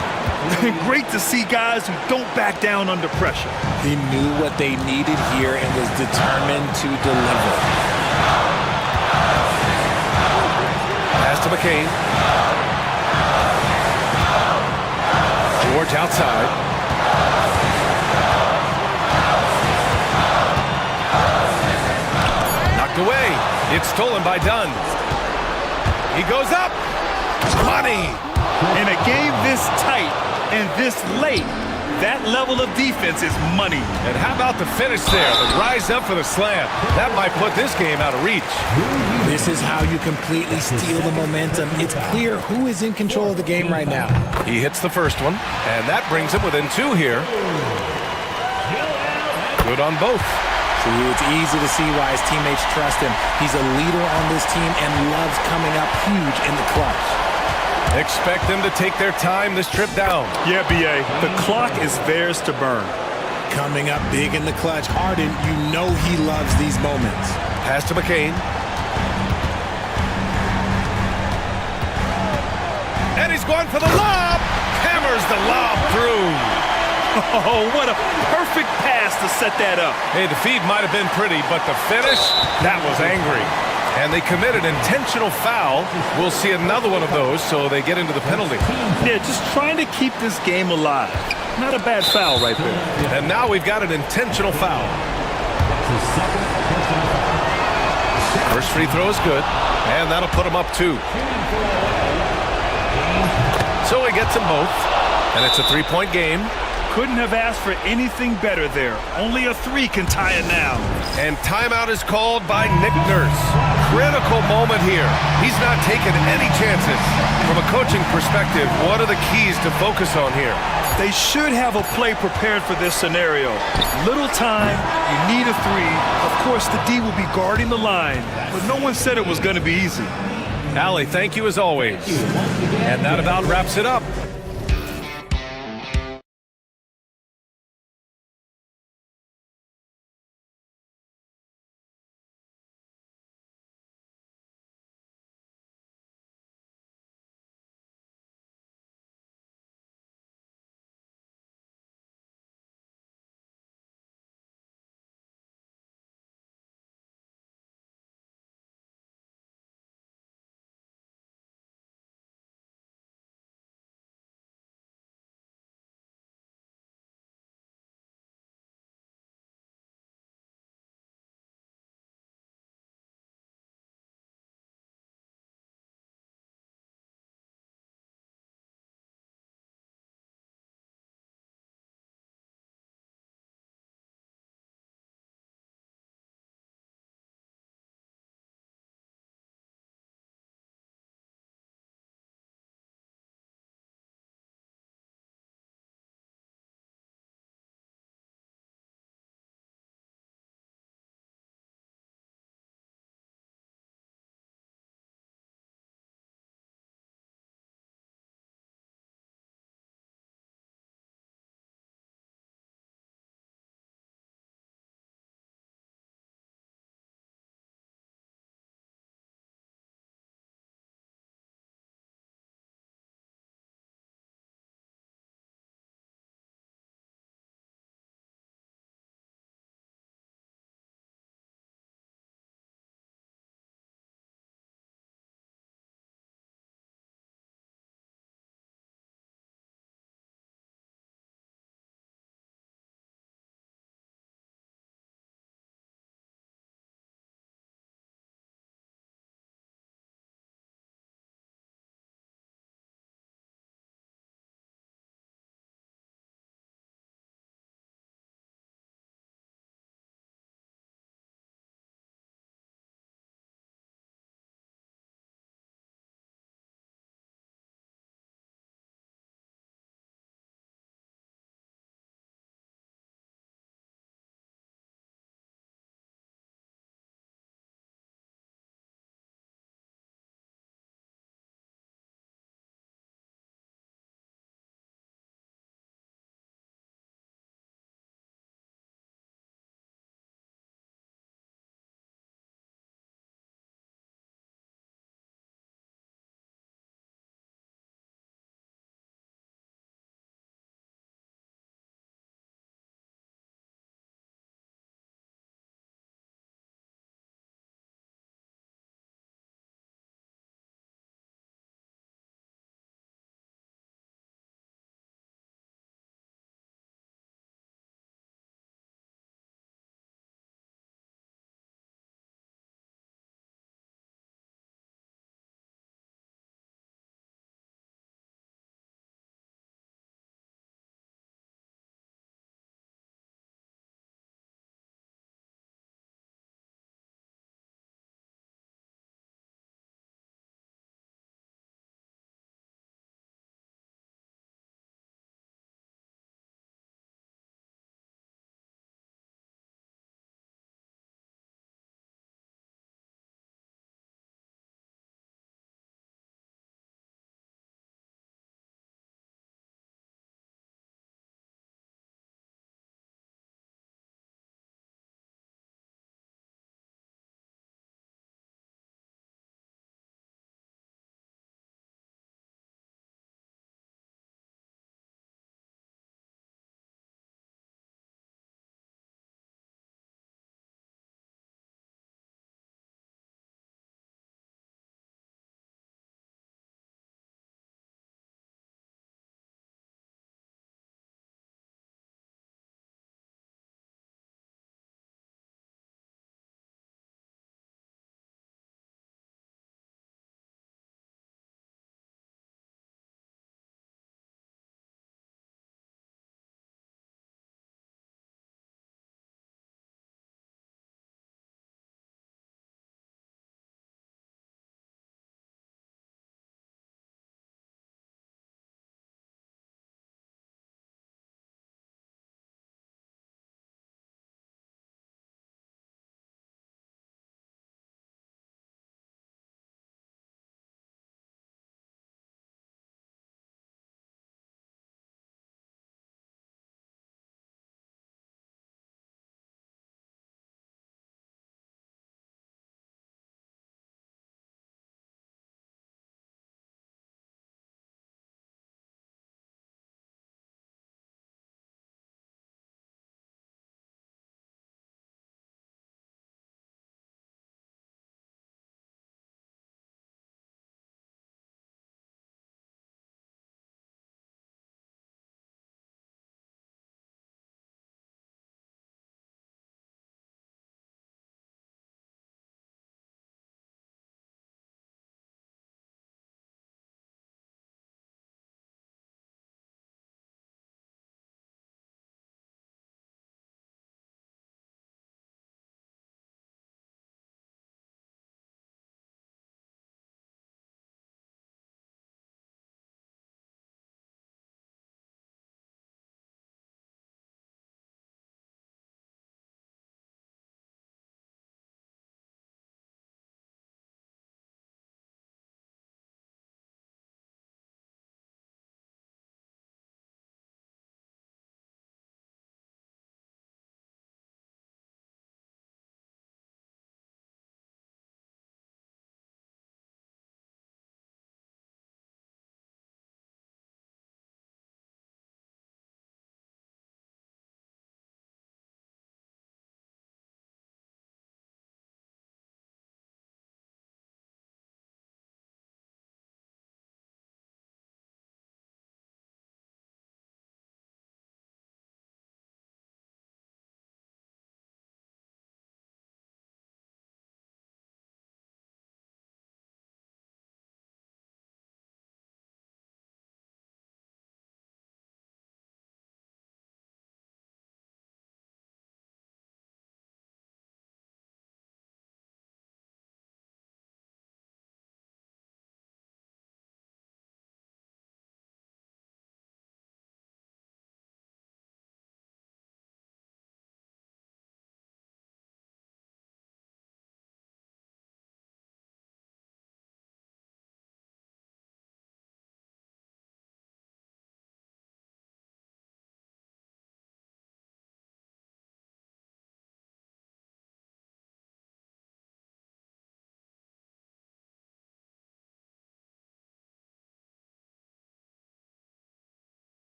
Great to see guys who don't back down under pressure. He knew what they needed here and was determined to deliver. Pass to McCain. George outside. Knocked away. It's stolen by Dunn. He goes up. Money. In a game this tight and this late, that level of defense is money. And how about the finish there? The rise up for the slam. That might put this game out of reach. This is how you completely steal the momentum. It's clear who is in control of the game right now. He hits the first one, and that brings him within 2 here. Good on both. See, it's easy to see why his teammates trust him. He's a leader on this team and loves coming up huge in the clutch. Expect them to take their time this trip down. Yeah, B.A., the clock is theirs to burn. Coming up big in the clutch. Harden, you know he loves these moments. Pass to McCain. And he's going for the lob. Hammers the lob through. Oh, what a perfect pass to set that up. Hey, the feed might have been pretty, but the finish, that was angry. And they commit an intentional foul. We'll see another one of those, so they get into the penalty. Yeah, just trying to keep this game alive. Not a bad foul right there. And now we've got an intentional foul. First free throw is good, and that'll put him up 2. So he gets them both, and it's a 3-point game. Couldn't have asked for anything better there. Only a 3 can tie it now. And timeout is called by Nick Nurse. Critical moment here. He's not taking any chances. From a coaching perspective, what are the keys to focus on here? They should have a play prepared for this scenario. Little time, you need a 3. Of course, the D will be guarding the line, but no one said it was going to be easy. Allie, thank you as always. And that about wraps it up.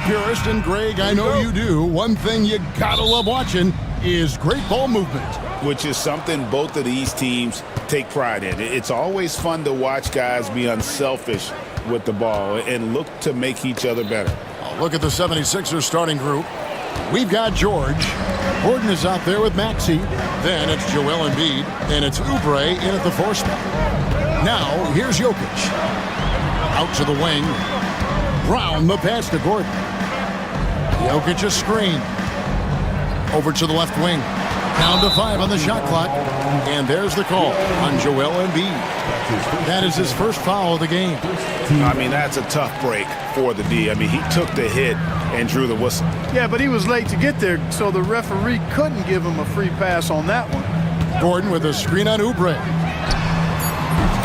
purist, and Greg, I know you do. One thing you gotta love watching is great ball movement. Which is something both of these teams take pride in. It's always fun to watch guys be unselfish with the ball and look to make each other better. Look at the 76ers starting group. We've got George. Gordon is out there with Maxey. Then it's Joel Embiid, and it's Oubre in at the 4 spot. Now, here's Jokic. Out to the wing. Brown, the pass to Gordon. Jokic a screen. Over to the left wing. Down to 5 on the shot clock. And there's the call on Joel Embiid. That is his first foul of the game. I mean, that's a tough break for the D. I mean, he took the hit and drew the whistle. Yeah, but he was late to get there, so the referee couldn't give him a free pass on that one. Gordon with a screen on Oubre.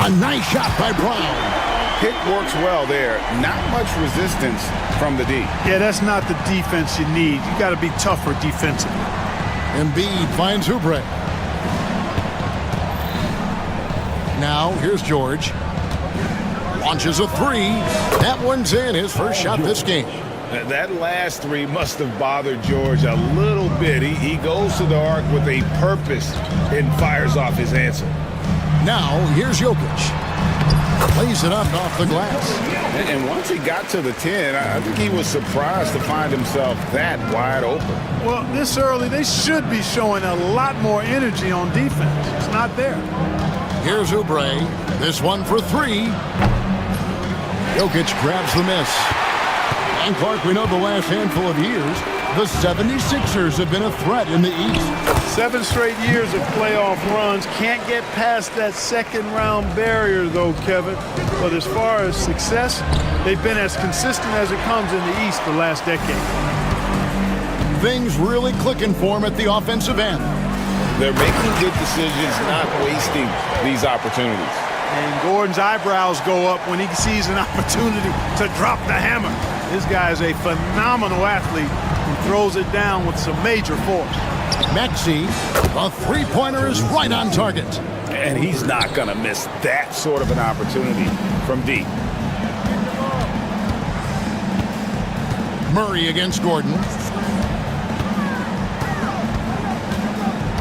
A nice shot by Brown. Pick works well there. Not much resistance from the D. Yeah, that's not the defense you need. You got to be tougher defensively. Embiid finds Oubre. Now, here's George. Launches a 3. That one's in, his first shot this game. That last 3 must have bothered George a little bit. He goes to the arc with a purpose and fires off his answer. Now, here's Jokic. Plays it up off the glass. And once he got to the 10, I think he was surprised to find himself that wide open. Well, this early, they should be showing a lot more energy on defense. It's not there. Here's Oubre. This one for 3. Jokic grabs the miss. And Clark, we know the last handful of years, the 76ers have been a threat in the East. 7 straight years of playoff runs. Can't get past that second-round barrier, though, Kevin. But as far as success, they've been as consistent as it comes in the East the last decade. Things really clicking for him at the offensive end. They're making good decisions, not wasting these opportunities. And Gordon's eyebrows go up when he sees an opportunity to drop the hammer. This guy is a phenomenal athlete who throws it down with some major force. Maxey, a 3-pointer is right on target. And he's not going to miss that sort of an opportunity from deep. Murray against Gordon.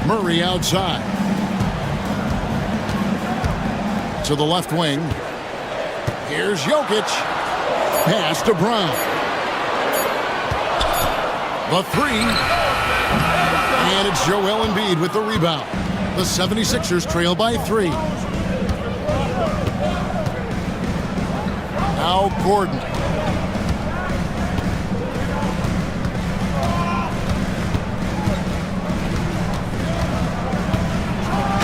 Murray outside. To the left wing. Here's Jokic. Pass to Brown. The 3. And it's Joel Embiid with the rebound. The 76ers trail by 3. Now Gordon.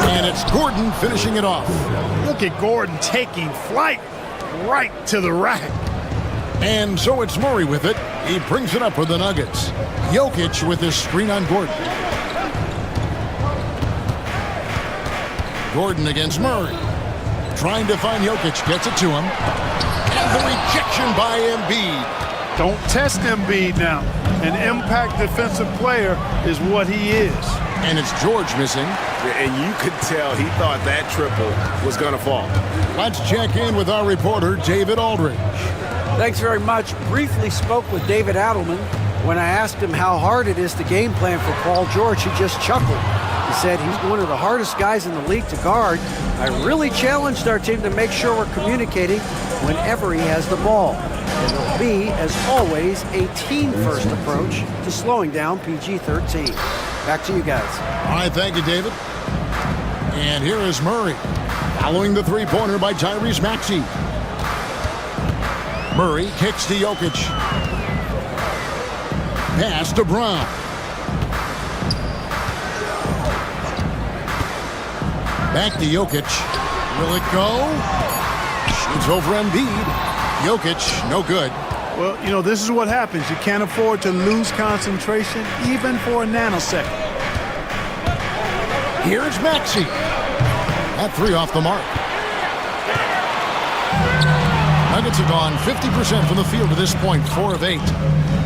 And it's Gordon finishing it off. Look at Gordon taking flight right to the rack. And so it's Murray with it. He brings it up for the Nuggets. Jokic with his screen on Gordon. Gordon against Murray. Trying to find Jokic. Gets it to him. And the rejection by Embiid. Don't test Embiid now. An impact defensive player is what he is. And it's George missing. And you could tell he thought that triple was going to fall. Let's check in with our reporter, David Aldridge. Thanks very much. Briefly spoke with David Adelman. When I asked him how hard it is to game plan for Paul George, he just chuckled. He said he's one of the hardest guys in the league to guard. I really challenged our team to make sure we're communicating whenever he has the ball. And it'll be, as always, a team-first approach to slowing down PG-13. Back to you guys. All right, thank you, David. And here is Murray, following the 3-pointer by Tyrese Maxey. Murray kicks to Jokic. Pass to Brown. Back to Jokic. Will it go? Shoots over Embiid. Jokic, no good. Well, you know, this is what happens. You can't afford to lose concentration, even for a nanosecond. Here's Maxey. That 3 off the mark. Nuggets have gone 50% from the field to this point, 4 of 8.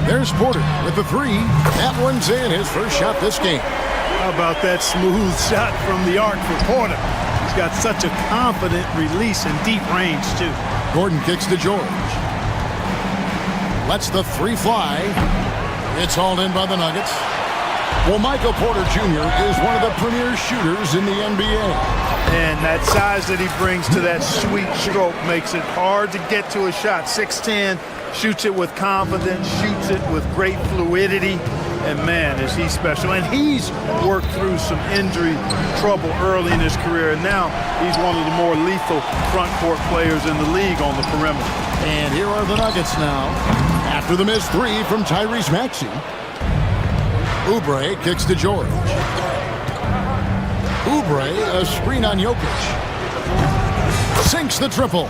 There's Porter with the 3. That one's in, his first shot this game. How about that smooth shot from the arc for Porter? He's got such a confident release and deep range, too. Gordon kicks to George. Lets the three fly. It's hauled in by the Nuggets. Well, Michael Porter Jr. is one of the premier shooters in the NBA. And that size that he brings to that sweet stroke makes it hard to get to a shot. 6'10", shoots it with confidence, shoots it with great fluidity. And man, is he special. And he's worked through some injury trouble early in his career. And now he's one of the more lethal front court players in the league on the perimeter. And here are the Nuggets now. After the missed three from Tyrese Maxey. Oubre kicks to George. Oubre, a screen on Jokic. Sinks the triple.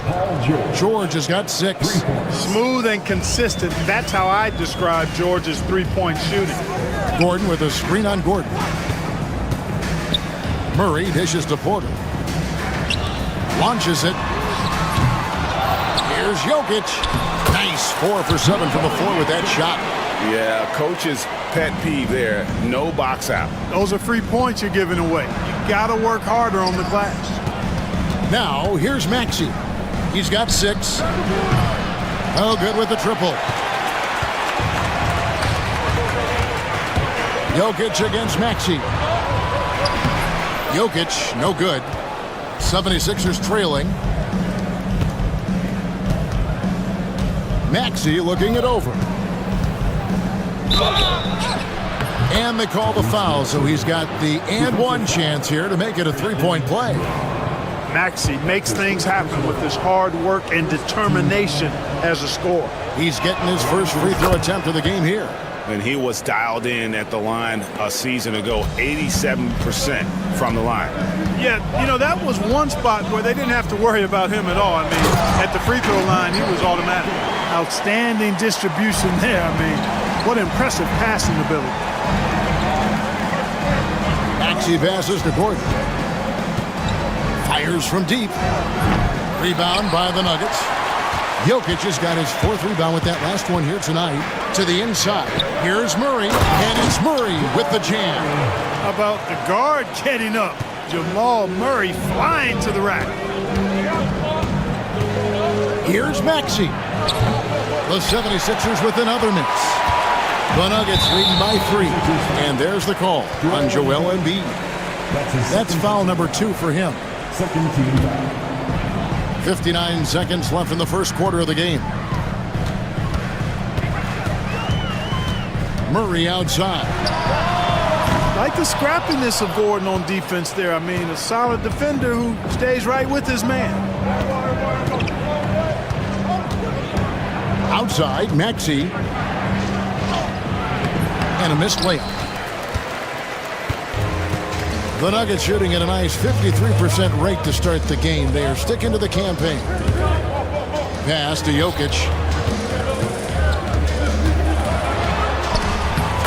George has got 6. Smooth and consistent. That's how I describe George's three-point shooting. Gordon with a screen on Gordon. Murray dishes to Porter. Launches it. Here's Jokic. Nice 4 for 7 from the floor with that shot. Yeah, coach's pet peeve there. No box out. Those are free points you're giving away. You got to work harder on the glass. Now, here's Maxey. He's got 6. Oh, good with the triple. Jokic against Maxey. Jokic, no good. 76ers trailing. Maxey looking it over. And they call the foul, so he's got the and one chance here to make it a three-point play. Maxey makes things happen with his hard work and determination as a scorer. He's getting his first free throw attempt of the game here. And he was dialed in at the line a season ago, 87% from the line. Yeah, you know, that was one spot where they didn't have to worry about him at all. I mean, at the free throw line, he was automatic. Outstanding distribution there. I mean, what impressive passing ability. Maxey passes to Gordon. Fires from deep. Rebound by the Nuggets. Jokic has got his 4th rebound with that last one here tonight. To the inside. Here's Murray. And it's Murray with the jam. How about the guard getting up? Jamal Murray flying to the rack. Here's Maxey. The 76ers with another miss. The Nuggets leading by 3. And there's the call on Joel Embiid. That's foul number 2 for him. 59 seconds left in the first quarter of the game. Murray outside. Like the scrappiness of Gordon on defense there. I mean, a solid defender who stays right with his man. Outside, Maxey. And a missed layup. The Nuggets shooting at a nice 53% rate to start the game. They are sticking to the campaign. Pass to Jokic.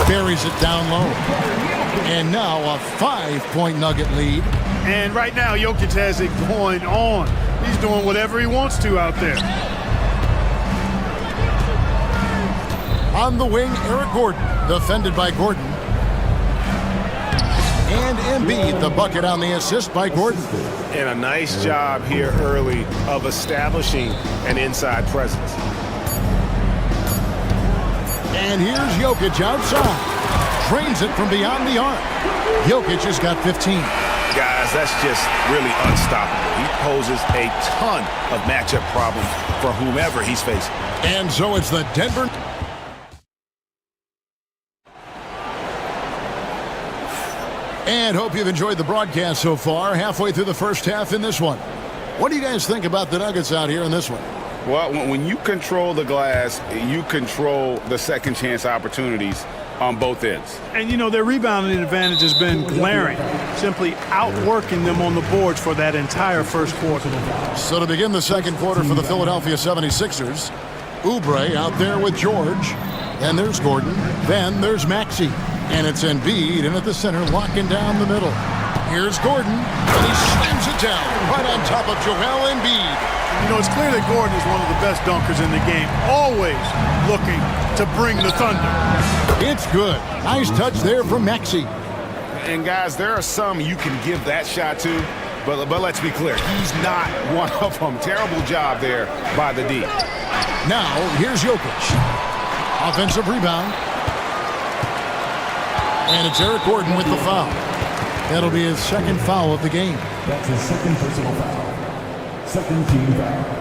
Buries it down low. And now a 5-point Nugget lead. And right now, Jokic has it going on. He's doing whatever he wants to out there. On the wing, Eric Gordon. Defended by Gordon. And Embiid, the bucket on the assist by Gordon. And a nice job here early of establishing an inside presence. And here's Jokic outside. Trains it from beyond the arc. Jokic has got 15. Guys, that's just really unstoppable. He poses a ton of matchup problems for whomever he's facing. And so it's the Denver... And hope you've enjoyed the broadcast so far. Halfway through the first half in this one. What do you guys think about the Nuggets out here in this one? Well, when you control the glass, you control the second chance opportunities on both ends. And, you know, their rebounding advantage has been glaring, simply outworking them on the boards for that entire first quarter. So to begin the second quarter for the Philadelphia 76ers, Oubre out there with George. Then there's Gordon. Then there's Maxey. And it's Embiid in at the center, locking down the middle. Here's Gordon, and he slams it down right on top of Joel Embiid. You know, it's clear that Gordon is one of the best dunkers in the game, always looking to bring the thunder. It's good. Nice touch there from Maxey. And guys, there are some you can give that shot to, but let's be clear, he's not one of them. Terrible job there by the D. Now, here's Jokic. Offensive rebound. And it's Eric Gordon with the foul. That'll be his second foul of the game. That's his second personal foul. Second team foul.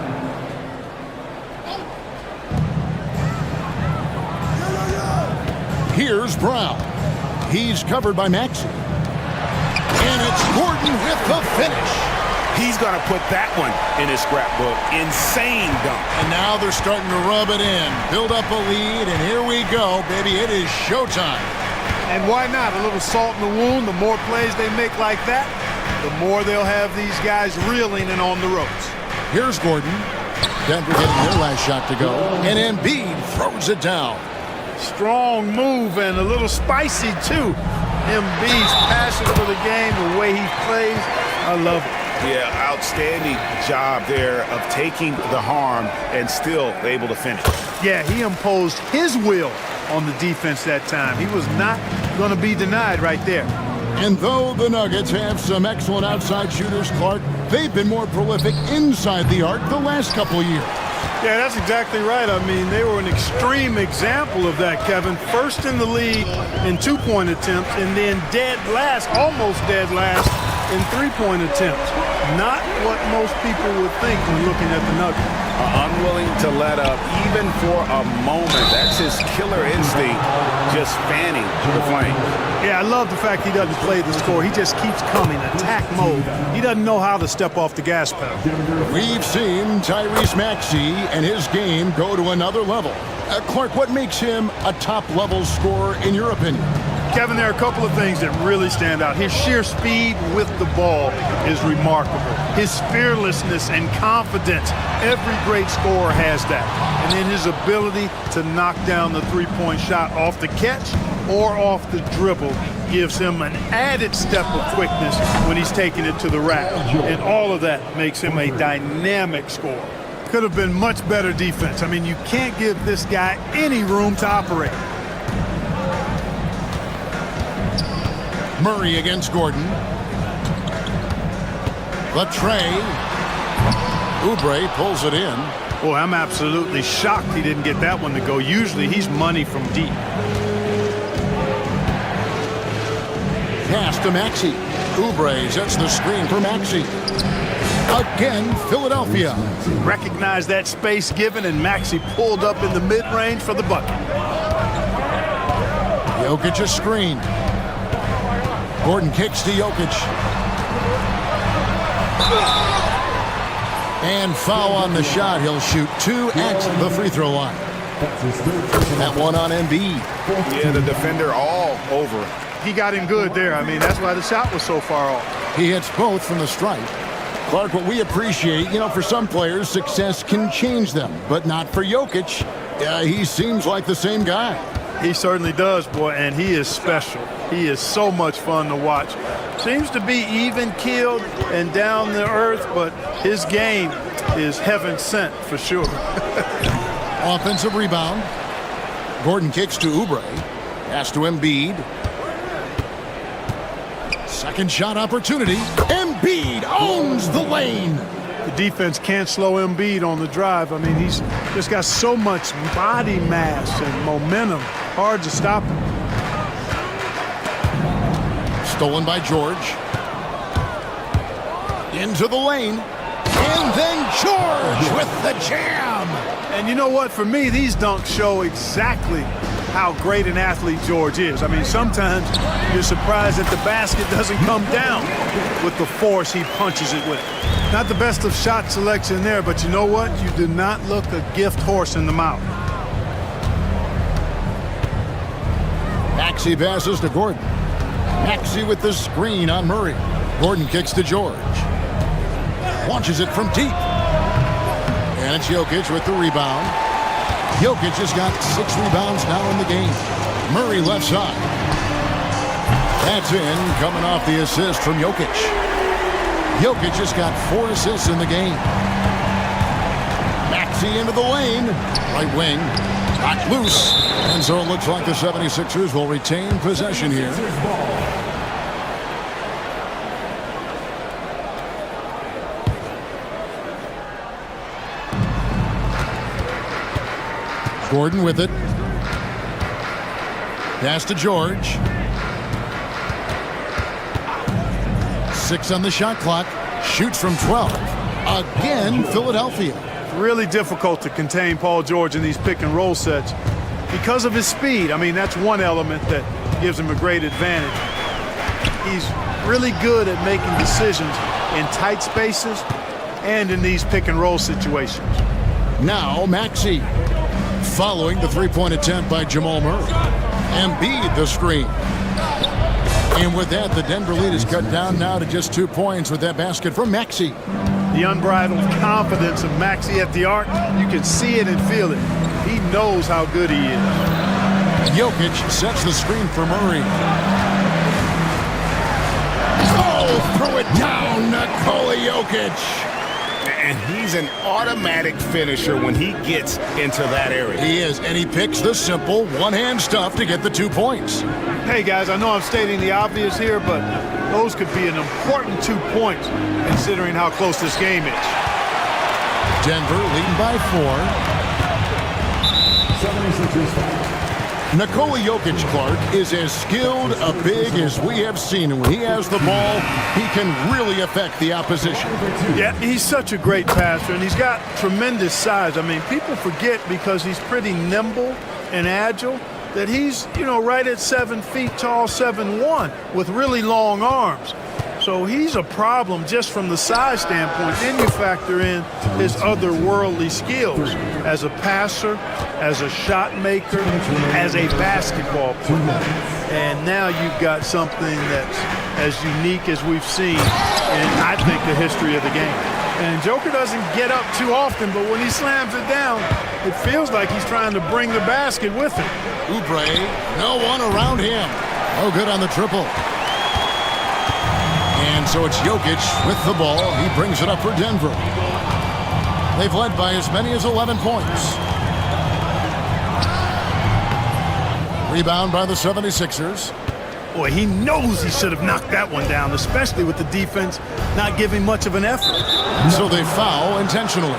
Here's Brown. He's covered by Maxey. And it's Gordon with the finish. He's going to put that one in his scrapbook. Insane dunk. And now they're starting to rub it in. Build up a lead, and here we go, baby. It is showtime. And why not? A little salt in the wound. The more plays they make like that, the more they'll have these guys reeling and on the ropes. Here's Gordon. Denver getting their last shot to go. And Embiid throws it down. Strong move and a little spicy, too. Embiid's passion for the game, the way he plays, I love it. Yeah, outstanding job there of taking the harm and still able to finish. Yeah, he imposed his will on the defense that time. He was not going to be denied right there. And though the Nuggets have some excellent outside shooters, Clark, they've been more prolific inside the arc the last couple years. Yeah, that's exactly right. I mean, they were an extreme example of that, Kevin. First in the league in two-point attempts, and then dead last, almost dead last, in three-point attempts. Not what most people would think when looking at the Nuggets. Unwilling to let up even for a moment. That's his killer instinct, just fanning the flame. Yeah, I love the fact he doesn't play the score. He just keeps coming, attack mode. He doesn't know how to step off the gas pedal. We've seen Tyrese Maxey and his game go to another level. Clark, what makes him a top-level scorer in your opinion? Kevin, there are a couple of things that really stand out. His sheer speed with the ball is remarkable. His fearlessness and confidence, every great scorer has that. And then his ability to knock down the three-point shot off the catch or off the dribble gives him an added step of quickness when he's taking it to the rack. And all of that makes him a dynamic scorer. Could have been much better defense. I mean, you can't give this guy any room to operate. Murray against Gordon. Latre. Oubre pulls it in. Boy, I'm absolutely shocked he didn't get that one to go. Usually he's money from deep. Pass to Maxey. Oubre sets the screen for Maxey. Again, Philadelphia. Recognized that space given, and Maxey pulled up in the mid-range for the bucket. Jokic a screen. Gordon kicks to Jokic. And foul on the shot. He'll shoot 2 at the free throw line. That one on Embiid. Yeah, the defender all over. He got him good there. I mean, that's why the shot was so far off. He hits both from the stripe. Clark, what we appreciate, for some players, success can change them, but not for Jokic. He seems like the same guy. He certainly does, boy, and he is special. He is so much fun to watch. Seems to be even-keeled and down to earth, but his game is heaven sent for sure. Offensive rebound. Gordon kicks to Oubre. Pass to Embiid. Second shot opportunity. Embiid owns the lane. The defense can't slow Embiid on the drive. I mean, he's just got so much body mass and momentum. Hard to stop him. Stolen by George. Into the lane. And then George with the jam. And you know what? For me, these dunks show exactly how great an athlete George is. I mean, sometimes you're surprised that the basket doesn't come down with the force he punches it with. Not the best of shot selection there, but you know what? You do not look a gift horse in the mouth. Maxey passes to Gordon. Maxey with the screen on Murray. Gordon kicks to George. Launches it from deep. And it's Jokic with the rebound. Jokic has got 6 rebounds now in the game. Murray left side. That's in, coming off the assist from Jokic. Jokic has got 4 assists in the game. Maxey into the lane. Right wing. Got loose. And so it looks like the 76ers will retain possession here. Gordon with it. Pass to George. 6 on the shot clock. Shoots from 12. Again, Philadelphia. Really difficult to contain Paul George in these pick and roll sets because of his speed. I mean, that's one element that gives him a great advantage. He's really good at making decisions in tight spaces and in these pick and roll situations. Now Maxey, following the three-point attempt by Jamal Murray. Embiid the screen. And with that, the Denver lead is cut down now to just 2 points with that basket from Maxey. The unbridled confidence of Maxey at the arc, you can see it and feel it. He knows how good he is. Jokic sets the screen for Murray. Oh, throw it down, Nikola Jokic. And he's an automatic finisher when he gets into that area. He is, and he picks the simple one-hand stuff to get the 2 points. Hey, guys, I know I'm stating the obvious here, but those could be an important 2 points considering how close this game is. Denver leading by 4. 76ers. Nikola Jokic, Clark, is as skilled a big as we have seen. And when he has the ball, he can really affect the opposition. Yeah, he's such a great passer, and he's got tremendous size. I mean, people forget because he's pretty nimble and agile that he's, right at 7 feet tall, 7'1", with really long arms. So he's a problem just from the size standpoint. Then you factor in his otherworldly skills as a passer, as a shot maker, as a basketball player. And now you've got something that's as unique as we've seen in, I think, the history of the game. And Joker doesn't get up too often, but when he slams it down, it feels like he's trying to bring the basket with him. Oubre, no one around him. No good on the triple. And so it's Jokic with the ball. He brings it up for Denver. They've led by as many as 11 points. Rebound by the 76ers. Boy, he knows he should have knocked that one down, especially with the defense not giving much of an effort. So they foul intentionally.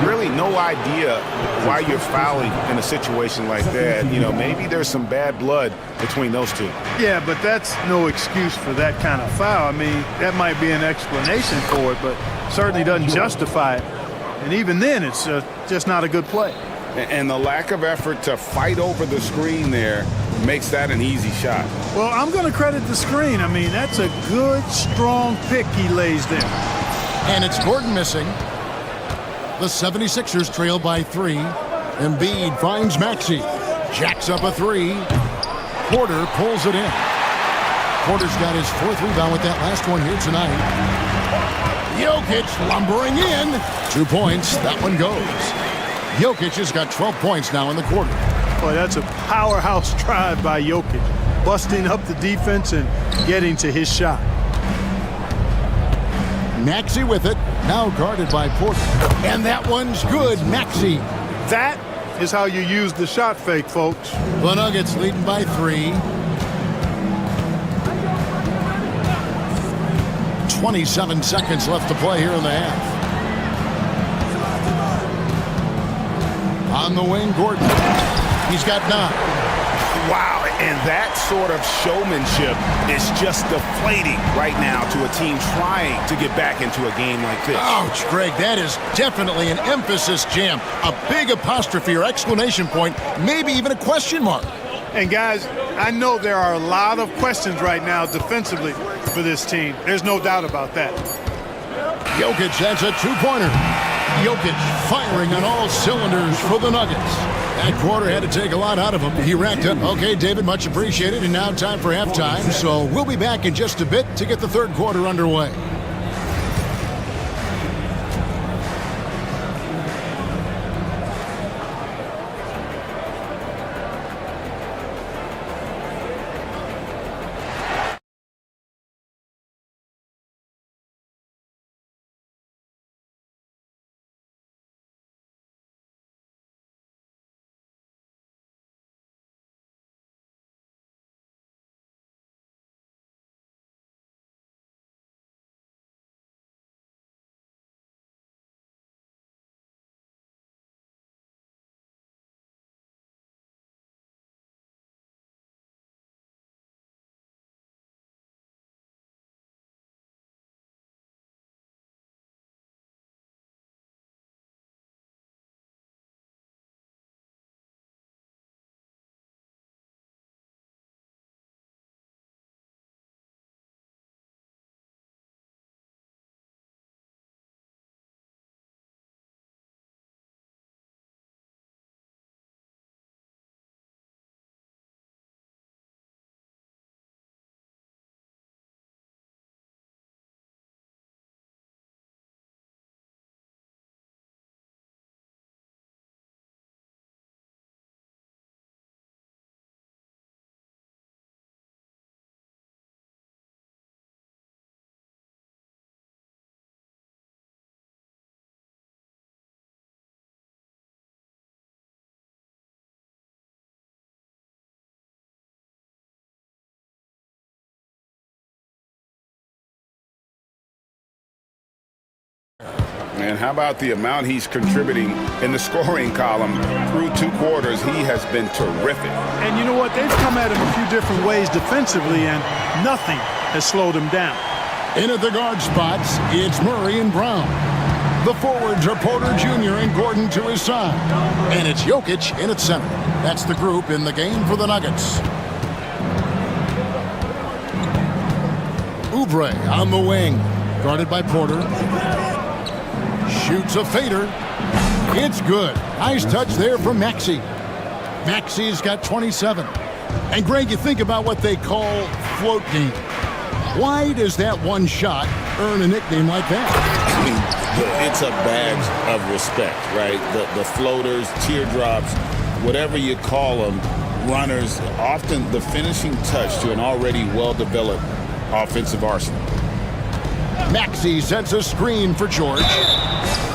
Really no idea why you're fouling in a situation like that. Maybe there's some bad blood between those two. Yeah, but that's no excuse for that kind of foul. I mean, that might be an explanation for it, but certainly doesn't justify it. And even then, it's just not a good play. And the lack of effort to fight over the screen there makes that an easy shot. Well, I'm going to credit the screen. I mean, that's a good, strong pick he lays there. And it's Gordon missing. The 76ers trail by 3. Embiid finds Maxey. Jacks up a 3. Porter pulls it in. Porter's got his 4th rebound with that last one here tonight. Jokic lumbering in. 2 points. That one goes. Jokic has got 12 points now in the quarter. Boy, that's a powerhouse drive by Jokic, busting up the defense and getting to his shot. Maxey with it, now guarded by Porter. And that one's good, Maxey. That is how you use the shot fake, folks. The Nuggets leading by 3. 27 seconds left to play here in the half. On the wing, Gordon. He's got 9. Wow, and that sort of showmanship is just deflating right now to a team trying to get back into a game like this. Ouch, Greg, that is definitely an emphasis jam. A big apostrophe or exclamation point, maybe even a question mark. And guys, I know there are a lot of questions right now defensively for this team. There's no doubt about that. Jokic has a 2-pointer. Jokic firing on all cylinders for the Nuggets. That quarter had to take a lot out of him. He racked up. Okay, David, much appreciated. And now time for halftime. So we'll be back in just a bit to get the third quarter underway. And how about the amount he's contributing in the scoring column through 2 quarters? He has been terrific. And you know what? They've come at him a few different ways defensively, and nothing has slowed him down. In at the guard spots, it's Murray and Brown. The forwards are Porter Jr. and Gordon to his side. And it's Jokic in at center. That's the group in the game for the Nuggets. Oubre on the wing, guarded by Porter. Shoots a fader. It's good. Nice touch there from Maxey. Maxey's got 27. And Greg, you think about what they call float game. Why does that one shot earn a nickname like that? I mean, it's a badge of respect, right? The floaters, teardrops, whatever you call them, runners, often the finishing touch to an already well-developed offensive arsenal. Maxey sets a screen for George.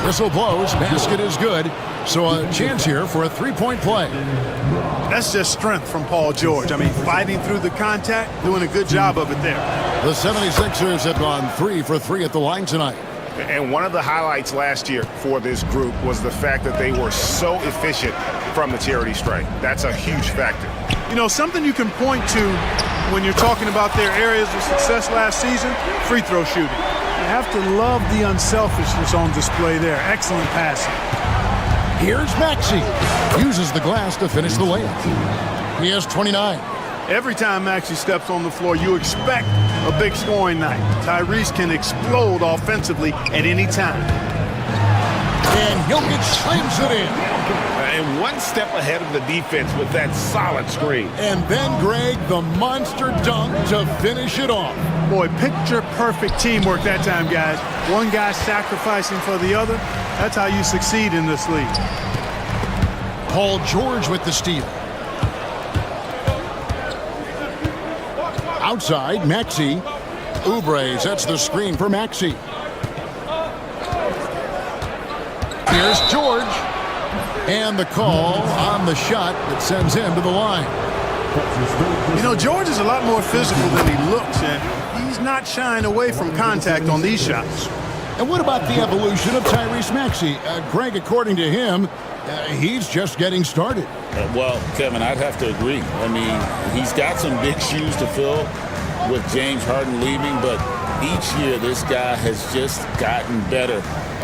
Whistle blows, basket is good. So a chance here for a three-point play. That's just strength from Paul George. I mean, fighting through the contact, doing a good job of it there. The 76ers have gone 3 for 3 at the line tonight. And one of the highlights last year for this group was the fact that they were so efficient from the charity stripe. That's a huge factor. You know, something you can point to when you're talking about their areas of success last season, free throw shooting. You have to love the unselfishness on display there. Excellent passing. Here's Maxey. Uses the glass to finish the layup. He has 29. Every time Maxey steps on the floor, you expect a big scoring night. Tyrese can explode offensively at any time. And Jokic slams it in. And one step ahead of the defense with that solid screen. And then, Greg, the monster dunk to finish it off. Boy, picture-perfect teamwork that time, guys. One guy sacrificing for the other. That's how you succeed in this league. Paul George with the steal. Outside, Maxey. Oubre sets the screen for Maxey. Here's George. And the call on the shot that sends him to the line. You know, George is a lot more physical than he looks, and he's not shying away from contact on these shots. And what about the evolution of Tyrese Maxey? Greg, according to him, he's just getting started. Well, Kevin, I'd have to agree. I mean, he's got some big shoes to fill with James Harden leaving, but each year this guy has just gotten better.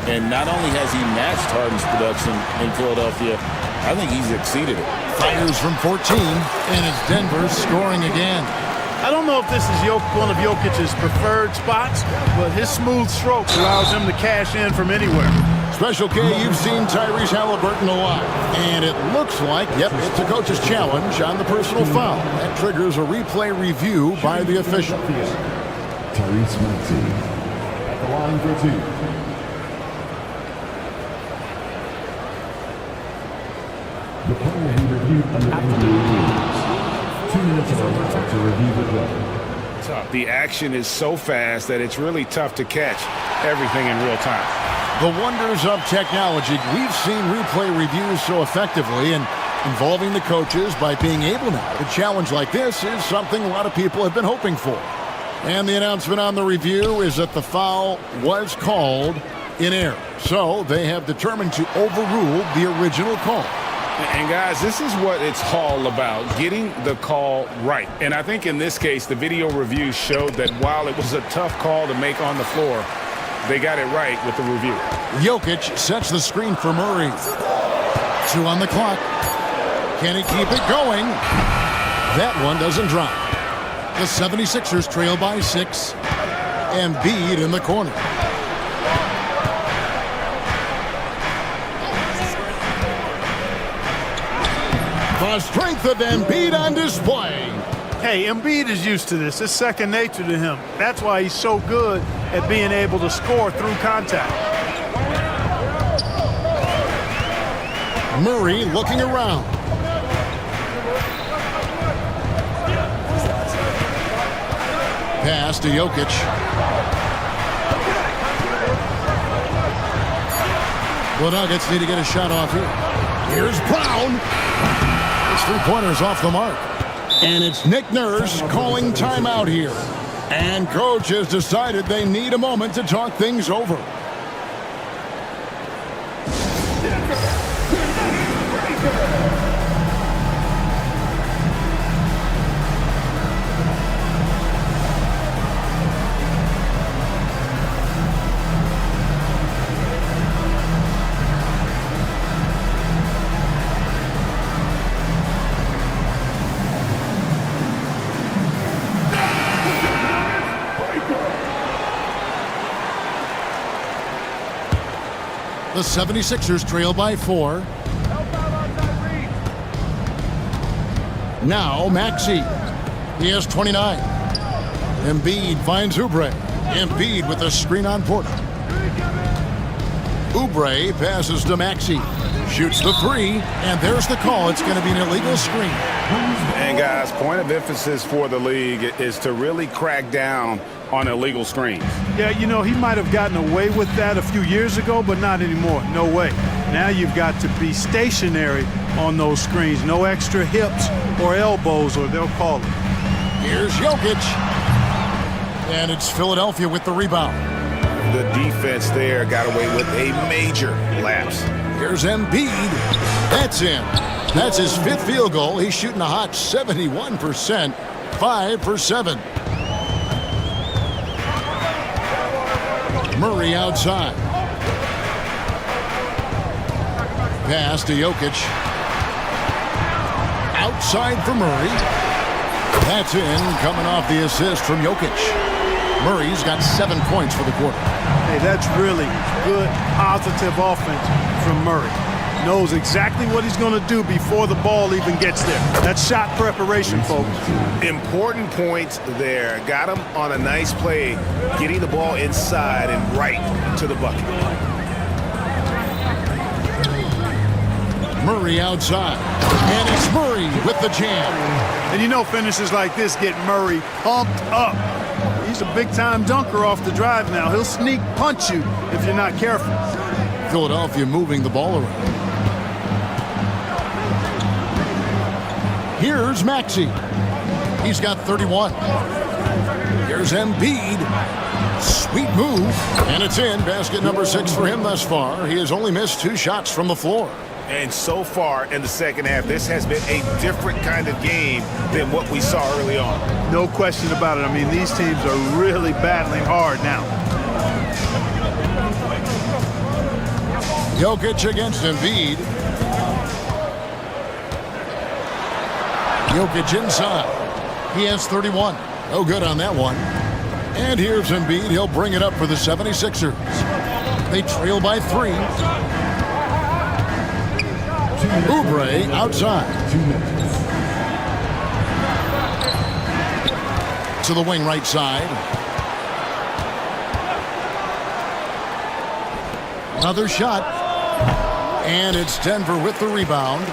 And not only has he matched Harden's production in Philadelphia, I think he's exceeded it. Fires from 14, and it's Denver scoring again. I don't know if this is one of Jokic's preferred spots, but his smooth stroke allows him to cash in from anywhere. Special K, you've seen Tyrese Halliburton a lot. And it looks like, yep, it's a coach's challenge on the personal foul. That triggers a replay review by the official. Tyrese Maxey at the line for 2. The play will be reviewed under NBA rules. 2 minutes allowed to review the play. The action is so fast that it's really tough to catch everything in real time. The wonders of technology. We've seen replay reviews so effectively, and involving the coaches by being able now to challenge like this is something a lot of people have been hoping for. And the announcement on the review is that the foul was called in error. So they have determined to overrule the original call. And guys, this is what it's all about, getting the call right. And I think in this case, the video review showed that while it was a tough call to make on the floor, they got it right with the review. Jokic sets the screen for Murray. 2 on the clock. Can he keep it going? That one doesn't drop. The 76ers trail by 6. Embiid in the corner. The strength of Embiid on display. Hey, Embiid is used to this. It's second nature to him. That's why he's so good at being able to score through contact. Murray looking around. Pass to Jokic. The Nuggets need to get a shot off here. Here's Brown. His three-pointer's off the mark. And it's Nick Nurse calling timeout here. And coach has decided they need a moment to talk things over. The 76ers trail by 4. Now Maxey. He has 29. Embiid finds Oubre. Embiid with a screen on Porter. Oubre passes to Maxey. Shoots the 3, and there's the call. It's going to be an illegal screen. And guys, point of emphasis for the league is to really crack down on illegal screens. Yeah, you know, he might have gotten away with that a few years ago, but not anymore. No way. Now you've got to be stationary on those screens. No extra hips or elbows, or they'll call it. Here's Jokic. And it's Philadelphia with the rebound. The defense there got away with a major lapse. Here's Embiid. That's in. That's his 5th field goal. He's shooting a hot 71%. 5 for 7. Murray outside. Pass to Jokic. Outside for Murray. That's in, coming off the assist from Jokic. Murray's got 7 points for the quarter. Hey, that's really good, positive offense from Murray. Knows exactly what he's going to do before the ball even gets there. That's shot preparation, folks. Important points there. Got him on a nice play, getting the ball inside and right to the bucket. Murray outside. And it's Murray with the jam. And you know finishes like this get Murray pumped up. He's a big-time dunker off the drive now. He'll sneak punch you if you're not careful. Philadelphia moving the ball around. Here's Maxey. He's got 31. Here's Embiid. Sweet move. And it's in. Basket number 6 for him thus far. He has only missed 2 shots from the floor. And so far in the second half, this has been a different kind of game than what we saw early on. No question about it. I mean, these teams are really battling hard now. Jokic against Embiid. Jokic inside. He has 31. No good on that one. And here's Embiid. He'll bring it up for the 76ers. They trail by 3. Oubre outside. To the wing right side. Another shot. And it's Denver with the rebound.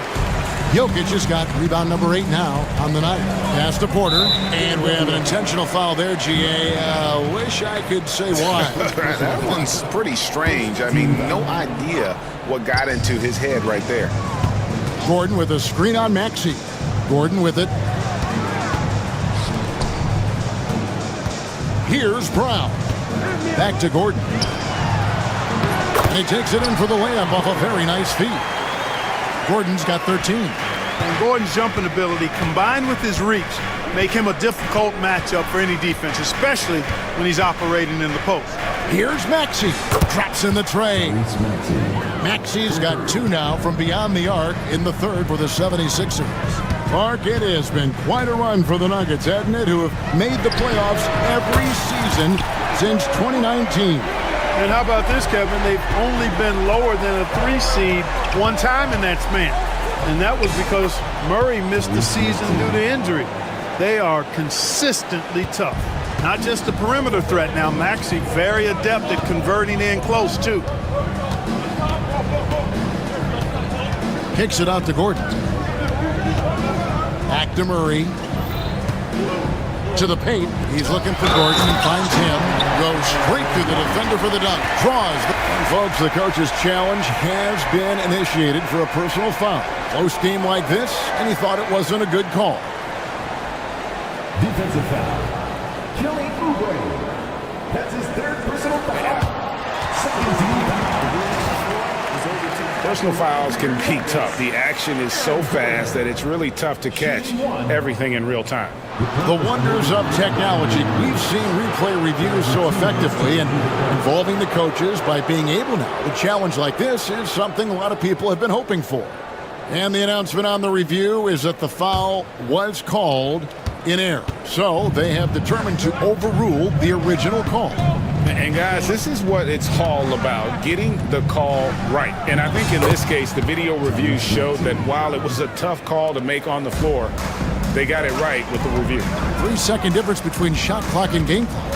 Jokic has got rebound number 8 now on the night. Pass to Porter. And we have an intentional foul there, GA. Wish I could say why. That one's pretty strange. I mean, no idea what got into his head right there. Gordon with a screen on Maxey. Gordon with it. Here's Brown. Back to Gordon. And he takes it in for the layup off a very nice feed. Gordon's got 13. And Gordon's jumping ability combined with his reach make him a difficult matchup for any defense, especially when he's operating in the post. Here's Maxey. Drops in the tray. Maxey's got 2 now from beyond the arc in the 3rd for the 76ers. Mark, it has been quite a run for the Nuggets, hasn't it, who have made the playoffs every season since 2019. And how about this, Kevin? They've only been lower than a 3 seed one time in that span. And that was because Murray missed the season due to injury. They are consistently tough. Not just a perimeter threat now. Maxey very adept at converting in close, too. Kicks it out to Gordon. Back to Murray. To the paint. He's looking for Gordon and finds him. Goes straight through the defender for the dunk. Draws. And folks, the coach's challenge has been initiated for a personal foul. Close game like this, and he thought it wasn't a good call. Defensive foul. Kelly Oubre. That's his 3rd personal foul. Second team foul. Personal fouls can be tough. The action is so fast that it's really tough to catch everything in real time. The wonders of technology. We've seen replay reviews so effectively, and involving the coaches by being able now to challenge like this is something a lot of people have been hoping for. And the announcement on the review is that the foul was called in error. So they have determined to overrule the original call. And guys, this is what it's all about, getting the call right. And I think in this case, the video reviews showed that while it was a tough call to make on the floor, they got it right with the review. 3-second difference between shot clock and game clock.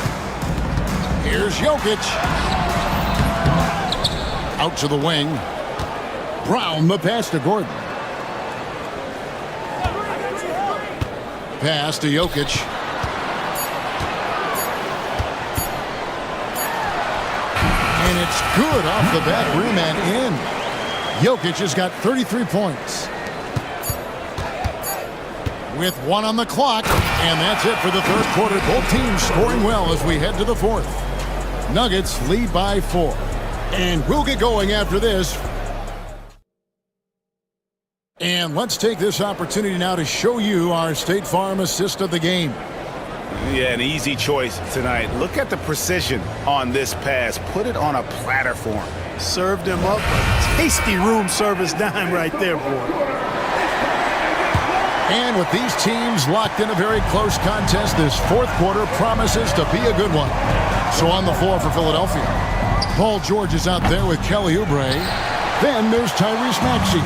Here's Jokic. Out to the wing. Brown, the pass to Gordon. Pass to Jokic. And it's good off the back rim and in. Jokic has got 33 points. With 1 on the clock, and that's it for the third quarter. Both teams scoring well as we head to the fourth. Nuggets lead by 4. And we'll get going after this. And let's take this opportunity now to show you our State Farm assist of the game. Yeah, an easy choice tonight. Look at the precision on this pass. Put it on a platter for him. Served him up a tasty room service dime right there, boy. And with these teams locked in a very close contest, this fourth quarter promises to be a good one. So on the floor for Philadelphia, Paul George is out there with Kelly Oubre. Then there's Tyrese Maxey.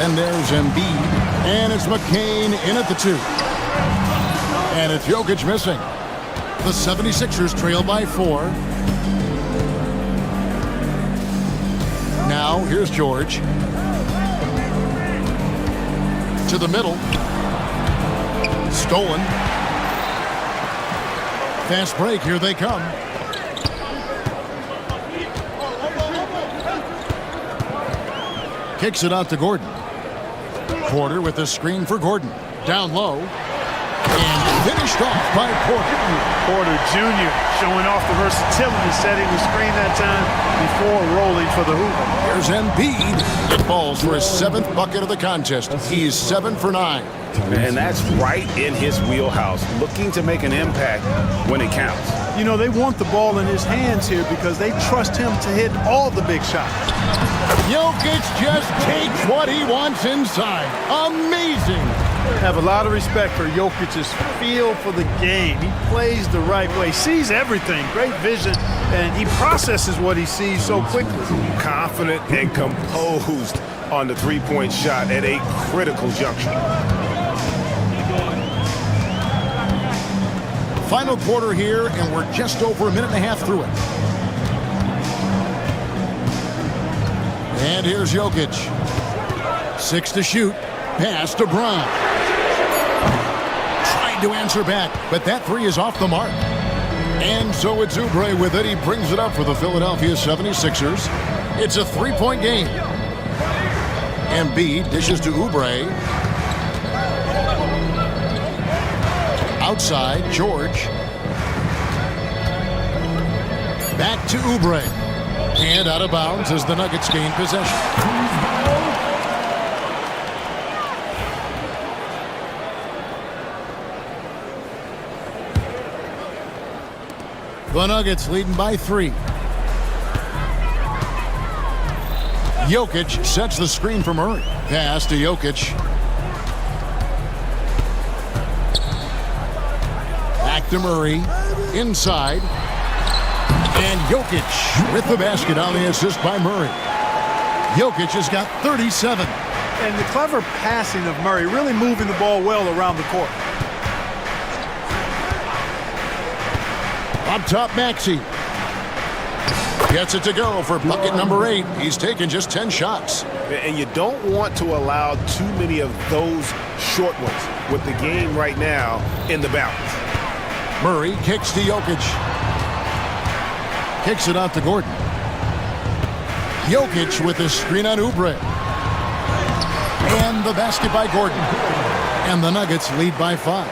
And there's Embiid. And it's McCain in at the 2. And it's Jokic missing. The 76ers trail by 4. Now here's George. To the middle. Stolen. Fast break, here they come. Kicks it out to Gordon. Porter with the screen for Gordon. Down low. And finished off by Porter. Porter Jr. showing off the versatility, setting the screen that time before rolling for the hoop. Here's Embiid. It falls for his 7th bucket of the contest. He's 7 for 9. And that's right in his wheelhouse, looking to make an impact when it counts. You know, they want the ball in his hands here because they trust him to hit all the big shots. Jokic just takes what he wants inside. Amazing. Have a lot of respect for Jokic's feel for the game. He plays the right way, sees everything, great vision, and he processes what he sees so quickly. Confident and composed on the three-point shot at a critical juncture. Final quarter here, and we're just over a minute and a half through it. And here's Jokic. 6 to shoot. Pass to Brown. Trying to answer back, but that 3 is off the mark. And so it's Oubre with it. He brings it up for the Philadelphia 76ers. It's a 3-point game. Embiid dishes to Oubre. Outside, George. Back to Oubre. And out of bounds as the Nuggets gain possession. The Nuggets leading by 3. Jokic sets the screen for Murray. Pass to Jokic. Back to Murray. Inside. And Jokic with the basket on the assist by Murray. Jokic has got 37. And the clever passing of Murray, really moving the ball well around the court. Up top, Maxey. Gets it to go for bucket number 8. He's taken just 10 shots. And you don't want to allow too many of those short ones with the game right now in the balance. Murray kicks to Jokic. Kicks it out to Gordon. Jokic with the screen on Oubre. And the basket by Gordon. And the Nuggets lead by 5.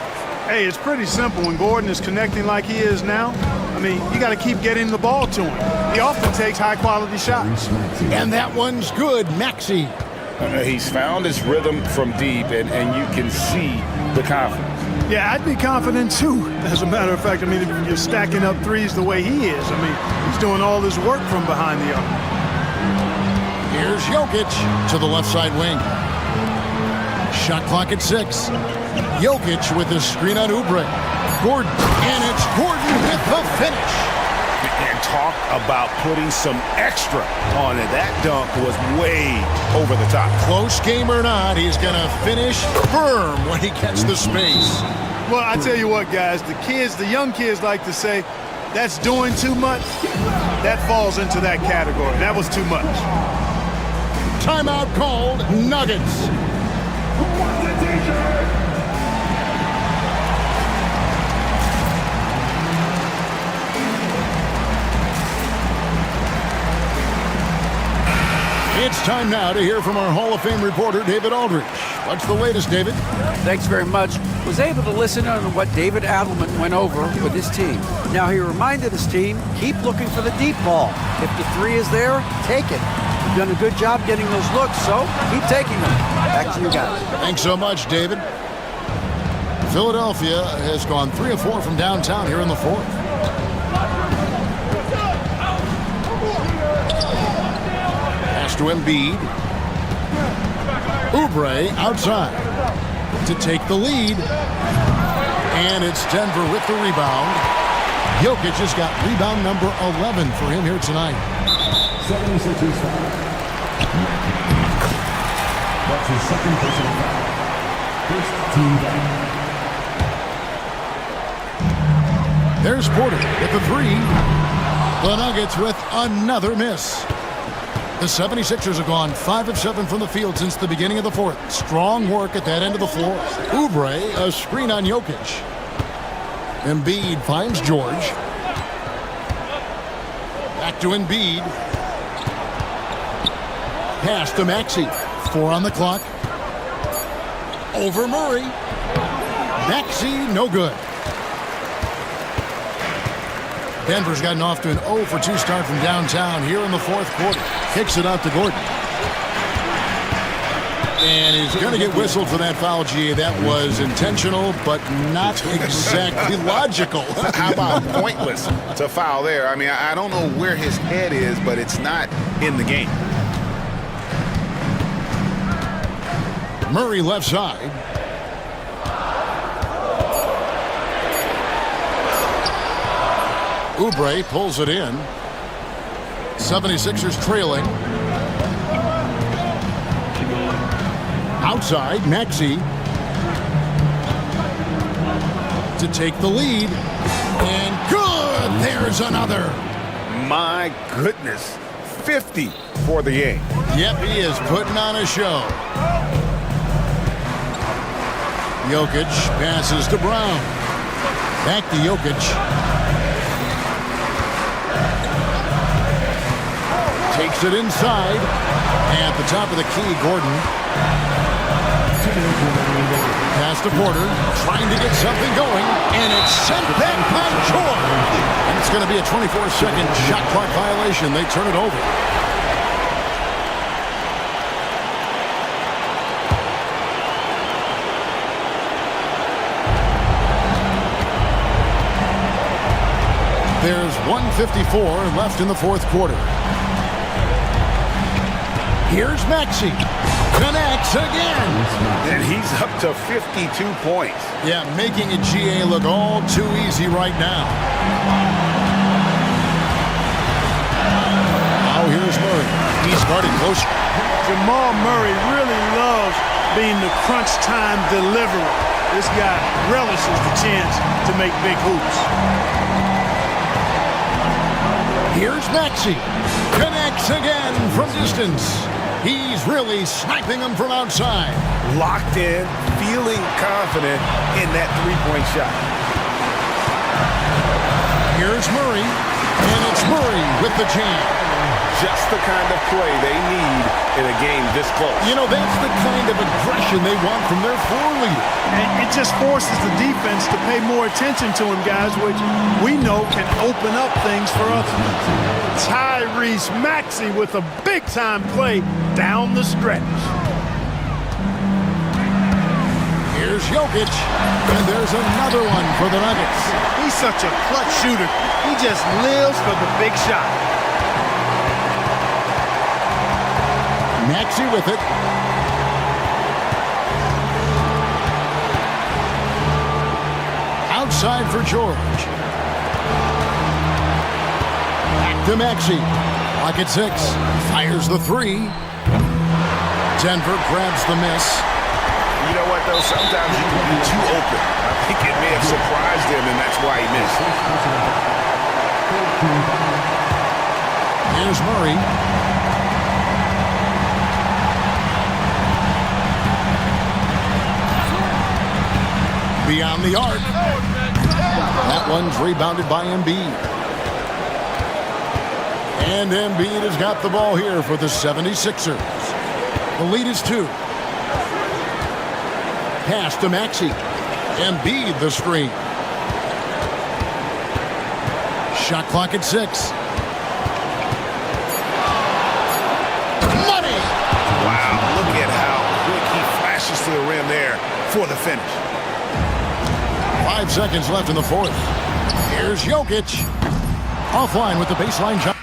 Hey, it's pretty simple. When Gordon is connecting like he is now, I mean, you got to keep getting the ball to him. He often takes high-quality shots. And that one's good, Maxey. He's found his rhythm from deep, and you can see the confidence. Yeah, I'd be confident, too. As a matter of fact, I mean, if you're stacking up threes the way he is, I mean, he's doing all his work from behind the arc. Here's Jokic to the left side wing. Shot clock at 6. Jokic with the screen on Oubre. Gordon, and it's Gordon with the finish. And talk about putting some extra on it. That dunk was way over the top. Close game or not, he's going to finish firm when he gets the space. Well, I tell you what, guys, the young kids like to say, that's doing too much. That falls into that category. That was too much. Timeout called, Nuggets. It's time now to hear from our Hall of Fame reporter, David Aldridge. What's the latest, David? Thanks very much. Was able to listen on what David Adelman went over with his team. Now he reminded his team, keep looking for the deep ball. If the three is there, take it. You've done a good job getting those looks, so keep taking them. Back to you guys. Thanks so much, David. Philadelphia has gone 3 of 4 from downtown here in the fourth. Pass to Embiid. Oubre outside to take the lead. And it's Denver with the rebound. Jokic has got rebound number 11 for him here tonight. 76ers foul. That's his second personal foul. First team foul. There's Porter with the three. The Nuggets with another miss. The 76ers have gone 5 of 7 from the field since the beginning of the fourth. Strong work at that end of the floor. Oubre, a screen on Jokic. Embiid finds George. Back to Embiid. Pass to Maxey. 4 on the clock. Over Murray. Maxey, no good. Denver's gotten off to an 0 for 2 start from downtown here in the fourth quarter. Kicks it out to Gordon. And he's going to get whistled for that foul, G. That was intentional, but not exactly logical. How about pointless to foul there? I mean, I don't know where his head is, but it's not in the game. Murray left side. Oubre pulls it in. 76ers trailing. Outside, Maxey to take the lead. And good! There's another. My goodness. 50 for the game. Yep, he is putting on a show. Jokic passes to Brown. Back to Jokic. Takes it inside. At the top of the key, Gordon. Pass to Porter. Trying to get something going. And it's sent back by George. And it's going to be a 24-second shot clock violation. They turn it over. There's 1:54 left in the fourth quarter. Here's Maxey. Connects again. And he's up to 52 points. Yeah, making a GA look all too easy right now. Now here's Murray. He's guarded close. Jamal Murray really loves being the crunch time deliverer. This guy relishes the chance to make big hoops. Here's Maxey. Connects again from distance. He's really sniping them from outside. Locked in, feeling confident in that three-point shot. Here's Murray. And it's Murray with the jam. Just the kind of play they need in a game this close. You know, that's the kind of aggression they want from their floor leader. And it just forces the defense to pay more attention to him, guys, which we know can open up things for us. Tyrese Maxey with a big-time play down the stretch. Here's Jokic, and there's another one for the Nuggets. He's such a clutch shooter. He just lives for the big shot. Maxey with it. Outside for George. DeMaxi, lock at 6, fires the 3. Denver grabs the miss. You know what, though? Sometimes you can be too open. I think it may have surprised him, and that's why he missed. Here's Murray. Beyond the arc. That one's rebounded by Embiid. And Embiid has got the ball here for the 76ers. The lead is 2. Pass to Maxey. Embiid the screen. Shot clock at 6. Money! Wow, look at how quick he flashes to the rim there for the finish. 5 seconds left in the 4th. Here's Jokic. Offline with the baseline shot.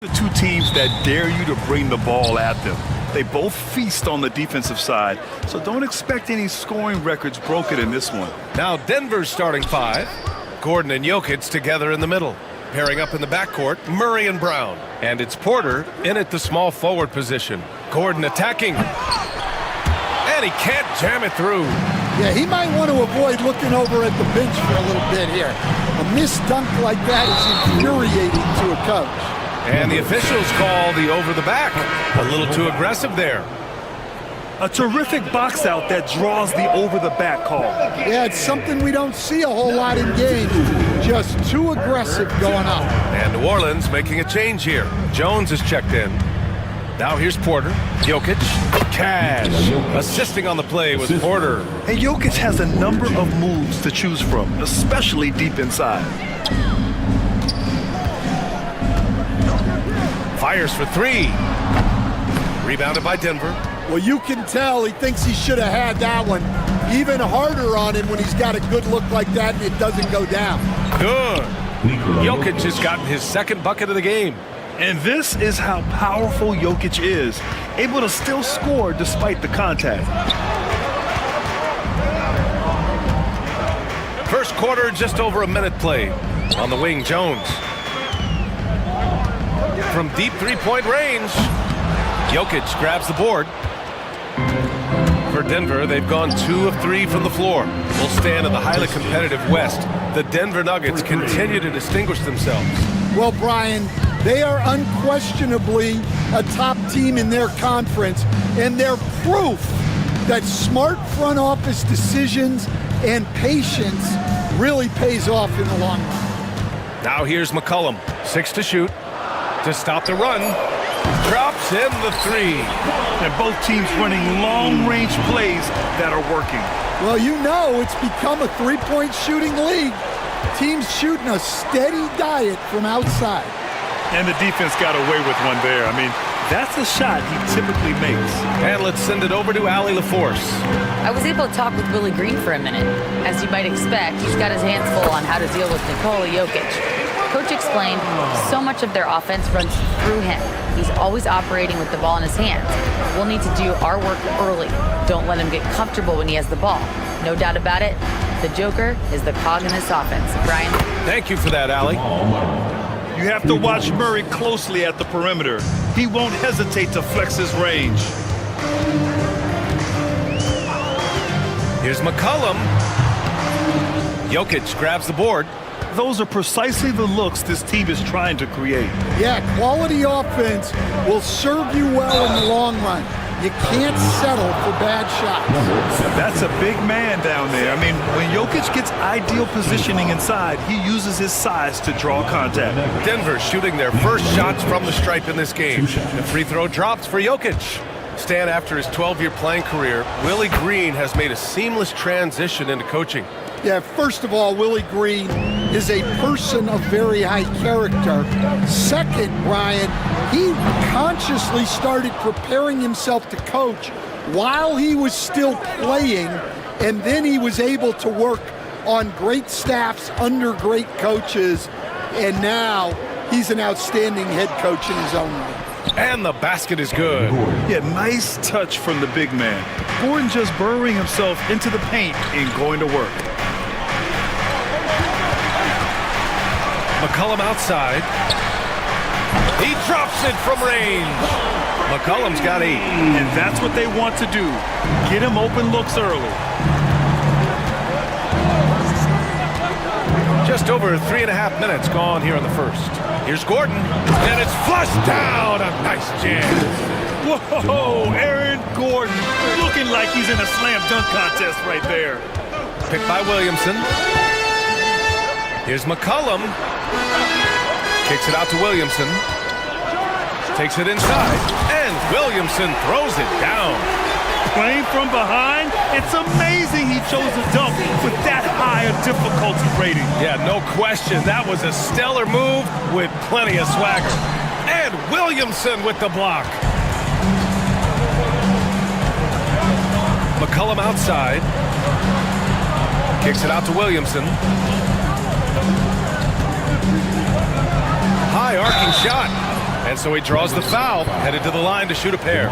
The two teams that dare you to bring the ball at them. They both feast on the defensive side, so don't expect any scoring records broken in this one. Now Denver's starting five. Gordon and Jokic together in the middle. Pairing up in the backcourt, Murray and Brown. And it's Porter in at the small forward position. Gordon attacking. And he can't jam it through. Yeah, he might want to avoid looking over at the bench for a little bit here. A missed dunk like that is infuriating to a coach. And the officials call the over the back. A little too aggressive there. A terrific box out that draws the over-the-back call. Yeah, it's something we don't see a whole lot in games. Just too aggressive going on. And New Orleans making a change here. Jones is checked in. Now here's Porter. Jokic. Cash. Assisting on the play with Porter. And Jokic has a number of moves to choose from, especially deep inside. Fires for three. Rebounded by Denver. Well, you can tell he thinks he should have had that one. Even harder on him when he's got a good look like that and it doesn't go down. Good. Jokic has gotten his second bucket of the game. And this is how powerful Jokic is, able to still score despite the contact. First quarter, just over a minute played. On the wing, Jones. From deep three-point range, Jokic grabs the board. For Denver, they've gone 2 of 3 from the floor. Will stand in the highly competitive West. The Denver Nuggets continue to distinguish themselves. Well, Brian, they are unquestionably a top team in their conference, and they're proof that smart front office decisions and patience really pays off in the long run. Now here's McCollum, 6 to shoot. To stop the run, drops in the 3. And both teams running long-range plays that are working. Well, you know it's become a three-point shooting league. Teams shooting a steady diet from outside. And the defense got away with one there. I mean, that's a shot he typically makes. And let's send it over to Allie LaForce. I was able to talk with Willie Green for a minute. As you might expect, he's got his hands full on how to deal with Nikola Jokic. Coach explained so much of their offense runs through him. He's always operating with the ball in his hands. We'll need to do our work early. Don't let him get comfortable when he has the ball. No doubt about it, the Joker is the cog in this offense. Brian? Thank you for that, Allie. You have to watch Murray closely at the perimeter. He won't hesitate to flex his range. Here's McCollum. Jokic grabs the board. Those are precisely the looks this team is trying to create. Yeah, quality offense will serve you well in the long run. You can't settle for bad shots. That's a big man down there. I mean, when Jokic gets ideal positioning inside, he uses his size to draw contact. Denver shooting their first shots from the stripe in this game. The free throw drops for Jokic. Stan, after his 12-year playing career, Willie Green has made a seamless transition into coaching. Yeah, first of all, Willie Green is a person of very high character. Second, Brian, he consciously started preparing himself to coach while he was still playing, and then he was able to work on great staffs under great coaches, and now he's an outstanding head coach in his own right. And the basket is good. Yeah, nice touch from the big man. Gordon just burrowing himself into the paint and going to work. McCollum outside. He drops it from range. McCollum's got 8. And that's what they want to do. Get him open looks early. Just over 3.5 minutes gone here in the first. Here's Gordon. And it's flushed down. A nice jam. Whoa, Aaron Gordon looking like he's in a slam dunk contest right there. Picked by Williamson. Here's McCollum. Kicks it out to Williamson. Takes it inside. And Williamson throws it down. Playing from behind, it's amazing he chose a dunk with that high a difficulty rating. Yeah, no question. That was a stellar move with plenty of swagger. And Williamson with the block. McCollum outside. Kicks it out to Williamson. High arcing shot. And so he draws the foul, headed to the line to shoot a pair.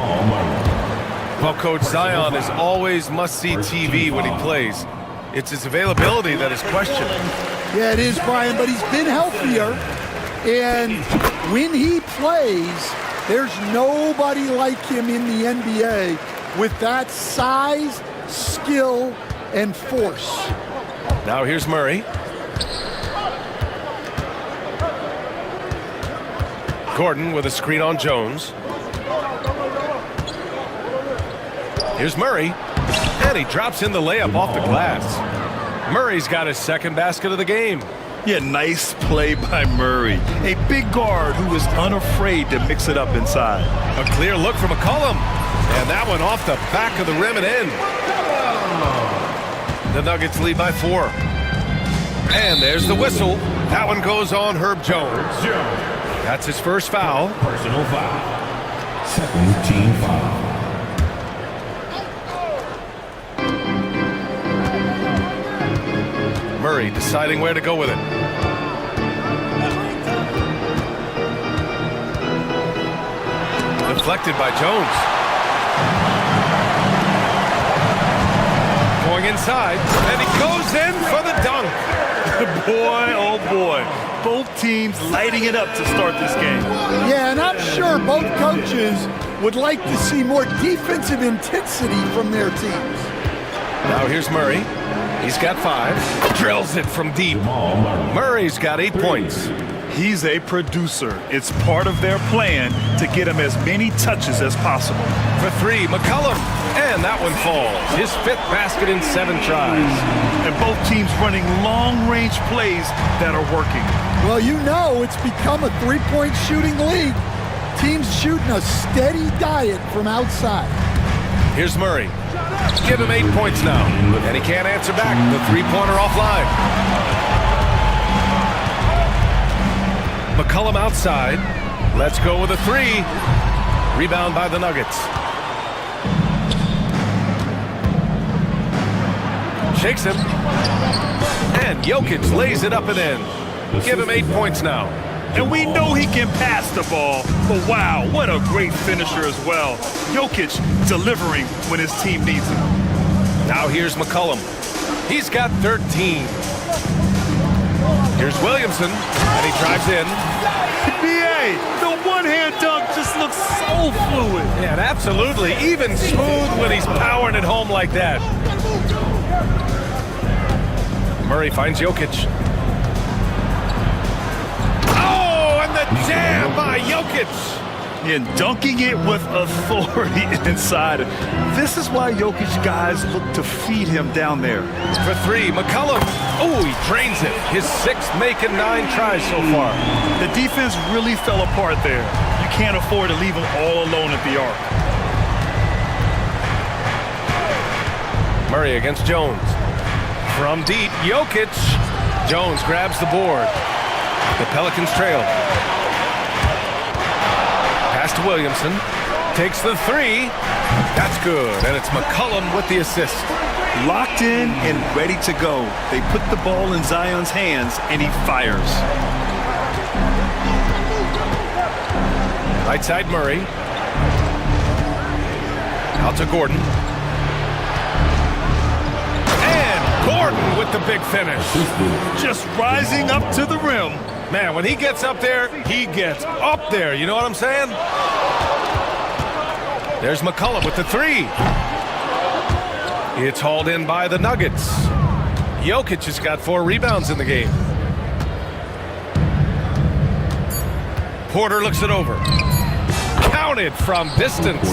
Well, Coach, Zion is always must-see TV when he plays. It's his availability that is questioned. Yeah, it is, Brian, but he's been healthier. And when he plays, there's nobody like him in the NBA with that size, skill, and force. Now here's Murray. Gordon with a screen on Jones. Here's Murray, and he drops in the layup off the glass. Murray's got his second basket of the game. Yeah, nice play by Murray. A big guard who is unafraid to mix it up inside. A clear look from McCollum, and that one off the back of the rim and in. The Nuggets lead by 4. And there's the whistle. That one goes on Herb Jones. That's his first foul. Personal foul. Second team foul. Murray deciding where to go with it. Deflected by Jones. Going inside, and he goes in for the dunk. Boy, oh boy. Both teams lighting it up to start this game. Yeah, and I'm sure both coaches would like to see more defensive intensity from their teams. Now here's Murray. He's got 5. Drills it from deep. Murray's got 8 points. He's a producer. It's part of their plan to get him as many touches as possible. For 3, McCollum. And that one falls. His 5th basket in 7 tries. And both teams running long-range plays that are working. Well, you know it's become a three-point shooting league. Teams shooting a steady diet from outside. Here's Murray. Give him 8 points now. And he can't answer back. The three-pointer offline. McCollum outside. Let's go with a 3. Rebound by the Nuggets. Shakes him. And Jokic lays it up and in. Give him 8 points now. And we know he can pass the ball, but wow, what a great finisher as well. Jokic delivering when his team needs him. Now here's McCollum. He's got 13. Here's Williamson, and he drives in. NBA, the one-hand dunk just looks so fluid. Yeah, and absolutely, even smooth when he's powering it home like that. Murray finds Jokic. The jam by Jokic. And dunking it with authority inside. This is why Jokic guys look to feed him down there. For 3, McCollum. Oh, he drains it. His 6th make and 9 tries so far. The defense really fell apart there. You can't afford to leave him all alone at the arc. Murray against Jones. From deep, Jokic. Jones grabs the board. The Pelicans trail. Pass to Williamson. Takes the 3. That's good. And it's McCollum with the assist. Locked in and ready to go. They put the ball in Zion's hands, and he fires. Right side Murray. Out to Gordon. And Gordon with the big finish. Just rising up to the rim. Man, when he gets up there, he gets up there. You know what I'm saying? There's McCollum with the 3. It's hauled in by the Nuggets. Jokic has got 4 rebounds in the game. Porter looks it over. Counted from distance.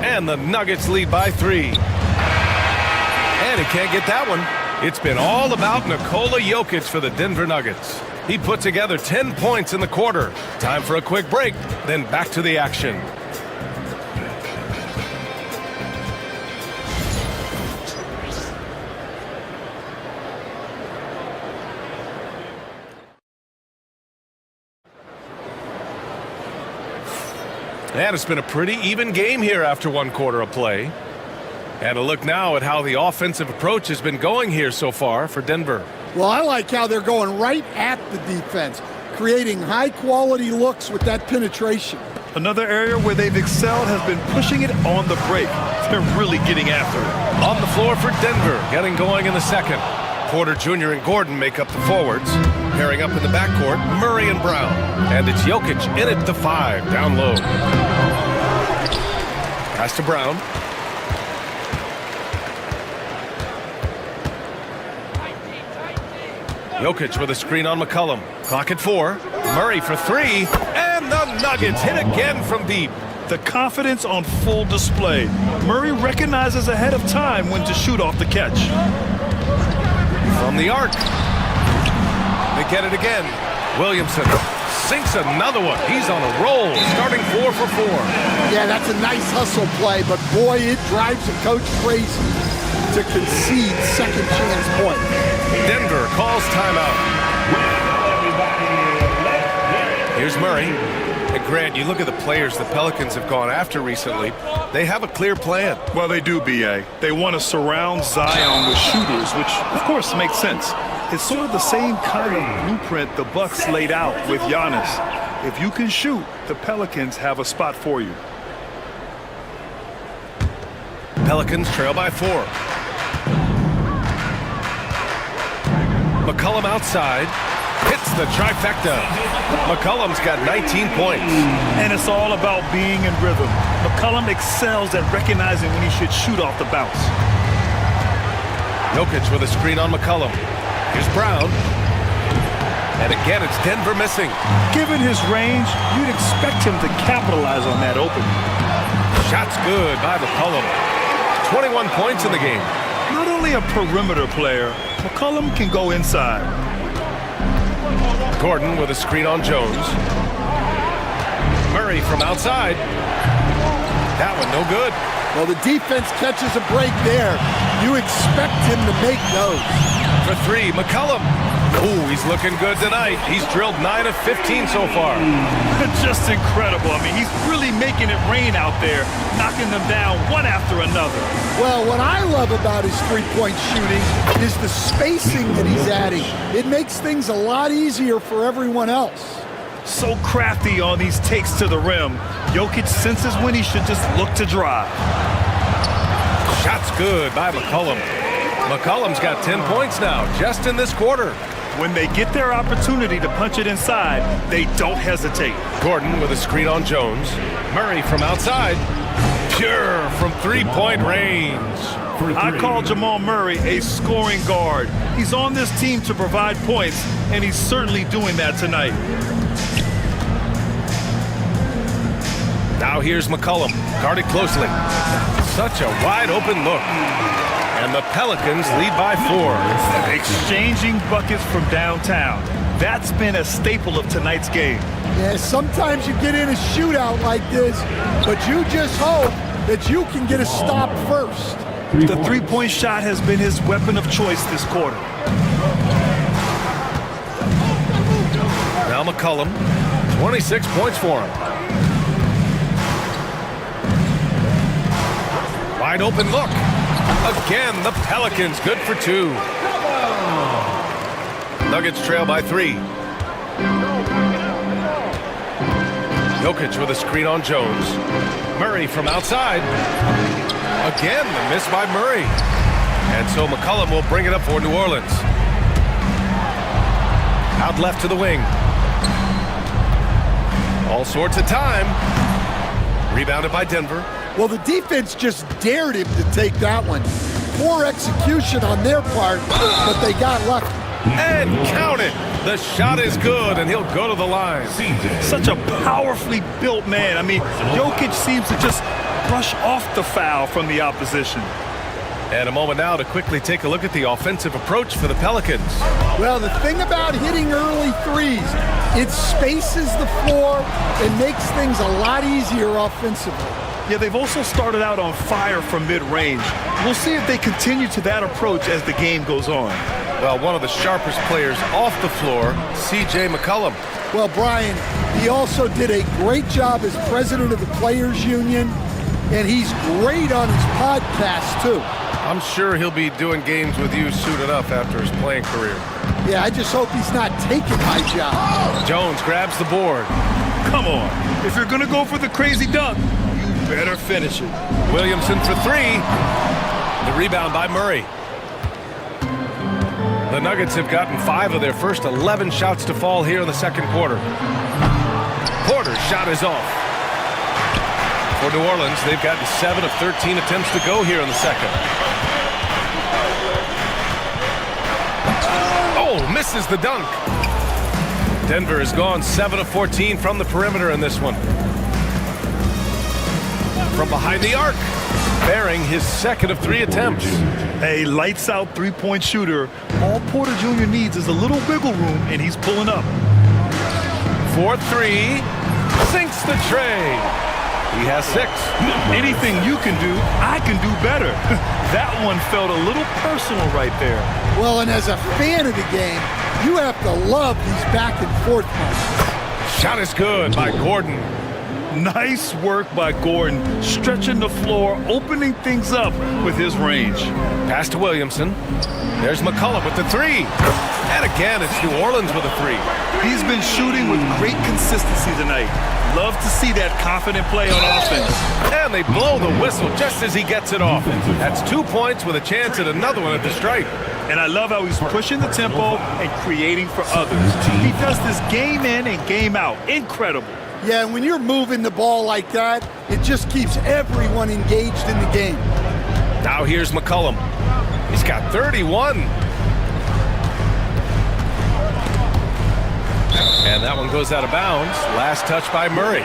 And the Nuggets lead by 3. And he can't get that one. It's been all about Nikola Jokic for the Denver Nuggets. He put together 10 points in the quarter. Time for a quick break, then back to the action. And it's been a pretty even game here after one quarter of play. And a look now at how the offensive approach has been going here so far for Denver. Well, I like how they're going right at the defense. creating high-quality looks with that penetration. Another area where they've excelled has been pushing it on the break. They're really getting after it. On the floor for Denver, getting going in the second. Porter Jr. and Gordon make up the forwards. Pairing up in the backcourt, Murray and Brown. And it's Jokic in at the 5, down low. Pass to Brown. Jokic with a screen on McCollum. Clock at 4. Murray for 3. And the Nuggets hit again from deep. The confidence on full display. Murray recognizes ahead of time when to shoot off the catch. From the arc. They get it again. Williamson sinks another one. He's on a roll, starting 4 for 4. Yeah, that's a nice hustle play, but boy, it drives a coach crazy to concede second chance point. Denver calls timeout. Here's Murray. And Grant, you look at the players the Pelicans have gone after recently, they have a clear plan. Well, they do, B.A. They want to surround Zion with shooters, which, of course, makes sense. It's sort of the same kind of blueprint the Bucks laid out with Giannis. If you can shoot, the Pelicans have a spot for you. Pelicans trail by 4. McCollum outside. Hits the trifecta. McCollum's got 19 points. And it's all about being in rhythm. McCollum excels at recognizing when he should shoot off the bounce. Jokic with a screen on McCollum. Here's Brown. And again, it's Denver missing. Given his range, you'd expect him to capitalize on that opening. Shot's good by McCollum. 21 points in the game. Not only a perimeter player, McCollum can go inside. Gordon with a screen on Jones. Murray from outside. That one no good. Well, the defense catches a break there. You expect him to make those. For 3, McCollum. Oh, he's looking good tonight. He's drilled 9 of 15 so far. Just incredible. I mean, he's really making it rain out there, knocking them down one after another. Well, what I love about his three-point shooting is the spacing that he's adding. It makes things a lot easier for everyone else. So crafty on these takes to the rim. Jokic senses when he should just look to drive. Shot's good by McCollum. McCollum's got 10 points now, just in this quarter. When they get their opportunity to punch it inside, they don't hesitate. Gordon with a screen on Jones. Murray from outside. Pure from three-point range. I call Jamal Murray a scoring guard. He's on this team to provide points, and he's certainly doing that tonight. Now here's McCollum, guarded closely. Such a wide-open look. And the Pelicans lead by 4. Exchanging buckets from downtown. That's been a staple of tonight's game. Yeah, sometimes you get in a shootout like this, but you just hope that you can get a stop first. The three-point shot has been his weapon of choice this quarter. Now McCollum, 26 points for him. Wide open look. Again, the Pelicans good for 2. Nuggets trail by 3. Jokic with a screen on Jones. Murray from outside. Again, the miss by Murray. And so McCollum will bring it up for New Orleans. Out left to the wing. All sorts of time. Rebounded by Denver. Well, the defense just dared him to take that one. Poor execution on their part, but they got lucky. And count it. The shot is good, and he'll go to the line. Such a powerfully built man. I mean, Jokic seems to just brush off the foul from the opposition. And a moment now to quickly take a look at the offensive approach for the Pelicans. Well, the thing about hitting early threes, it spaces the floor and makes things a lot easier offensively. Yeah, they've also started out on fire from mid-range. We'll see if they continue to that approach as the game goes on. Well, one of the sharpest players off the floor, C.J. McCollum. Well, Brian, he also did a great job as president of the Players Union, and he's great on his podcast, too. I'm sure he'll be doing games with you soon enough after his playing career. Yeah, I just hope he's not taking my job. Jones grabs the board. Come on. If you're going to go for the crazy dunk, you better finish it. Williamson for three. The rebound by Murray. The Nuggets have gotten 5 of their first 11 shots to fall here in the second quarter. Porter's shot is off. For New Orleans, they've gotten 7 of 13 attempts to go here in the second. Oh, misses the dunk. Denver has gone 7 of 14 from the perimeter in this one. From behind the arc, bearing his second of 3 attempts. A lights-out three-point shooter. All Porter Jr. needs is a little wiggle room, and he's pulling up. 4-3, sinks the tray. He has 6. Anything you can do, I can do better. That one felt a little personal right there. Well, and as a fan of the game, you have to love these back and forth moments. Shot is good by Gordon. Nice work by Gordon, stretching the floor, opening things up with his range. Pass to Williamson. There's McCullough with the 3. And again, it's New Orleans with a 3. He's been shooting with great consistency tonight. Love to see that confident play on offense. And they blow the whistle just as he gets it off. That's 2 points with a chance at another one at the stripe. And I love how he's pushing the tempo and creating for others. He does this game in and game out. Incredible. Yeah, and when you're moving the ball like that, it just keeps everyone engaged in the game. Now here's McCollum. He's got 31. And that one goes out of bounds. Last touch by Murray.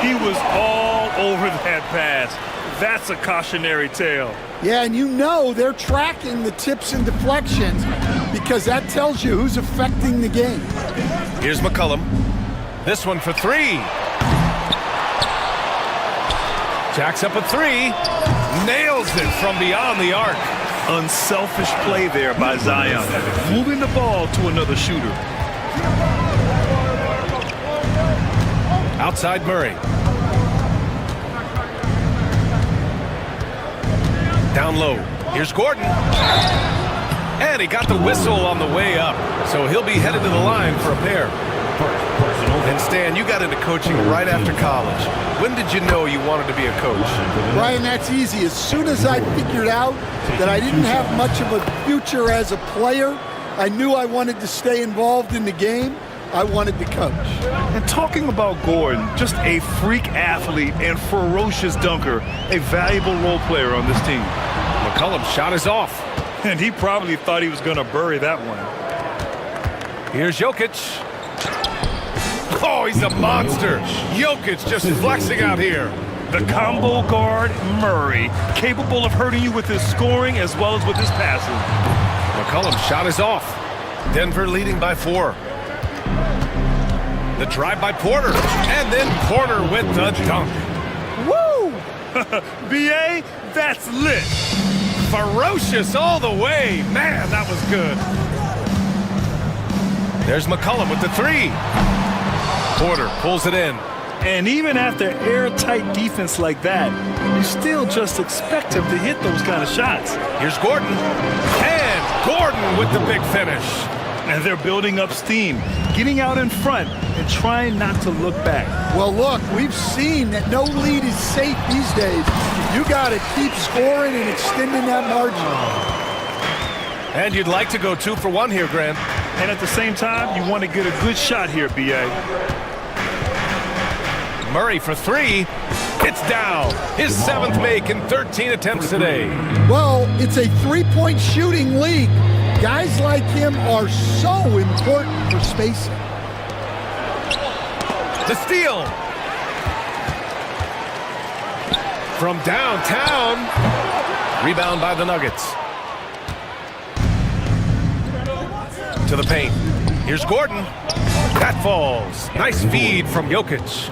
He was all over that pass. That's a cautionary tale. Yeah, and you know they're tracking the tips and deflections because that tells you who's affecting the game. Here's McCollum. This one for 3. Jacks up a 3. Nails it from beyond the arc. Unselfish play there by Zion. Moving the ball to another shooter. Outside Murray. Down low. Here's Gordon. And he got the whistle on the way up. So he'll be headed to the line for a pair. And Stan, you got into coaching right after college. When did you know you wanted to be a coach? Brian, that's easy. As soon as I figured out that I didn't have much of a future as a player, I knew I wanted to stay involved in the game. I wanted to coach. And talking about Gordon, just a freak athlete and ferocious dunker, a valuable role player on this team. McCollum's shot is off. And he probably thought he was going to bury that one. Here's Jokic. Oh, he's a monster. Jokic just flexing out here. The combo guard, Murray, capable of hurting you with his scoring as well as with his passing. McCollum's shot is off. Denver leading by 4. The drive by Porter. And then Porter with the dunk. Woo! B.A., that's lit. Ferocious all the way. Man, that was good. There's McCollum with the 3. Porter pulls it in. And even after airtight defense like that, you still just expect him to hit those kind of shots. Here's Gordon. And Gordon with the big finish. And they're building up steam, getting out in front and trying not to look back. Well, look, we've seen that no lead is safe these days. You got to keep scoring and extending that margin. And you'd like to go 2 for 1 here, Grant. And at the same time, you want to get a good shot here, B.A. Murray for 3. It's down. His 7th make in 13 attempts today. Well, it's a three-point shooting league. Guys like him are so important for spacing. The steal. From downtown. Rebound by the Nuggets. To the paint. Here's Gordon. That falls. Nice feed from Jokic.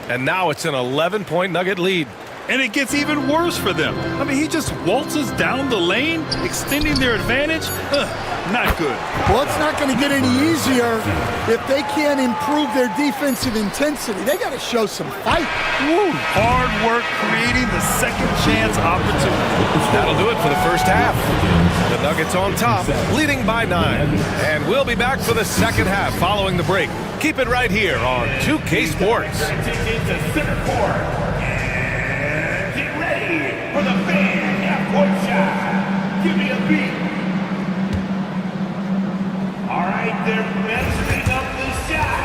And now it's an 11-point Nugget lead. And it gets even worse for them. I mean, he just waltzes down the lane, extending their advantage. Not good. Well, it's not going to get any easier if they can't improve their defensive intensity. They got to show some fight. Woo. Hard work creating the second chance opportunity. That'll do it for the first half. The The Nuggets on top, leading by 9. And we'll be back for the second half following the break. Keep it right here on 2K Sports. Into center court. And get ready for the fan half-court shot. Give me a beat. All right, they're measuring up this shot.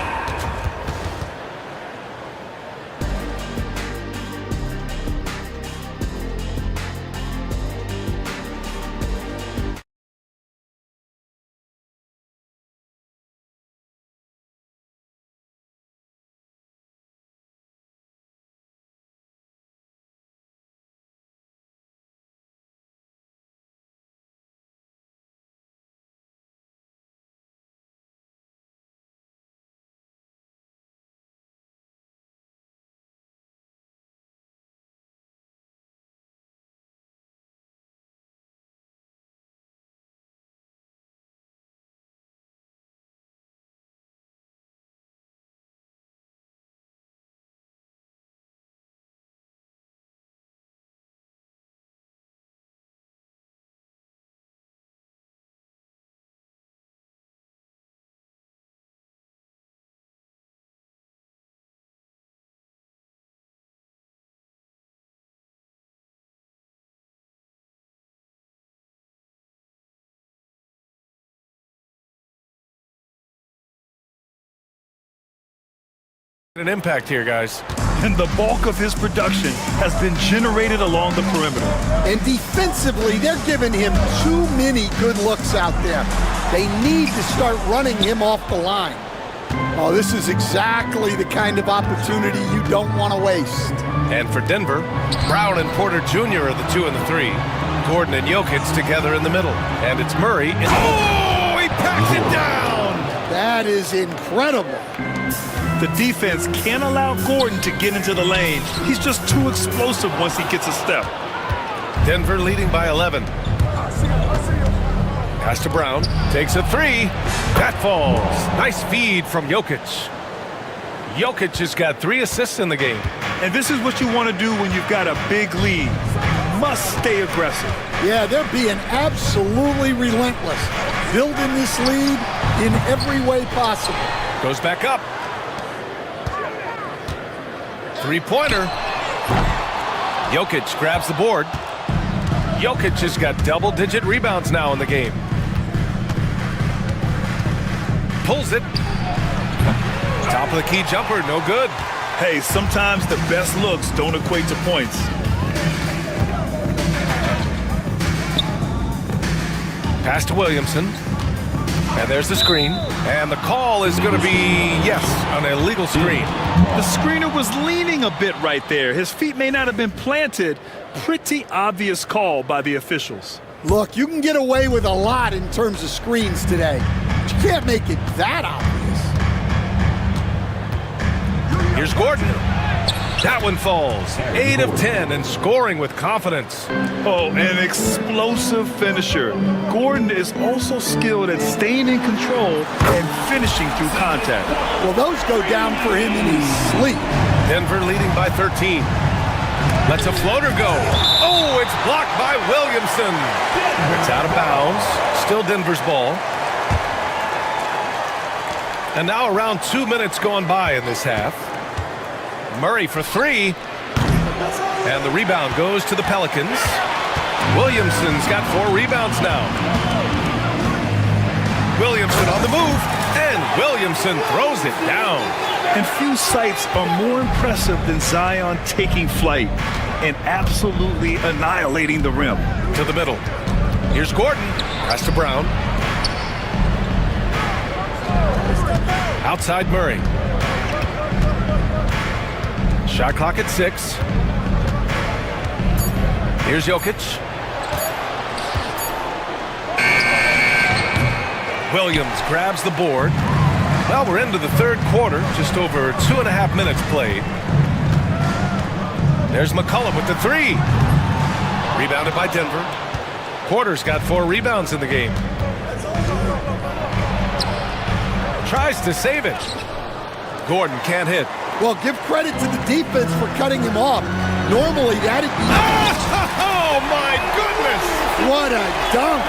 An impact here, guys. And the bulk of his production has been generated along the perimeter. And defensively, they're giving him too many good looks out there. They need to start running him off the line. Oh, this is exactly the kind of opportunity you don't want to waste. And for Denver, Brown and Porter Jr. are the 2 and the 3. Gordon and Jokic together in the middle. And it's Murray. Oh, he packs it down! That is incredible. The defense can't allow Gordon to get into the lane. He's just too explosive once he gets a step. Denver leading by 11. Pass to Brown. Takes a 3. That falls. Nice feed from Jokic. Jokic has got 3 assists in the game. And this is what you want to do when you've got a big lead. Must stay aggressive. Yeah, they're being absolutely relentless. Building this lead in every way possible. Goes back up. Three-pointer. Jokic grabs the board. Jokic has got double-digit rebounds now in the game. Pulls it. Top of the key jumper, no good. Hey, sometimes the best looks don't equate to points. Pass to Williamson. And there's the screen. And the call is going to be, yes, an illegal screen. The screener was leaning a bit right there. His feet may not have been planted. Pretty obvious call by the officials. Look, you can get away with a lot in terms of screens today. But you can't make it that obvious. Here's Gordon. That one falls. 8 of 10 and scoring with confidence. Oh, an explosive finisher. Gordon is also skilled at staying in control and finishing through contact. Well, those go down for him in his sleep. Denver leading by 13. Lets a floater go. Oh, it's blocked by Williamson. It's out of bounds. Still Denver's ball. And now around 2 minutes gone by in this half. Murray for 3. And the rebound goes to the Pelicans. Williamson's got 4 rebounds now. Williamson on the move. And Williamson throws it down. And few sights are more impressive than Zion taking flight and absolutely annihilating the rim. To the middle. Here's Gordon. Pass to Brown. Outside Murray. Shot clock at 6. Here's Jokic. Williams grabs the board. Well, we're into the third quarter, just over 2.5 minutes played. There's McCullough with the 3. Rebounded by Denver. Porter's got 4 rebounds in the game. Tries to save it. Gordon can't hit. Well, give credit to the defense for cutting him off. Normally, that'd be... Oh, my goodness! What a dunk!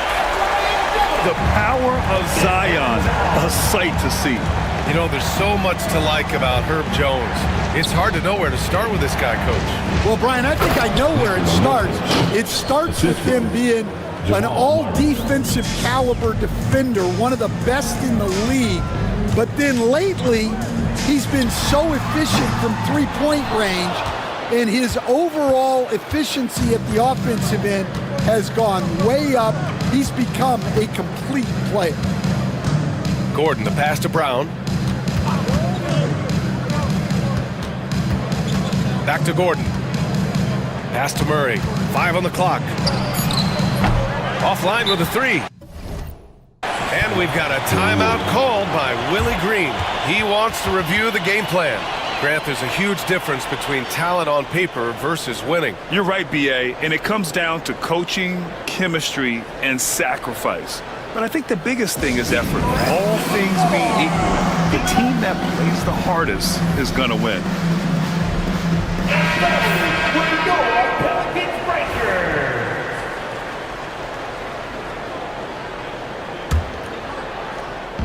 The power of Zion, a sight to see. You know, there's so much to like about Herb Jones. It's hard to know where to start with this guy, Coach. Well, Brian, I think I know where it starts. It starts with him being an all-defensive caliber defender, one of the best in the league. But then lately, he's been so efficient from three-point range, and his overall efficiency at the offensive end has gone way up. He's become a complete player. Gordon, the pass to Brown. Back to Gordon. Pass to Murray. 5 on the clock. Offline with a 3. And we've got a timeout called by Willie Green. He wants to review the game plan. Grant, there's a huge difference between talent on paper versus winning. You're right, B.A., and it comes down to coaching, chemistry, and sacrifice. But I think the biggest thing is effort. All things being equal, the team that plays the hardest is going to win.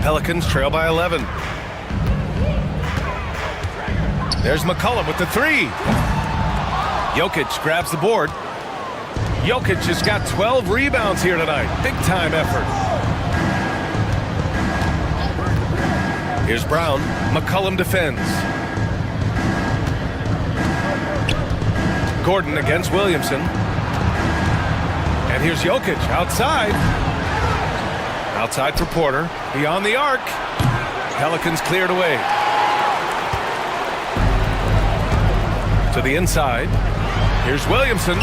Pelicans trail by 11. There's McCollum with the 3. Jokic grabs the board. Jokic has got 12 rebounds here tonight. Big time effort. Here's Brown. McCollum defends. Gordon against Williamson. And here's Jokic outside. Outside for Porter. Beyond the arc. Pelicans cleared away. To the inside. Here's Williamson.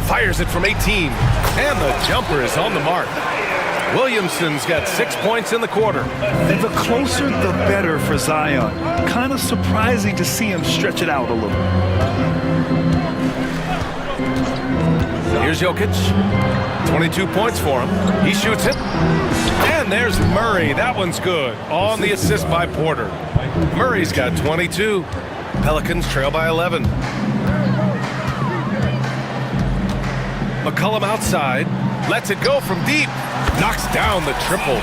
Fires it from 18. And the jumper is on the mark. Williamson's got 6 points in the quarter. The closer, the better for Zion. Kind of surprising to see him stretch it out a little. Here's Jokic. 22 points for him. He shoots it. And there's Murray. That one's good. On the assist by Porter. Murray's got 22. Pelicans trail by 11. McCollum outside. Lets it go from deep. Knocks down the triple.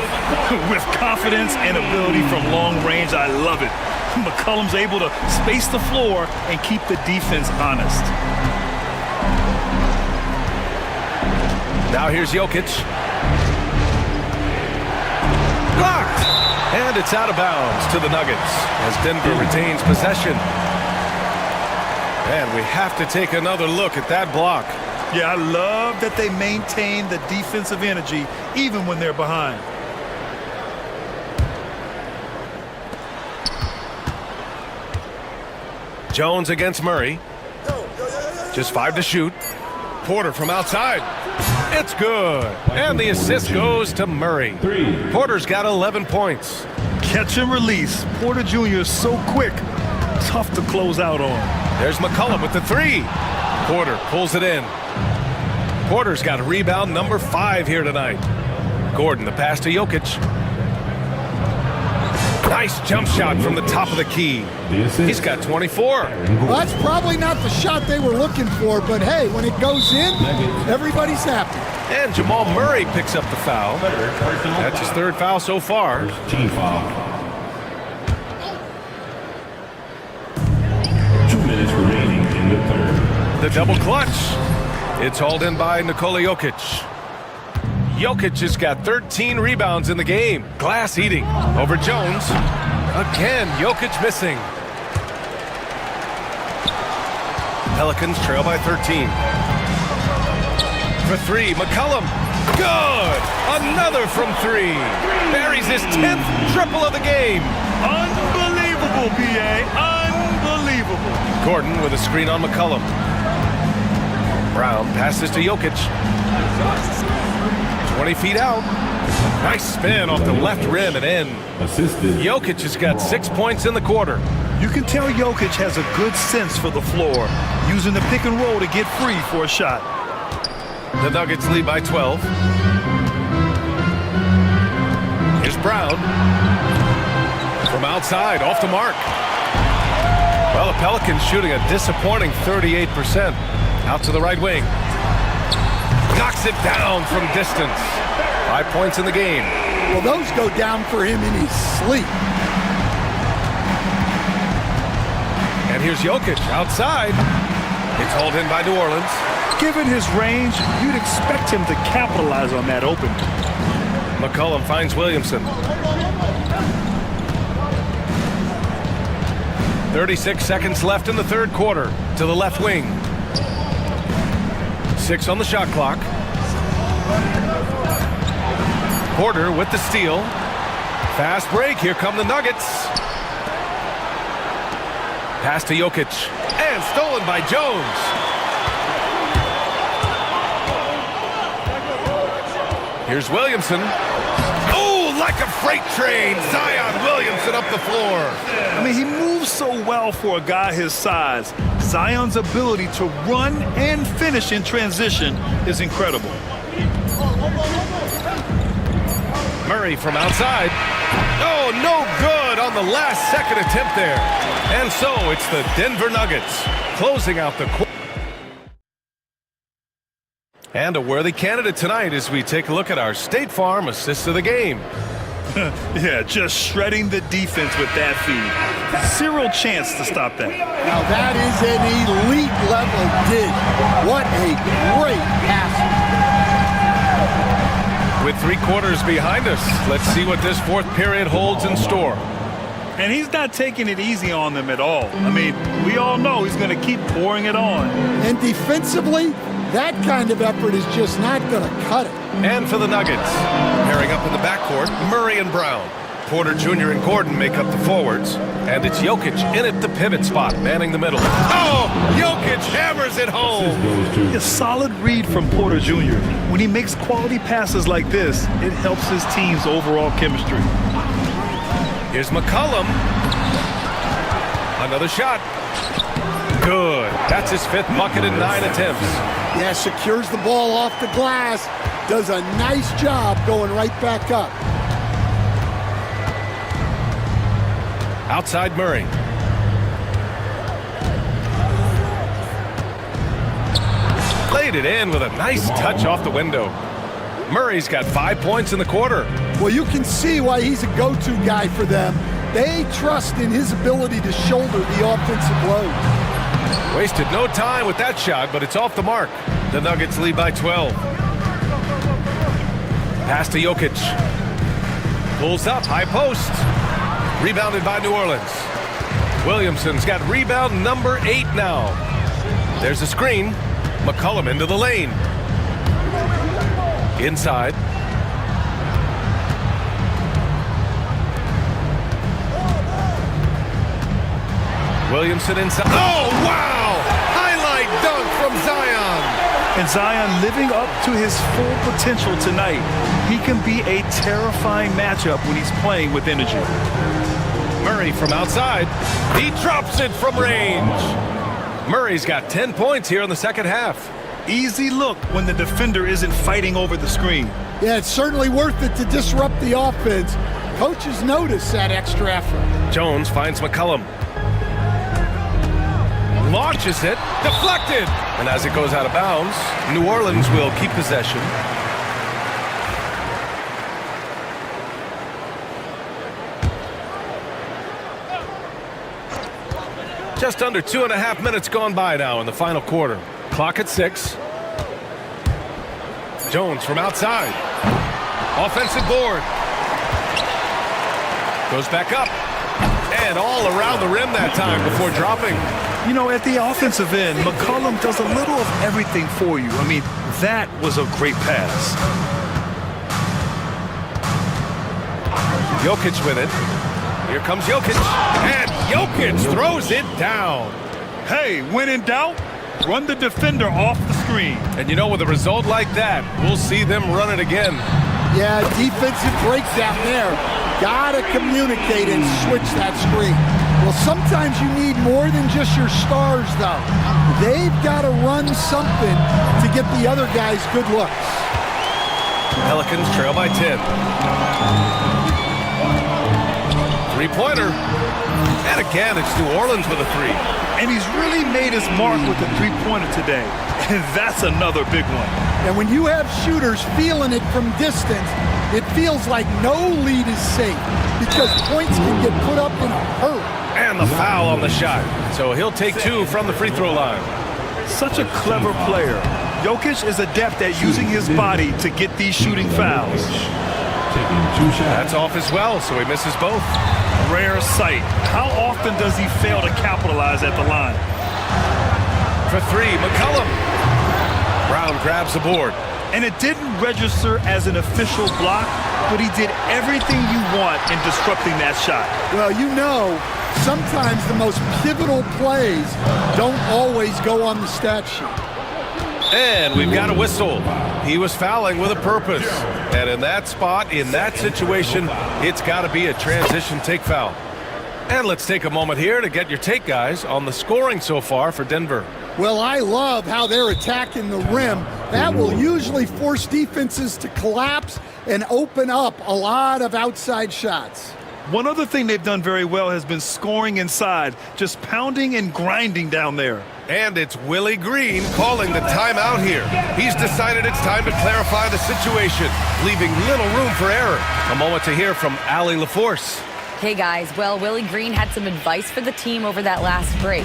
With confidence and ability from long range, I love it. McCollum's able to space the floor and keep the defense honest. Now here's Jokic. Blocked! And it's out of bounds to the Nuggets as Denver retains possession. And we have to take another look at that block. Yeah, I love that they maintain the defensive energy even when they're behind. Jones against Murray. Just 5 to shoot. Porter from outside. It's good. And the assist goes to Murray. Porter's got 11 points. Catch and release. Porter Jr. is so quick. Tough to close out on. There's McCollum with the 3. Porter pulls it in. Porter's got rebound number 5 here tonight. Gordon, the pass to Jokic. Nice jump shot from the top of the key. He's got 24. Well, that's probably not the shot they were looking for, but hey, when it goes in, everybody's happy. And Jamal Murray picks up the foul. That's his 3rd foul so far. Team foul. 2 minutes remaining in the third. The double clutch. It's hauled in by Nikola Jokic. Jokic has got 13 rebounds in the game. Glass eating over Jones. Again, Jokic missing. Pelicans trail by 13. For 3, McCollum. Good! Another from 3. Buries his 10th triple of the game. Unbelievable, B.A. Unbelievable. Gordon with a screen on McCollum. Brown passes to Jokic. 20 feet out. Nice spin off the left rim and in. Assisted. Jokic has got 6 points in the quarter. You can tell Jokic has a good sense for the floor, using the pick and roll to get free for a shot. The Nuggets lead by 12. Here's Brown. From outside, off the mark. Well, the Pelicans shooting a disappointing 38%. Out to the right wing. Knocks it down from distance. 5 points in the game. Well, those go down for him in his sleep. And here's Jokic outside. It's hauled in by New Orleans. Given his range, you'd expect him to capitalize on that open. McCollum finds Williamson. 36 seconds left in the third quarter. To the left wing. 6 on the shot clock. Porter with the steal. Fast break. Here come the Nuggets. Pass to Jokic. And stolen by Jones. Here's Williamson. Oh, like a freight train. Zion Williamson up the floor. I mean, he moves so well for a guy his size. Zion's ability to run and finish in transition is incredible. Murray from outside. Oh, no good on the last second attempt there. And so it's the Denver Nuggets closing out the quarter. And a worthy candidate tonight as we take a look at our State Farm assist of the game. Yeah, just shredding the defense with that feed. Zero chance to stop that. Now that is an elite level dig. What a great pass. With 3 quarters behind us, let's see what this fourth period holds in store. And he's not taking it easy on them at all. I mean, we all know he's going to keep pouring it on. And defensively, that kind of effort is just not going to cut it. And for the Nuggets, pairing up in the backcourt, Murray and Brown. Porter Jr. and Gordon make up the forwards. And it's Jokic in at the pivot spot, manning the middle. Oh, Jokic hammers it home. A solid read from Porter Jr. When he makes quality passes like this, it helps his team's overall chemistry. Here's McCollum. Another shot. Good. That's his 5th bucket in 9 attempts. Yeah, secures the ball off the glass. Does a nice job going right back up. Outside Murray. Laid it in with a nice touch off the window. Murray's got 5 points in the quarter. Well, you can see why he's a go-to guy for them. They trust in his ability to shoulder the offensive load. Wasted no time with that shot, but it's off the mark. The Nuggets lead by 12. Pass to Jokic. Pulls up, high post. Rebounded by New Orleans. Williamson's got rebound number 8 now. There's a screen. McCollum into the lane. Inside. Williamson inside. Oh, wow! Highlight dunk from Zion. And Zion living up to his full potential tonight. He can be a terrifying matchup when he's playing with energy. Murray from outside. He drops it from range. Murray's got 10 points here in the second half. Easy look when the defender isn't fighting over the screen. Yeah, it's certainly worth it to disrupt the offense. Coaches notice that extra effort. Jones finds McCollum. Launches it, deflected, and as it goes out of bounds, New Orleans will keep possession. Just under 2.5 minutes gone by now in the final quarter. Clock at 6. Jones from outside. Offensive board. Goes back up. And all around the rim that time before dropping. You know, at the offensive end, McCollum does a little of everything for you. I mean, that was a great pass. Jokic with it. Here comes Jokic. And Jokic throws it down. Hey, when in doubt, run the defender off the screen. And you know, with a result like that, we'll see them run it again. Yeah, defensive breakdown there. Gotta communicate and switch that screen. Well, sometimes you need more than just your stars, though. They've got to run something to get the other guys good looks. Pelicans trail by 10. Three-pointer. And again, it's New Orleans with a three. And he's really made his mark with the three-pointer today. And that's another big one. And when you have shooters feeling it from distance, it feels like no lead is safe because points can get put up in a hurry. And the foul on the shot. So he'll take two from the free throw line. Such a clever player. Jokic is adept at using his body to get these shooting fouls. Taking 2 shots. That's off as well, so he misses both. Rare sight. How often does he fail to capitalize at the line? For three, McCollum. Brown grabs the board. And it didn't register as an official block, but he did everything you want in disrupting that shot. Well, you know, sometimes the most pivotal plays don't always go on the stat sheet. And we've got a whistle. He was fouling with a purpose. And in that spot, in that situation, it's got to be a transition take foul. And let's take a moment here to get your take, guys, on the scoring so far for Denver. Well, I love how they're attacking the rim. That will usually force defenses to collapse and open up a lot of outside shots. One other thing they've done very well has been scoring inside, just pounding and grinding down there. And it's Willie Green calling the timeout here. He's decided it's time to clarify the situation, leaving little room for error. A moment to hear from Allie LaForce. Hey guys, well, Willie Green had some advice for the team over that last break.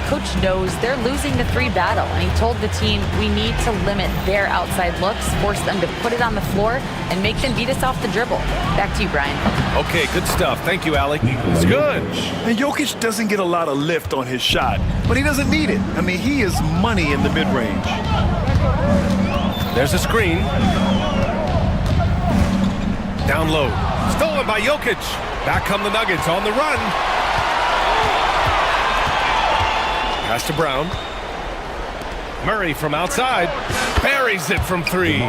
Coach knows they're losing the three battle, and he told the team we need to limit their outside looks, force them to put it on the floor, and make them beat us off the dribble. Back to you, Brian. Okay, good stuff. Thank you, Allie. It's good. And Jokic doesn't get a lot of lift on his shot, but he doesn't need it. I mean, he is money in the mid-range. There's a screen. Down low. Stolen by Jokic. Back come the Nuggets on the run. Pass to Brown. Murray from outside. Buries it from three.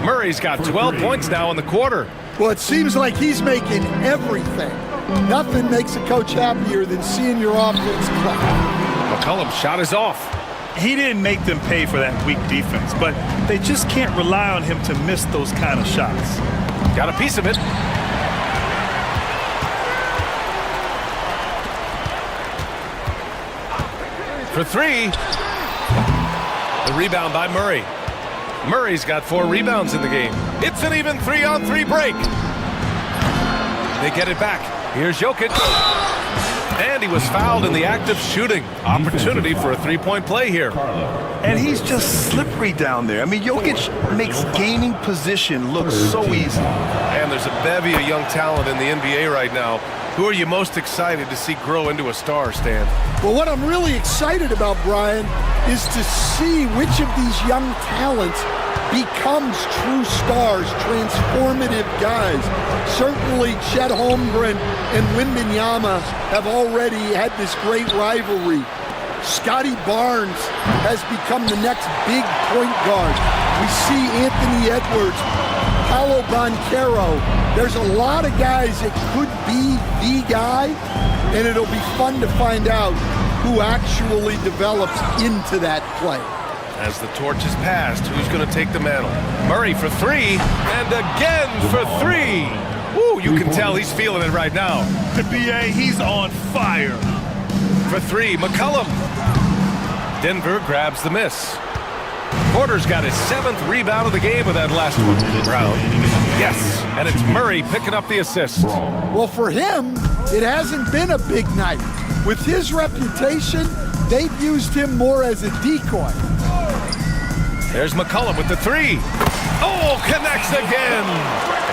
Murray's got 12 points now in the quarter. Well, it seems like he's making everything. Nothing makes a coach happier than seeing your offense clap. McCollum's shot is off. He didn't make them pay for that weak defense, but they just can't rely on him to miss those kind of shots. Got a piece of it. For three. The rebound by Murray. Murray's got 4 rebounds in the game. It's an even 3-on-3 break. They get it back. Here's Jokic. And he was fouled in the act of shooting. Opportunity for a three-point play here. And he's just slippery down there. I mean, Jokic makes gaining position look so easy. And there's a bevy of young talent in the NBA right now. Who are you most excited to see grow into a star, Stan? Well, what I'm really excited about, Brian, is to see which of these young talents becomes true stars, transformative guys. Certainly, Chet Holmgren and Wembanyama have already had this great rivalry. Scotty Barnes has become the next big point guard. We see Anthony Edwards, Paolo Banchero. There's a lot of guys that could be the guy, and it'll be fun to find out who actually develops into that play. As the torch is passed, who's going to take the mantle? Murray for three, and again for three. Woo, you can tell he's feeling it right now. The BA, he's on fire. For three, McCollum. Denver grabs the miss. Porter's got his 7th rebound of the game with that last one. Brown. Yes, and it's Murray picking up the assist. Well, for him, it hasn't been a big night. With his reputation, they've used him more as a decoy. There's McCollum with the three. Oh, connects again.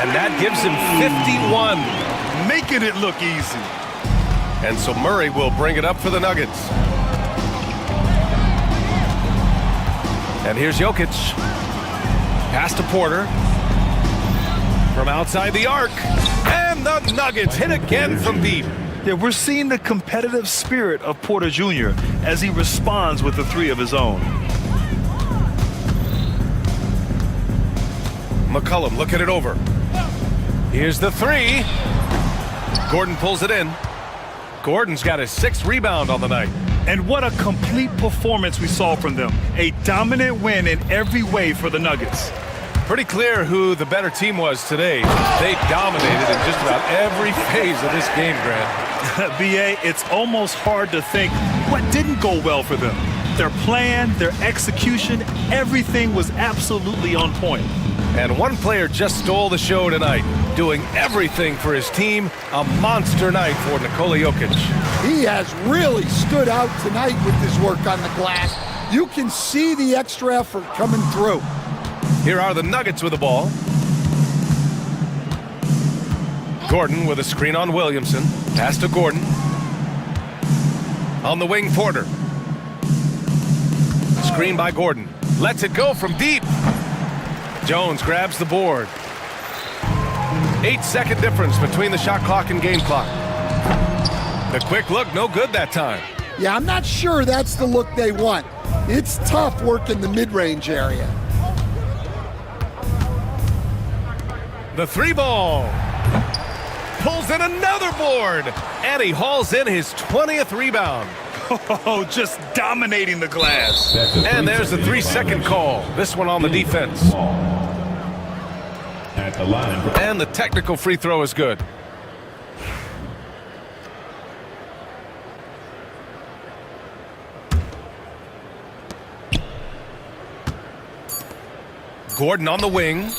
And that gives him 51. Making it look easy. And so Murray will bring it up for the Nuggets. And here's Jokic. Pass to Porter. From outside the arc. And the Nuggets hit again from deep. Yeah, we're seeing the competitive spirit of Porter Jr. as he responds with a three of his own. McCollum looking it over. Here's the three. Gordon pulls it in. Gordon's got his 6th rebound on the night. And what a complete performance we saw from them. A dominant win in every way for the Nuggets. Pretty clear who the better team was today. They dominated in just about every phase of this game, Grant. B.A., it's almost hard to think what didn't go well for them. Their plan, their execution, everything was absolutely on point. And one player just stole the show tonight, doing everything for his team. A monster night for Nikola Jokic. He has really stood out tonight with his work on the glass. You can see the extra effort coming through. Here are the Nuggets with the ball. Gordon with a screen on Williamson. Pass to Gordon. On the wing, Porter. Screen by Gordon. Lets it go from deep. Jones grabs the board. 8-second difference between the shot clock and game clock. The quick look, no good that time. Yeah, I'm not sure that's the look they want. It's tough working the mid-range area. The three ball. Pulls in another board. And he hauls in his 20th rebound. Oh, just dominating the glass. And there's the 3-second call. This one on the defense. At the line. And the technical free throw is good. Gordon on the wing.